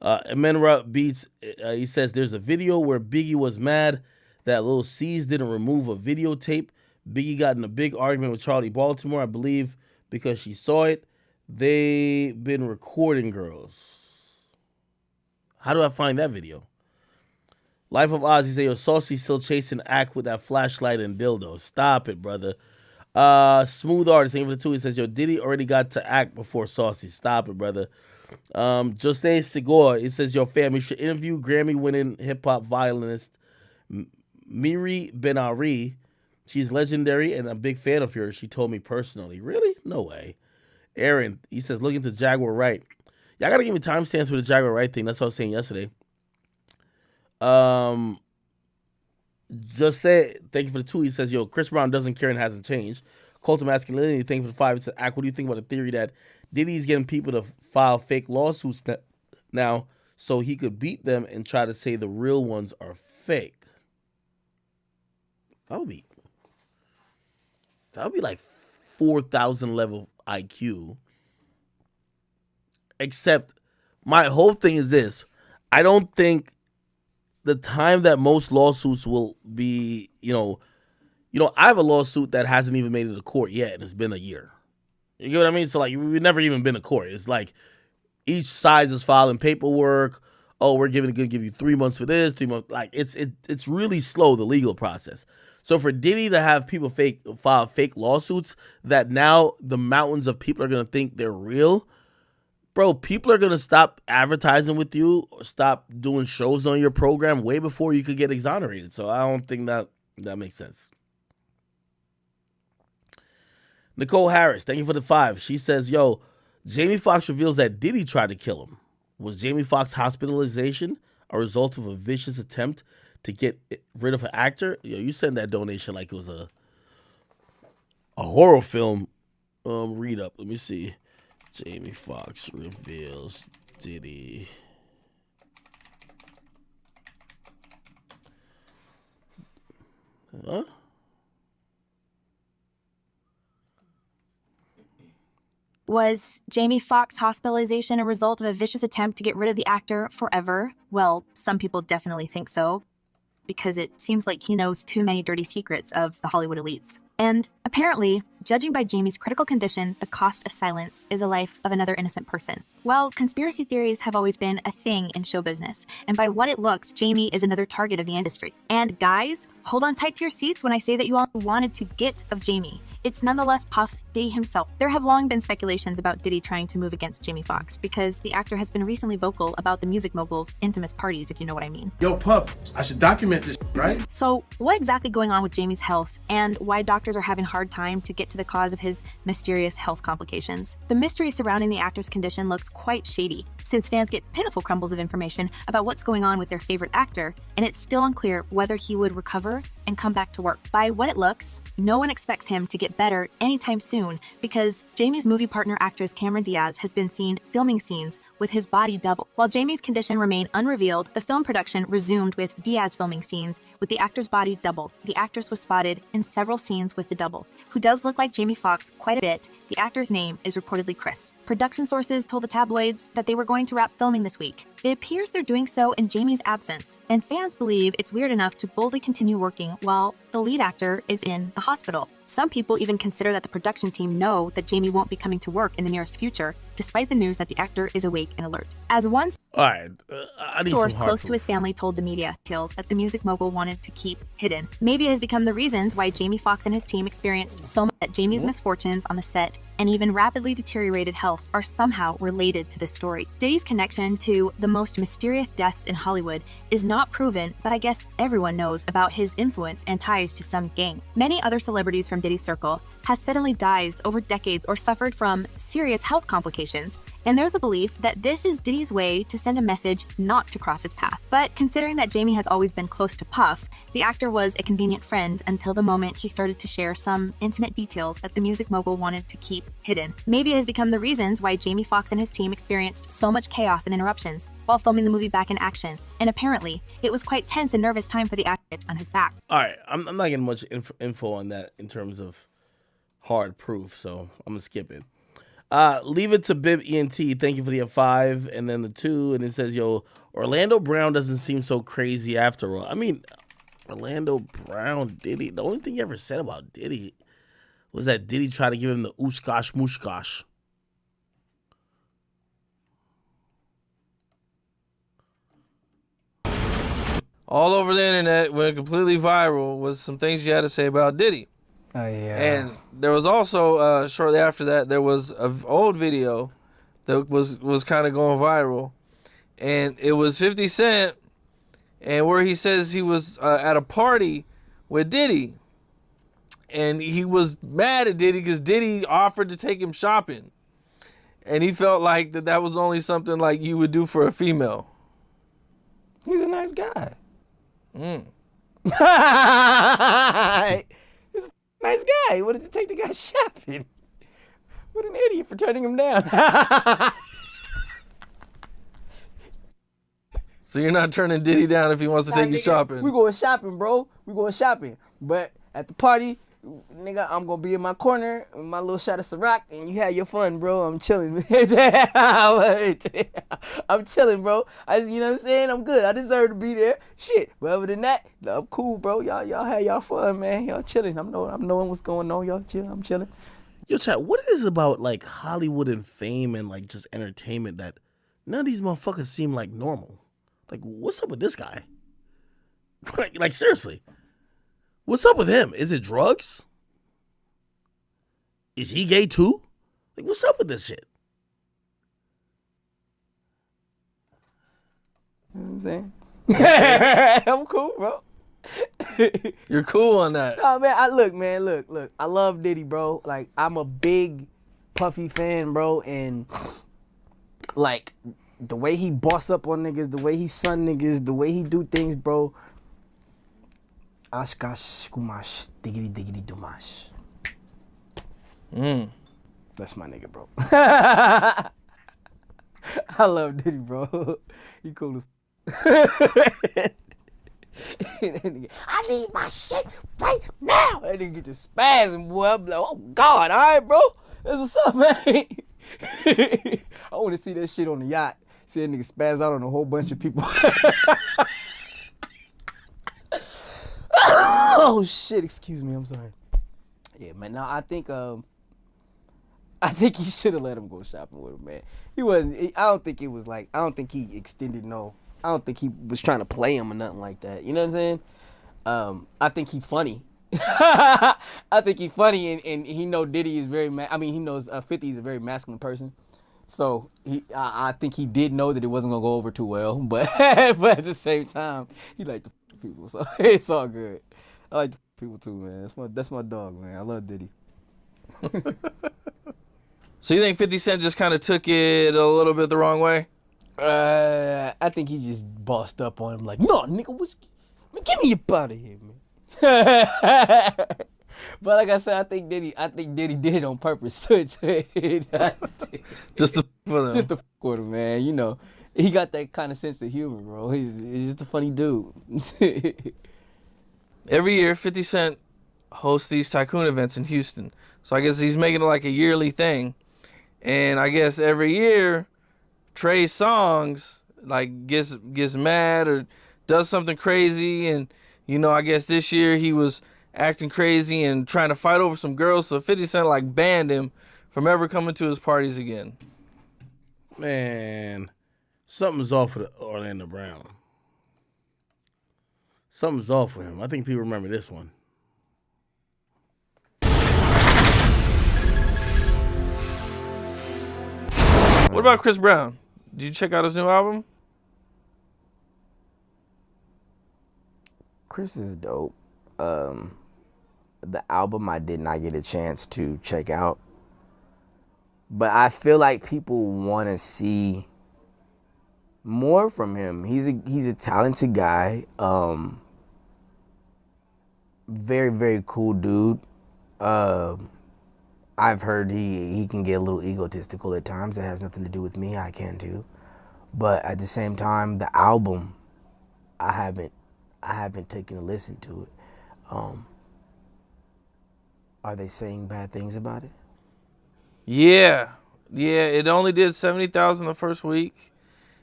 Amenra Beats, he says, there's a video where Biggie was mad that Lil C's didn't remove a videotape. Biggie got in a big argument with Charlie Baltimore, I believe, because she saw it. They've been recording girls. How do I find that video? Life of Oz, he say, yo, Saucy still chasing Act with that flashlight and dildo. Stop it, brother. Smooth Artist, thank you for the 2. He says, yo, Diddy already got to Act before Saucy. Stop it, brother. Jose Segura, he says, yo, fam, you should interview Grammy-winning hip-hop violinist Miri Ben-Ari. She's legendary and a big fan of yours, she told me personally. Really? No way. Aaron, he says, look into Jaguar Wright. Y'all got to give me timestamps for the Jaguar Wright thing. That's what I was saying yesterday. Just say thank you for the 2. He says, yo, Chris Brown doesn't care and hasn't changed. Cult of Masculinity, thank you for the 5. He says, what do you think about the theory that Diddy's getting people to file fake lawsuits now so he could beat them and try to say the real ones are fake? That would be like 4,000 level IQ. Except my whole thing is this. I don't think the time that most lawsuits will be, I have a lawsuit that hasn't even made it to court yet, and it's been a year. You get what I mean? So, like, we've never even been to court. It's like each side is filing paperwork. Oh, we're going to give you 3 months for this, 3 months. Like, it's really slow, the legal process. So for Diddy to have people file fake lawsuits that now the mountains of people are going to think they're real, bro, people are going to stop advertising with you or stop doing shows on your program way before you could get exonerated. So I don't think that makes sense. Nicole Harris, thank you for the 5. She says, yo, Jamie Foxx reveals that Diddy tried to kill him. Was Jamie Foxx hospitalization a result of a vicious attempt to get rid of an actor? Yo, you send that donation like it was a horror film read up. Let me see. Jamie Foxx reveals Diddy. Huh? Was Jamie Foxx hospitalization a result of a vicious attempt to get rid of the actor forever? Well, some people definitely think so, because it seems like he knows too many dirty secrets of the Hollywood elites. And apparently, judging by Jamie's critical condition, the cost of silence is a life of another innocent person. Well, conspiracy theories have always been a thing in show business, and by what it looks, Jamie is another target of the industry. And guys, hold on tight to your seats when I say that you all wanted to get of Jamie. It's nonetheless Puff Diddy himself. There have long been speculations about Diddy trying to move against Jamie Foxx because the actor has been recently vocal about the music mogul's intimate parties, if you know what I mean. Yo, Puff, I should document this, right? So, what exactly going on with Jamie's health and why doctors are having a hard time to get to the cause of his mysterious health complications? The mystery surrounding the actor's condition looks quite shady, since fans get pitiful crumbles of information about what's going on with their favorite actor, and it's still unclear whether he would recover and come back to work. By what it looks, no one expects him to get better anytime soon because Jamie's movie partner actress Cameron Diaz has been seen filming scenes with his body double. While Jamie's condition remained unrevealed, the film production resumed with Diaz filming scenes with the actor's body doubled. The actress was spotted in several scenes with the double, who does look like Jamie Foxx quite a bit. The actor's name is reportedly Chris. Production sources told the tabloids that they were going to wrap filming this week. It appears they're doing so in Jamie's absence, and fans believe it's weird enough to boldly continue working while the lead actor is in the hospital. Some people even consider that the production team know that Jamie won't be coming to work in the nearest future, despite the news that the actor is awake and alert. As one source close to his family told the media tales that the music mogul wanted to keep hidden. Maybe it has become the reasons why Jamie Foxx and his team experienced so much that Jamie's misfortunes on the set and even rapidly deteriorated health are somehow related to this story. Diddy's connection to the most mysterious deaths in Hollywood is not proven, but I guess everyone knows about his influence and ties to some gang. Many other celebrities from Diddy's circle has suddenly died over decades or suffered from serious health complications, And there's a belief that this is Diddy's way to send a message not to cross his path. But considering that Jamie has always been close to Puff, the actor was a convenient friend until the moment he started to share some intimate details that the music mogul wanted to keep hidden. Maybe it has become the reasons why Jamie Foxx and his team experienced so much chaos and interruptions while filming the movie back in action. And apparently, it was quite tense and nervous time for the actor on his back. All right, I'm not getting much info on that in terms of hard proof, so I'm gonna skip it. Leave it to Bib ENT. Thank you for the 5 and then the 2, and it says, "Yo, Orlando Brown doesn't seem so crazy after all." I mean, Orlando Brown, Diddy. The only thing he ever said about Diddy was that Diddy tried to give him the ooshkosh mooshkosh. All over the internet, went completely viral, was some things you had to say about Diddy. Oh, yeah. And there was also, shortly after that, there was an old video that was kind of going viral. And it was 50 Cent, and where he says he was at a party with Diddy. And he was mad at Diddy because Diddy offered to take him shopping. And he felt like that was only something like you would do for a female. He's a nice guy. Mm. He's a nice guy. He wanted to take the guy shopping. What an idiot for turning him down. So you're not turning Diddy down if he wants to take you shopping? We going shopping, bro. We going shopping. But at the party, nigga, I'm gonna be in my corner with my little shot of Ciroc, and you had your fun, bro. I'm chilling. I'm chilling, bro. You know what I'm saying? I'm good. I deserve to be there. Shit. But other than that, I'm cool, bro. Y'all had y'all fun, man. Y'all chilling. I'm knowing what's going on. Y'all chill. I'm chilling. Yo, chat, what is it about like Hollywood and fame and like just entertainment that none of these motherfuckers seem like normal? Like, what's up with this guy? like seriously. What's up with him? Is it drugs? Is he gay too? Like, what's up with this shit? You know what I'm saying? I'm cool, bro. You're cool on that. Oh man, look. I love Diddy, bro. Like, I'm a big Puffy fan, bro, and like the way he boss up on niggas, the way he son niggas, the way he do things, bro. Ashkash kumash diggity diggity dumash. That's my nigga, bro. I love Diddy, bro. He cool as I need my shit right now. That nigga get to spazzing, boy. I'm like, oh God, all right, bro. That's what's up, man. I want to see that shit on the yacht. See that nigga spaz out on a whole bunch of people. Oh shit! Excuse me. I'm sorry. Yeah, man. No, I think he should have let him go shopping with him, man. He wasn't. I don't think it was like. I don't think he extended no. I don't think he was trying to play him or nothing like that. You know what I'm saying? I think he funny. I think he funny, and he know Diddy is very. He knows 50 is a very masculine person. So I think he did know that it wasn't gonna go over too well, but at the same time, he liked the people, so it's all good. I like the people too, man. That's my dog, man. I love Diddy. So you think 50 Cent just kind of took it a little bit the wrong way? I think he just bossed up on him like, no, nigga, get me up out of here, man. But like I said, I think Diddy did it on purpose. Just to fuck with him, man. You know, he got that kind of sense of humor, bro. He's just a funny dude. Every year, 50 Cent hosts these tycoon events in Houston. So I guess he's making it like a yearly thing. And I guess every year, Trey Songz like gets mad or does something crazy. And, you know, I guess this year he was acting crazy and trying to fight over some girls. So 50 Cent like banned him from ever coming to his parties again. Man, something's off with Orlando Brown. Something's off with him. I think people remember this one. What about Chris Brown? Did you check out his new album? Chris is dope. The album I did not get a chance to check out, But I feel like people want to see more from him. He's a talented guy. Very, very cool dude. I've heard he can get a little egotistical at times. That has nothing to do with me. I can too. But at the same time, the album, I haven't taken a listen to it. Are they saying bad things about it? Yeah. It only did 70,000 the first week,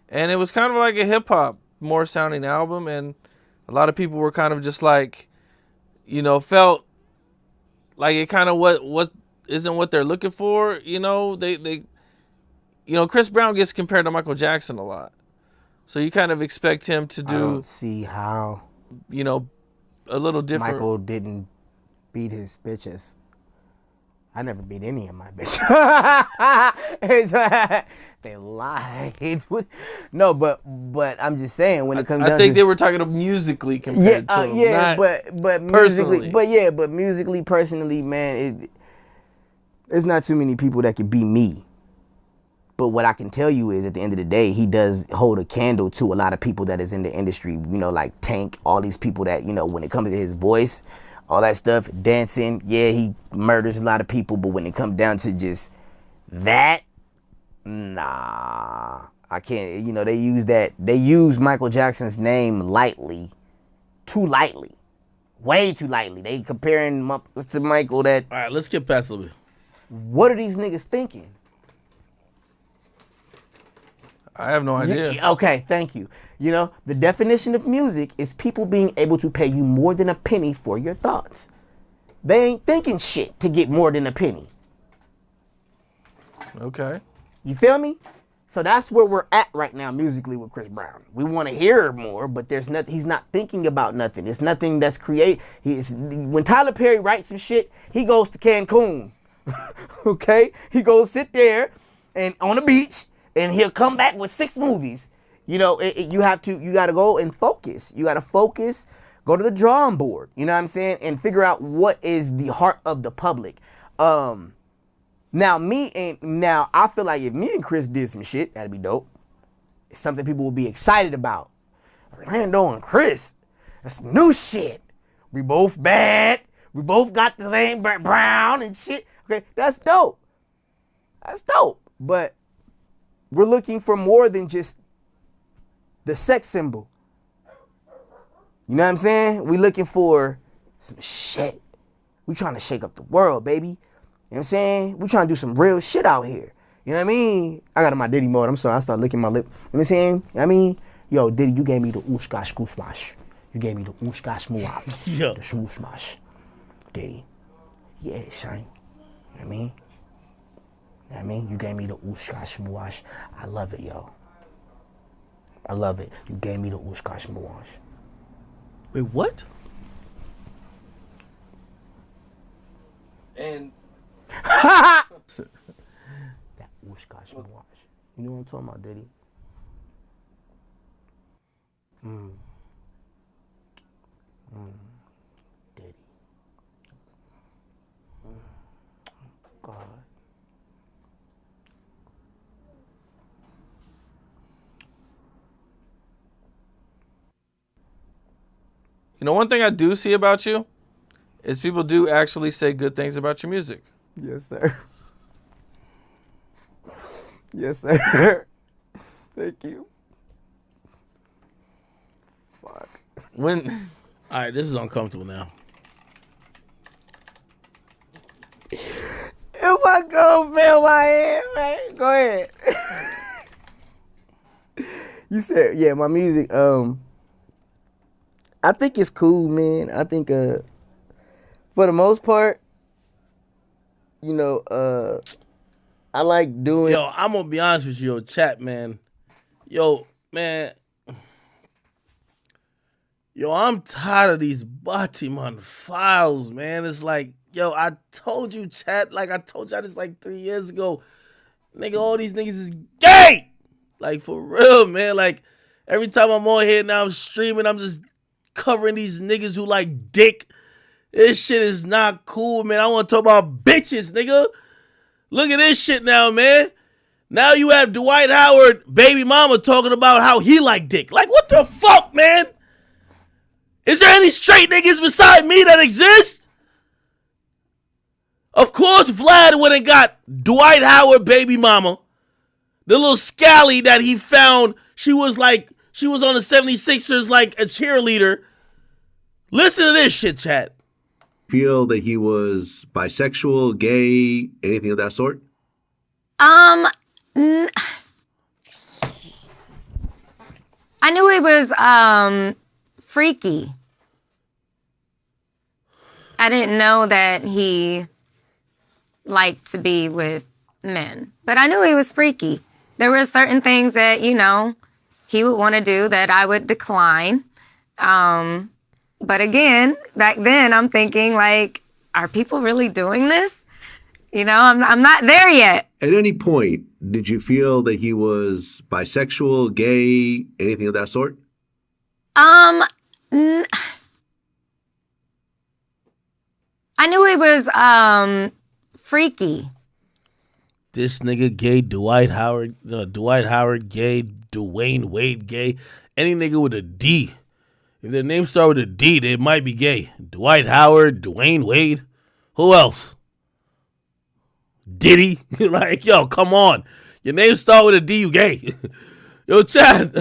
and it was kind of like a hip hop more sounding album, and a lot of people were kind of just like, felt like it kind of what isn't what they're looking for. They Chris Brown gets compared to Michael Jackson a lot, so you kind of expect him to do. I don't see how. A little different. Michael didn't beat his bitches. I never beat any of my bitches. They lied. No, but I'm just saying when it comes down to. I think they were talking musically compared to him. Yeah, but musically, personally. but musically, personally, man, there's not too many people that could beat me. But what I can tell you is, at the end of the day, he does hold a candle to a lot of people that is in the industry. Like Tank, all these people that when it comes to his voice, all that stuff, dancing, yeah, he murders a lot of people. But when it comes down to just that, nah, I can't. They use Michael Jackson's name lightly, too lightly, way too lightly. They comparing to Michael. That. All right, let's get past a little bit. What are these niggas thinking? I have no idea. Okay, thank you. The definition of music is people being able to pay you more than a penny for your thoughts. They ain't thinking shit to get more than a penny. Okay. You feel me? So that's where we're at right now musically with Chris Brown. We want to hear more, but there's nothing. He's not thinking about nothing. It's nothing that's when Tyler Perry writes some shit, he goes to Cancun. Okay? He goes sit there and on the beach, and he'll come back with 6 movies. You got to go and focus. You got to focus, go to the drawing board, you know what I'm saying? And figure out what is the heart of the public. Now I feel like if me and Chris did some shit, that'd be dope. It's something people will be excited about. Orlando and Chris, that's new shit. We both bad. We both got the same brown and shit. Okay, that's dope. That's dope. But we're looking for more than just the sex symbol. You know what I'm saying? We're looking for some shit. We trying to shake up the world, baby. You know what I'm saying? We trying to do some real shit out here. You know what I mean? I got in my Diddy mode. I'm sorry. I started licking my lip. You know what I'm saying? You know what I mean? Yo, Diddy, you gave me the ooshkash goosmash. You gave me the ooshkash muaf. Yeah. The shooshmash. Diddy. Yeah, son. You know what I mean? You know what I mean? You gave me the ooshkash muash. I love it, yo. I love it. You gave me the ooshkash muash. Wait, what? And that ooshkash muash. You know what I'm talking about, Diddy? Diddy. God. One thing I do see about you is people do actually say good things about your music. Yes, sir. Yes, sir. Thank you. Fuck. All right, this is uncomfortable now. If I go feel my head, man, go ahead. You said, yeah, my music, I think it's cool, man. I think, for the most part, I like doing. Yo, I'm gonna be honest with you, chat, man. Yo, man. Yo, I'm tired of these Batiman files, man. It's like, yo, I told you, chat, like I told y'all this like 3 years ago. Nigga, all these niggas is gay. Like, for real, man. Like, every time I'm on here now, I'm streaming, I'm just covering these niggas who like dick. This shit is not cool, man. I want to talk about bitches, nigga. Look at this shit now, man. Now you have Dwight Howard, baby mama, talking about how he like dick. Like, what the fuck, man? Is there any straight niggas beside me that exist? Of course, Vlad went and got Dwight Howard, baby mama. The little scally that he found, she was on the 76ers like a cheerleader. Listen to this shit, chat. Feel that he was bisexual, gay, anything of that sort? I knew he was freaky. I didn't know that he liked to be with men, but I knew he was freaky. There were certain things that, you know, he would want to do that I would decline. But again, back then I'm thinking like, are people really doing this? You know, I'm not there yet. At any point, did you feel that he was bisexual, gay, anything of that sort? I knew he was freaky. This nigga gay, Dwight Howard gay, Dwayne Wade gay. Any nigga with a D. If their name start with a D, they might be gay. Dwight Howard, Dwayne Wade. Who else? Diddy. Like, yo, come on. Your name start with a D, you gay. Yo, Chad.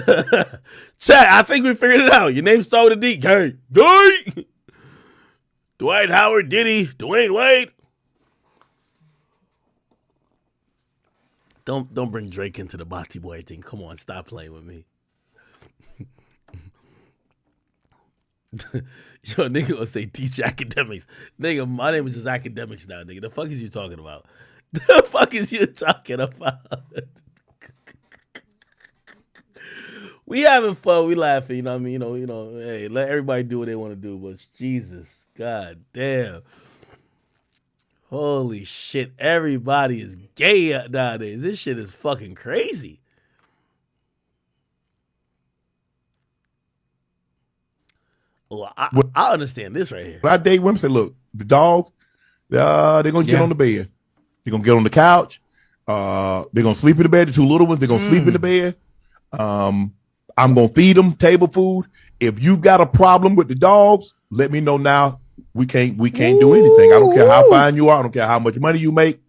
Chad, I think we figured it out. Your name start with a D. Gay. Gay. Dwight Howard, Diddy, Dwayne Wade. Don't bring Drake into the Bati Boy thing. Come on, stop playing with me. Yo, nigga gonna say teach academics. Nigga, my name is just academics now, nigga. The fuck is you talking about? The fuck is you talking about? We having fun, we laughing, you know what I mean? You know, hey, let everybody do what they want to do, but Jesus, god damn. Holy shit, everybody is gay nowadays. This shit is fucking crazy. Well, I understand this right here. I date women say, look, the dog, they're going to get on the bed. They're going to get on the couch. They're going to sleep in the bed. The two little ones, they're going to sleep in the bed. I'm going to feed them table food. If you got a problem with the dogs, let me know now. We can't do anything. I don't care how fine you are. I don't care how much money you make.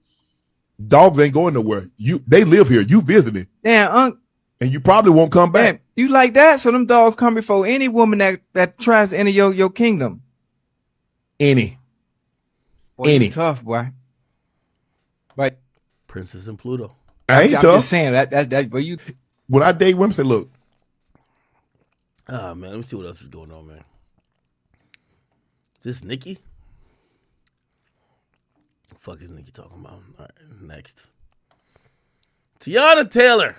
Dogs ain't going nowhere. They live here. You visiting. Damn, Unc. And you probably won't come back. Damn, you like that? So them dogs come before any woman that tries to enter your kingdom. Any. Boy, you tough, boy. Right. Princess and Pluto. I ain't I'm tough. just saying that but you when I date women say, look. Oh man, let me see what else is going on, man. Is this Nikki? The fuck is Nikki talking about? All right, next. Tiana Taylor.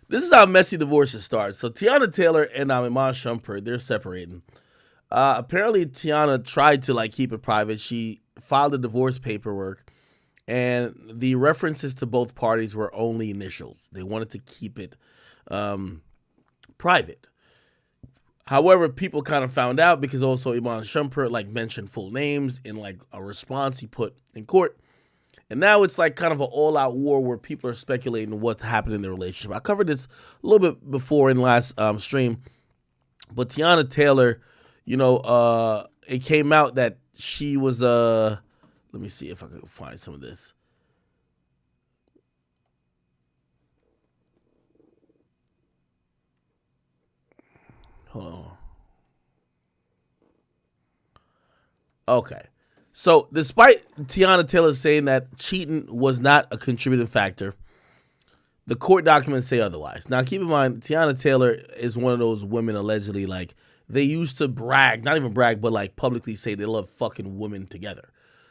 This is how messy divorces start. So Tiana Taylor and Iman Shumpert, they're separating. Apparently Tiana tried to keep it private. She filed the divorce paperwork, and the references to both parties were only initials. They wanted to keep it private. However, people kind of found out because also Iman Shumpert mentioned full names in a response he put in court. And now it's kind of an all-out war where people are speculating what happened in their relationship. I covered this a little bit before in last stream. But Tiana Taylor, it came out that she was, let me see if I can find some of this. Hold on. Okay. So, despite Tiana Taylor saying that cheating was not a contributing factor, the court documents say otherwise. Now, keep in mind, Tiana Taylor is one of those women allegedly, they used to brag, not even brag, but publicly say they love fucking women together.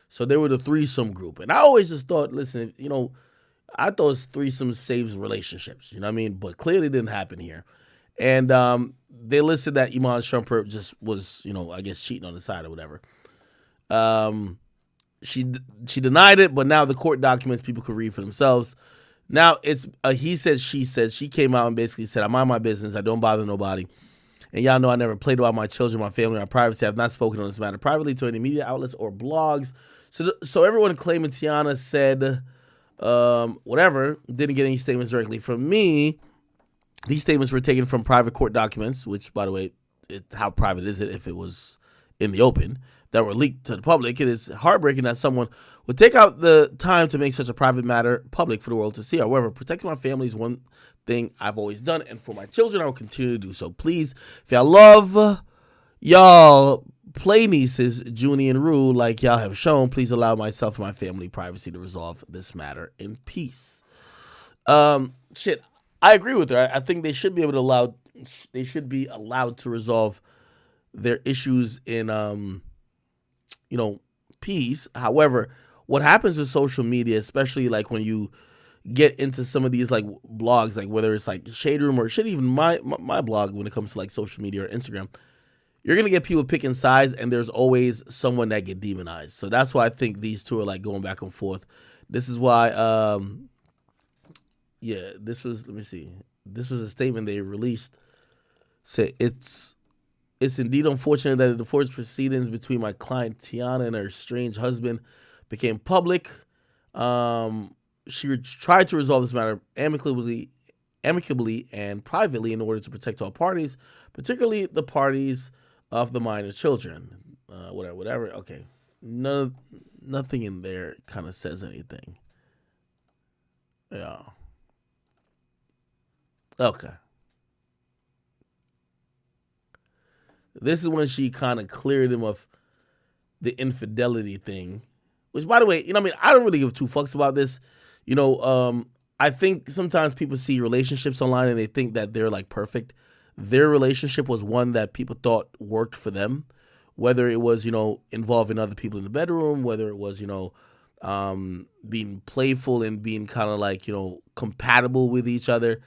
So, they were the threesome group. And I always just thought, listen, I thought threesome saves relationships, you know what I mean? But clearly it didn't happen here. And they listed that Iman Shumpert just was, I guess cheating on the side or whatever. She denied it, but now the court documents people could read for themselves. Now it's he said, she said. She came out and basically said, I mind my business. I don't bother nobody. And y'all know I never played about my children, my family, my privacy. I have not spoken on this matter privately to any media outlets or blogs. So everyone claiming Tiana said whatever didn't get any statements directly from me. These statements were taken from private court documents, which, by the way, how private is it if it was in the open, that were leaked to the public. It is heartbreaking that someone would take out the time to make such a private matter public for the world to see. However, protecting my family is one thing I've always done, and for my children, I will continue to do so. Please, if y'all love y'all play nieces, Junie and Rue, like y'all have shown, please allow myself and my family privacy to resolve this matter in peace. Shit, I agree with her. I think they should be allowed to resolve their issues in peace. However, what happens with social media, especially like when you get into some of these like blogs, like whether it's like Shade Room or shit, even my blog, when it comes to like social media or Instagram, you're gonna get people picking sides, and there's always someone that get demonized. So that's why I think these two are like going back and forth. This is why this was a statement they released. Said it's indeed unfortunate that the divorce proceedings between my client Tiana and her estranged husband became public. She tried to resolve this matter amicably and privately in order to protect all parties, particularly the parties of the minor children. Whatever. Okay. Nothing in there kind of says anything. Yeah. Okay. This is when she kind of cleared him of the infidelity thing, which, by the way, I don't really give two fucks about this. I think sometimes people see relationships online and they think that they're like perfect. Their relationship was one that people thought worked for them, whether it was, involving other people in the bedroom, whether it was, being playful and being kind of like, compatible with each other.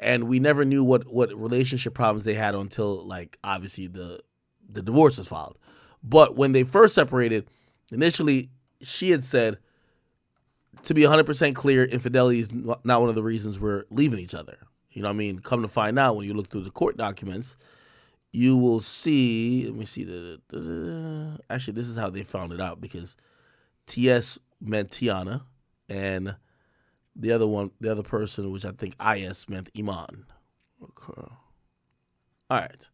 And we never knew what relationship problems they had until, like, obviously the divorce was filed. But when they first separated, initially she had said, to be 100% clear, infidelity is not one of the reasons we're leaving each other. You know what I mean? Come to find out, when you look through the court documents, you will see, let me see, actually, this is how they found it out, because TS meant Tiana, and the other person, which I think IS meant Iman. Okay. All right.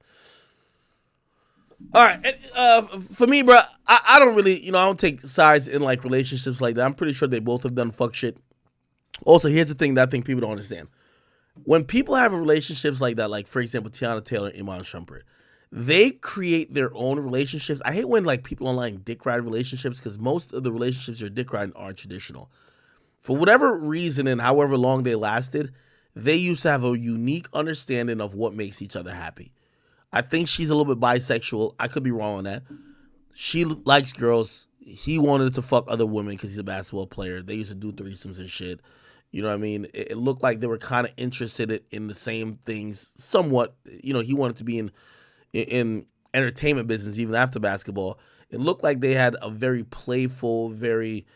And, for me, bro, I don't really, I don't take sides in like relationships like that. I'm pretty sure they both have done fuck shit. Also, here's the thing that I think people don't understand. When people have relationships like that, like for example, Tiana Taylor and Iman Shumpert, they create their own relationships. I hate when like people online dick ride relationships, because most of the relationships you're dick riding are traditional. For whatever reason and however long they lasted, they used to have a unique understanding of what makes each other happy. I think she's a little bit bisexual. I could be wrong on that. She likes girls. He wanted to fuck other women because he's a basketball player. They used to do threesomes and shit. You know what I mean? It looked like they were kind of interested in the same things somewhat. He wanted to be in entertainment business even after basketball. It looked like they had a very playful, very,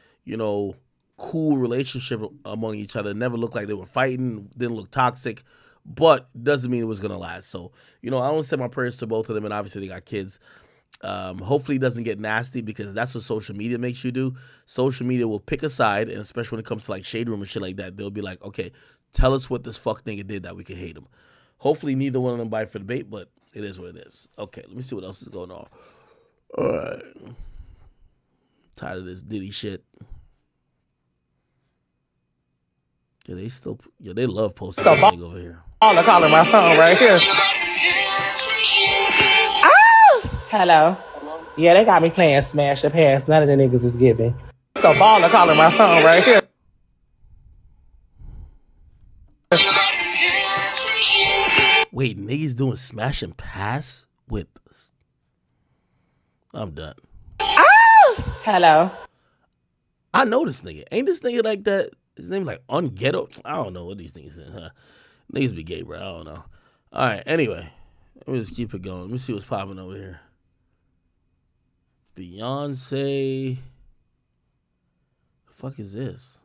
cool relationship among each other. It never looked like they were fighting, didn't look toxic, but doesn't mean it was going to last. So, I don't send my prayers to both of them, and obviously they got kids. Hopefully it doesn't get nasty, because that's what social media makes you do. Social media will pick a side, and especially when it comes to like Shade Room and shit like that, they'll be like, okay, tell us what this fuck nigga did that we can hate him. Hopefully neither one of them bite for the bait, but it is what it is. Okay, let me see what else is going on. All right. Tired of this Diddy shit. Yeah, they love posting this thing over here. I'm calling my phone right here. Hello. Yeah, they got me playing Smash Your Pants. None of the niggas is giving. The baller calling my phone right here. Wait, niggas doing smash and pass with... I'm done. Hello. I know this nigga. Ain't this nigga like that? His name like Unghetto? I don't know what these things is. Huh? Niggas be gay, bro. I don't know. All right, anyway. Let me just keep it going. Let me see what's popping over here. Beyonce. The fuck is this?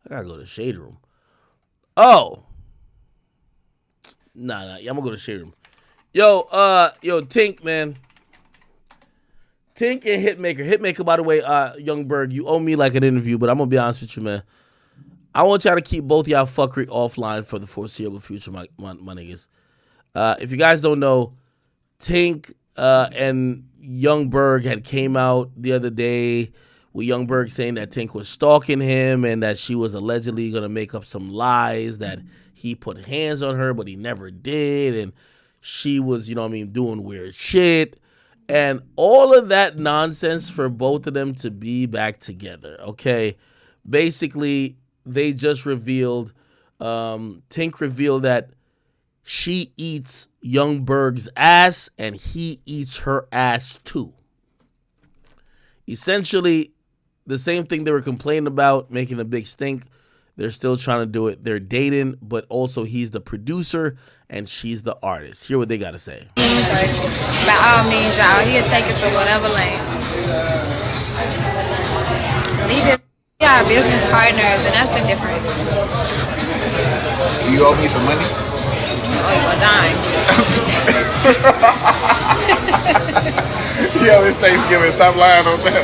I gotta go to Shade Room. Oh. Nah. Yeah, I'm gonna go to Shade Room. Yo, Tink, man. Tink and Hitmaker. Hitmaker, by the way, Young Berg, you owe me like an interview, but I'm gonna be honest with you, man. I want y'all to keep both y'all fuckery offline for the foreseeable future, my niggas. If you guys don't know, Tink and Young Berg had came out the other day with Young Berg saying that Tink was stalking him and that she was allegedly gonna make up some lies that he put hands on her, but he never did, and she was, doing weird shit. And all of that nonsense for both of them to be back together, okay? Basically, they just revealed, Tink revealed that she eats Young Berg's ass and he eats her ass too. Essentially, the same thing they were complaining about, making a big stink. They're still trying to do it. They're dating, but also he's the producer and she's the artist. Hear what they got to say. By all means, y'all, he'll take it to whatever lane. We are business partners, and that's the difference. You owe me some money? Oh, you a dime. Yo, it's Thanksgiving. Stop lying on that.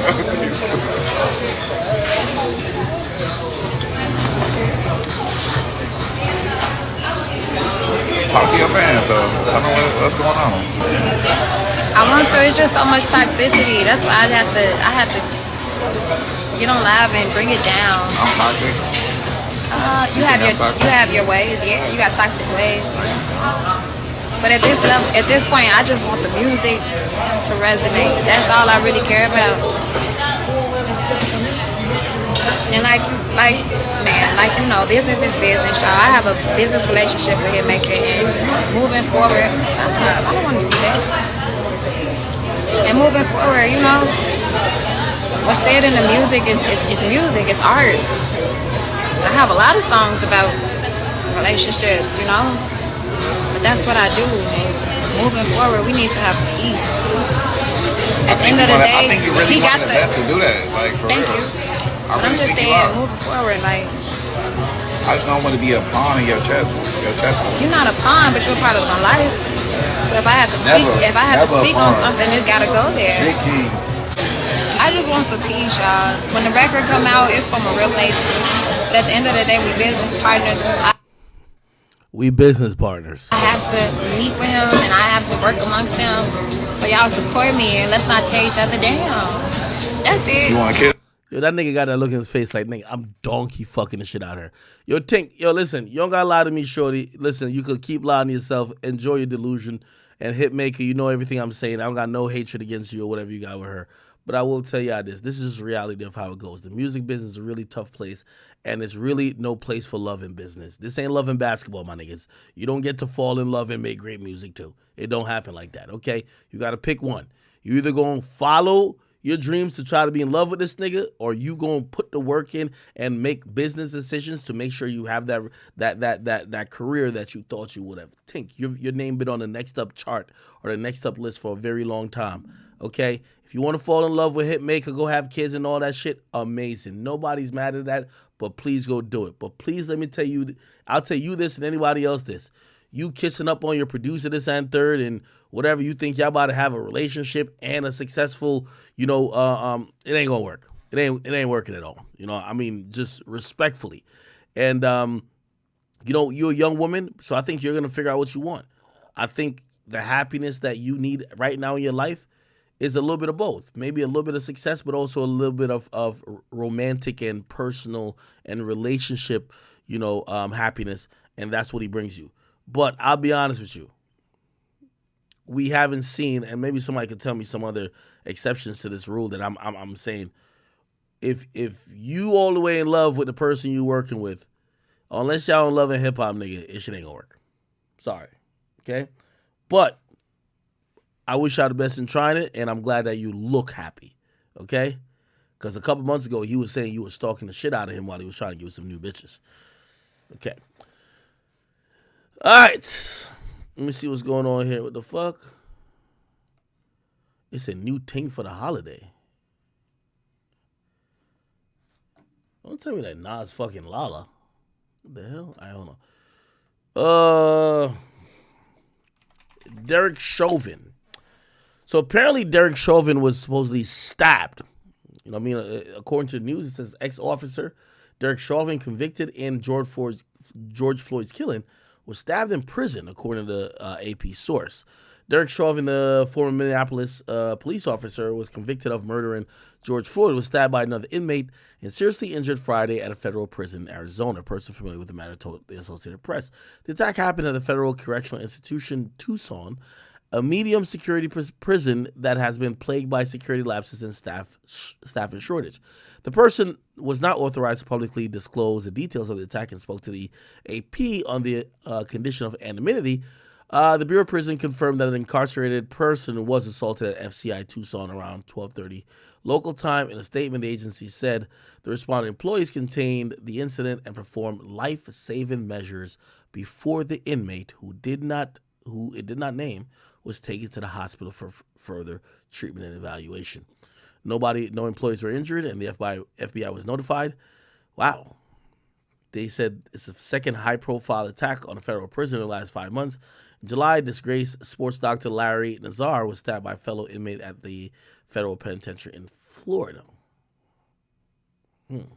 Talk to your fans, though. Tell them what's going on. I want to. It's just so much toxicity. That's why I have to get on live and bring it down. I'm toxic. You have your ways. Yeah, you got toxic ways. But at this level, at this point, I just want the music to resonate. That's all I really care about. And business is business, y'all. I have a business relationship with Hitmaker. Moving forward, stop. I don't want to see that. And moving forward, what's said in the music is music. It's art. I have a lot of songs about relationships, but that's what I do. And moving forward, we need to have peace. At the end of the day, I think you really want the best to do that. Like, for thank real. you. But I'm just saying, moving forward, I just don't want to be a pawn in your chest. You're not a pawn, but you're a part of my life. So if I have to speak, on something, it gotta go there. Big king. I just want some peace, y'all. When the record come out, it's from a real place. But at the end of the day, we business partners. We business partners. I have to meet with him and I have to work amongst them. So y'all support me and let's not tear each other down. That's it. You want to kill? Yo, that nigga got that look in his face like, nigga, I'm donkey fucking the shit out of her. Yo, Tink, listen, you don't gotta lie to me, shorty. Listen, you could keep lying to yourself. Enjoy your delusion. And Hitmaker, you know everything I'm saying. I don't got no hatred against you or whatever you got with her. But I will tell y'all this. This is the reality of how it goes. The music business is a really tough place, and it's really no place for love in business. This ain't love and basketball, my niggas. You don't get to fall in love and make great music, too. It don't happen like that, okay? You got to pick one. You either going to follow your dreams to try to be in love with this nigga, or you going to put the work in and make business decisions to make sure you have that career that you thought you would have. Think your name been on the next up chart or the next up list for a very long time, okay? If you want to fall in love with Hitmaker, go have kids and all that shit, amazing. Nobody's mad at that, but please go do it. But please let me tell you, I'll tell you this and anybody else this. You kissing up on your producer this and third and whatever you think y'all about to have a relationship and a successful, it ain't gonna work. It ain't working at all. Just respectfully. And, you're a young woman, so I think you're gonna figure out what you want. I think the happiness that you need right now in your life is a little bit of both. Maybe a little bit of success, but also a little bit of romantic and personal and relationship, happiness. And that's what he brings you. But I'll be honest with you. We haven't seen, and maybe somebody could tell me some other exceptions to this rule that I'm saying. If you all the way in love with the person you working with, unless y'all in love and hip hop, nigga, it shit ain't gonna work. Sorry. Okay? But I wish y'all the best in trying it, and I'm glad that you look happy. Okay? Because a couple months ago, he was saying you were stalking the shit out of him while he was trying to get some new bitches. Okay. All right. Let me see what's going on here. What the fuck? It's a new thing for the holiday. Don't tell me that Nas fucking Lala. What the hell? I don't know. Derek Chauvin. So apparently Derek Chauvin was supposedly stabbed. You know what I mean? According to the news, it says ex-officer Derek Chauvin, convicted in George Floyd's killing, was stabbed in prison, according to the AP source. Derek Chauvin, the former Minneapolis police officer, was convicted of murdering George Floyd, was stabbed by another inmate and seriously injured Friday at a federal prison in Arizona. A person familiar with the matter told the Associated Press. The attack happened at the Federal Correctional Institution, Tucson, a medium security prison that has been plagued by security lapses and staff shortage. The person was not authorized to publicly disclose the details of the attack and spoke to the AP on the condition of anonymity. The Bureau of Prison confirmed that an incarcerated person was assaulted at FCI Tucson around 12:30 local time. In a statement, the agency said the responding employees contained the incident and performed life-saving measures before the inmate, who it did not name, was taken to the hospital for further treatment and evaluation. No employees were injured, and the FBI was notified. Wow. They said it's the second high-profile attack on a federal prison in the last 5 months. In July, disgraced sports doctor Larry Nazar was stabbed by a fellow inmate at the federal penitentiary in Florida. An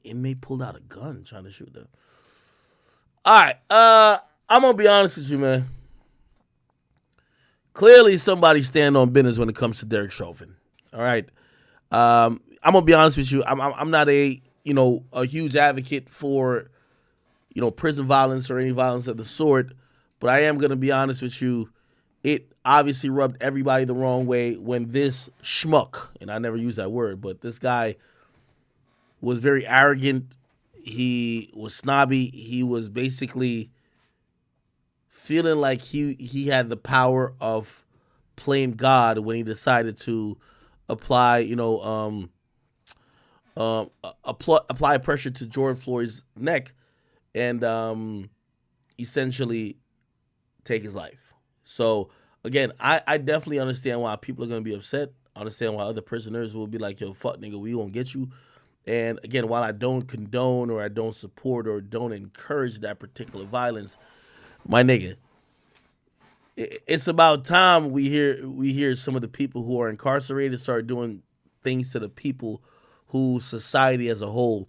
inmate pulled out a gun trying to shoot them. All right, I'm going to be honest with you, man. Clearly, somebody stand on business when it comes to Derek Chauvin. All right. I'm going to be honest with you. I'm not a huge advocate for, prison violence or any violence of the sort, but I am going to be honest with you. It obviously rubbed everybody the wrong way when this schmuck, and I never use that word, but this guy was very arrogant. He was snobby. He was basically feeling like he had the power of playing God when he decided to apply pressure to George Floyd's neck and essentially take his life. So again, I definitely understand why people are going to be upset. I understand why other prisoners will be like, yo, fuck nigga, we gonna get you. And again, while I don't condone or I don't support or don't encourage that particular violence, my nigga, it's about time we hear some of the people who are incarcerated start doing things to the people who society as a whole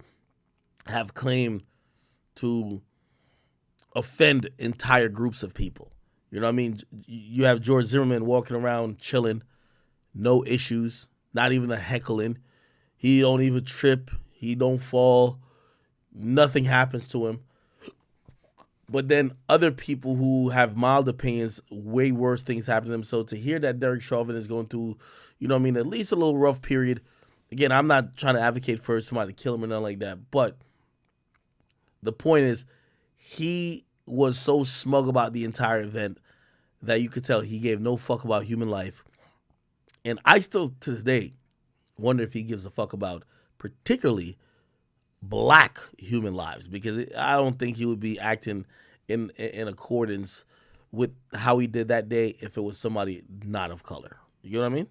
have claimed to offend entire groups of people. You know what I mean? You have George Zimmerman walking around chilling, no issues, not even a heckling. He don't even trip. He don't fall. Nothing happens to him. But then other people who have mild opinions, way worse things happen to them. So to hear that Derek Chauvin is going through, at least a little rough period. Again, I'm not trying to advocate for somebody to kill him or nothing like that. But the point is, he was so smug about the entire event that you could tell he gave no fuck about human life. And I still, to this day, wonder if he gives a fuck about particularly black human lives, because I don't think he would be acting in accordance with how he did that day if it was somebody not of color. You know what I mean?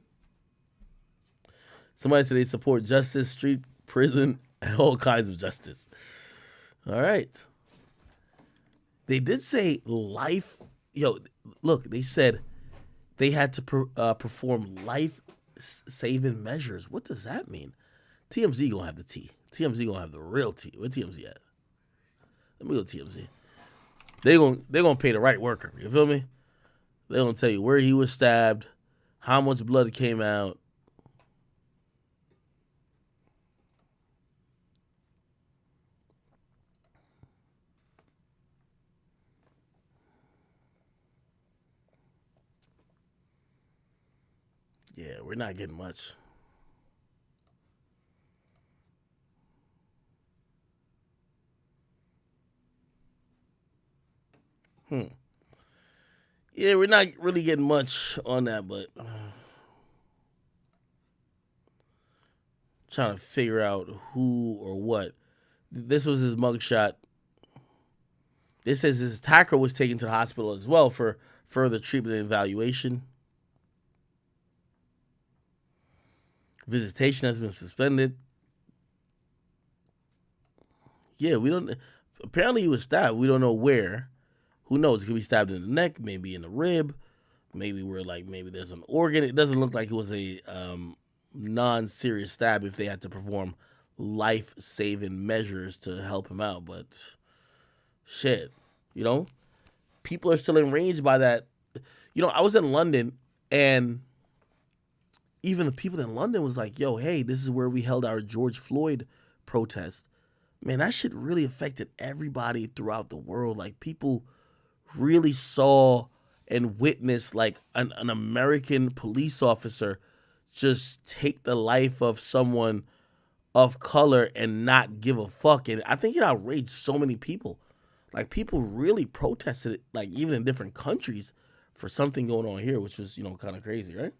Somebody said they support justice, street, prison, and all kinds of justice. All right. They did say life. Look, they said they had to perform life-saving measures. What does that mean? TMZ gonna have the tea. TMZ gonna have the real tea. Where TMZ at? Let me go to TMZ. They're gonna pay the right worker. You feel me? They're gonna tell you where he was stabbed, how much blood came out. Yeah, we're not getting much. Yeah, we're not really getting much on that, but trying to figure out who or what. This was his mugshot. It says his attacker was taken to the hospital as well for further treatment and evaluation. Visitation has been suspended. Yeah, we don't. Apparently, he was stabbed. We don't know where. Who knows? It could be stabbed in the neck, maybe in the rib, maybe maybe there's an organ. It doesn't look like it was a non-serious stab if they had to perform life-saving measures to help him out. But shit, people are still enraged by that. I was in London, and even the people in London was like, yo, hey, this is where we held our George Floyd protest. Man, that shit really affected everybody throughout the world. Like, people really saw and witnessed, like, an American police officer just take the life of someone of color and not give a fuck. And I think it outraged so many people. Like, people really protested it, like, even in different countries for something going on here, which was, kind of crazy, right?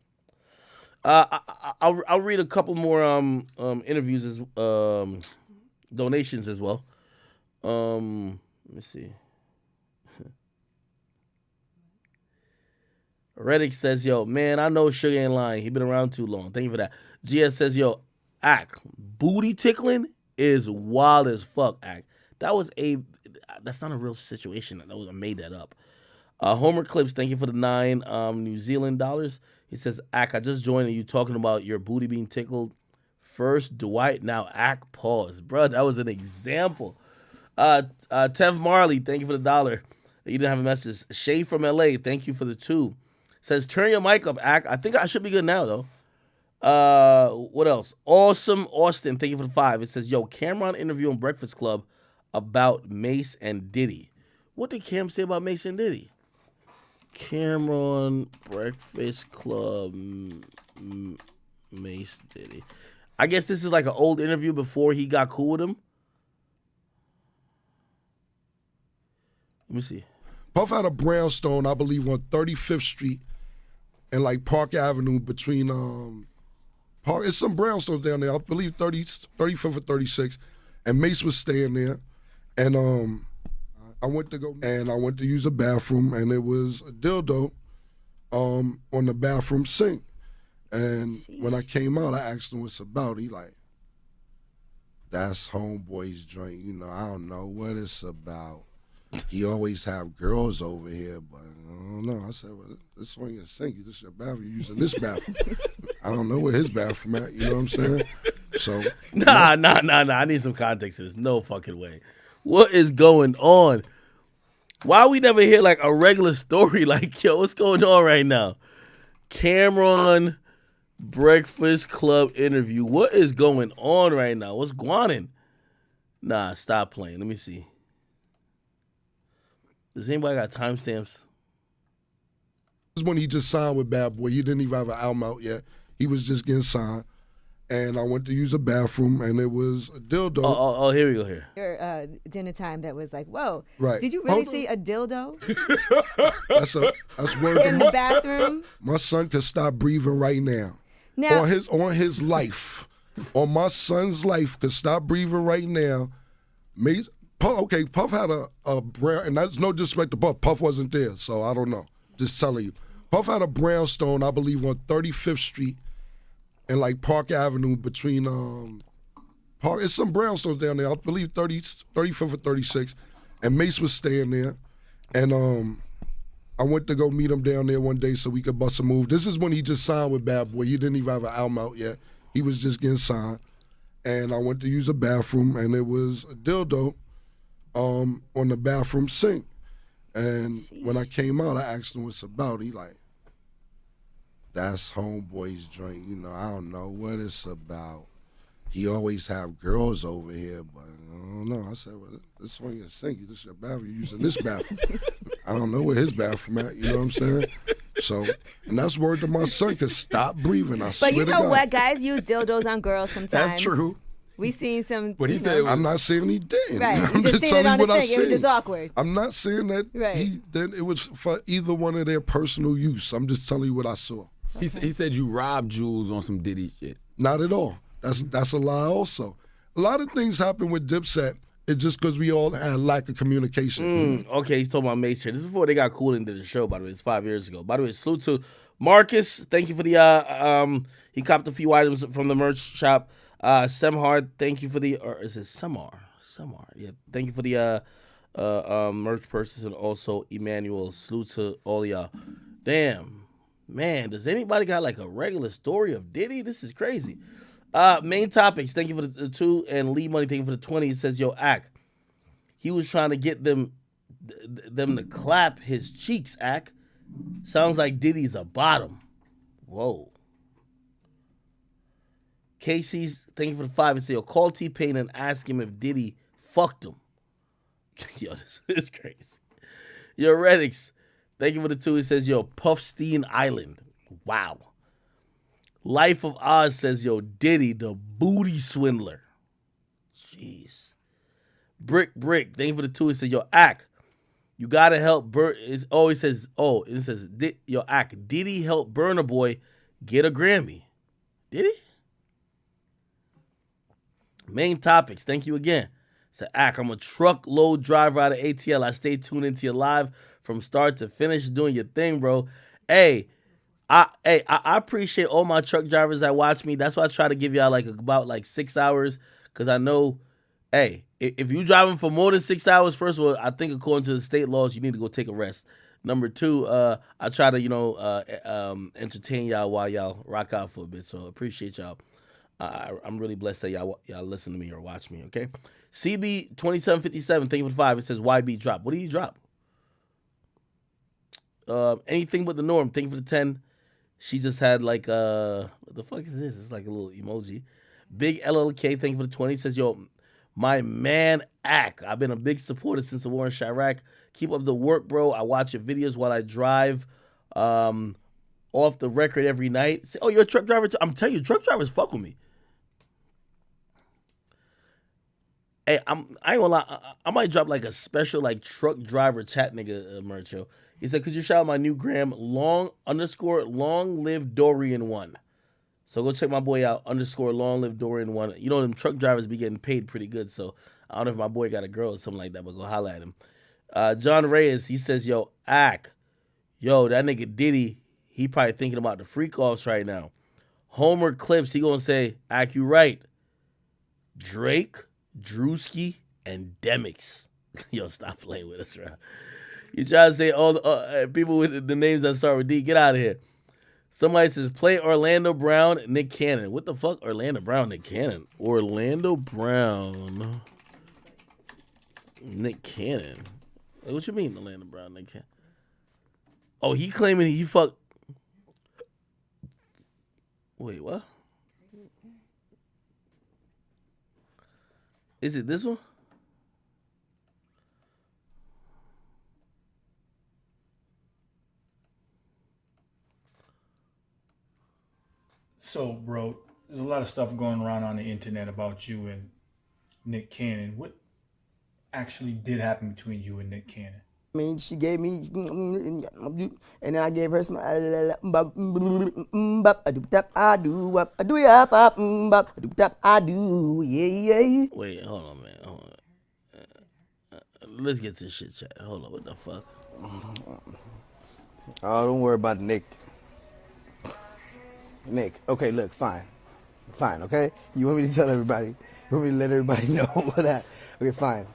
I'll read a couple more interviews as donations as well. Let me see. Reddick says, yo, man, I know Sugar ain't lying. He been around too long. Thank you for that. GS says, yo, booty tickling is wild as fuck, that's not a real situation. I made that up. Homer Clips, thank you for the 9 New Zealand dollars. He says, I just joined and you talking about your booty being tickled. First Dwight, now pause. Bro, that was an example. Tev Marley, thank you for the $1. You didn't have a message. Shay from LA, thank you for the 2. Says, turn your mic up, I think I should be good now, though. What else? Awesome Austin, thank you for the 5. It says, yo, Cameron interview on Breakfast Club about Mace and Diddy. What did Cam say about Mace and Diddy? Cameron, Breakfast Club, Mace, Diddy. I guess this is like an old interview before he got cool with him. Let me see. Puff had a brownstone, I believe, on 35th Street and like Park Avenue between it's some brownstones down there. I believe 35th or 36th. And Mace was staying there. And I went to use a bathroom, and it was a dildo on the bathroom sink. And when I came out, I asked him what's about. He like, that's homeboy's joint. I don't know what it's about. He always have girls over here, but I don't know. I said, well, this one your sink. This is your bathroom. You're using this bathroom. I don't know where his bathroom at. You know what I'm saying? So Nah. I need some context to this. No fucking way. What is going on? Why we never hear like a regular story? Like, yo, what's going on right now? Cameron Breakfast Club interview. What is going on right now? What's guanin'? Nah, stop playing. Let me see. Does anybody got timestamps? This is when he just signed with Bad Boy. He didn't even have an album out yet. He was just getting signed. And I went to use a bathroom, and it was a dildo. Oh, here we go here. Your dinner time that was like, whoa. Right. Did you really see a dildo That's word in the bathroom? My son could stop breathing right now. Now on his life. On my son's life could stop breathing right now. Puff had a brown, and that's no disrespect to Puff. Puff wasn't there, so I don't know. Just telling you. Puff had a brownstone, I believe, on 35th Street and like Park Avenue between it's some brownstones down there. I believe 35th or 36th. And Mace was staying there. And I went to go meet him down there one day so we could bust a move. This is when he just signed with Bad Boy. He didn't even have an album out yet. He was just getting signed. And I went to use a bathroom, and it was a dildo on the bathroom sink. And when I came out, I asked him what's about. He like, that's homeboy's joint. I don't know what it's about. He always have girls over here, but I don't know. I said, well, this one your sink. This is your bathroom. You're using this bathroom. I don't know where his bathroom at. You know what I'm saying? So, and that's word to my son, because stop breathing. I swear to God. But you know what? Guys use dildos on girls sometimes. That's true. We seen some. But he said, I'm not saying he didn't. Right. I'm just just seen it telling on you the what I sink. It was seen. just awkward. I'm not saying that that it was for either one of their personal use. I'm just telling you what I saw. He said you robbed Jules on some Diddy shit. Not at all. That's a lie also. A lot of things happen with Dipset. It's just because we all had lack of communication. Okay, he's talking about Mace here. This is before they got cool into the show, by the way. It's 5 years ago. By the way, salute to Marcus. Thank you for the, he copped a few items from the merch shop. Semhard, thank you for the, or is it Samar? Yeah, thank you for the merch purchase, and also Emmanuel. Salute to all y'all. Damn, man, does anybody got like a regular story of Diddy? This is crazy. Main topics. Thank you for the 2, and Lee Money. Thank you for the 20. It says, yo, Ack. He was trying to get them to clap his cheeks. Ack. Sounds like Diddy's a bottom. Whoa. Casey's, thank you for the 5. And say, yo, call T-Pain and ask him if Diddy fucked him. Yo, this is crazy. Yo, Reddix, thank you for the 2. He says, yo, Puffstein Island. Wow. Life of Oz says, yo, Diddy, the booty swindler. Jeez. Brick, thank you for the 2. He says, yo, Ack, you gotta help it says, yo, Ack, Diddy help Burna Boy get a Grammy. Did he? Main topics, thank you again. So, Ack, I'm a truckload driver out of ATL. I stay tuned into your live from start to finish, doing your thing, bro. I appreciate all my truck drivers that watch me. That's why I try to give y'all about 6 hours, because I know, hey, if you driving for more than 6 hours, first of all, I think according to the state laws, you need to go take a rest. Number 2, I try to entertain y'all while y'all rock out for a bit. So appreciate y'all. I'm really blessed that y'all listen to me or watch me. Okay, CB 2757. Thank you for the 5. It says YB drop. What did he drop? Anything but the norm. Thank you for the 10. She just had what the fuck is this? It's like a little emoji. Big LLK, thank you for the 20. Says, yo, my man Ack. I've been a big supporter since the war in Chirac. Keep up the work, bro. I watch your videos while I drive off the record every night. Say, oh, you're a truck driver too? I'm telling you, truck drivers fuck with me. Hey, I ain't gonna lie. I might drop like a special truck driver chat nigga merch, yo. He said, could you shout out my new gram, long live Dorian 1. So go check my boy out, long live Dorian 1. You know, them truck drivers be getting paid pretty good. So I don't know if my boy got a girl or something like that, but go holla at him. John Reyes, he says, yo, Ack, yo, that nigga Diddy, he probably thinking about the freak offs right now. Homer Clips, he gonna say, Ack, you right. Drake, Drewski, and Demix. Yo, stop playing with us, bro. You try to say all the people with the names that start with D. Get out of here. Somebody says, play Orlando Brown, Nick Cannon. What the fuck? Orlando Brown, Nick Cannon. Orlando Brown, Nick Cannon. What you mean, Orlando Brown, Nick Cannon? Oh, he claiming he fucked. Wait, what? Is it this one? So, bro, there's a lot of stuff going around on the internet about you and Nick Cannon. What actually did happen between you and Nick Cannon? I mean, she gave me, and then I gave her some. I do, yeah. Wait, hold on, man. Hold on. Let's get to this shit chat. Hold on, what the fuck? Oh, don't worry about Nick. Okay, look, fine, okay? You want me to tell everybody? You want me to let everybody know that? Okay, fine.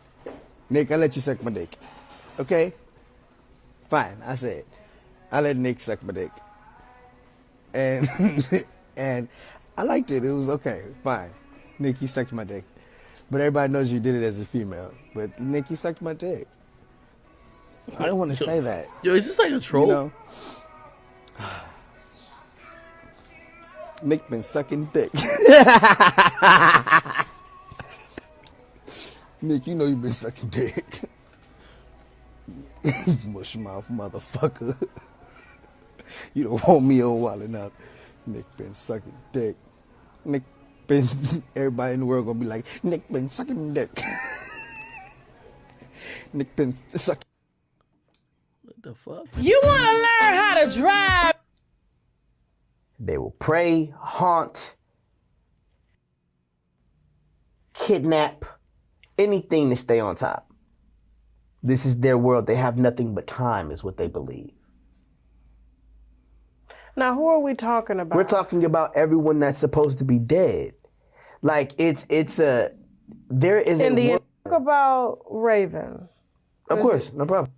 Nick, I'll let you suck my dick. Okay? Fine, I said. I let Nick suck my dick. And and I liked it. It was okay, fine. Nick, you sucked my dick. But everybody knows you did it as a female. But Nick, you sucked my dick. I don't want to say that. Yo, is this like a troll? You know? Nick been sucking dick. Nick, you know you been sucking dick. Mush mouth motherfucker. You don't want me on wildin' out. Nick been sucking dick. Nick been, everybody in the world gonna be like, Nick been sucking dick. Nick been sucking. What the fuck? You wanna learn how to drive? They will prey, haunt, kidnap, anything to stay on top. This is their world. They have nothing but time, is what they believe. Now, who are we talking about? We're talking about everyone that's supposed to be dead. Like, there is in a the talk about Raven. Of course, no problem.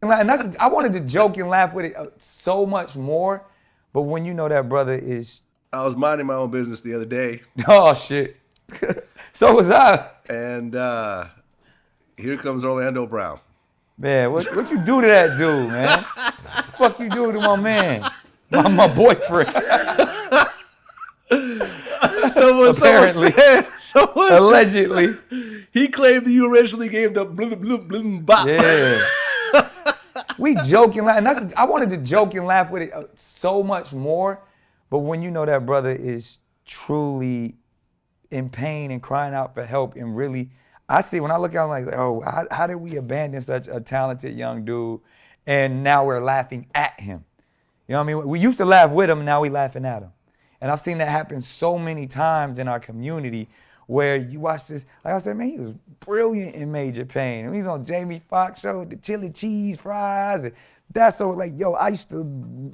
And that's, I wanted to joke and laugh with it so much more, but when you know that brother is... I was minding my own business the other day. Oh, shit. So was I. And here comes Orlando Brown. Man, what you do to that dude, man? What the fuck you do to my man? My boyfriend. Someone said, allegedly. He claimed that you originally gave the blue, blue, blue, bop. Yeah. We joke and laugh. And that's, I wanted to joke and laugh with it so much more. But when you know that brother is truly in pain and crying out for help and really, I see when I look out, I'm like, oh, how did we abandon such a talented young dude? And now we're laughing at him. You know what I mean? We used to laugh with him, now we laughing at him. And I've seen that happen so many times in our community where you watch this, like I said, man, he was brilliant in Major Payne. And he's on Jamie Foxx show with the chili cheese fries. And that's so like, yo, I used to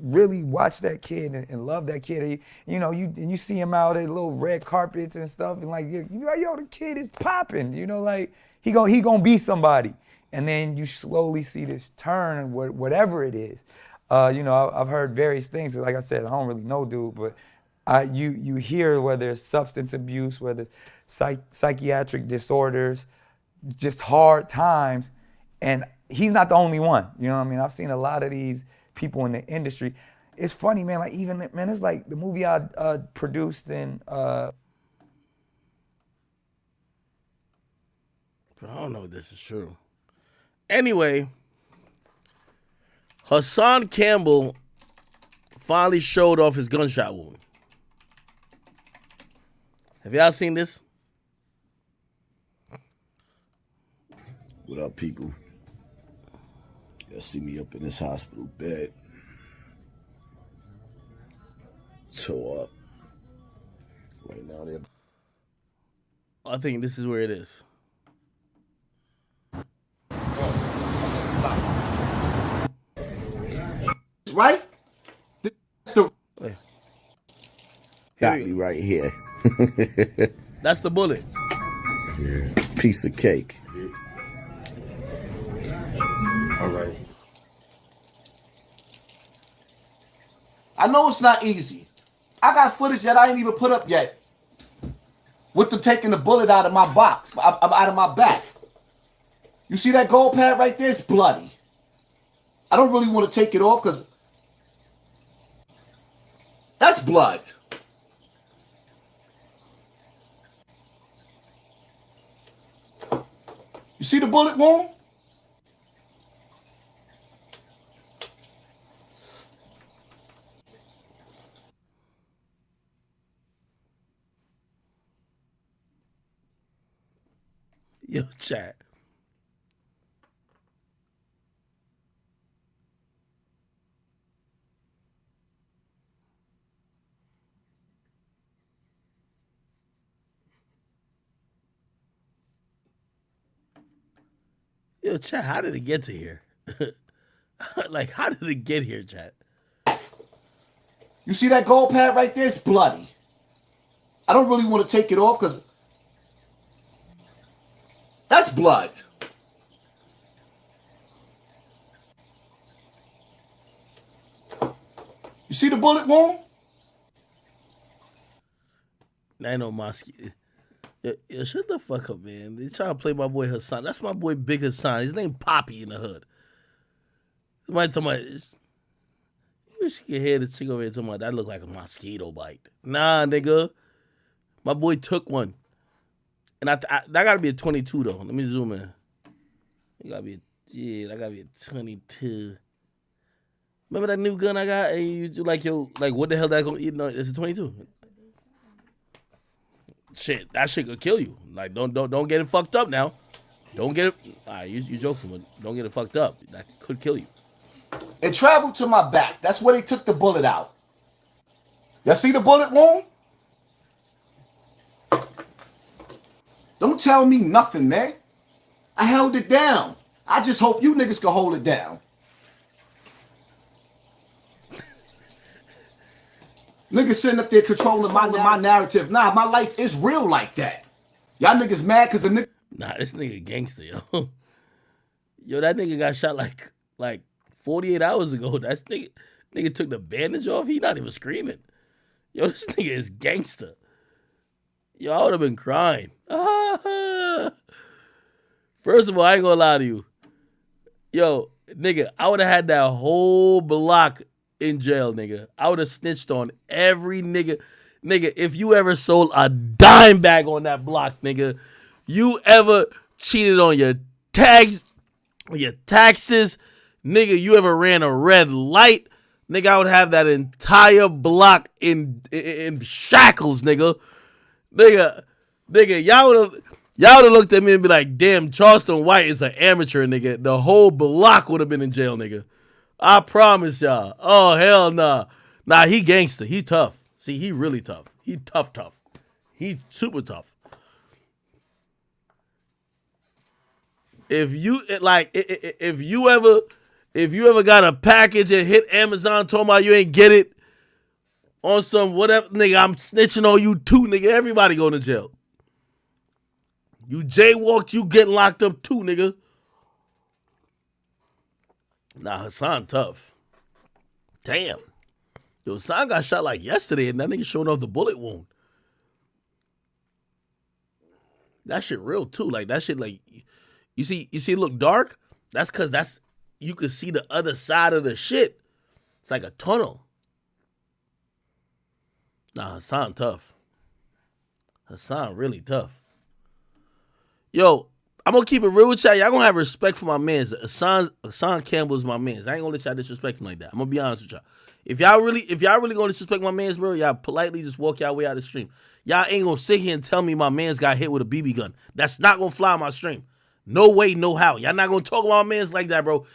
really watch that kid and love that kid. You know, you see him out at little red carpets and stuff, and like, you like, yo, the kid is popping. You know, like he gonna be somebody. And then you slowly see this turn, whatever it is. You know, I've heard various things. Like I said, I don't really know, dude, but you hear whether it's substance abuse, whether it's psychiatric disorders, just hard times, and he's not the only one. You know what I mean? I've seen a lot of these people in the industry. It's funny, man. Like even man, it's like the movie I produced in. I don't know if this is true. Anyway, Hassan Campbell finally showed off his gunshot wound. Have y'all seen this? What up, people? Y'all see me up in this hospital bed. Toe up. Right now, there. I think this is where it is. Right? Got me right here. That's the bullet. Yeah. Piece of cake. All right. I know it's not easy. I got footage that I ain't even put up yet. With them taking the bullet out of my box, out of my back. You see that gold pad right there? It's bloody. I don't really want to take it off because that's blood. You see the bullet wound? Yo, chat. Yo, chat, how did it get to here? Like, how did it get here, chat? You see that gold pad right there? It's bloody. I don't really want to take it off because that's blood. You see the bullet wound? I know Mosky. Yo, shut the fuck up, man. They trying to play my boy Hassan. That's my boy Big Hassan. His name Poppy in the hood. Somebody talking about, you wish you could hear this chick over here talking about that look like a mosquito bite. Nah, nigga. My boy took one. And that gotta be a 22 though. Let me zoom in. It gotta be that gotta be a 22. Remember that new gun I got? And you do like, yo, like what the hell that gonna eat? No, it's a 22. Shit, that shit could kill you. Like, don't get it fucked up now. Don't get it. You joking, but don't get it fucked up. That could kill you. It traveled to my back. That's where they took the bullet out. Y'all see the bullet wound? Don't tell me nothing, man. I held it down. I just hope you niggas can hold it down. Niggas sitting up there controlling my narrative. Nah, my life is real like that. Y'all niggas mad because a nigga... Nah, this nigga gangster, yo. Yo, that nigga got shot like 48 hours ago. That's nigga took the bandage off. He not even screaming. Yo, this nigga is gangster. Yo, I would have been crying. First of all, I ain't gonna lie to you. Yo, nigga, I would have had that whole block in jail, nigga. I would have snitched on every nigga. Nigga, if you ever sold a dime bag on that block, nigga, you ever cheated on your taxes, nigga, you ever ran a red light, nigga, I would have that entire block in shackles, nigga. Nigga, y'all would have looked at me and be like, damn, Charleston White is an amateur, nigga. The whole block would have been in jail, nigga. I promise y'all. Oh, hell nah. Nah, he gangster. He tough. See, he really tough. He tough. He super tough. If you ever got a package and hit Amazon, told me you ain't get it on some whatever, nigga, I'm snitching on you too, nigga. Everybody going to jail. You jaywalked, you getting locked up too, nigga. Nah, Hassan tough. Damn. Yo, Hassan got shot like yesterday and that nigga showing off the bullet wound. That shit real too. Like that shit like, you see it look dark? That's cause you can see the other side of the shit. It's like a tunnel. Nah, Hassan tough. Hassan really tough. Yo, I'm gonna keep it real with y'all. Y'all gonna have respect for my mans. Hassan Campbell is my mans. I ain't gonna let y'all disrespect him like that. I'm gonna be honest with y'all. If y'all really gonna disrespect my mans, bro, y'all politely just walk y'all way out of the stream. Y'all ain't gonna sit here and tell me my mans got hit with a BB gun. That's not gonna fly on my stream. No way, no how. Y'all not gonna talk about my mans like that, bro.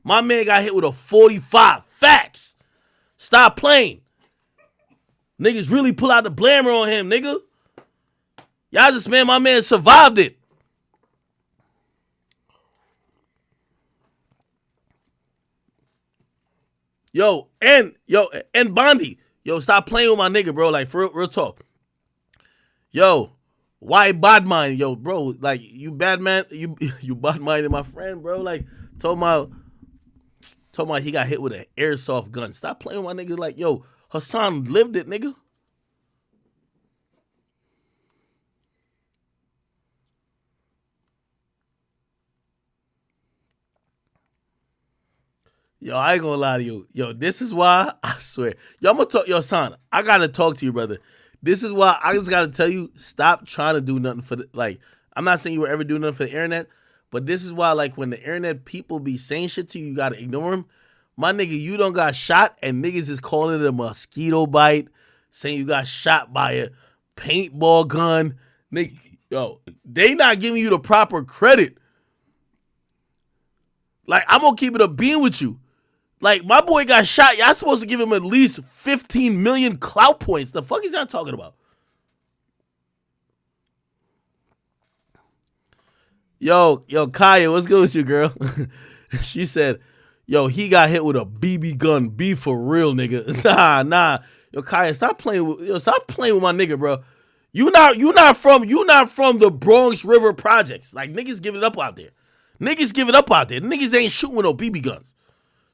My man got hit with a 45. Facts. Stop playing. Niggas really pull out the blamer on him, nigga. Y'all just, man, my man survived it. And Bondi. Yo, stop playing with my nigga, bro. Like, for real talk. Yo, why bad mind? Yo, bro, like, you bad man, you bad minded my friend, bro. Like, told my he got hit with an airsoft gun. Stop playing with my nigga. Like, yo, Hassan lived it, nigga. Yo, I ain't gonna lie to you. Yo, this is why, I swear. Yo, I'm gonna talk, yo, son, I gotta talk to you, brother. This is why I just gotta tell you, stop trying to do nothing for I'm not saying you will ever do nothing for the internet, but this is why, like, when the internet people be saying shit to you, you gotta ignore them. My nigga, you done got shot and niggas is calling it a mosquito bite, saying you got shot by a paintball gun. Nigga, yo, they not giving you the proper credit. Like, I'm gonna keep it a beam with you. Like, my boy got shot. Y'all supposed to give him at least 15 million clout points. The fuck is y'all talking about? Yo, Kaya, what's good with you, girl? She said, yo, he got hit with a BB gun. Be for real, nigga. Nah. Yo, Kaya, stop playing with my nigga, bro. You not from the Bronx River Projects. Like, niggas give it up out there. Niggas ain't shooting with no BB guns.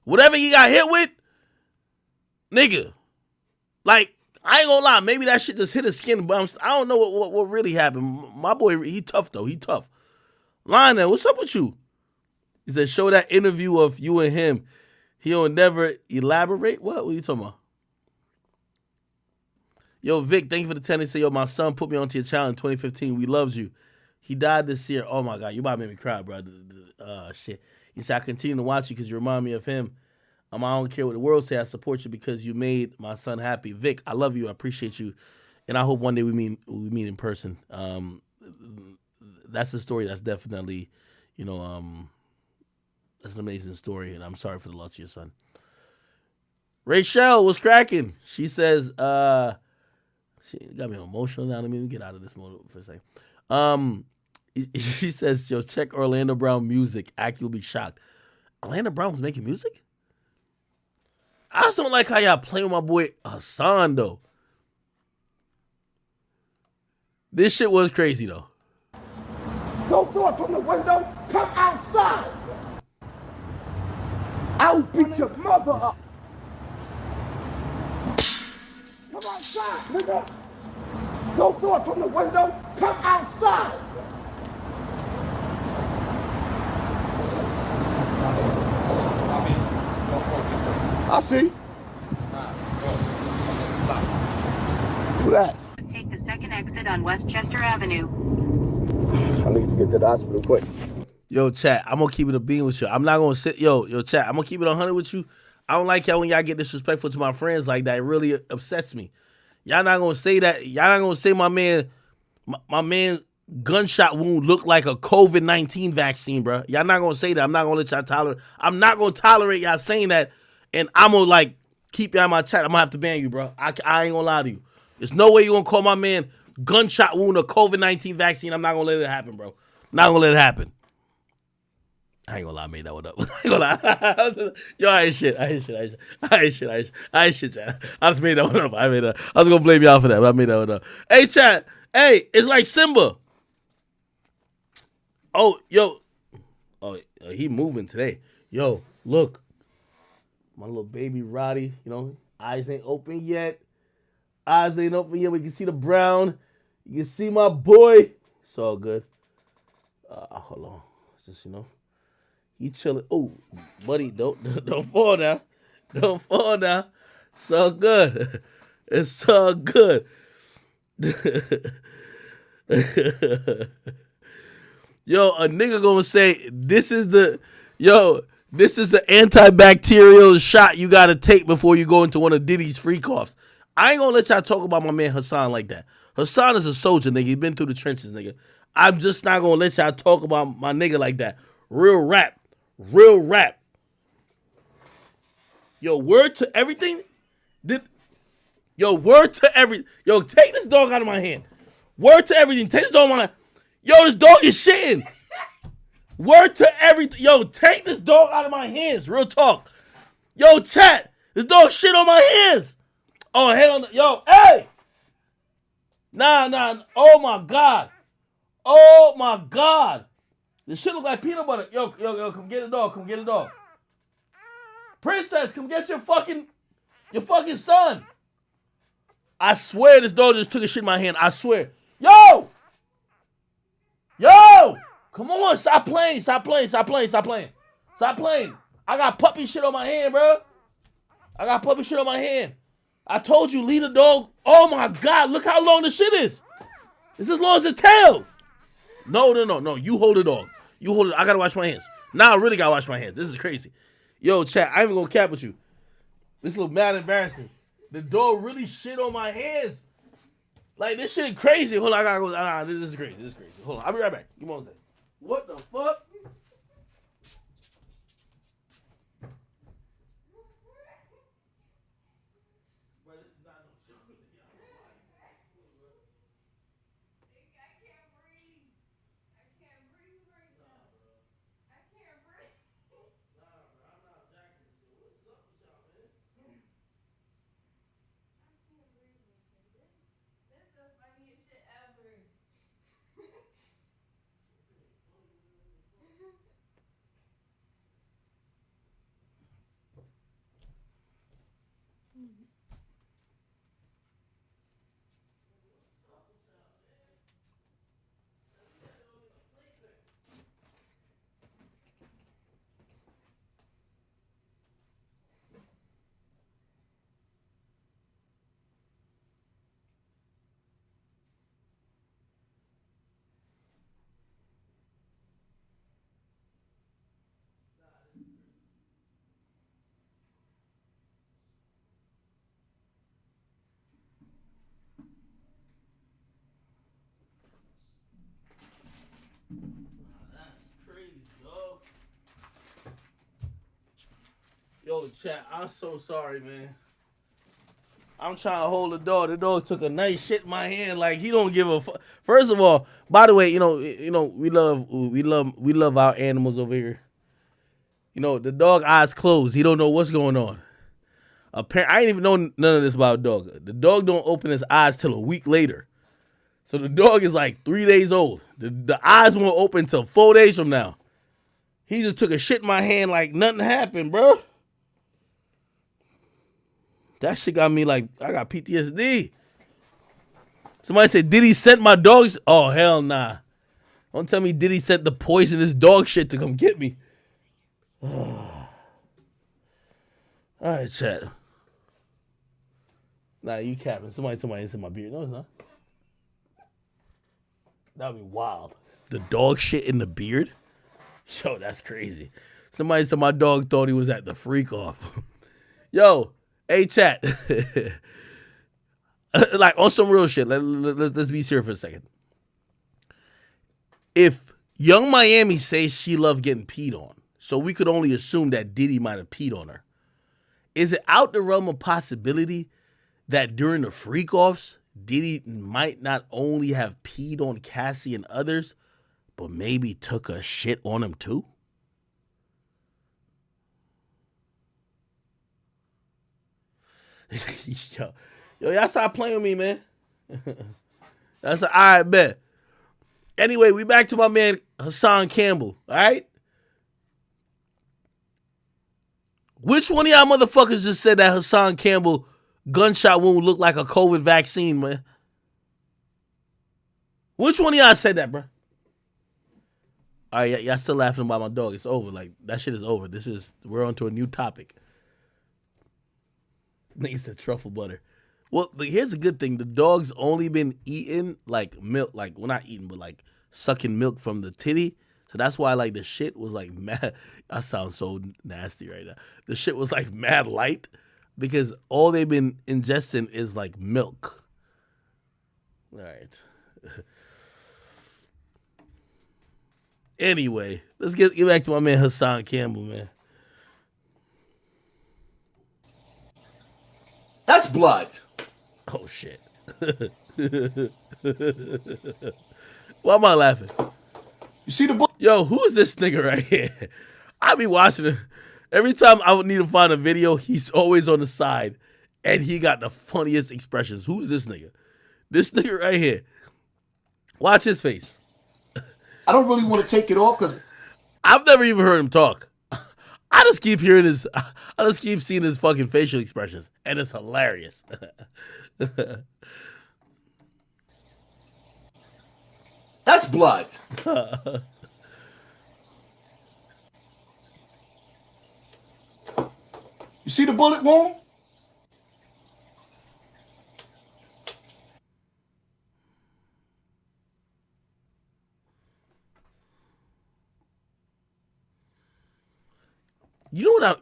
Whatever he got hit with, nigga, like, I ain't gonna lie, maybe that shit just hit his skin, but I don't know what really happened. My boy, he tough, though. He tough. Lionel, what's up with you? He said, show that interview of you and him. He'll never elaborate. What are you talking about? Yo, Vic, thank you for the 10. He said, yo, my son put me onto your channel in 2015. We loved you. He died this year. Oh, my God. You about to make me cry, bro. Shit. He said, I continue to watch you because you remind me of him. I don't care what the world say. I support you because you made my son happy. Vic, I love you. I appreciate you. And I hope one day we meet in person. That's a story that's definitely, that's an amazing story. And I'm sorry for the loss of your son. Rachel, what's cracking? She says, she got me emotional now. Let me get out of this mode for a second. She says, yo, check Orlando Brown music. Act, you'll be shocked. Orlando Brown was making music? I just don't like how y'all play with my boy Hassan, though. This shit was crazy, though. Don't throw it from the window. Come outside. I'll beat your mother up. Come outside, nigga. Don't throw it from the window. Come outside. I see. Who that? Take the second exit on Westchester Avenue. I need to get to the hospital quick. Yo, chat, I'm gonna keep it a bean with you. I'm not gonna sit. Yo, chat, I'm gonna keep it 100 with you. I don't like y'all when y'all get disrespectful to my friends like that. It really upsets me. Y'all not gonna say that. Y'all not gonna say my man gunshot wound looked like a COVID-19 vaccine, bro. Y'all not gonna say that. I'm not gonna let y'all tolerate. I'm not gonna tolerate y'all saying that, and I'm gonna like keep y'all in my chat. I'm gonna have to ban you, bro. I ain't gonna lie to you. There's no way you gonna call my man gunshot wound a COVID-19 vaccine. I'm not gonna let it happen, bro. Not gonna let it happen. I ain't gonna lie, I made that one up. I ain't gonna lie. Yo, I ain't shit, chat. I just made that one up. I was gonna blame y'all for that, but I made that one up. Hey, chat. Hey, it's like Simba. Oh, yo. Oh, he moving today. Yo, look. My little baby Roddy, eyes ain't open yet. We can see the brown. You can see my boy. It's all good. Hold on. Just, he chilling. Oh, buddy, don't fall now. Don't fall now. It's all good. It's all good. Yo, a nigga gonna say this is the antibacterial shot you gotta take before you go into one of Diddy's freak offs. I ain't gonna let y'all talk about my man Hassan like that. Hassan is a soldier, nigga. He been through the trenches, nigga. I'm just not gonna let y'all talk about my nigga like that. Real rap. Yo, word to everything. Yo, take this dog out of my hand. Word to everything. Take this dog out of my hand. Yo, this dog is shitting. Word to everything. Yo, take this dog out of my hands. Real talk. Yo, chat. This dog shit on my hands. Oh, hell no. Yo, hey. Nah. Oh, my God. This shit look like peanut butter. Yo, come get a dog. Princess, come get your fucking son. I swear this dog just took a shit in my hand. I swear. Yo! Come on, stop playing. I got puppy shit on my hand, bro. I told you, lead a dog. Oh my God, look how long the shit is. It's as long as its tail. No. You hold the dog. I gotta wash my hands. Now I really gotta wash my hands. This is crazy. Yo, chat, I ain't even gonna cap with you. This look mad embarrassing. The dog really shit on my hands. Like, this shit crazy. Hold on, I gotta go. This is crazy. Hold on, I'll be right back. Give me 1 second. What the fuck? Yo, chat, I'm so sorry, man. I'm trying to hold the dog. The dog took a nice shit in my hand. Like, he don't give a fuck. First of all, by the way, we love our animals over here. The dog eyes closed. He don't know what's going on. I didn't even know none of this about a dog. The dog don't open his eyes till a week later. So the dog is like 3 days old. The eyes won't open until 4 days from now. He just took a shit in my hand like nothing happened, bro. That shit got me like, I got PTSD. Somebody said, Diddy sent my dogs? Oh, hell nah. Don't tell me Diddy sent the poisonous dog shit to come get me. All right, chat. Nah, you capping. Somebody told me I didn't send my beard. No, it's not. That'd be wild. The dog shit in the beard? Yo, that's crazy. Somebody said my dog thought he was at the freak off. Yo, hey, chat. Like, on some real shit. Let's be serious for a second. If Young Miami says she loved getting peed on, so we could only assume that Diddy might have peed on her, is it out the realm of possibility that during the freak-offs, Diddy might not only have peed on Cassie and others, but maybe took a shit on him too? Yo, y'all stop playing with me, man. That's all right, bet. Anyway, we back to my man Hassan Campbell, all right? Which one of y'all motherfuckers just said that Hassan Campbell gunshot wound looked like a COVID vaccine, man? Which one of y'all said that, bro? All right, y'all still laughing about my dog. It's over. Like, that shit is over. We're on to a new topic. Nigga said truffle butter. Well, here's the good thing. The dog's only been eating, like, milk. Like, well, not eating, but, like, sucking milk from the titty. So that's why, like, the shit was, like, mad. I sound so nasty right now. The shit was, like, mad light because all they've been ingesting is, like, milk. All right. Anyway, let's get back to my man Hassan Campbell, man. That's blood. Oh, shit. Why am I laughing? You see the book? Yo, who is this nigga right here? I be watching him. Every time I would need to find a video, he's always on the side. And he got the funniest expressions. Who's this nigga? This nigga right here. Watch his face. I don't really want to take it off because I've never even heard him talk. I just keep hearing I just keep seeing his fucking facial expressions. And it's hilarious. that's blood. You see the bullet wound?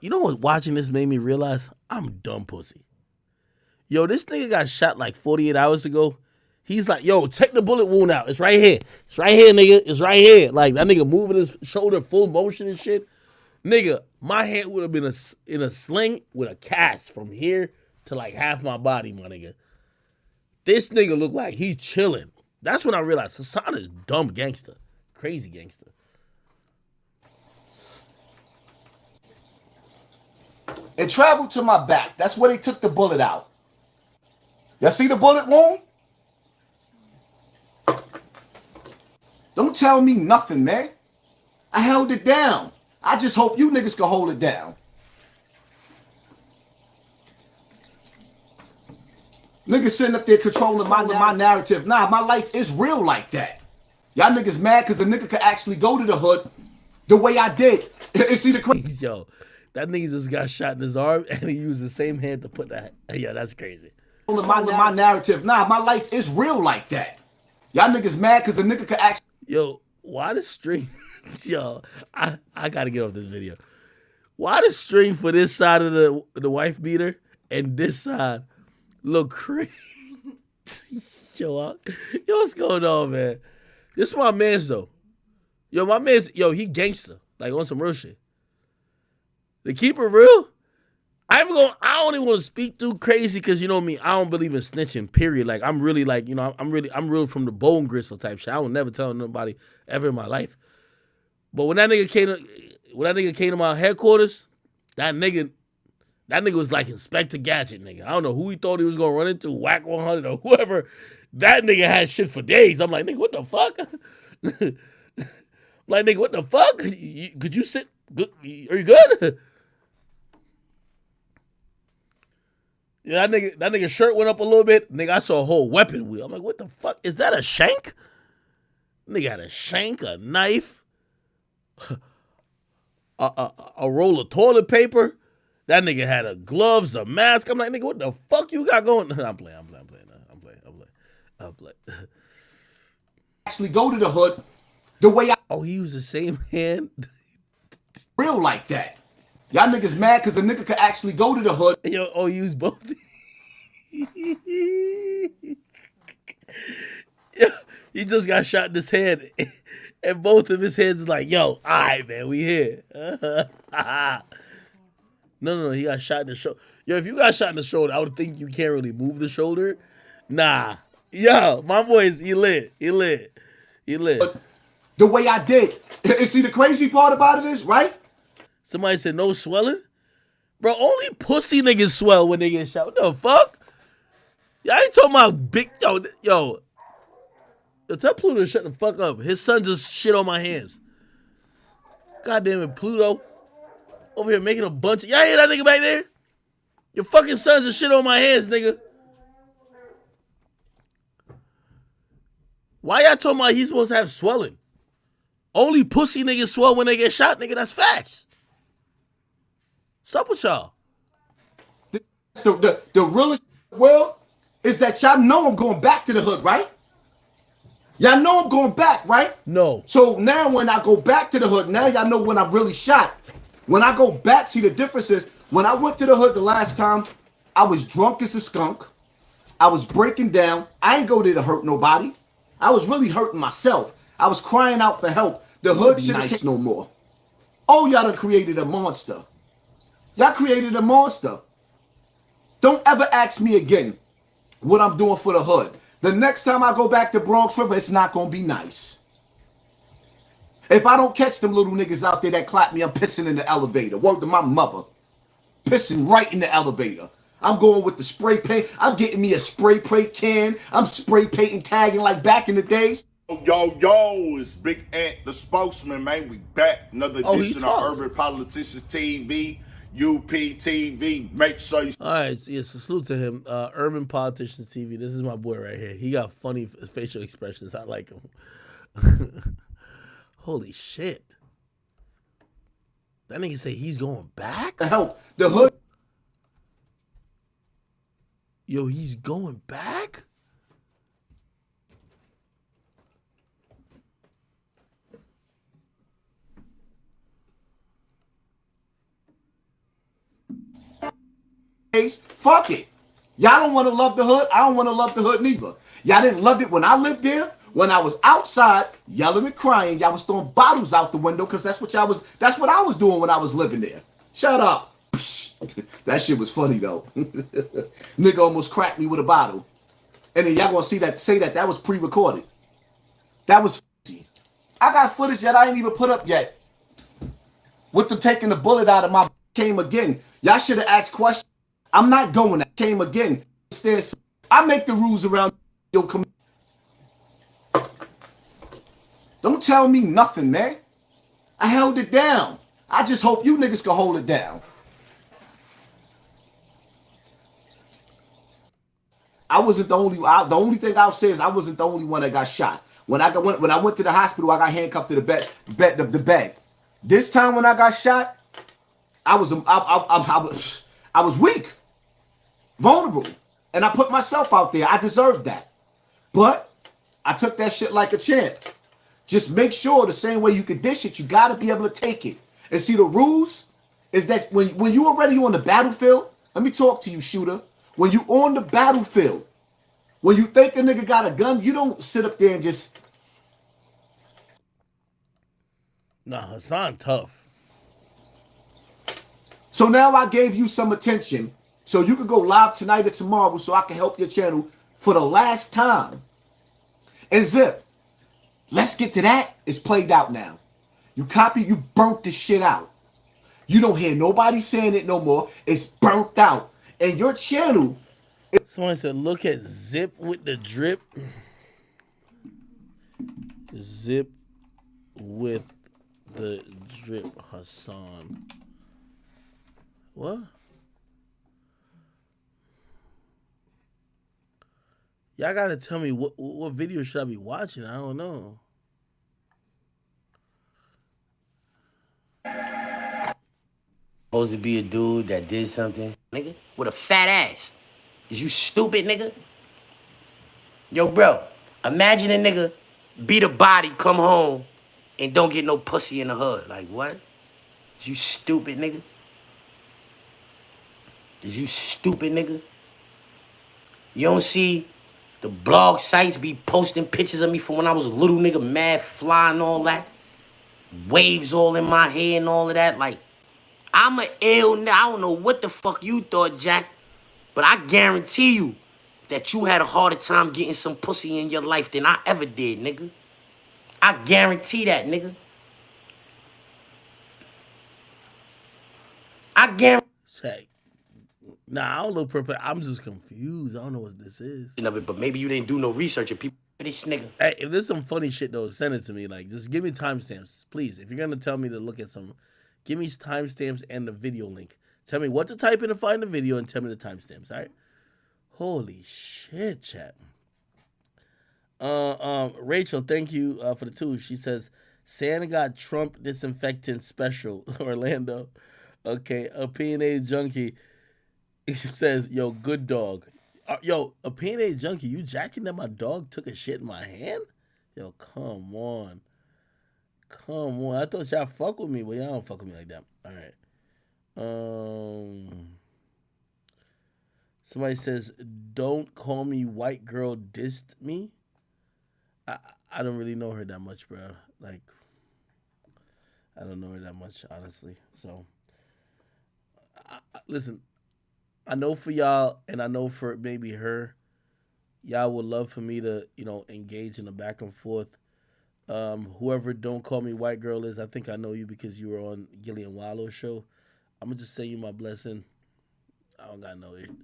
You know what watching this made me realize? I'm dumb pussy. Yo, this nigga got shot like 48 hours ago. He's like, yo, check the bullet wound out. It's right here. It's right here, nigga. It's right here. Like, that nigga moving his shoulder full motion and shit. Nigga, my hand would have been in a sling with a cast from here to like half my body, my nigga. This nigga look like he chilling. That's when I realized Hassan is dumb gangster. Crazy gangster. It traveled to my back. That's where they took the bullet out. Y'all see the bullet wound? Don't tell me nothing, man. I held it down. I just hope you niggas can hold it down. Niggas sitting up there controlling my narrative. Nah, my life is real like that. Y'all niggas mad because a nigga could actually go to the hood the way I did. See the Yo, that nigga just got shot in his arm and he used the same hand to put that. Yo, that's crazy. My narrative. Nah, my life is real like that. Y'all niggas mad because a nigga could actually. Yo, why the string? Yo, I gotta get off this video. Why the string for this side of the wife beater and this side look crazy? Yo, what's going on, man? This is my man's though. Yo, my man's he gangster. Like on some real shit. To keep it real, I don't even want to speak too crazy because you know me, I don't believe in snitching, period. Like I'm really like, you know, I'm real from the bone gristle type shit. I will never tell nobody ever in my life. But when that nigga came to my headquarters, that nigga That nigga was like Inspector Gadget, nigga. I don't know who he thought he was gonna run into, Whack 100 or whoever. That nigga had shit for days. I'm like, nigga, what the fuck? Like, nigga, what the fuck? Could you sit? Are you good? Yeah, that nigga shirt went up a little bit. Nigga, I saw a whole weapon wheel. I'm like, what the fuck? Is that a shank? Nigga had a shank, a knife, a roll of toilet paper. That nigga had a gloves, a mask. I'm like, nigga, what the fuck you got going? I'm playing. Actually go to the hood the way I... Oh, he used the same hand? Real like that. Y'all niggas mad because a nigga could actually go to the hood. Yo, oh, use both. He just got shot in his head. And both of his heads is like, yo, all right, man, we here. No, he got shot in the shoulder. Yo, if you got shot in the shoulder, I would think you can't really move the shoulder. Nah. Yo, my boys, he lit. The way I did. And see, the crazy part about it is, right? Somebody said no swelling? Bro, only pussy niggas swell when they get shot. What the fuck? Y'all ain't talking about big... Yo, tell Pluto to shut the fuck up. His son just shit on my hands. God damn it, Pluto. Over here making a bunch of... Y'all hear that nigga back there? Your fucking son's just shit on my hands, nigga. Why y'all talking about he's supposed to have swelling? Only pussy niggas swell when they get shot, nigga. That's facts. What's up with y'all? The realest world is that y'all know I'm going back to the hood, right? Y'all know I'm going back, right? No. So now when I go back to the hood, now y'all know when I'm really shot. When I go back, see the difference is, when I went to the hood the last time, I was drunk as a skunk. I was breaking down. I ain't go there to hurt nobody. I was really hurting myself. I was crying out for help. The hood shouldn't nice no more. Oh, y'all done created a monster. Y'all created a monster. Don't ever ask me again what I'm doing for the hood. The next time I go back to Bronx River, it's not going to be nice. If I don't catch them little niggas out there that clap me, I'm pissing in the elevator. Word to my mother. Pissing right in the elevator. I'm going with the spray paint. I'm getting me a spray paint can. I'm spray painting, tagging like back in the days. Yo, it's Big Ant, the spokesman, man. We back. Another edition of Urban Politicians TV, UPTV. Make sure you... All right, so salute to him. Urban Politicians TV. This is my boy right here. He got funny facial expressions. I like him. Holy shit. That nigga say he's going back? To help the hood. Yo, he's going back? Fuck it. Y'all don't want to love the hood. I don't want to love the hood neither. Y'all didn't love it when I lived there. When I was outside yelling and crying, y'all was throwing bottles out the window because that's what I was doing when I was living there. Shut up. That shit was funny though. Nigga almost cracked me with a bottle. And then y'all gonna say that was pre-recorded. That was I got footage that I ain't even put up yet. With them taking the bullet out of my came again. Y'all should have asked questions. I'm not going. That came again. I make the rules around your community. Don't tell me nothing, man. I held it down. I just hope you niggas can hold it down. I wasn't the only. The only thing I'll say is I wasn't the only one that got shot. When I went to the hospital, I got handcuffed to the bed. This time when I got shot, I was weak, vulnerable, and I put myself out there. I deserved that, but I took that shit like a champ. Just make sure the same way you can dish it, you got to be able to take it. And see, the rules is that when you already on the battlefield, let me talk to you, shooter. When you on the battlefield, when you think a nigga got a gun, you don't sit up there and just... Nah, Hassan tough. So now I gave you some attention so you can go live tonight or tomorrow so I can help your channel for the last time. And Zip, let's get to that. It's played out now. You burnt this shit out. You don't hear nobody saying it no more. It's burnt out. And your channel. Someone said, look at Zip with the drip. Zip with the drip, Hassan. What? Y'all gotta tell me what video should I be watching? I don't know. Supposed to be a dude that did something, nigga, with a fat ass. Is you stupid, nigga? Yo, bro, imagine a nigga beat a body, come home, and don't get no pussy in the hood. Like, what? Is you stupid, nigga? Is you stupid, nigga? You don't see the blog sites be posting pictures of me from when I was a little nigga, mad fly and all that? Waves all in my hair and all of that. Like, I'm a ill nigga. I don't know what the fuck you thought, Jack, but I guarantee you that you had a harder time getting some pussy in your life than I ever did, nigga. I guarantee that, nigga. I guarantee. Say, nah, I don't look purple. I'm just confused. I don't know what this is. Of it, but maybe you didn't do no research and people. This nigga. Hey, if there's some funny shit though, send it to me. Like, just give me timestamps, please. If you're gonna tell me to look at some, give me timestamps and the video link. Tell me what to type in to find the video and tell me the timestamps. All right. Holy shit, chat. Rachel, thank you for the two. She says Santa got Trump disinfectant special. Orlando. Okay, opinionated junkie. He says, yo, good dog. Yo, opinionated junkie, you jacking that my dog took a shit in my hand? Yo, come on. Come on. I thought y'all fuck with me, but y'all don't fuck with me like that. All right. Somebody says, don't call me white girl dissed me. I don't really know her that much, bro. Like, I don't know her that much, honestly. So, listen, I know for y'all, and I know for maybe her, y'all would love for me to, engage in a back and forth. Whoever Don't Call Me White Girl is, I think I know you because you were on Gillian Wallow's show. I'm going to just say you my blessing. I don't got no issue.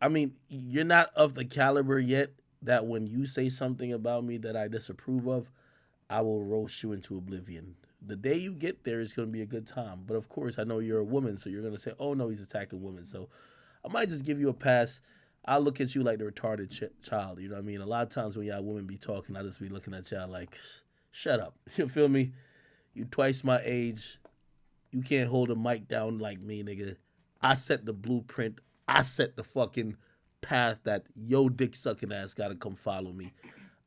I mean, you're not of the caliber yet that when you say something about me that I disapprove of, I will roast you into oblivion. The day you get there is going to be a good time. But of course, I know you're a woman, so you're going to say, oh, no, he's attacking women. So I might just give you a pass. I'll look at you like the retarded child. You know what I mean? A lot of times when y'all women be talking, I just be looking at y'all like, shut up. You feel me? You twice my age. You can't hold a mic down like me, nigga. I set the blueprint. I set the fucking path that yo dick sucking ass gotta come follow me.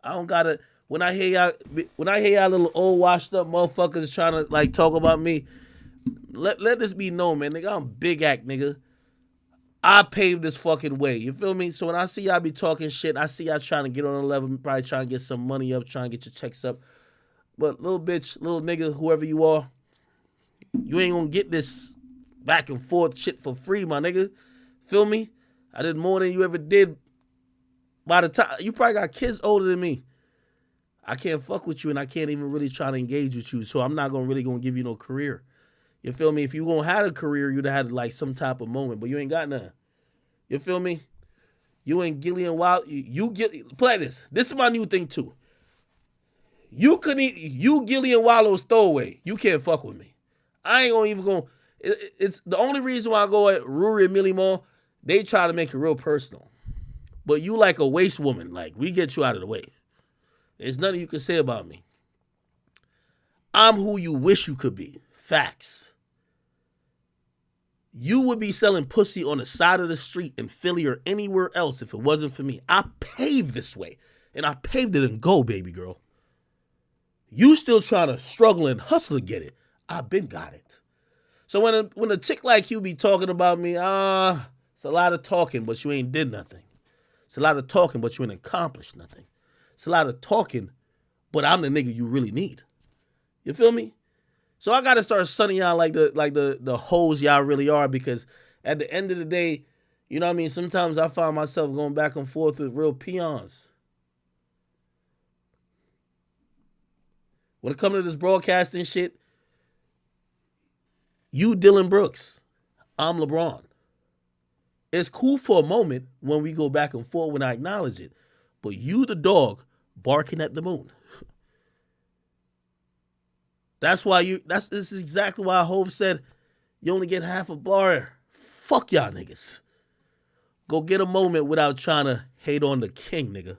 I don't gotta. When I hear y'all little old washed up motherfuckers trying to like talk about me, let this be known, man. Nigga, I'm big act, nigga. I paved this fucking way. You feel me? So when I see y'all be talking shit, I see y'all trying to get on a level, probably trying to get some money up, trying to get your checks up. But little bitch, little nigga, whoever you are, you ain't gonna get this back and forth shit for free, my nigga. Feel me? I did more than you ever did. By the time you probably got kids older than me. I can't fuck with you and I can't even really try to engage with you. So I'm not really gonna give you no career. You feel me? If you gonna have a career, you'd have had like some type of moment, but you ain't got none. You feel me? You ain't Gillian Wild. Play this. This is my new thing too. You Gillian Wallow's throwaway. You can't fuck with me. I ain't gonna even go. It's the only reason why I go at Rory and Millie Moore. They try to make it real personal. But you like a waste woman. Like, we get you out of the way. There's nothing you can say about me. I'm who you wish you could be. Facts. You would be selling pussy on the side of the street in Philly or anywhere else if it wasn't for me. I paved this way. And I paved it and go, baby girl. You still trying to struggle and hustle to get it. I been got it. So when a chick like you be talking about me, it's a lot of talking, but you ain't did nothing. It's a lot of talking, but you ain't accomplished nothing. It's a lot of talking, but I'm the nigga you really need. You feel me? So I gotta start sunning y'all like the hoes y'all really are, because at the end of the day, you know what I mean? Sometimes I find myself going back and forth with real peons. When it comes to this broadcasting shit, You Dylan Brooks. I'm LeBron. It's cool for a moment when we go back and forth when I acknowledge it. But you the dog barking at the moon. This is exactly why Hov said you only get half a bar. Fuck y'all niggas. Go get a moment without trying to hate on the king, nigga.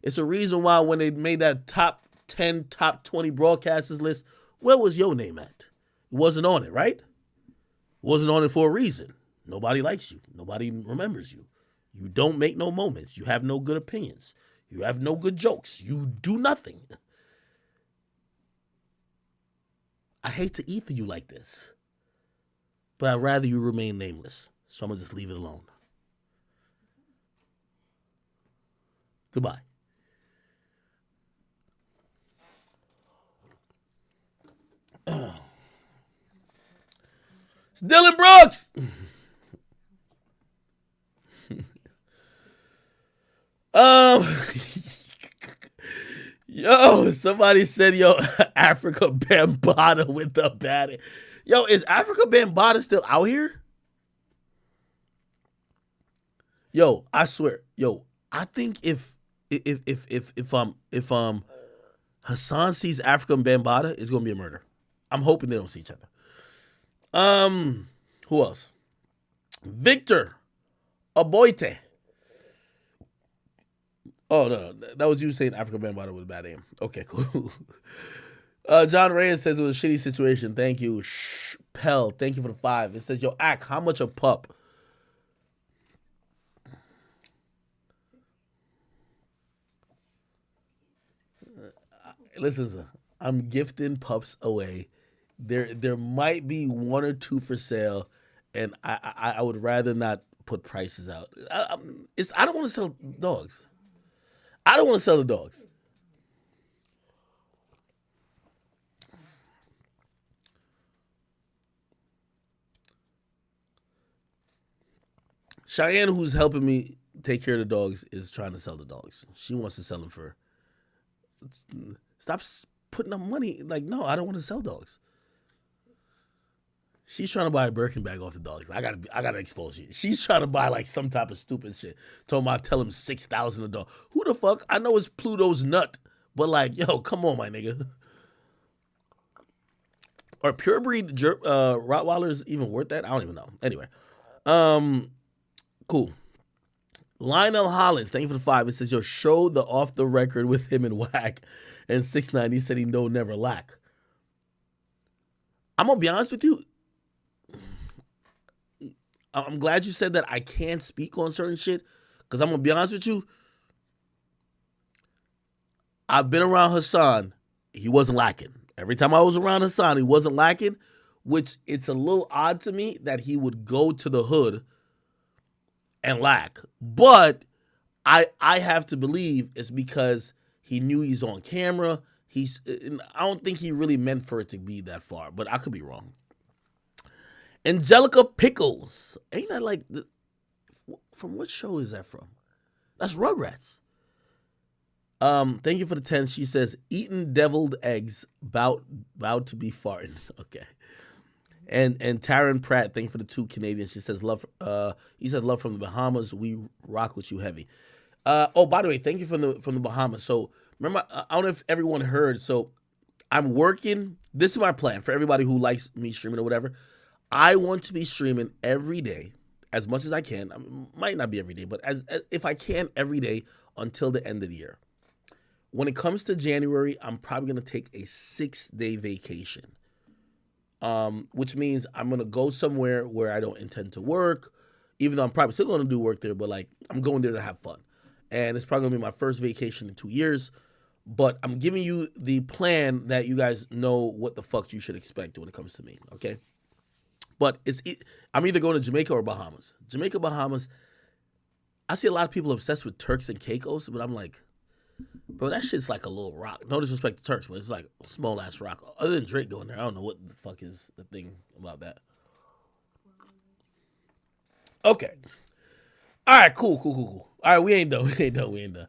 It's a reason why when they made that top 10, top 20 broadcasters list, where was your name at? It wasn't on it, right? It wasn't on it for a reason. Nobody likes you. Nobody remembers you. You don't make no moments. You have no good opinions. You have no good jokes. You do nothing. I hate to ether you like this, but I'd rather you remain nameless. So I'm going to just leave it alone. Goodbye. It's Dylan Brooks. Yo, somebody said, yo, Africa Bambaataa with the batting. Yo, is Africa Bambaataa still out here? Yo, I swear, yo, I think if Hassan sees African Bambaataa, it's gonna be a murder. I'm hoping they don't see each other. Who else? Victor Aboite. Oh, no, that was you saying Africa Bambaataa was a bad name. Okay, cool. John Reyes says it was a shitty situation. Thank you. Pell, thank you for the 5. It says, yo, Ack, how much a pup? Listen, sir, I'm gifting pups away. There might be 1 or 2 for sale, and I would rather not put prices out. I don't want to sell dogs. I don't want to sell the dogs. Cheyenne, who's helping me take care of the dogs, is trying to sell the dogs. She wants to sell them for... Stop putting up money. Like, no, I don't want to sell dogs. She's trying to buy a Birkin bag off the dogs. I gotta expose you. She's trying to buy like some type of stupid shit. Told me I tell him $6,000 a dog. Who the fuck? I know it's Pluto's nut, but like, yo, come on, my nigga. Are purebred Rottweilers even worth that? I don't even know. Anyway, cool. Lionel Hollins, thank you for the 5. It says, yo, show the off the record with him and Whack. And 6'9", he said he know never lack. I'm gonna be honest with you. I'm glad you said that I can't speak on certain shit, because I'm going to be honest with you. I've been around Hassan. He wasn't lacking. Every time I was around Hassan, he wasn't lacking, which it's a little odd to me that he would go to the hood and lack. But I have to believe it's because he knew he's on camera. I don't think he really meant for it to be that far, but I could be wrong. Angelica Pickles. Ain't that like... From what show is that from? That's Rugrats. Thank you for the 10. She says, eating deviled eggs, about to be farting. Okay. And Taryn Pratt, thank you for the 2 Canadians. She says, love. He said, love from the Bahamas. We rock with you heavy. Oh, by the way, thank you from the Bahamas. So remember, I don't know if everyone heard. So I'm working. This is my plan for everybody who likes me streaming or whatever. I want to be streaming every day as much as I can. I mean, might not be every day, but as if I can every day until the end of the year. When it comes to January, I'm probably going to take a 6-day vacation, which means I'm going to go somewhere where I don't intend to work, even though I'm probably still going to do work there, but like I'm going there to have fun. And it's probably going to be my first vacation in 2 years, but I'm giving you the plan that you guys know what the fuck you should expect when it comes to me, okay? But I'm either going to Jamaica or Bahamas. Jamaica, Bahamas, I see a lot of people obsessed with Turks and Caicos, but I'm like, bro, that shit's like a little rock. No disrespect to Turks, but it's like a small-ass rock. Other than Drake going there, I don't know what the fuck is the thing about that. Okay. All right, cool. All right, we ain't done.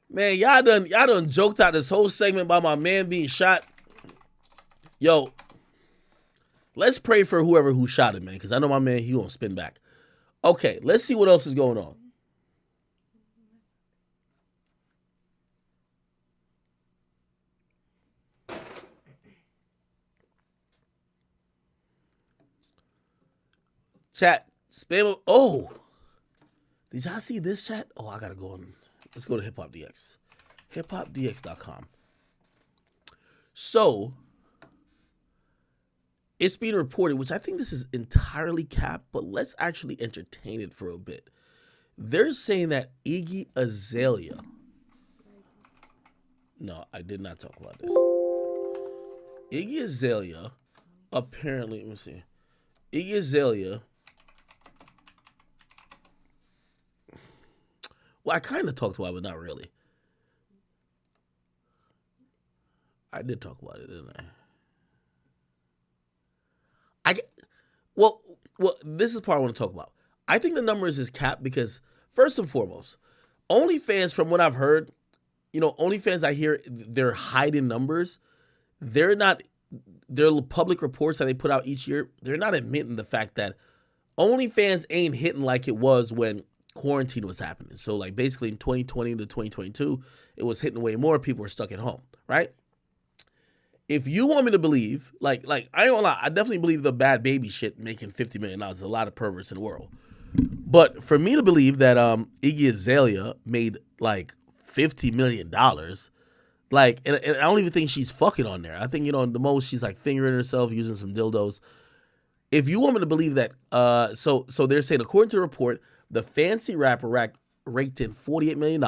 Man, y'all done joked out this whole segment about my man being shot. Yo, Let's pray for who shot him, man, because I know my man, he gonna spin back. Okay, let's see what else is going on. Chat, spam. Oh, did y'all see this, chat? Oh, I gotta go on. Let's go to Hip Hop DX. HipHopDX.com. So, it's being reported, which I think this is entirely cap, but let's actually entertain it for a bit. They're saying that Iggy Azalea. No, I did not talk about this. Iggy Azalea, apparently, let me see. Iggy Azalea. Well, I kind of talked about it, but not really. I did talk about it, didn't I? Well, this is part I want to talk about. I think the numbers is capped because, first and foremost, OnlyFans, from what I've heard, OnlyFans, I hear they're hiding numbers. They're not, their public reports that they put out each year, they're not admitting the fact that OnlyFans ain't hitting like it was when quarantine was happening. So, like, basically in 2020 to 2022, it was hitting way more. People were stuck at home, right? If you want me to believe, like I ain't gonna lie, I definitely believe the Bad Baby shit making $50 million. There's a lot of perverts in the world. But for me to believe that Iggy Azalea made like $50 million, like, and I don't even think she's fucking on there. I think, the most she's like fingering herself, using some dildos. If you want me to believe that, so they're saying, according to the report, the fancy rapper raked in $48 million,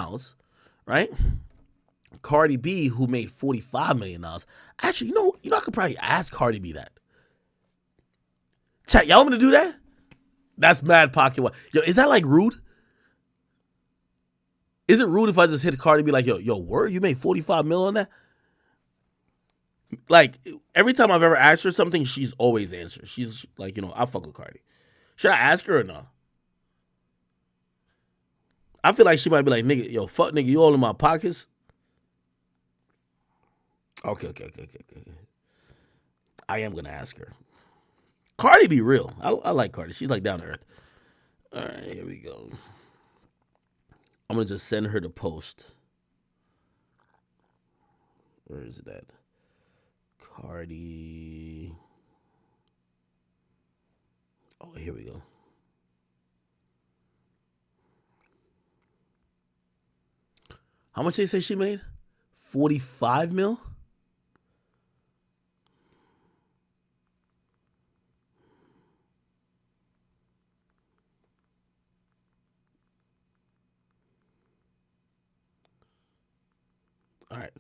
right? Cardi B, who made $45 million. Actually, I could probably ask Cardi B that. Chat, y'all want me to do that? That's mad pocket. Yo, is that like rude? Is it rude if I just hit Cardi B like, yo, word, you made $45 million on that? Like, every time I've ever asked her something, she's always answered. She's like, I fuck with Cardi. Should I ask her or no? I feel like she might be like, nigga, yo, fuck nigga, you all in my pockets? Okay. I am gonna ask her. Cardi be real. I like Cardi. She's like down to earth. All right, here we go. I'm gonna just send her the post. Where is that? Cardi. Oh, here we go. How much they say she made? 45 mil? All right.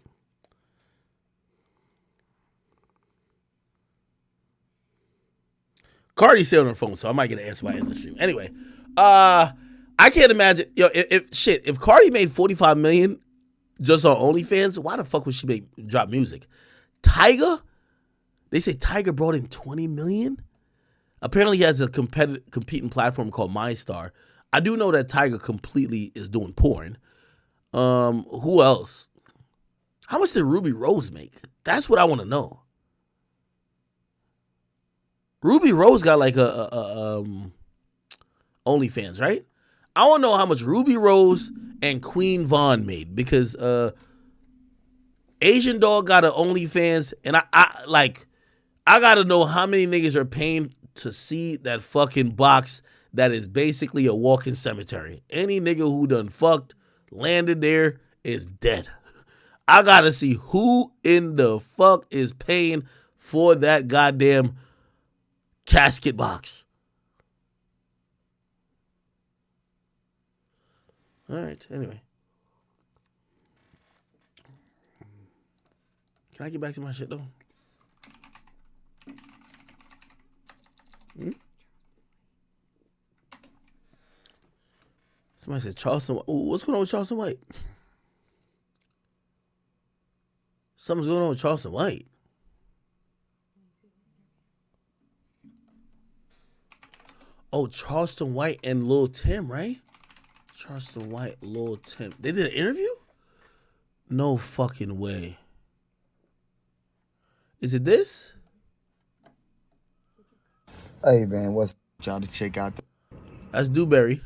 Cardi's still on her phone, so I might get an answer by the end of the stream. Anyway, I can't imagine, if Cardi made 45 million just on OnlyFans, why the fuck would she drop music? Tyga? They say Tyga brought in 20 million? Apparently he has a competing platform called MyStar. I do know that Tyga completely is doing porn. Who else? How much did Ruby Rose make? That's what I want to know. Ruby Rose got like a OnlyFans, right? I want to know how much Ruby Rose and Queen Vaughn made, because Asian Dog got an OnlyFans, and I gotta know how many niggas are paying to see that fucking box that is basically a walking cemetery. Any nigga who done fucked, landed there, is dead. I gotta see who in the fuck is paying for that goddamn casket box. All right, anyway. Can I get back to my shit, though? Somebody said Charleston. Ooh, what's going on with Charleston White? Something's going on with Charleston White. Oh, Charleston White and Lil Tim, right? Charleston White, Lil Tim. They did an interview? No fucking way. Is it this? Hey man, what's y'all to check out? That's Dewberry.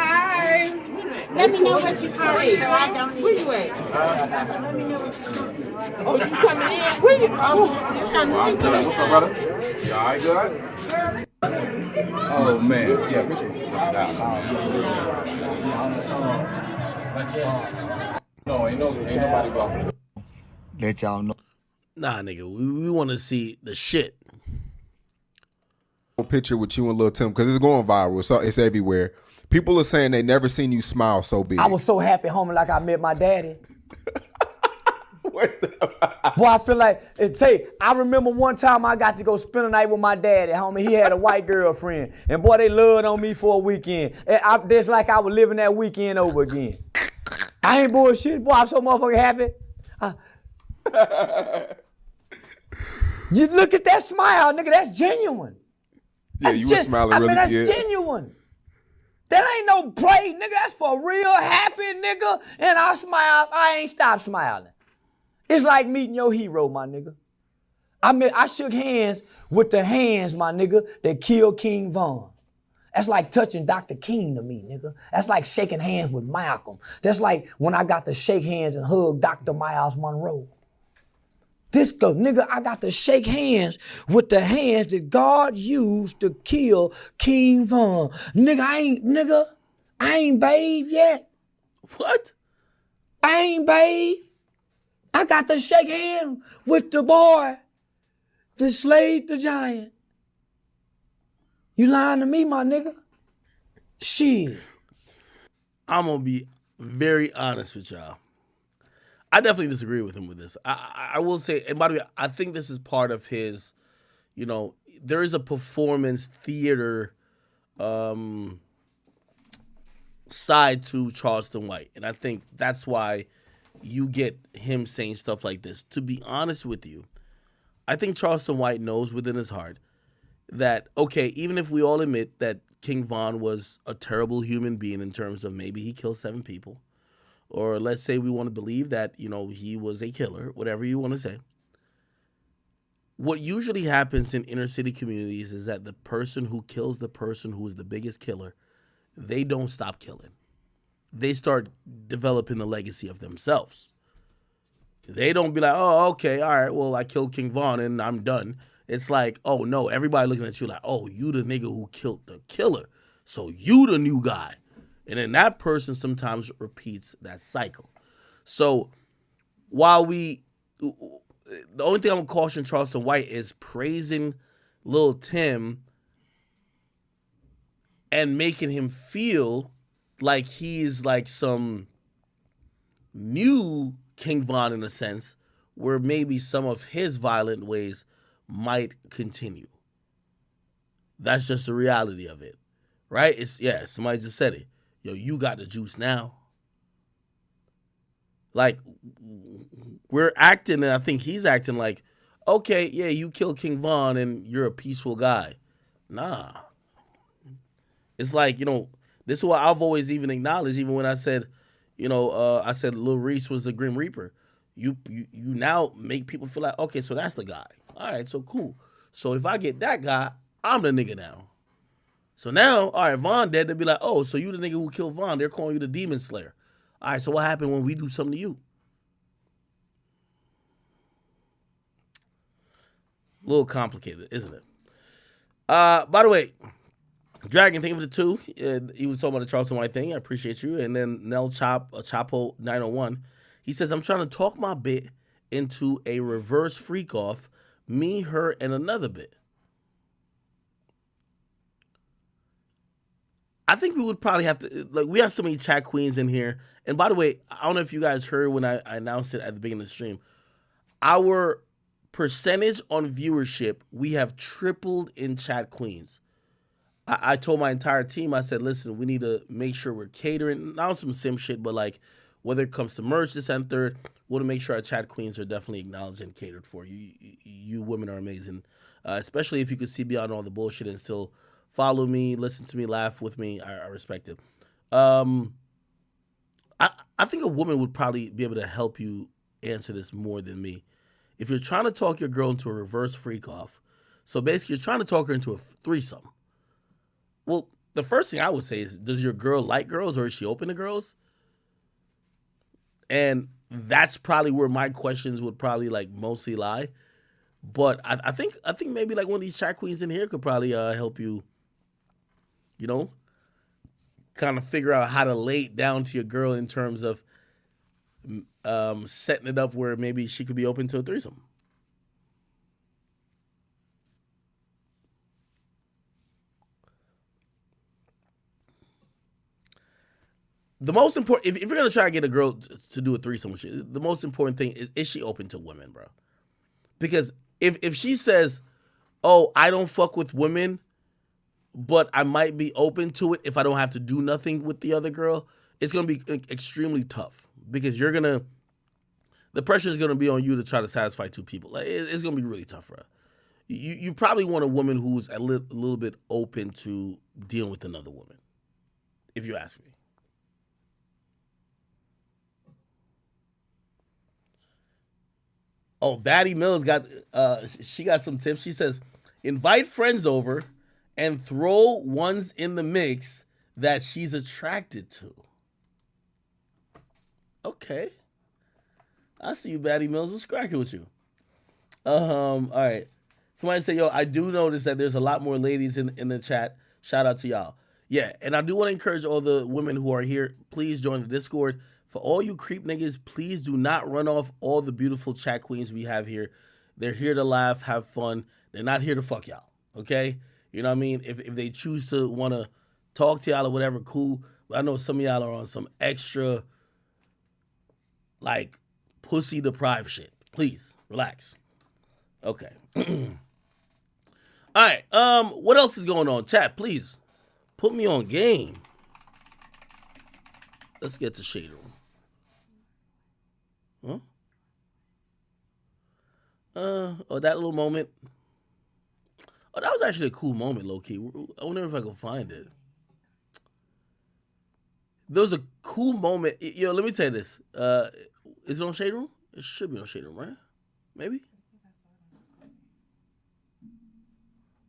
Hi. Let me know what you carry so I don't. Where you at? Let me know what you carry. Oh, you coming in? Where you? Oh, you coming in? What's up, brother? You all right, good? Oh, man. Yeah, appreciate you coming down. No, ain't nobody going. Let y'all know. Nah, nigga, we want to see the shit. Picture with you and Lil Tim because it's going viral. So it's everywhere. People are saying they never seen you smile so big. I was so happy, homie, like I met my daddy. Boy, I feel like, I remember one time I got to go spend a night with my daddy, homie. He had a white girlfriend. And boy, they loved on me for a weekend. And it's like I was living that weekend over again. I ain't bullshit. Boy, I'm so motherfucking happy. You look at that smile, nigga, that's genuine. Yeah, you were smiling really good. That's genuine. That ain't no play, nigga. That's for real happy, nigga. And I smile. I ain't stopped smiling. It's like meeting your hero, my nigga. I shook hands with the hands, my nigga, that killed King Von. That's like touching Dr. King to me, nigga. That's like shaking hands with Malcolm. That's like when I got to shake hands and hug Dr. Miles Monroe. Nigga, I got to shake hands with the hands that God used to kill King Von. Nigga, I ain't bathed yet. What? I ain't bathed. I got to shake hands with the boy that slayed the giant. You lying to me, my nigga? Shit. I'm going to be very honest with y'all. I definitely disagree with him with this. I will say, and by the way, I think this is part of his, there is a performance theater side to Charleston White. And I think that's why you get him saying stuff like this. To be honest with you, I think Charleston White knows within his heart that, okay, even if we all admit that King Von was a terrible human being in terms of maybe he killed 7 people, or let's say we want to believe that, he was a killer, whatever you want to say. What usually happens in inner city communities is that the person who kills the person who is the biggest killer, they don't stop killing. They start developing a legacy of themselves. They don't be like, oh, okay, all right, well, I killed King Von and I'm done. It's like, oh, no, everybody looking at you like, oh, you the nigga who killed the killer. So you the new guy. And then that person sometimes repeats that cycle. So while the only thing I'm going to caution Charleston White is praising Lil Tim and making him feel like he's like some new King Von in a sense, where maybe some of his violent ways might continue. That's just the reality of it, right? Somebody just said it. Yo, you got the juice now. Like, we're acting, and I think he's acting like, okay, yeah, you killed King Von and you're a peaceful guy. Nah. It's like, this is what I've always even acknowledged, even when I said, I said Lil Reese was a Grim Reaper. You now make people feel like, okay, so that's the guy. All right, so cool. So if I get that guy, I'm the nigga now. So now, all right, Von dead, they'll be like, oh, so you the nigga who killed Von. They're calling you the Demon Slayer. All right, so what happened when we do something to you? A little complicated, isn't it? By the way, Dragon, thank you for the 2. He was talking about the Charleston White thing. I appreciate you. And then Nell Chapo 901. He says, I'm trying to talk my bit into a reverse freak off, me, her, and another bit. I think we would probably have to, we have so many chat queens in here. And by the way, I don't know if you guys heard when I announced it at the beginning of the stream. Our percentage on viewership, we have tripled in chat queens. I told my entire team, I said, listen, we need to make sure we're catering, not some sim shit, but whether it comes to merch, this and third, want to make sure our chat queens are definitely acknowledged and catered for. You women are amazing, especially if you could see beyond all the bullshit and still follow me, listen to me, laugh with me. I respect it. I think a woman would probably be able to help you answer this more than me. If you're trying to talk your girl into a reverse freak off, so basically you're trying to talk her into a threesome. Well, the first thing I would say is, does your girl like girls or is she open to girls? And that's probably where my questions would probably like mostly lie. But I think maybe like one of these chat queens in here could probably help you, you know, kind of figure out how to lay it down to your girl in terms of setting it up where maybe she could be open to a threesome. The most important, if you're gonna try to get a girl to do a threesome with you, the most important thing is she open to women, bro? Because if she says, "Oh, I don't fuck with women, but I might be open to it if I don't have to do nothing with the other girl," it's gonna be extremely tough because the pressure is gonna be on you to try to satisfy two people. Like, it's gonna be really tough, bro. You probably want a woman who's a little bit open to dealing with another woman, if you ask me. Oh, Batty Mills she got some tips. She says, invite friends over and throw ones in the mix that she's attracted to. Okay. I see you, Batty Mills. What's cracking with you? All right. Somebody say, yo, I do notice that there's a lot more ladies in the chat. Shout out to y'all. Yeah, and I do want to encourage all the women who are here, please join the Discord. For all you creep niggas, please do not run off all the beautiful chat queens we have here. They're here to laugh, have fun. They're not here to fuck y'all, okay? You know what I mean? If they choose to want to talk to y'all or whatever, cool. But I know some of y'all are on some extra, like, pussy-deprived shit. Please, relax. Okay. All right, what else is going on? Chat, please, put me on game. Let's get to Shade Room. Huh? Oh, that little moment. Oh, that was actually a cool moment, low-key. I wonder if I can find it. There was a cool moment. Yo, let me tell you this. Is it on Shade Room? It should be on Shade Room, right? Maybe?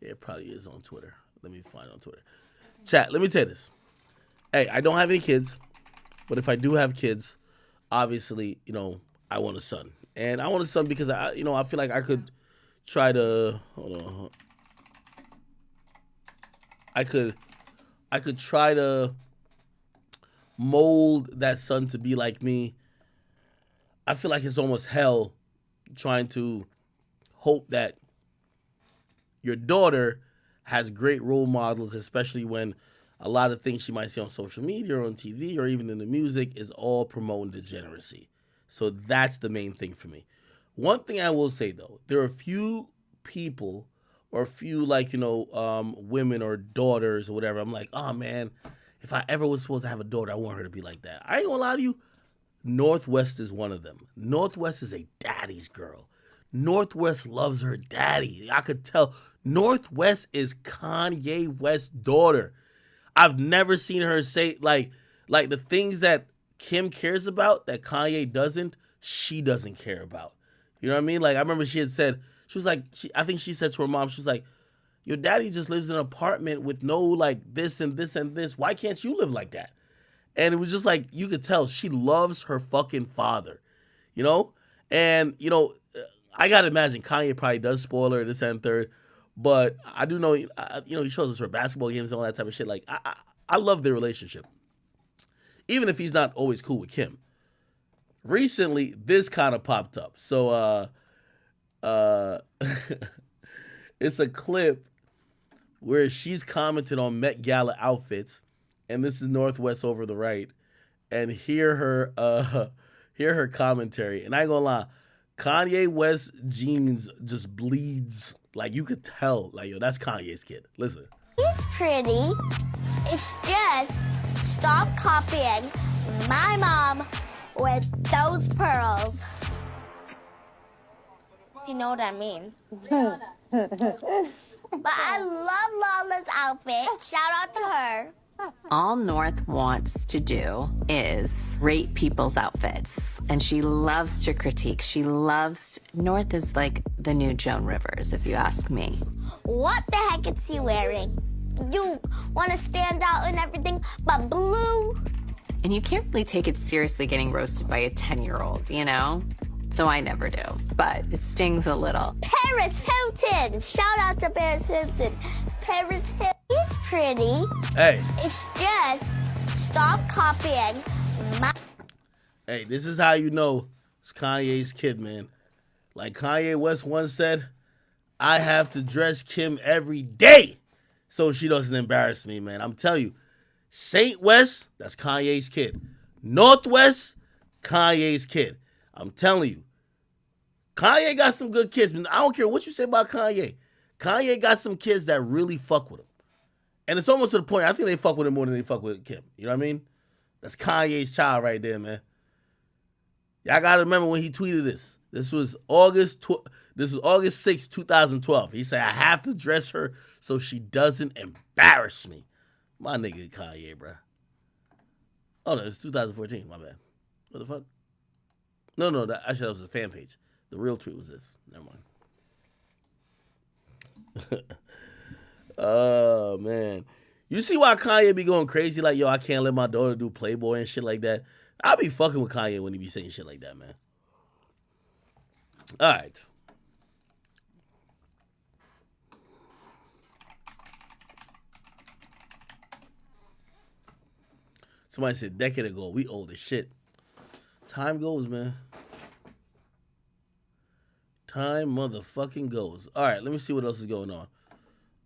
Yeah, it probably is on Twitter. Let me find it on Twitter. Chat, let me tell you this. Hey, I don't have any kids, but if I do have kids, obviously, you know, I want a son. And I want a son because I feel like I could try to, hold on. I could try to mold that son to be like me. I feel like it's almost hell trying to hope that your daughter has great role models, especially when a lot of things she might see on social media or on TV or even in the music is all promoting degeneracy. So that's the main thing for me. One thing I will say, though, there are a few people or a few, like, women or daughters or whatever. I'm like, oh, man, if I ever was supposed to have a daughter, I want her to be like that. I ain't gonna lie to you. Northwest is one of them. Northwest is a daddy's girl. Northwest loves her daddy. I could tell. Northwest is Kanye West's daughter. I've never seen her say, like the things that Kim cares about that Kanye doesn't, she doesn't care about. You know what I mean? Like, I remember she had said, she was like, I think she said to her mom, she was like, your daddy just lives in an apartment with no, like, this and this and this. Why can't you live like that? And it was just like, you could tell she loves her fucking father, you know? And, I got to imagine Kanye probably does spoil her this and third. But I do know, he shows us her basketball games and all that type of shit. Like, I love their relationship. Even if he's not always cool with Kim. Recently, this kind of popped up. So, it's a clip where she's commented on Met Gala outfits. And this is Northwest over the right. And hear her commentary. And I ain't gonna lie, Kanye West jeans just bleeds. Like, you could tell, like, yo, that's Kanye's kid. Listen. He's pretty. It's just stop copying my mom with those pearls. you know what I mean. But I love Lala's outfit. Shout out to her. All North wants to do is rate people's outfits. And she loves to critique. North is like the new Joan Rivers, if you ask me. What the heck is he wearing? You want to stand out and everything, but blue? And you can't really take it seriously getting roasted by a 10-year-old, you know? So I never do, but it stings a little. Paris Hilton! Shout out to Paris Hilton. Paris Hilton. He's pretty. Hey. It's just stop copying my... Hey, this is how you know it's Kanye's kid, man. Like Kanye West once said, I have to dress Kim every day so she doesn't embarrass me, man. I'm telling you, Saint West, that's Kanye's kid. Northwest, Kanye's kid. I'm telling you, Kanye got some good kids. I don't care what you say about Kanye. Kanye got some kids that really fuck with him. And it's almost to the point, I think they fuck with him more than they fuck with Kim. You know what I mean? That's Kanye's child right there, man. Y'all got to remember when he tweeted this. This was August 6, 2012. He said, I have to dress her so she doesn't embarrass me. My nigga Kanye, bro. Oh, no, it's 2014. My bad. What the fuck? No, that was a fan page. The real tweet was this. Never mind. Oh, man. You see why Kanye be going crazy? Like, yo, I can't let my daughter do Playboy and shit like that. I be fucking with Kanye when he be saying shit like that, man. All right. Somebody said a decade ago, we old as shit. Time goes, man. Time motherfucking goes. All right, let me see what else is going on.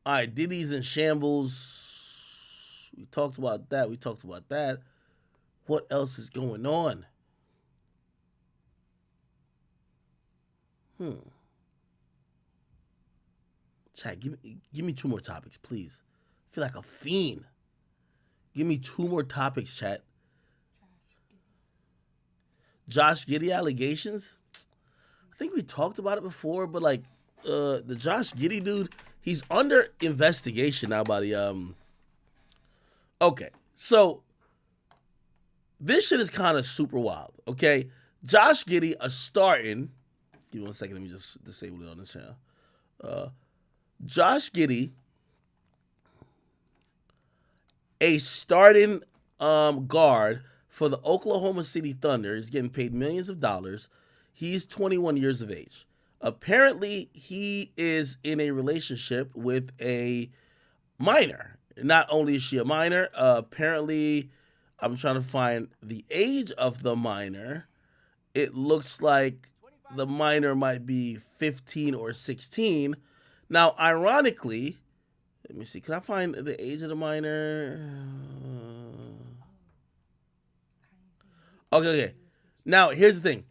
All right, Diddy's in shambles. We talked about that. What else is going on? Chat, give me 2 more topics, please. I feel like a fiend. Give me 2 more topics, chat. Josh Giddey allegations? I think we talked about it before, but like the Josh Giddey dude, he's under investigation now by the Okay, so this shit is kind of super wild, okay? Josh Giddey, a starting... Give me 1 second, let me just disable it on this channel. Josh Giddey, a starting guard for the Oklahoma City Thunder, is getting paid millions of dollars. He's 21 years of age. Apparently, he is in a relationship with a minor. Not only is she a minor, apparently, I'm trying to find the age of the minor. It looks like the minor might be 15 or 16. Now, ironically, let me see. Can I find the age of the minor? Okay. Now, here's the thing.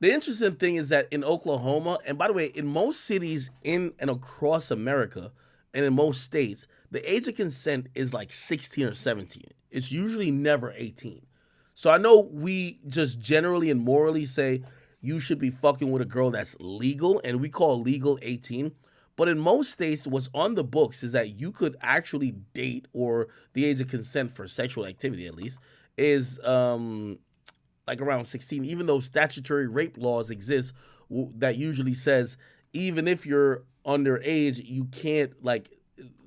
The interesting thing is that in Oklahoma, and by the way, in most cities in and across America, and in most states, the age of consent is like 16 or 17. It's usually never 18. So I know we just generally and morally say you should be fucking with a girl that's legal, and we call legal 18. But in most states, what's on the books is that you could actually date, or the age of consent for sexual activity at least, is like around 16, even though statutory rape laws exist that usually says even if you're underage, you can't, like,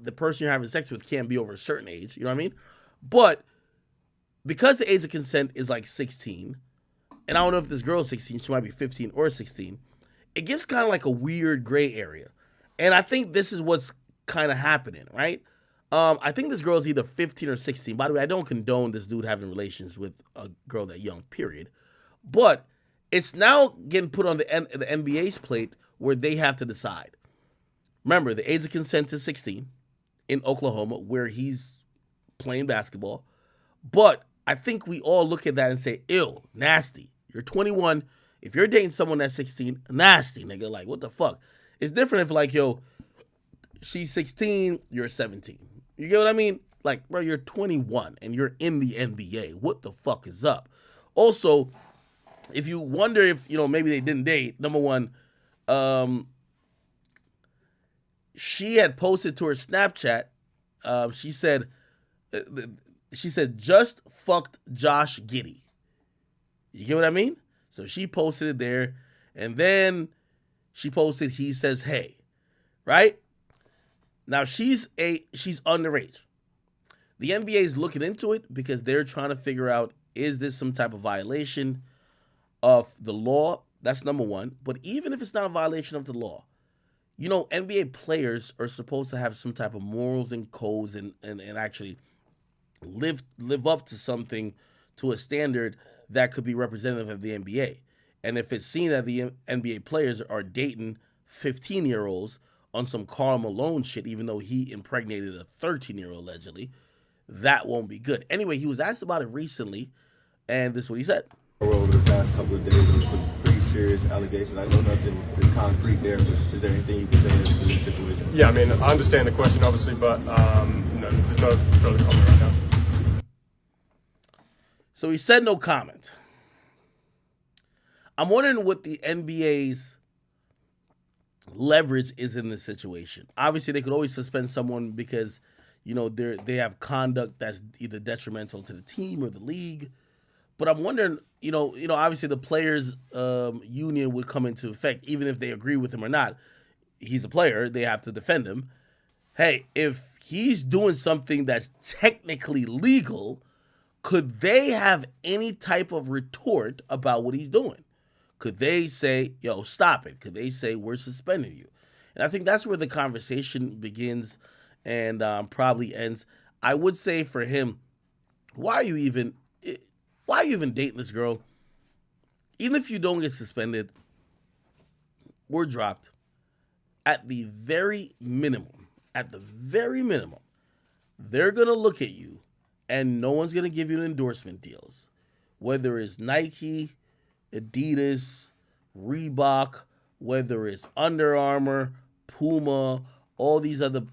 the person you're having sex with can't be over a certain age, you know what I mean? But because the age of consent is like 16, and I don't know if this girl is 16, she might be 15 or 16, it gives kind of like a weird gray area. And I think this is what's kind of happening, right? I think this girl is either 15 or 16. By the way, I don't condone this dude having relations with a girl that young, period. But it's now getting put on the NBA's plate where they have to decide. Remember, the age of consent is 16 in Oklahoma, where he's playing basketball. But I think we all look at that and say, ew, nasty. You're 21. If you're dating someone that's 16, nasty, nigga. Like, what the fuck? It's different if, like, yo, she's 16, you're 17. You get what I mean? Like, bro, you're 21 and you're in the NBA. What the fuck is up? Also, if you wonder if, maybe they didn't date, number one, She had posted to her Snapchat. She said, just fucked Josh Giddey. You get what I mean? So she posted it there, and then she posted, he says, hey, right? Now she's underage. The NBA is looking into it because they're trying to figure out, is this some type of violation of the law? That's number one. But even if it's not a violation of the law, you know, NBA players are supposed to have some type of morals and codes and actually live up to something, to a standard that could be representative of the NBA. And if it's seen that the NBA players are dating 15-year-olds on some Karl Malone shit, even though he impregnated a 13-year-old allegedly, that won't be good. Anyway, he was asked about it recently, and this is what he said. Over the past couple of days, there some pretty serious allegations. I know nothing is concrete there, but is there anything you can say in this situation? Yeah, I mean, I understand the question, obviously, but no, there's no further comment right now. So he said no comment. I'm wondering what the NBA's leverage is in this situation. Obviously, they could always suspend someone because, you know, they have conduct that's either detrimental to the team or the league. But I'm wondering, you know, obviously the players' union would come into effect, even if they agree with him or not. He's a player; they have to defend him. Hey, if he's doing something that's technically legal, could they have any type of retort about what he's doing? Could they say, yo, stop it? Could they say, we're suspending you? And I think that's where the conversation begins and probably ends. I would say for him, why are you even dating this girl? Even if you don't get suspended or dropped, at the very minimum, they're going to look at you and no one's going to give you endorsement deals. Whether it's Nike, Adidas, Reebok, whether it's Under Armour, Puma, all these other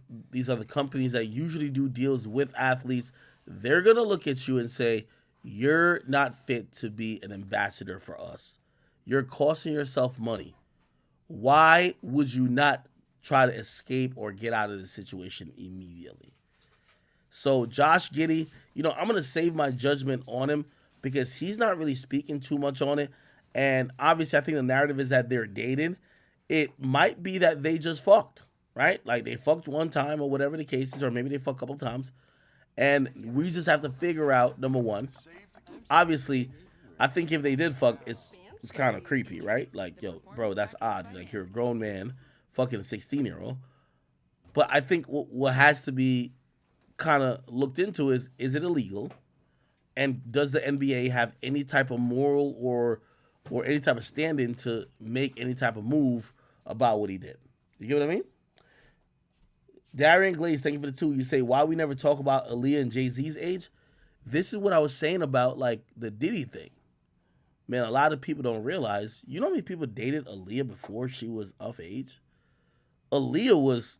companies that usually do deals with athletes, they're going to look at you and say, you're not fit to be an ambassador for us. You're costing yourself money. Why would you not try to escape or get out of the situation immediately? So Josh Giddey, you know, I'm going to save my judgment on him because he's not really speaking too much on it. And obviously, I think the narrative is that they're dating. It might be that they just fucked, right? Like they fucked one time or whatever the case is, or maybe they fucked a couple times. And we just have to figure out, number one, obviously, I think if they did fuck, it's kind of creepy, right? Like, yo, bro, that's odd. Like, you're a grown man fucking a 16-year-old. But I think what has to be kind of looked into is it illegal? And does the NBA have any type of moral or any type of stand-in to make any type of move about what he did? You get what I mean? Darian Glaze, thank you for the 2. You say, why we never talk about Aaliyah and Jay-Z's age? This is what I was saying about, like, the Diddy thing. Man, a lot of people don't realize, you know how many people dated Aaliyah before she was of age? Aaliyah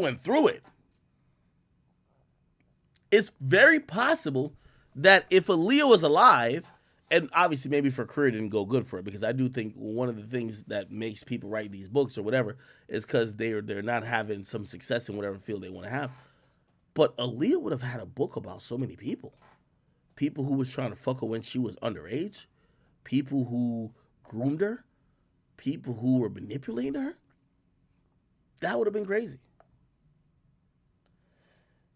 went through it. It's very possible that if Aaliyah was alive, and obviously maybe her career didn't go good for it, because I do think one of the things that makes people write these books or whatever is because they're not having some success in whatever field they want to have. But Aaliyah would have had a book about so many people. People who was trying to fuck her when she was underage. People who groomed her. People who were manipulating her. That would have been crazy.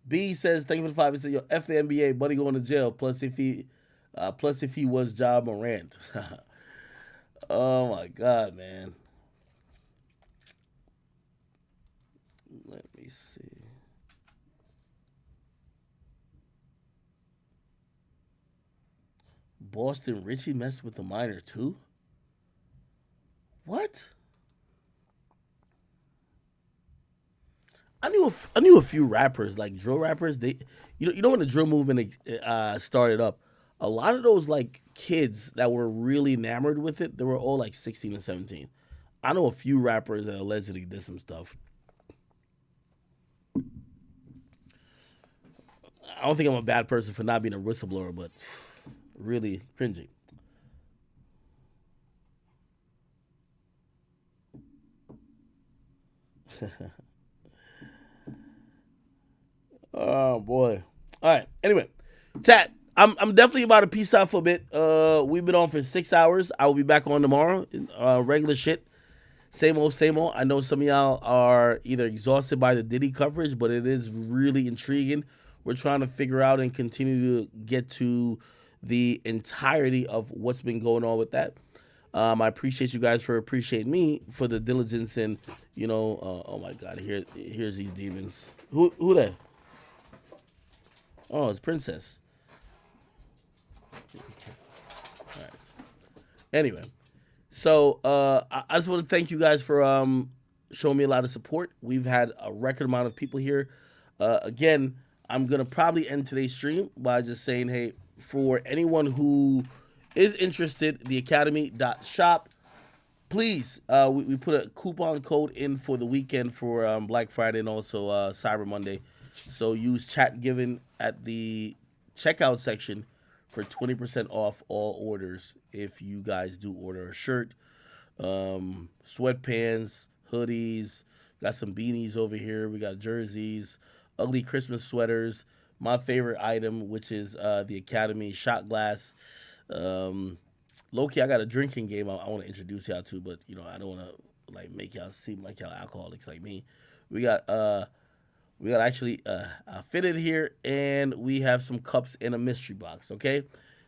B says, thank you for the 5. He said, yo, F the NBA, buddy going to jail. Plus if he was Ja Morant. Oh my God, man. Let me see. Boston Richie messed with the minor too? What? I knew a few rappers, like drill rappers. They, you know when the drill movement started up, a lot of those like kids that were really enamored with it, they were all like 16 and 17. I know a few rappers that allegedly did some stuff. I don't think I'm a bad person for not being a whistleblower, but really cringy. Oh boy. All right. Anyway, chat. I'm definitely about to peace out for a bit. We've been on for 6 hours. I will be back on tomorrow. Regular shit. Same old, same old. I know some of y'all are either exhausted by the Diddy coverage, but it is really intriguing. We're trying to figure out and continue to get to the entirety of what's been going on with that. I appreciate you guys for appreciating me for the diligence and, you know, oh my God, here's these demons. Who that? Oh, it's Princess. All right. Anyway, so I just want to thank you guys for showing me a lot of support. We've had a record amount of people here. Again, I'm going to probably end today's stream by just saying, hey, for anyone who is interested, theacademy.shop, please, we put a coupon code in for the weekend for Black Friday and also Cyber Monday. So use chat given at the checkout section for 20% off all orders if you guys do order a shirt, sweatpants, hoodies, got some beanies over here, we got jerseys, ugly Christmas sweaters, my favorite item, which is the Academy shot glass. Low-key, I got a drinking game I want to introduce y'all to, but you know, I don't want to like make y'all seem like y'all alcoholics like me. We got actually fitted here, and we have some cups in a mystery box. Okay,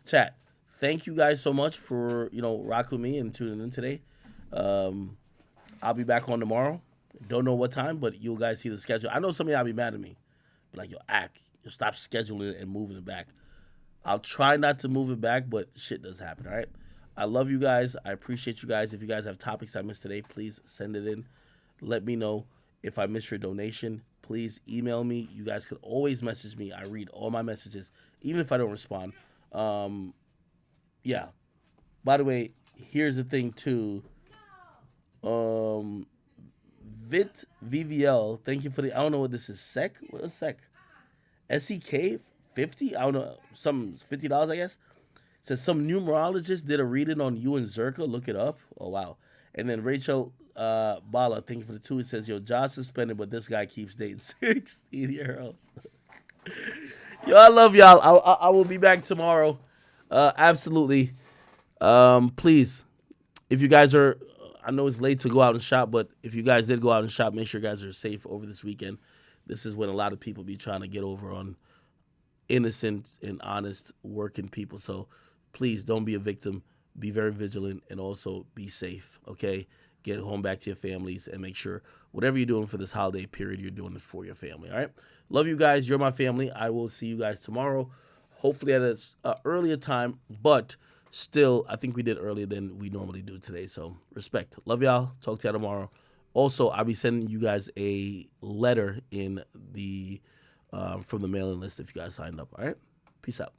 chat. Thank you guys so much for rocking with me and tuning in today. I'll be back on tomorrow. Don't know what time, but you guys see the schedule. I know some of y'all be mad at me, but like, you stop scheduling it and moving it back. I'll try not to move it back, but shit does happen. All right. I love you guys. I appreciate you guys. If you guys have topics I missed today, please send it in. Let me know. If I missed your donation, please email me. You guys could always message me. I read all my messages, even if I don't respond. Yeah. By the way, here's the thing too. VVL, thank you for the. I don't know what this is. SEC? What is SEC? SEK 50? I don't know. Some $50, I guess. It says some numerologist did a reading on you and Zerka. Look it up. Oh wow. And then Rachel Bala, thank you for the 2. It says, yo, Josh suspended, but this guy keeps dating 16-year-olds. Yo, I love y'all. I will be back tomorrow. Absolutely. Please, if you guys are, I know it's late to go out and shop, but if you guys did go out and shop, make sure you guys are safe over this weekend. This is when a lot of people be trying to get over on innocent and honest working people. So please don't be a victim. Be very vigilant and also be safe, okay? Get home back to your families and make sure whatever you're doing for this holiday period, you're doing it for your family, all right? Love you guys. You're my family. I will see you guys tomorrow, hopefully at an earlier time, but still, I think we did earlier than we normally do today, so respect. Love y'all. Talk to y'all tomorrow. Also, I'll be sending you guys a letter in the from the mailing list if you guys signed up, all right? Peace out.